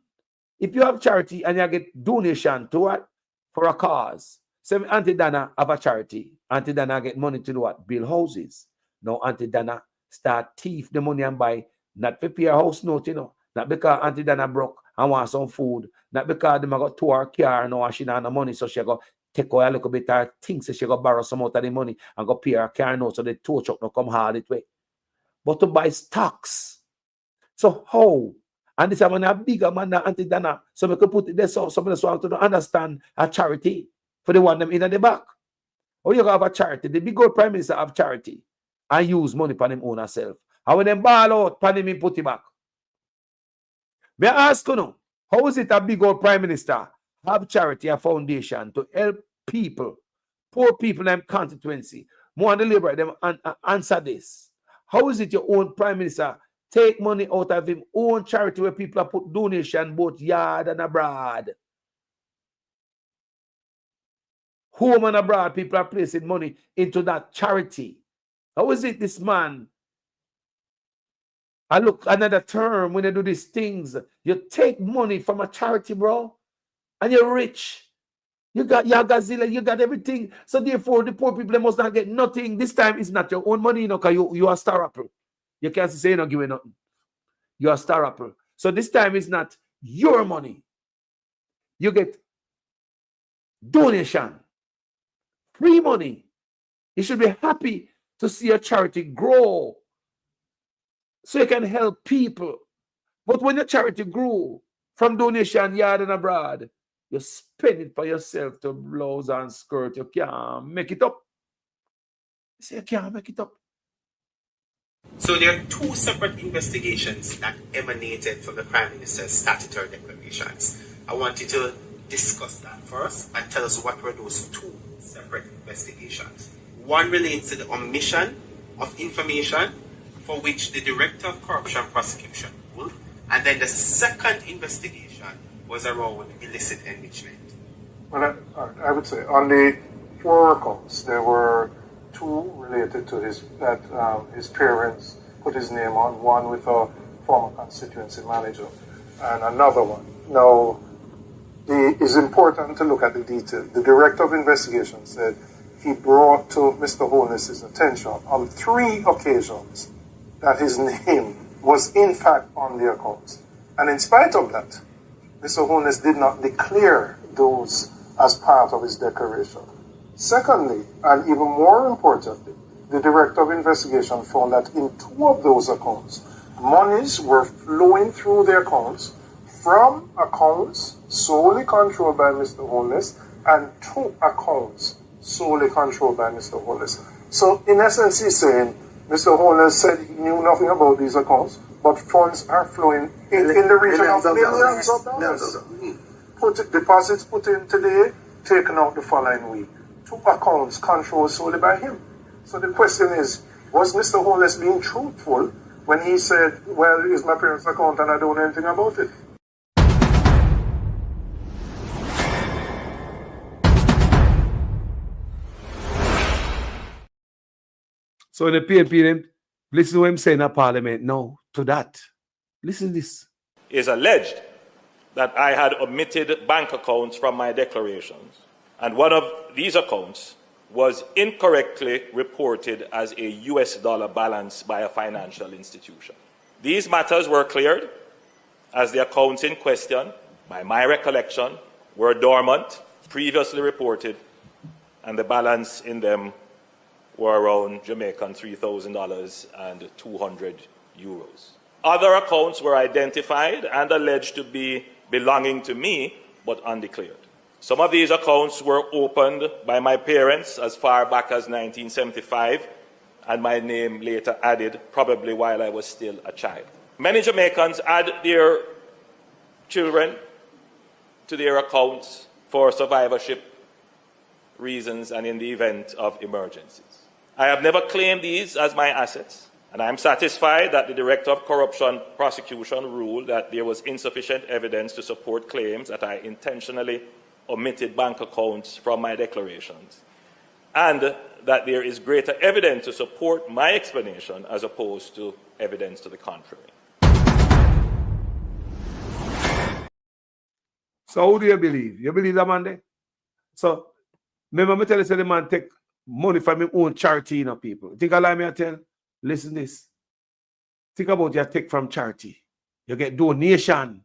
If you have charity and you get donation to what? For a cause. So Auntie Dana have a charity. Auntie Dana get money to do what? Build houses. Now Auntie Dana start thief the money and buy, not to pay a house note, you know. Not because Auntie Dana broke and want some food. Not because they got to her car now and she don't have no money, so she go take away a little bit of things, so she go borrow some out of the money and go pay her car note so the tow truck no come hard it way. But to buy stocks. So how? And this is a bigger man than Auntie Dana. So we could put it there so somebody want to understand a charity for the one them in the back. Or you have a charity. The big old prime minister have charity and use money for them own herself. And when them ball out, pan him in put it back. May I ask you now, how is it a big old prime minister have charity, a foundation to help people, poor people in them constituency, more deliberate them answer this? How is it your own prime minister take money out of him own charity where people have put donation both yard and abroad? Home and abroad, people are placing money into that charity. How is it this man? I look another term when they do these things. You take money from a charity, bro, and you're rich. You got Yagazilla, you got everything. So therefore, the poor people they must not get nothing. This time it's not your own money, you know, because you are a star rapper. You can't say you're not giving nothing. You're a star rapper. So this time it's not your money. You get donation, free money. You should be happy to see a charity grow so you can help people. But when your charity grew from donation yard and abroad, you spend it for yourself to blouse and skirt. You can't make it up. You say you can't make it up. So there are two separate investigations that emanated from the Prime Minister's statutory declarations. I want you to discuss that first and tell us what were those two separate investigations. One relates to the omission of information for which the Director of Corruption Prosecution ruled, and then the second investigation was around illicit enrichment. Well, I would say on the 4 accounts, there were 2 related to his parents put his name on, one with a former constituency manager and another one. Now, it is important to look at the detail. The Director of Investigation said he brought to Mr. Holness's attention on 3 occasions that his name was in fact on the accounts. And in spite of that, Mr. Holness did not declare those as part of his declaration. Secondly, and even more importantly, the Director of Investigation found that in 2 of those accounts, monies were flowing through the accounts from accounts solely controlled by Mr. Holness and 2 accounts solely controlled by Mr. Holness. So in essence, he's saying Mr. Holness said he knew nothing about these accounts, but funds are flowing in the region of millions of dollars. Deposits put in today, taken out the following week. 2 accounts controlled solely by him. So the question is, was Mr. Holness being truthful when he said, well, it's my parents' account and I don't know anything about it? So the PNP, listen to what I'm saying in Parliament now to that. Listen to this. It's alleged that I had omitted bank accounts from my declarations, and one of these accounts was incorrectly reported as a US dollar balance by a financial institution. These matters were cleared as the accounts in question, by my recollection, were dormant, previously reported, and the balance in them were around Jamaican $3,000 and 200 euros. Other accounts were identified and alleged to be belonging to me, but undeclared. Some of these accounts were opened by my parents as far back as 1975, and my name later added, probably while I was still a child. Many Jamaicans add their children to their accounts for survivorship reasons and in the event of emergencies. I have never claimed these as my assets, and I am satisfied that the Director of Corruption Prosecution ruled that there was insufficient evidence to support claims that I intentionally omitted bank accounts from my declarations, and that there is greater evidence to support my explanation as opposed to evidence to the contrary. So who do you believe? You believe that man there? So remember me tell you, say the man take money from his own charity, you know, people. Think I lie me I tell? Listen this. Think about your take from charity. You get donation.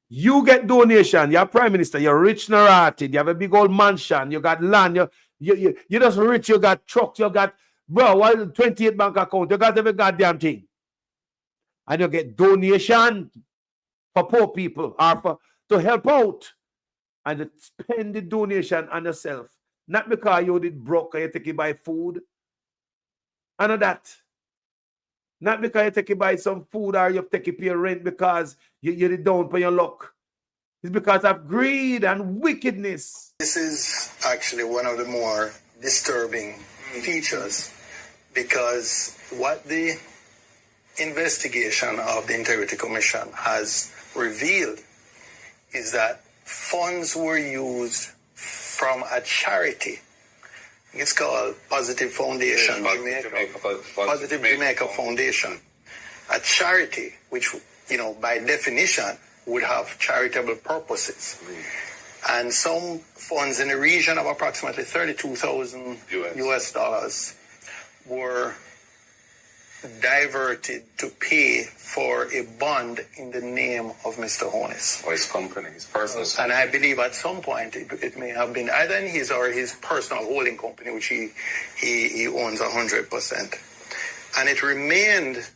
You get donation. You're prime minister. You're rich narrated. You have a big old mansion. You got land. You're just rich. You got trucks. You got, bro, what is 28 bank account? You got every goddamn thing. And you get donation for poor people or for, to help out. And you spend the donation on yourself. Not because you did broke or you take it buy food. None of that. Not because you take it buy some food or you take it pay rent because you did down for your luck. It's because of greed and wickedness. This is actually one of the more disturbing features, because what the investigation of the Integrity Commission has revealed is that funds were used from a charity. It's called Positive Foundation, Positive Jamaica Foundation, a charity which, you know, by definition would have charitable purposes. And some funds in the region of approximately $32,000 US dollars were diverted to pay for a bond in the name of Mr. Honest. Or his company, his personal company. And I believe at some point it may have been either in his or his personal holding company, which he owns 100%. And it remained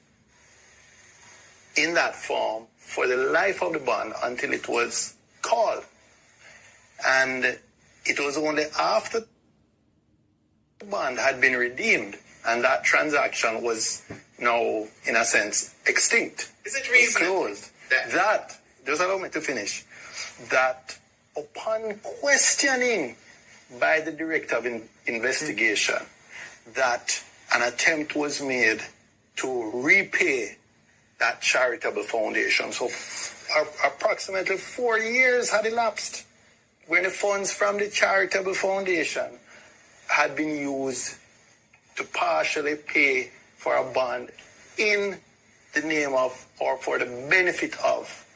in that form for the life of the bond until it was called. And it was only after the bond had been redeemed and that transaction was now, in a sense, extinct. Is it reasonable? Closed. That, just allow me to finish, that upon questioning by the director of investigation, that an attempt was made to repay that charitable foundation. So approximately 4 years had elapsed when the funds from the charitable foundation had been used to partially pay for a bond in the name of or for the benefit of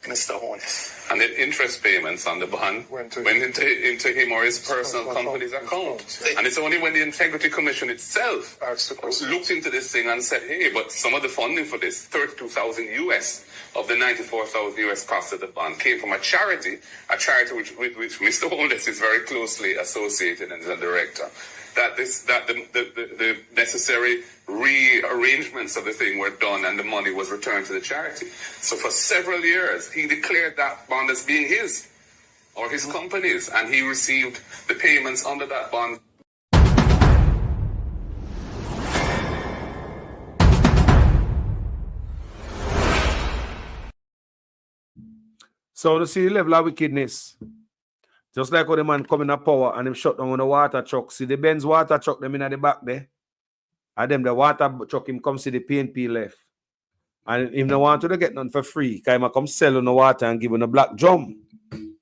Mr. Honest. And the interest payments on the bond went into him or his personal company's account. And it's only when the Integrity Commission itself looked into this thing and said, hey, but some of the funding for this, 32,000 US of the 94,000 US cost of the bond, came from a charity with which Mr. Honest is very closely associated and is a director. That the necessary rearrangements of the thing were done and the money was returned to the charity. So for several years, he declared that bond as being his or his company's, and he received the payments under that bond. So to see the level of wickedness. Just like when the man come in a power and him shut down on the water truck. See the Benz water truck them in at the back there. And them the water truck him come see the PNP left. And him no want to get none for free. Because him come sell on the water and give him a black drum. You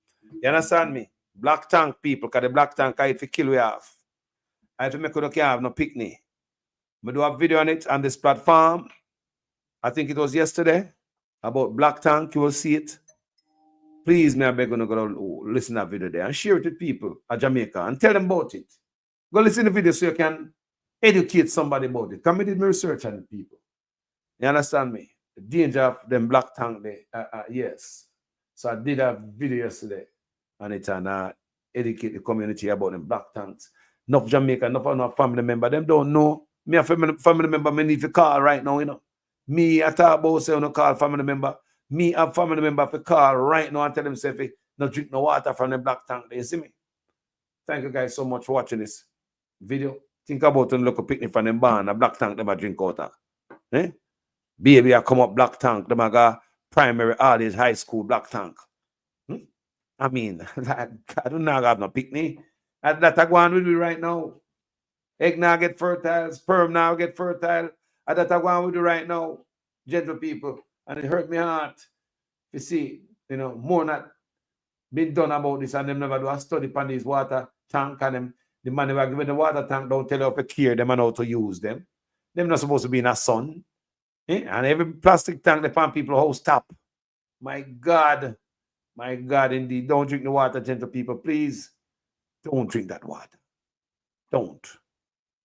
understand me? Black tank people. Because the black tank I if kill we have. I if make you can't have no picnic. I do a video on it on this platform. I think it was yesterday. About black tank. You will see it. Please, me I beg you to go listen to that video there and share it with people at Jamaica and tell them about it. Go listen to the video so you can educate somebody about it. Come, I did my research on the people. You understand me? The danger of them black tank there. Yes. So I did a video yesterday on it and educate the community about them black tanks. Enough Jamaica, enough family member. Them don't know. Me a family member, me need to call right now, you know. Me, I talk about say, no call family member. Me, a family member, for call right now and tell them, say, no drink no water from the black tank. You see me? Thank you guys so much for watching this video. Think about them look a picnic from them barn, a black tank, them a drink water. Eh? Baby, I come up black tank, them a go primary, all these high school black tank. I mean, I don't know have no picnic. That I go on with you right now. Egg now get fertile, sperm now get fertile. That I go on with you right now, gentle people. And it hurt me heart. You see, you know, more not been done about this and them never do a study on this water tank and them The man who are giving the water tank don't tell you how to care them and how to use them. Them not supposed to be in a sun. And every plastic tank the pan people house tap. My God, indeed. Don't drink the water, gentle people. Please don't drink that water. Don't.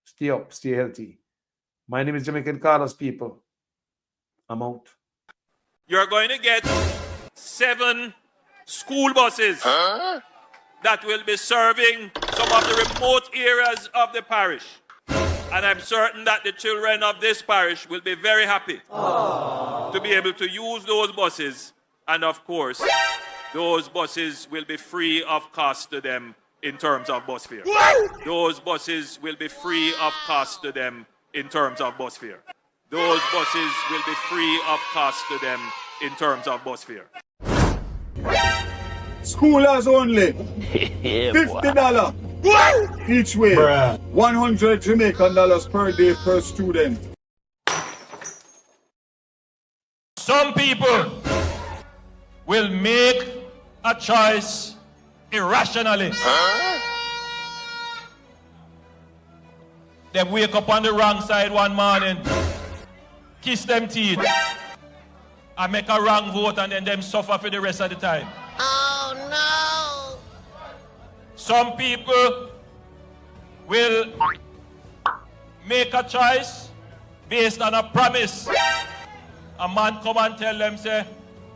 Stay up, stay healthy. My name is Jamaican Carlos, people. I'm out. You're going to get 7 school buses that will be serving some of the remote areas of the parish. And I'm certain that the children of this parish will be very happy to be able to use those buses. And of course, those buses will be free of cost to them in terms of bus fare. Those buses will be free of cost to them in terms of bus fare. Those buses will be free of cost to them in terms of bus fare. Schoolers only. $50 each way. Bruh. 100 Jamaican dollars per day per student. Some people will make a choice irrationally. They wake up on the wrong side one morning, kiss them teeth, and make a wrong vote, and then them suffer for the rest of the time. Oh no! Some people will make a choice based on a promise. A man come and tell them, say,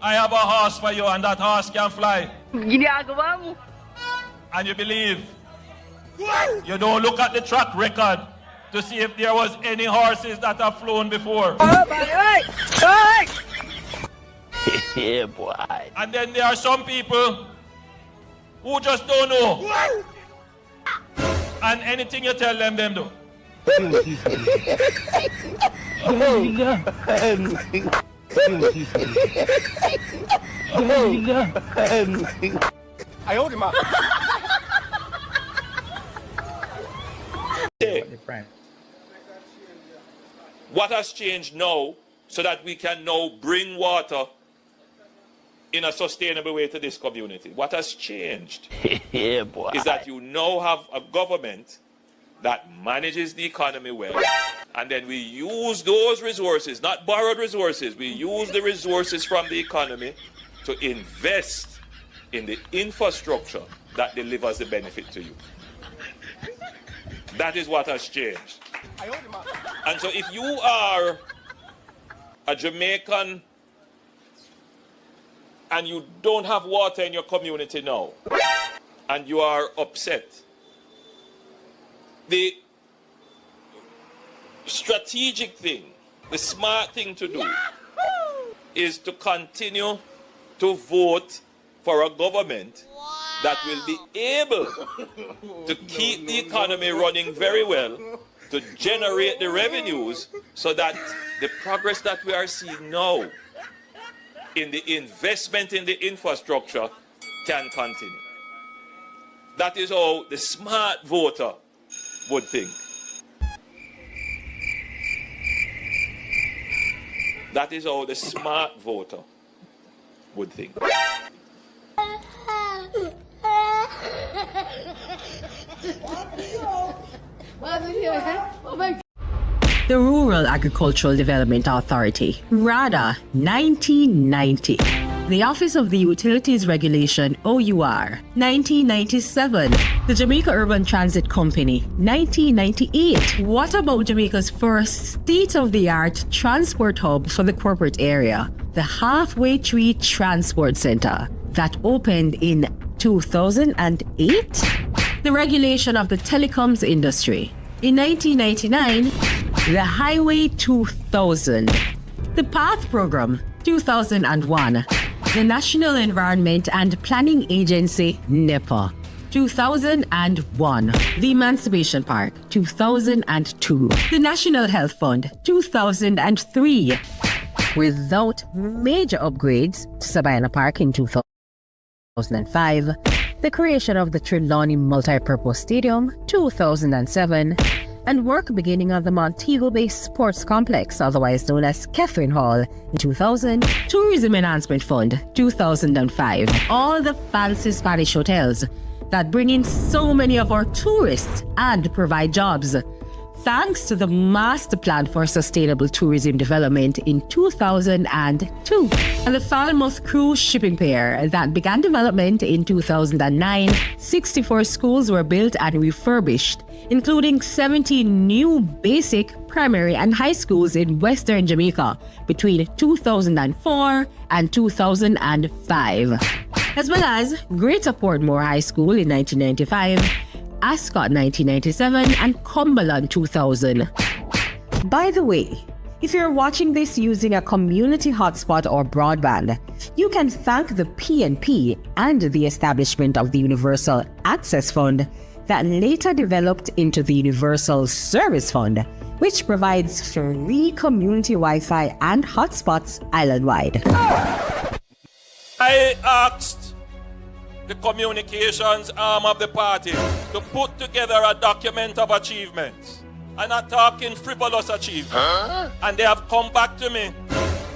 I have a horse for you, and that horse can fly. And you believe. You don't look at the track record to see if there was any horses that have flown before. Yeah, boy. And then there are some people who just don't know. And anything you tell them, them do. I hold him up. What has changed now so that we can now bring water in a sustainable way to this community? What has changed Yeah, boy. is that you now have a government that manages the economy well, and then we use those resources, not borrowed resources, we use the resources from the economy to invest in the infrastructure that delivers the benefit to you. That is what has changed. And so if you are a Jamaican and you don't have water in your community now, and you are upset, the strategic thing, the smart thing to do is to continue to vote for a government that will be able to keep the economy running very well, to generate the revenues so that the progress that we are seeing now in the investment in the infrastructure can continue. That is how the smart voter would think. That is how the smart voter would think. The Rural Agricultural Development Authority, RADA, 1990. The Office of the Utilities Regulation, OUR, 1997. The Jamaica Urban Transit Company, 1998. What about Jamaica's first state-of-the-art transport hub for the corporate area, the Halfway Tree Transport Center, that opened in 2008? The regulation of the telecoms industry. In 1999, the Highway 2000. The PATH Program, 2001. The National Environment and Planning Agency, NEPA, 2001. The Emancipation Park, 2002. The National Health Fund, 2003. Without major upgrades to Sabina Park in 2005. The creation of the Trelawney Multipurpose Stadium, 2007. And work beginning of the Montego Bay Sports Complex, otherwise known as Catherine Hall, in 2000. Tourism Enhancement Fund, 2005. All the fancy Spanish hotels, that bring in so many of our tourists and provide jobs. Thanks to the Master Plan for Sustainable Tourism Development in 2002 and the Falmouth Cruise Shipping Pier that began development in 2009, 64 schools were built and refurbished, including 70 new basic, primary and high schools in Western Jamaica between 2004 and 2005, as well as Greater Portmore High School in 1995, Ascot 1997 and Cumberland 2000. By the way, if you're watching this using a community hotspot or broadband, you can thank the PNP and the establishment of the Universal Access Fund that later developed into the Universal Service Fund, which provides free community Wi-Fi and hotspots island-wide. I asked the communications arm of the party to put together a document of achievements. I'm not talking frivolous achievements. And they have come back to me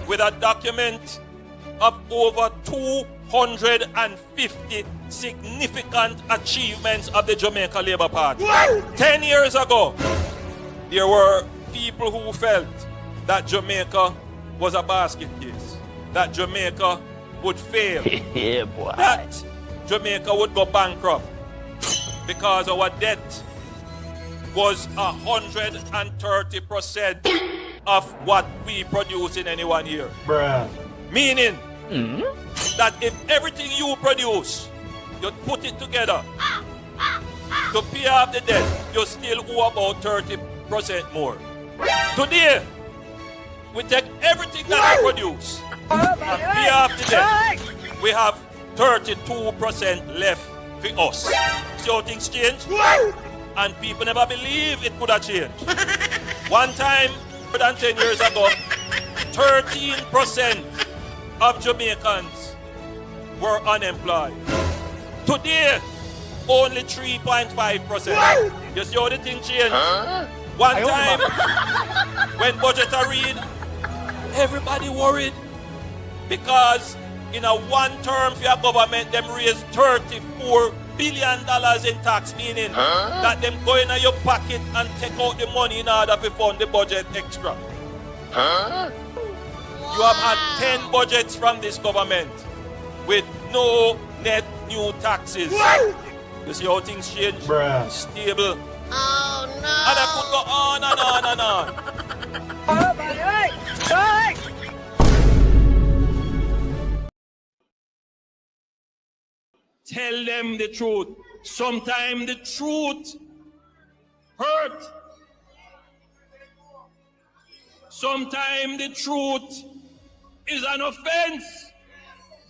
with a document of over 250 significant achievements of the Jamaica Labour Party. 10 years ago, there were people who felt that Jamaica was a basket case, that Jamaica would fail, that Jamaica would go bankrupt because our debt was 130% of what we produce in any 1 year. Meaning that if everything you produce, you put it together to pay off the debt, you still owe about 30% more. Today, we take everything that we produce and pay off the debt. We have 32% left for us. See how things change? And people never believe it could have changed. One time, more than 10 years ago, 13% of Jamaicans were unemployed. Today, only 3.5%. You see how the thing changed? One time, when budget are read, everybody worried because in a one term for your government, them raise $34 billion in tax, meaning that them go in your pocket and take out the money in order to fund the budget extra. You have had 10 budgets from this government with no net new taxes. You see how things change? Stable. Oh no! And I could go on and on and on. Tell them the truth. Sometimes the truth hurt. Sometimes the truth is an offense.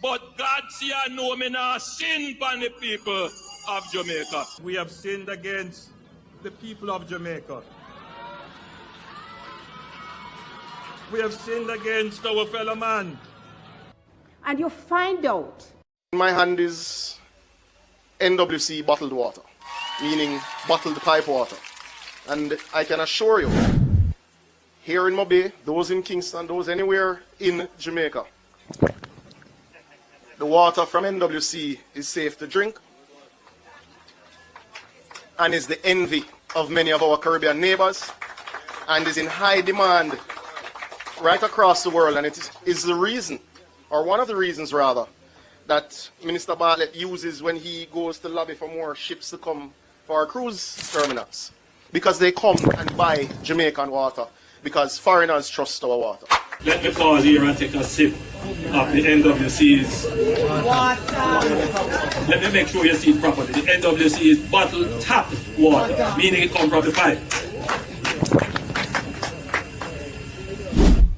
But God see I know me now sin upon the people of Jamaica. We have sinned against the people of Jamaica. We have sinned against our fellow man. And you find out. In my hand is NWC bottled water, meaning bottled pipe water. And I can assure you, here in Mobay, those in Kingston, those anywhere in Jamaica, the water from NWC is safe to drink and is the envy of many of our Caribbean neighbors and is in high demand right across the world. And it is the reason, or one of the reasons rather, that Minister Bartlett uses when he goes to lobby for more ships to come for our cruise terminals. Because they come and buy Jamaican water, because foreigners trust our water. Let me pause here and take a sip of the NWC's water. Let me make sure you see it properly. The NWC is bottled tap water, meaning it comes from the pipe.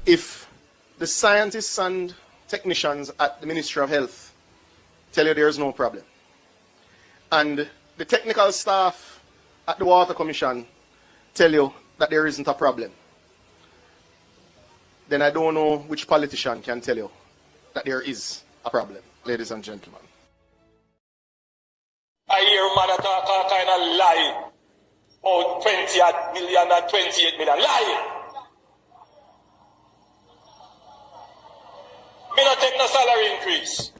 If the scientists and technicians at the Ministry of Health tell you there's no problem, and the technical staff at the Water Commission tell you that there isn't a problem, then I don't know which politician can tell you that there is a problem, ladies and gentlemen. I hear man talk all kind of lie. Oh, 20 million and 28 million. Lie! Me not take no salary increase.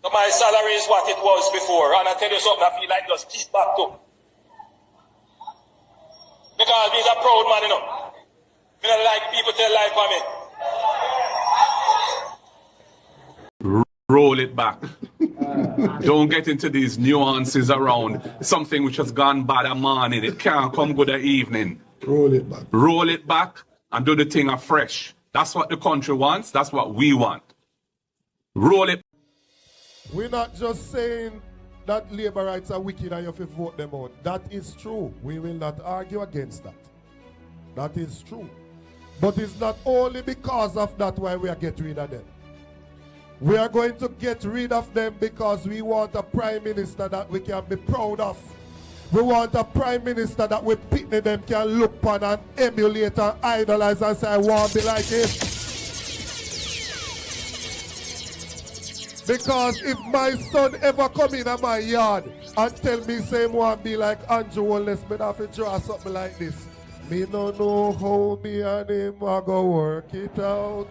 The man my salary is what it was before. And I tell you something, I feel like just keep back to. Because he's a proud man, you know. I don't like people tell life on me. Roll it back. Don't get into these nuances around something which has gone bad a morning. It can't come good a evening. Roll it back. Roll it back and do the thing afresh. That's what the country wants. That's what we want. Roll it. We're not just saying that labor rights are wicked and you have to vote them out. That is true. We will not argue against that. That is true. But it's not only because of that why we are getting rid of them. We are going to get rid of them because we want a prime minister that we can be proud of. We want a prime minister that we picnic them can look upon and emulate and idolize and say, I want to be like him. Because if my son ever come in my yard and tell me same want be like Andrew Wallace, me have to draw something like this. Me no know how me and him are go work it out.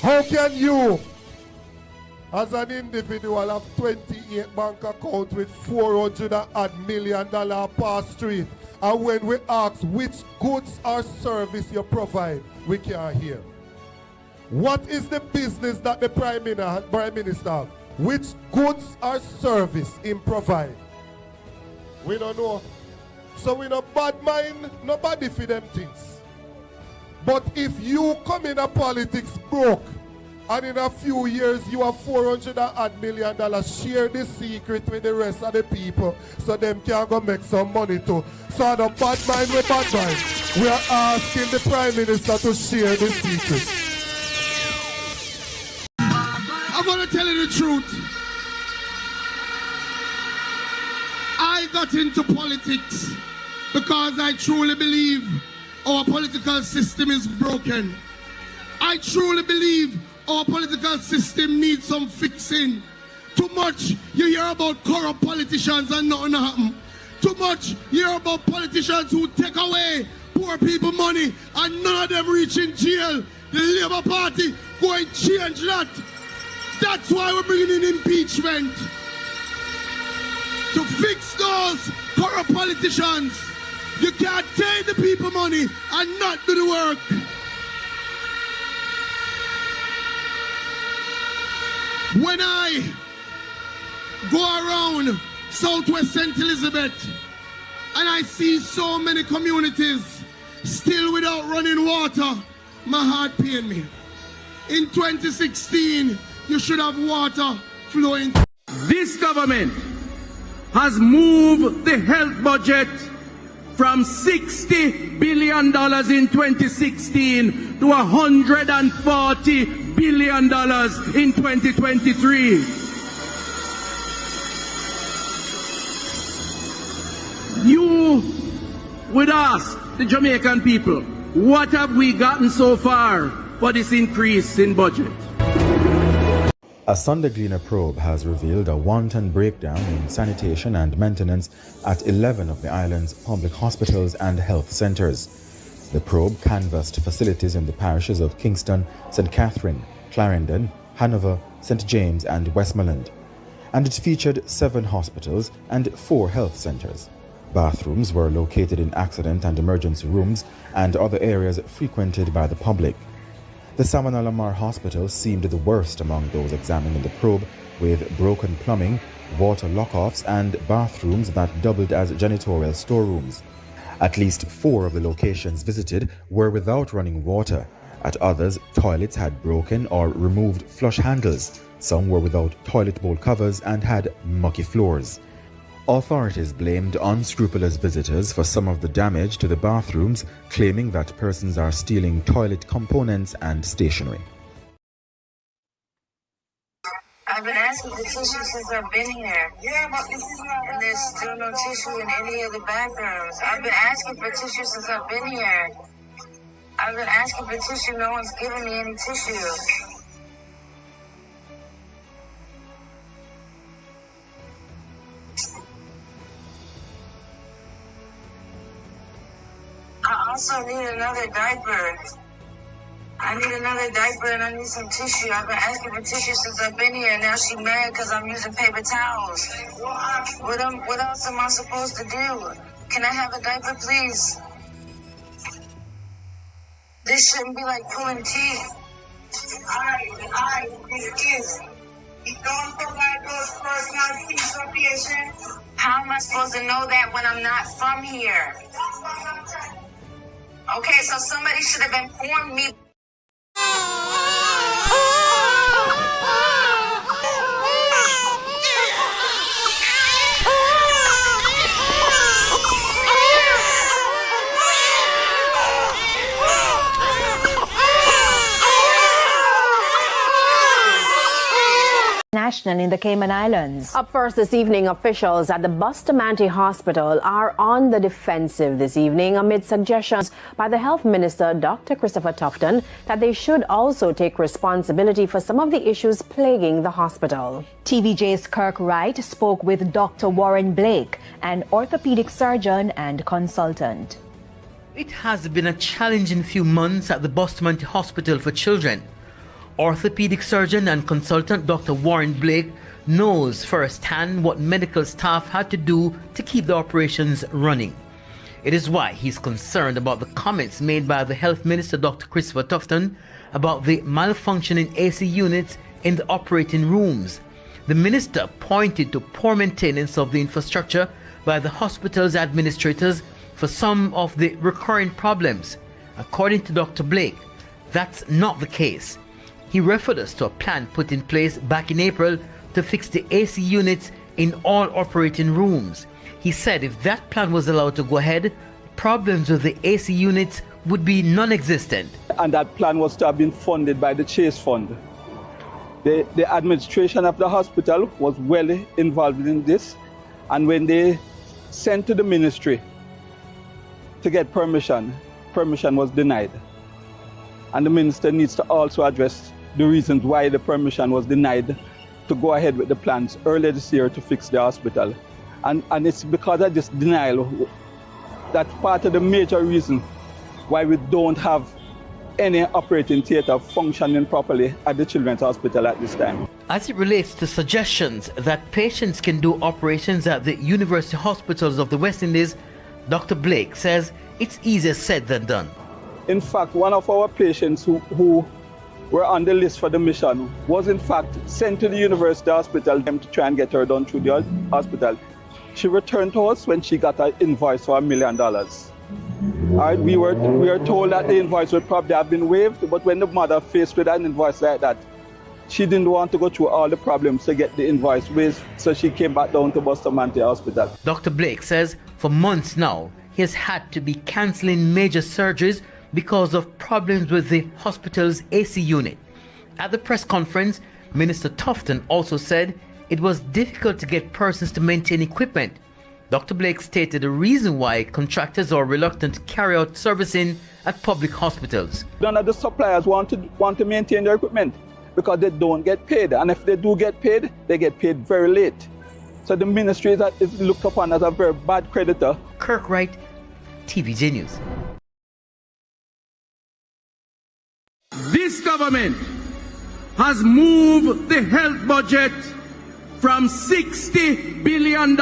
How can you, as an individual, have 28 bank accounts with $400 million per street? And when we ask which goods or service you provide, we can't hear. What is the business that the Prime Minister has? Which goods or service him provide? We don't know. So we no bad mind nobody for them things. But if you come in a politics broke, and in a few years you have $400 million, share the secret with the rest of the people so them can go make some money too. So the bad mind with bad mind. We are asking the Prime Minister to share the secret. I'm going to tell you the truth. I got into politics because I truly believe our political system is broken. I truly believe our political system needs some fixing. Too much you hear about corrupt politicians and nothing happen. Too much you hear about politicians who take away poor people money and none of them reach in jail. The Labour Party go and change that. That's why we're bringing in impeachment. To fix those corrupt politicians. You can't take the people money and not do the work. When I go around Southwest St. Elizabeth and I see so many communities still without running water, my heart pains me. In 2016, you should have water flowing. This government has moved the health budget from $60 billion in 2016 to $140 billion in 2023. You would ask the Jamaican people, what have we gotten so far for this increase in budget? A Sunday Gleaner probe has revealed a wanton breakdown in sanitation and maintenance at 11 of the island's public hospitals and health centres. The probe canvassed facilities in the parishes of Kingston, St. Catherine, Clarendon, Hanover, St. James and Westmoreland, and it featured 7 hospitals and 4 health centres. Bathrooms were located in accident and emergency rooms and other areas frequented by the public. The Salmon Lamar Hospital seemed the worst among those examined in the probe, with broken plumbing, water lock-offs and bathrooms that doubled as janitorial storerooms. At least 4 of the locations visited were without running water. At others, toilets had broken or removed flush handles. Some were without toilet bowl covers and had mucky floors. Authorities blamed unscrupulous visitors for some of the damage to the bathrooms, claiming that persons are stealing toilet components and stationery. I've been asking for tissue since I've been here. Yeah, but this is not. And there's still no tissue in any of the bathrooms. I've been asking for tissue since I've been here. I've been asking for tissue. No one's giving me any tissue. I also need another diaper. I need another diaper and I need some tissue. I've been asking for tissue since I've been here. Now she mad because I'm using paper towels. What else am I supposed to do? Can I have a diaper, please? This shouldn't be like pulling teeth. Alright, excuse. You don't provide those personal things for patients. How am I supposed to know that when I'm not from here? Okay, so somebody should have informed me. In the Cayman Islands. Up first this evening, officials at the Bustamante Hospital are on the defensive this evening amid suggestions by the Health Minister, Dr. Christopher Tufton, that they should also take responsibility for some of the issues plaguing the hospital. TVJ's Kirk Wright spoke with Dr. Warren Blake, an orthopedic surgeon and consultant. It has been a challenging few months at the Bustamante Hospital for Children. Orthopedic surgeon and consultant Dr. Warren Blake knows firsthand what medical staff had to do to keep the operations running. It is why he's concerned about the comments made by the Health Minister Dr. Christopher Tufton about the malfunctioning AC units in the operating rooms. The minister pointed to poor maintenance of the infrastructure by the hospital's administrators for some of the recurring problems. According to Dr. Blake, that's not the case. He referred us to a plan put in place back in April to fix the AC units in all operating rooms. He said if that plan was allowed to go ahead, problems with the AC units would be non-existent. And that plan was to have been funded by the Chase Fund. The administration of the hospital was well involved in this, and when they sent to the ministry to get permission was denied. And the minister needs to also address the reasons why the permission was denied to go ahead with the plans earlier this year to fix the hospital. And it's because of this denial that's part of the major reason why we don't have any operating theatre functioning properly at the Children's Hospital at this time. As it relates to suggestions that patients can do operations at the university hospitals of the West Indies, Dr. Blake says it's easier said than done. In fact, one of our patients who were on the list for the mission was in fact sent to the university hospital to try and get her done through the hospital. She returned to us when she got an invoice for $1 million. All right, we were told that the invoice would probably have been waived, but when the mother faced with an invoice like that, she didn't want to go through all the problems to get the invoice waived, so she came back down to Bustamante Hospital. Dr. Blake says for months now, he has had to be cancelling major surgeries because of problems with the hospital's AC unit. At the press conference, Minister Tufton also said it was difficult to get persons to maintain equipment. Dr. Blake stated the reason why contractors are reluctant to carry out servicing at public hospitals. None of the suppliers want to maintain their equipment because they don't get paid. And if they do get paid, they get paid very late. So the ministry is looked upon as a very bad creditor. Kirk Wright, TVJ News. This government has moved the health budget from $60 billion in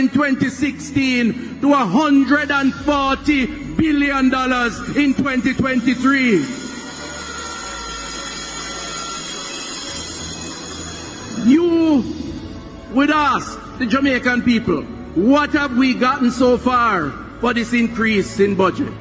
2016 to $140 billion in 2023. You would ask the Jamaican people, what have we gotten so far for this increase in budget?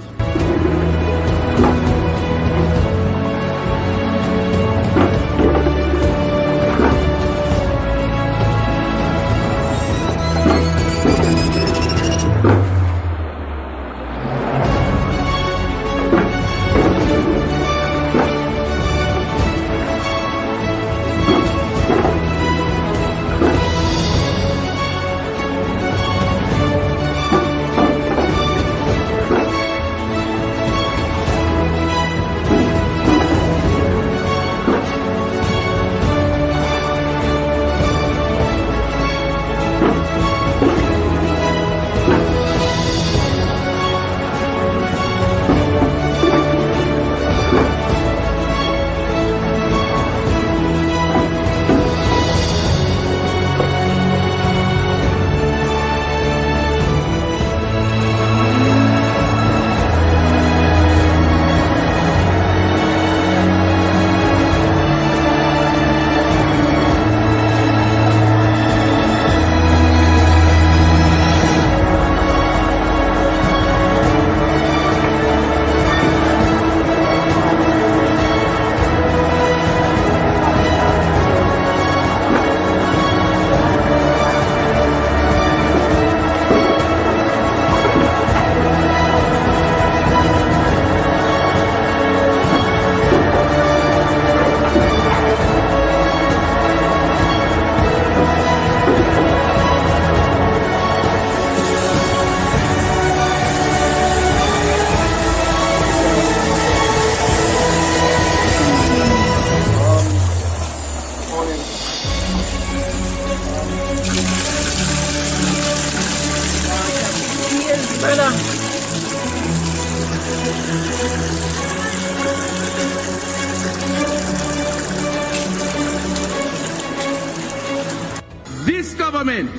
This government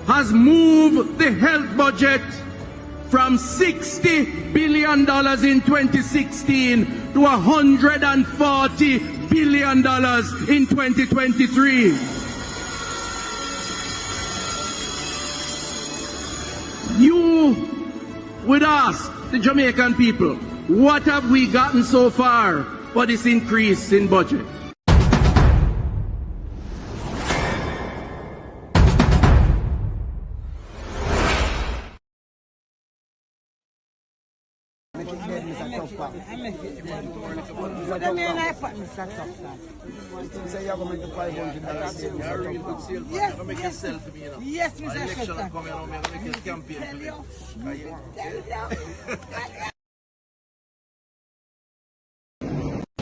has moved the health budget from $60 billion in 2016 to $140 billion in 2023. You would ask the Jamaican people, what have we gotten so far for this increase in budget? Yes, Mr.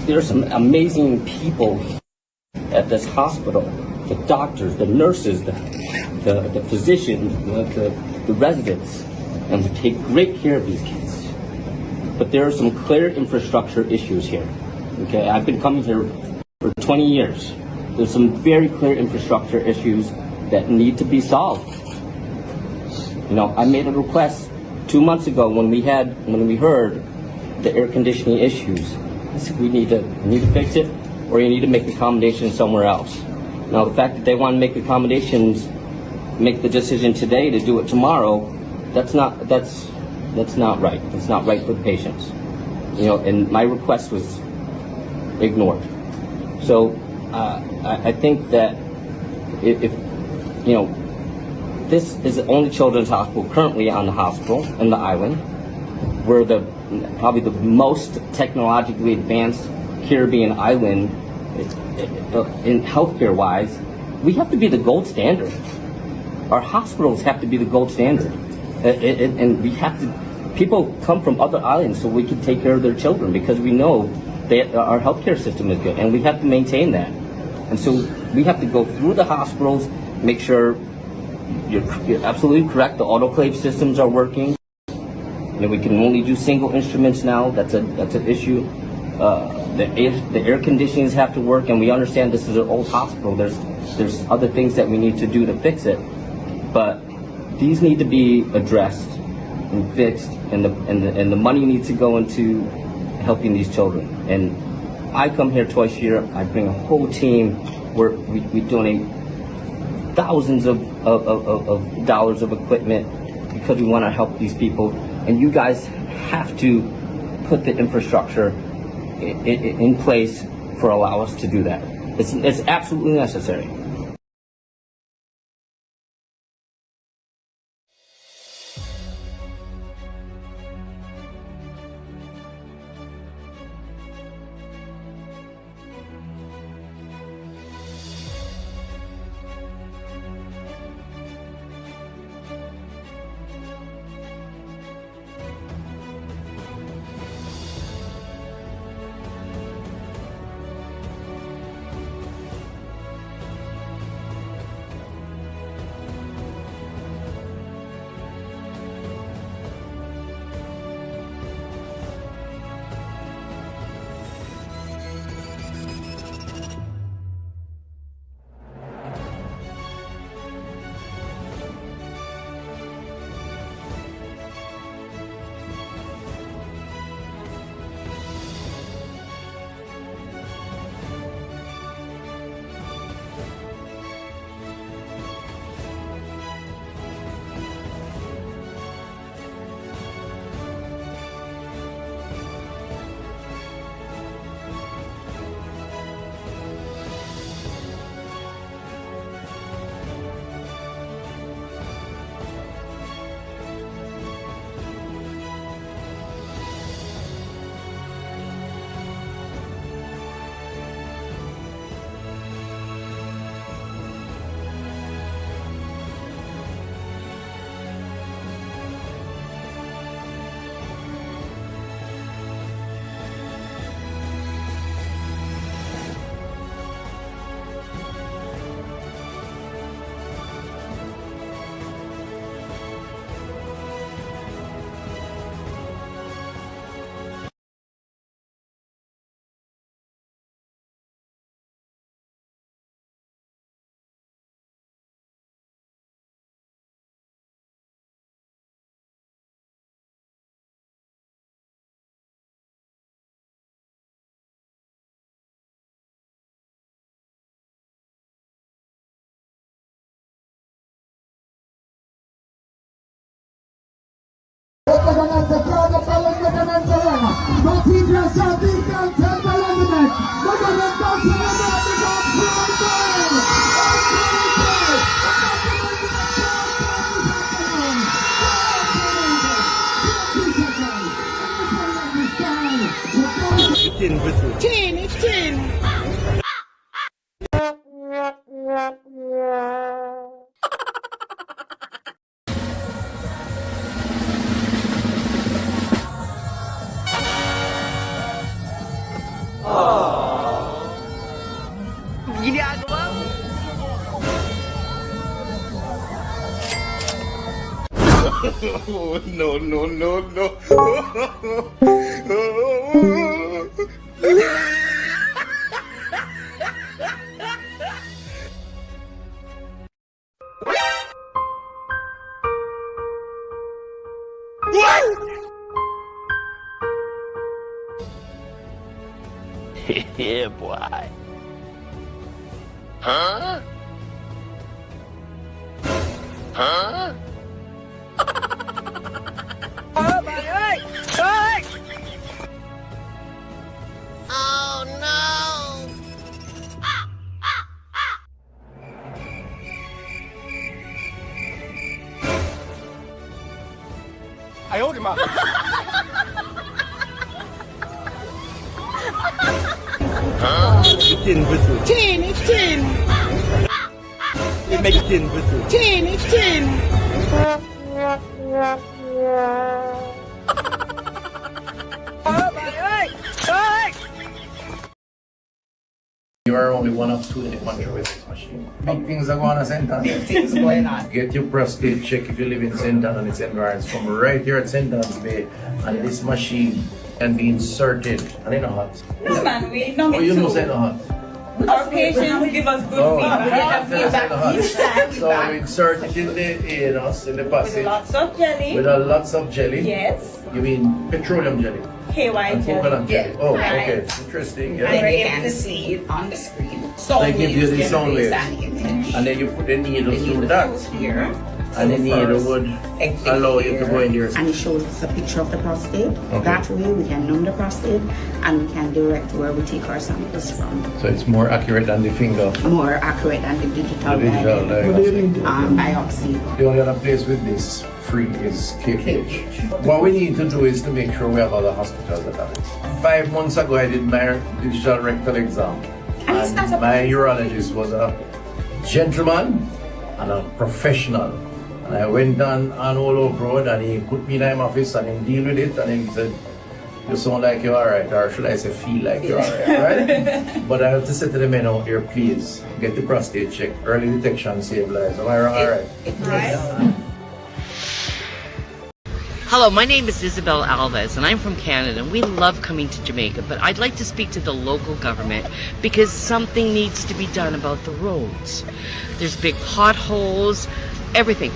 There's some amazing people at this hospital, the doctors, the nurses, the physicians, the residents, and they take great care of these kids. But there are some clear infrastructure issues here. Okay, I've been coming here for 20 years. There's some very clear infrastructure issues that need to be solved. You know, I made a request 2 months ago when we heard the air conditioning issues. I said we need to fix it, or you need to make accommodations somewhere else. Now the fact that they want to make accommodations, make the decision today to do it tomorrow, that's not right. That's not right for the patients. You know, and my request was ignored. So I think that if you know, this is the only children's hospital currently on the hospital in the island. We're probably the most technologically advanced Caribbean island in healthcare wise. We have to be the gold standard. Our hospitals have to be the gold standard, and we have to. People come from other islands so we can take care of their children because we know that our healthcare system is good, and we have to maintain that. And so we have to go through the hospitals, make sure you're absolutely correct. The autoclave systems are working. You know, we can only do single instruments now. That's an issue. The air conditionings have to work, and we understand this is an old hospital. There's other things that we need to do to fix it, but these need to be addressed and fixed, and the money needs to go into helping these children. And I come here twice a year. I bring a whole team where we donate thousands of dollars of equipment because we want to help these people. And you guys have to put the infrastructure in place for allow us to do that. It's absolutely necessary. like to crowd up and let them enter in. No people shall be content by element. No one will bounce in the mouth because Tin, it's tin. Ginagawa mo. No, no, no, no. Yeah, boy. Huh? Huh? Oh no! I owed him up. Tin, it's tin. You make tin with you. Tin, it's tin. You are only one of two in the country with this machine. Big things are going on, St. Anne's. Big things going on. Get your prostate check if you live in St. Anne's and its environs from right here at St. Anne's Bay. And this machine can be inserted. And in a hot. No, man, we know you know St. Hot. Our patients give us good feedback. So we insert it in the anus, in the passage. With lots of jelly. With lots of jelly. Yes. You mean petroleum jelly? KY and jelly. coconut jelly. Oh, Right. okay. Interesting. Yeah. And you can see it on the screen. So they give you the sound waves. And then you put the needle through that. Here. And the needle would allow you to go in there. And it shows us a picture of the prostate. Okay. That way we can numb the prostate and we can direct where we take our samples from. So it's more accurate than the finger. More accurate than the digital, biopsy. The only other place with this free is KPH. What we need to do is to make sure we have other hospitals that have it. 5 months ago I did my digital rectal exam. And my urologist was a gentleman and a professional. And I went on Olo Road and he put me in my office and he deal with it and he said, you sound like you're alright, or should I say feel like you're alright, right? But I have to say to the men out here, please, get the prostate check. Early detection save lives. Am I alright? Hello, my name is Isabel Alves and I'm from Canada and we love coming to Jamaica, but I'd like to speak to the local government because something needs to be done about the roads. There's big potholes, everything.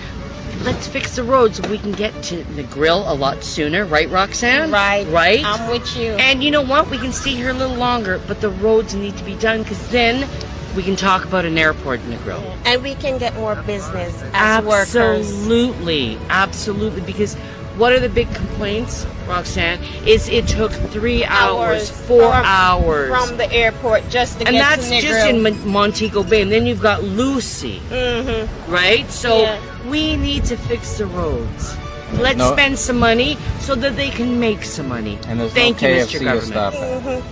Let's fix the roads so we can get to the grill a lot sooner, right, Roxanne? Right. Right? I'm with you. And you know what? We can stay here a little longer, but the roads need to be done because then we can talk about an airport in the grill. And we can get more business as workers. Absolutely. Absolutely. Because what are the big complaints, Roxanne? Is it took 3 hours, 4 hours. From the airport just to and get that's to the just grill. in Montego Bay. And then you've got Lucy. Mm-hmm. Right? So Yeah. we need to fix the roads. Let's spend some money so that they can make some money. And there's Thank no you, KFC Mr. to Government. stop at.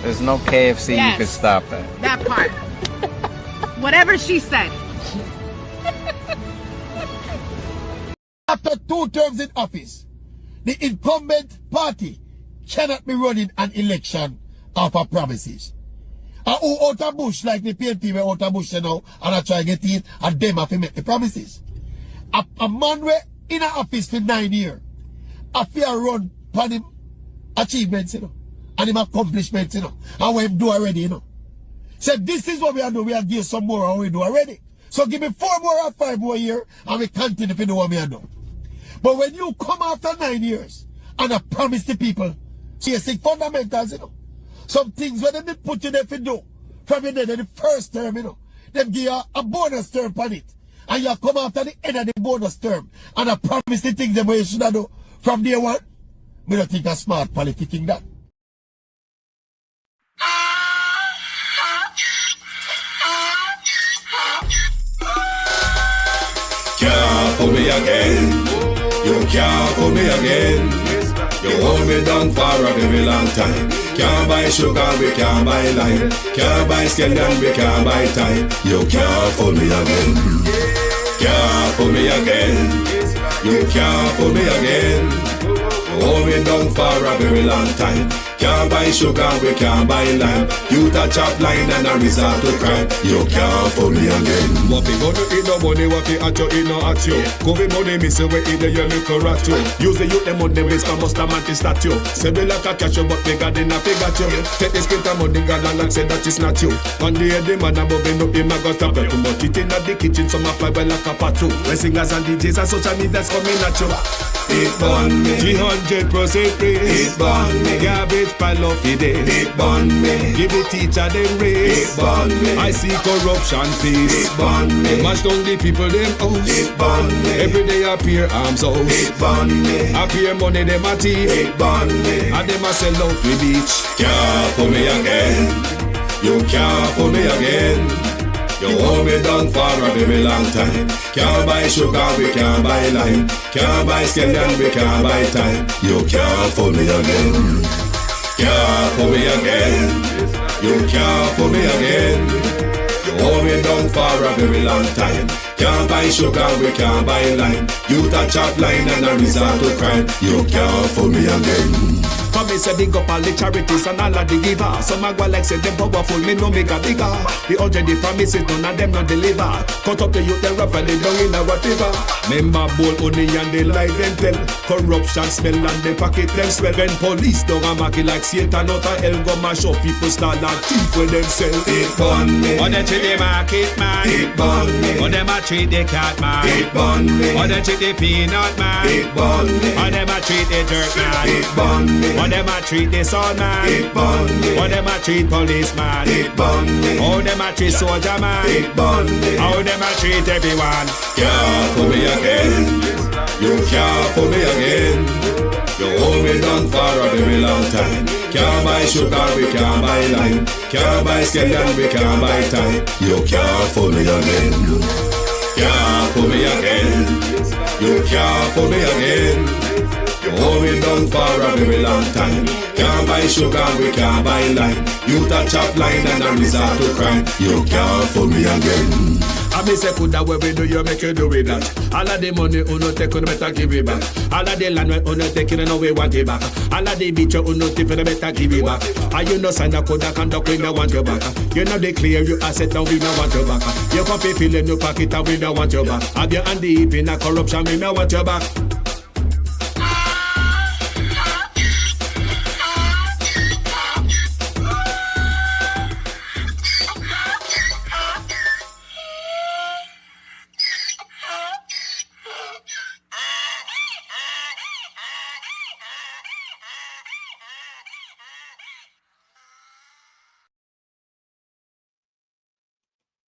There's no KFC you can stop at. That part. Whatever she said. After 2 terms in office, the incumbent party cannot be running an election off of promises. And who out of bush, like the PNP were out of bush now, and I try to get in, and them have to make the promises. A man were in an office for 9 years, a fair run upon him achievements, you know, and him accomplishments, you know, and what him do already, you know. So this is what we are doing, we are give some more and we do already. So give me 4 more or 5 more years, and we continue to do what we are doing. But when you come after 9 years and I promise the people basic fundamentals, you know, some things when they put you there to do from your the first term, you know, them give you a bonus term on it. And you come after the end of the bonus term and I promise the things that you should have do From day one, me don't think a smart politicking that. Can't fool me again. You can't fool me again. You hold me down for a very long time. Can't buy sugar, we can't buy lime. Can't buy scallion, we can't buy time. You can't fool me again. Can't fool me again. You can't fool me again. You hold me down for a very long time. Can't buy sugar, we can't buy lime. You touch up line and a resort to crime. You can't fool me again. What we gonna eat no money, what we at you, eat no at you. COVID money, miss away in the year, look rat you. Use the youth, the money, waste my must have mantis statue. Say we like a catch you, but we got enough, we got you. Take this print of money, God, and say that is not you. One day, the man above him up, him a got a break. But it in at the kitchen, some a fly by like a patu. When singers and DJs and social media's coming at you. It burn me. 300% praise. It burn me. Garbage pile of it. It burn me. Give the teacher them raise. It burn me. I see corruption face. It burn me. Mash down the people them house. It burn me. Every day appear arms out. It burn me. Appear money them a thief. It burn me. And them a sell out the beach. Can't fool me again. You can't fool me again. You hold me down for a very long time. Can't buy sugar, we can't buy lime. Can't buy scallion, we can't buy time. You can't fool me again. Can't fool me again. You can't fool me again. You hold me down for a very long time. Can't buy sugar, we can't buy lime. You touch up line and a resort to crime. You can't fool me again. Come me say big up all the charities and all of the givers. Some a go like say them powerful, me know me got bigger. The 100 promises, none of them not deliver. Cut up the youth, they rough and they down in a whatever. Member bowl only and they lie them tell. Corruption smell and they pocket them swell. When police don't a market like Satan out of hell, go mash up people start like thief when them sell. It burn me. Or they treat the market man. It burn me. Or them a treat the cat man. It burn me. Or they treat the peanut man. It burn me. Or them a treat the dirt man. It burn me. Or them a treat the son man. It burn me. Or them a treat policeman. It burn me. How them a treat soldier man. It burn me. How them a treat everyone. Can't fool me again. You can't fool me again. You hold me down for a very long time. Can't buy sugar, we can't buy lime. Can't buy scallion, we can't buy time. You can't fool me again. Can't fool me again. You can't fool me again. You hold me down for a very long time. Can't buy sugar, we can't buy lime. You touch up line and a resort to crime. You can't fool me again. I may say put that way we do, you make you do with that. All of the money uno take, you better give it back. All of the land we uno take, you know we want it back. All of the beach you uno take, you better give it back. And you know sign a code that conduct, we no want you back. You know they clear you asset down, we no want you back. You coffee fill in your pocket and we no want you back. Have your hand deep in a corruption, we no want you back.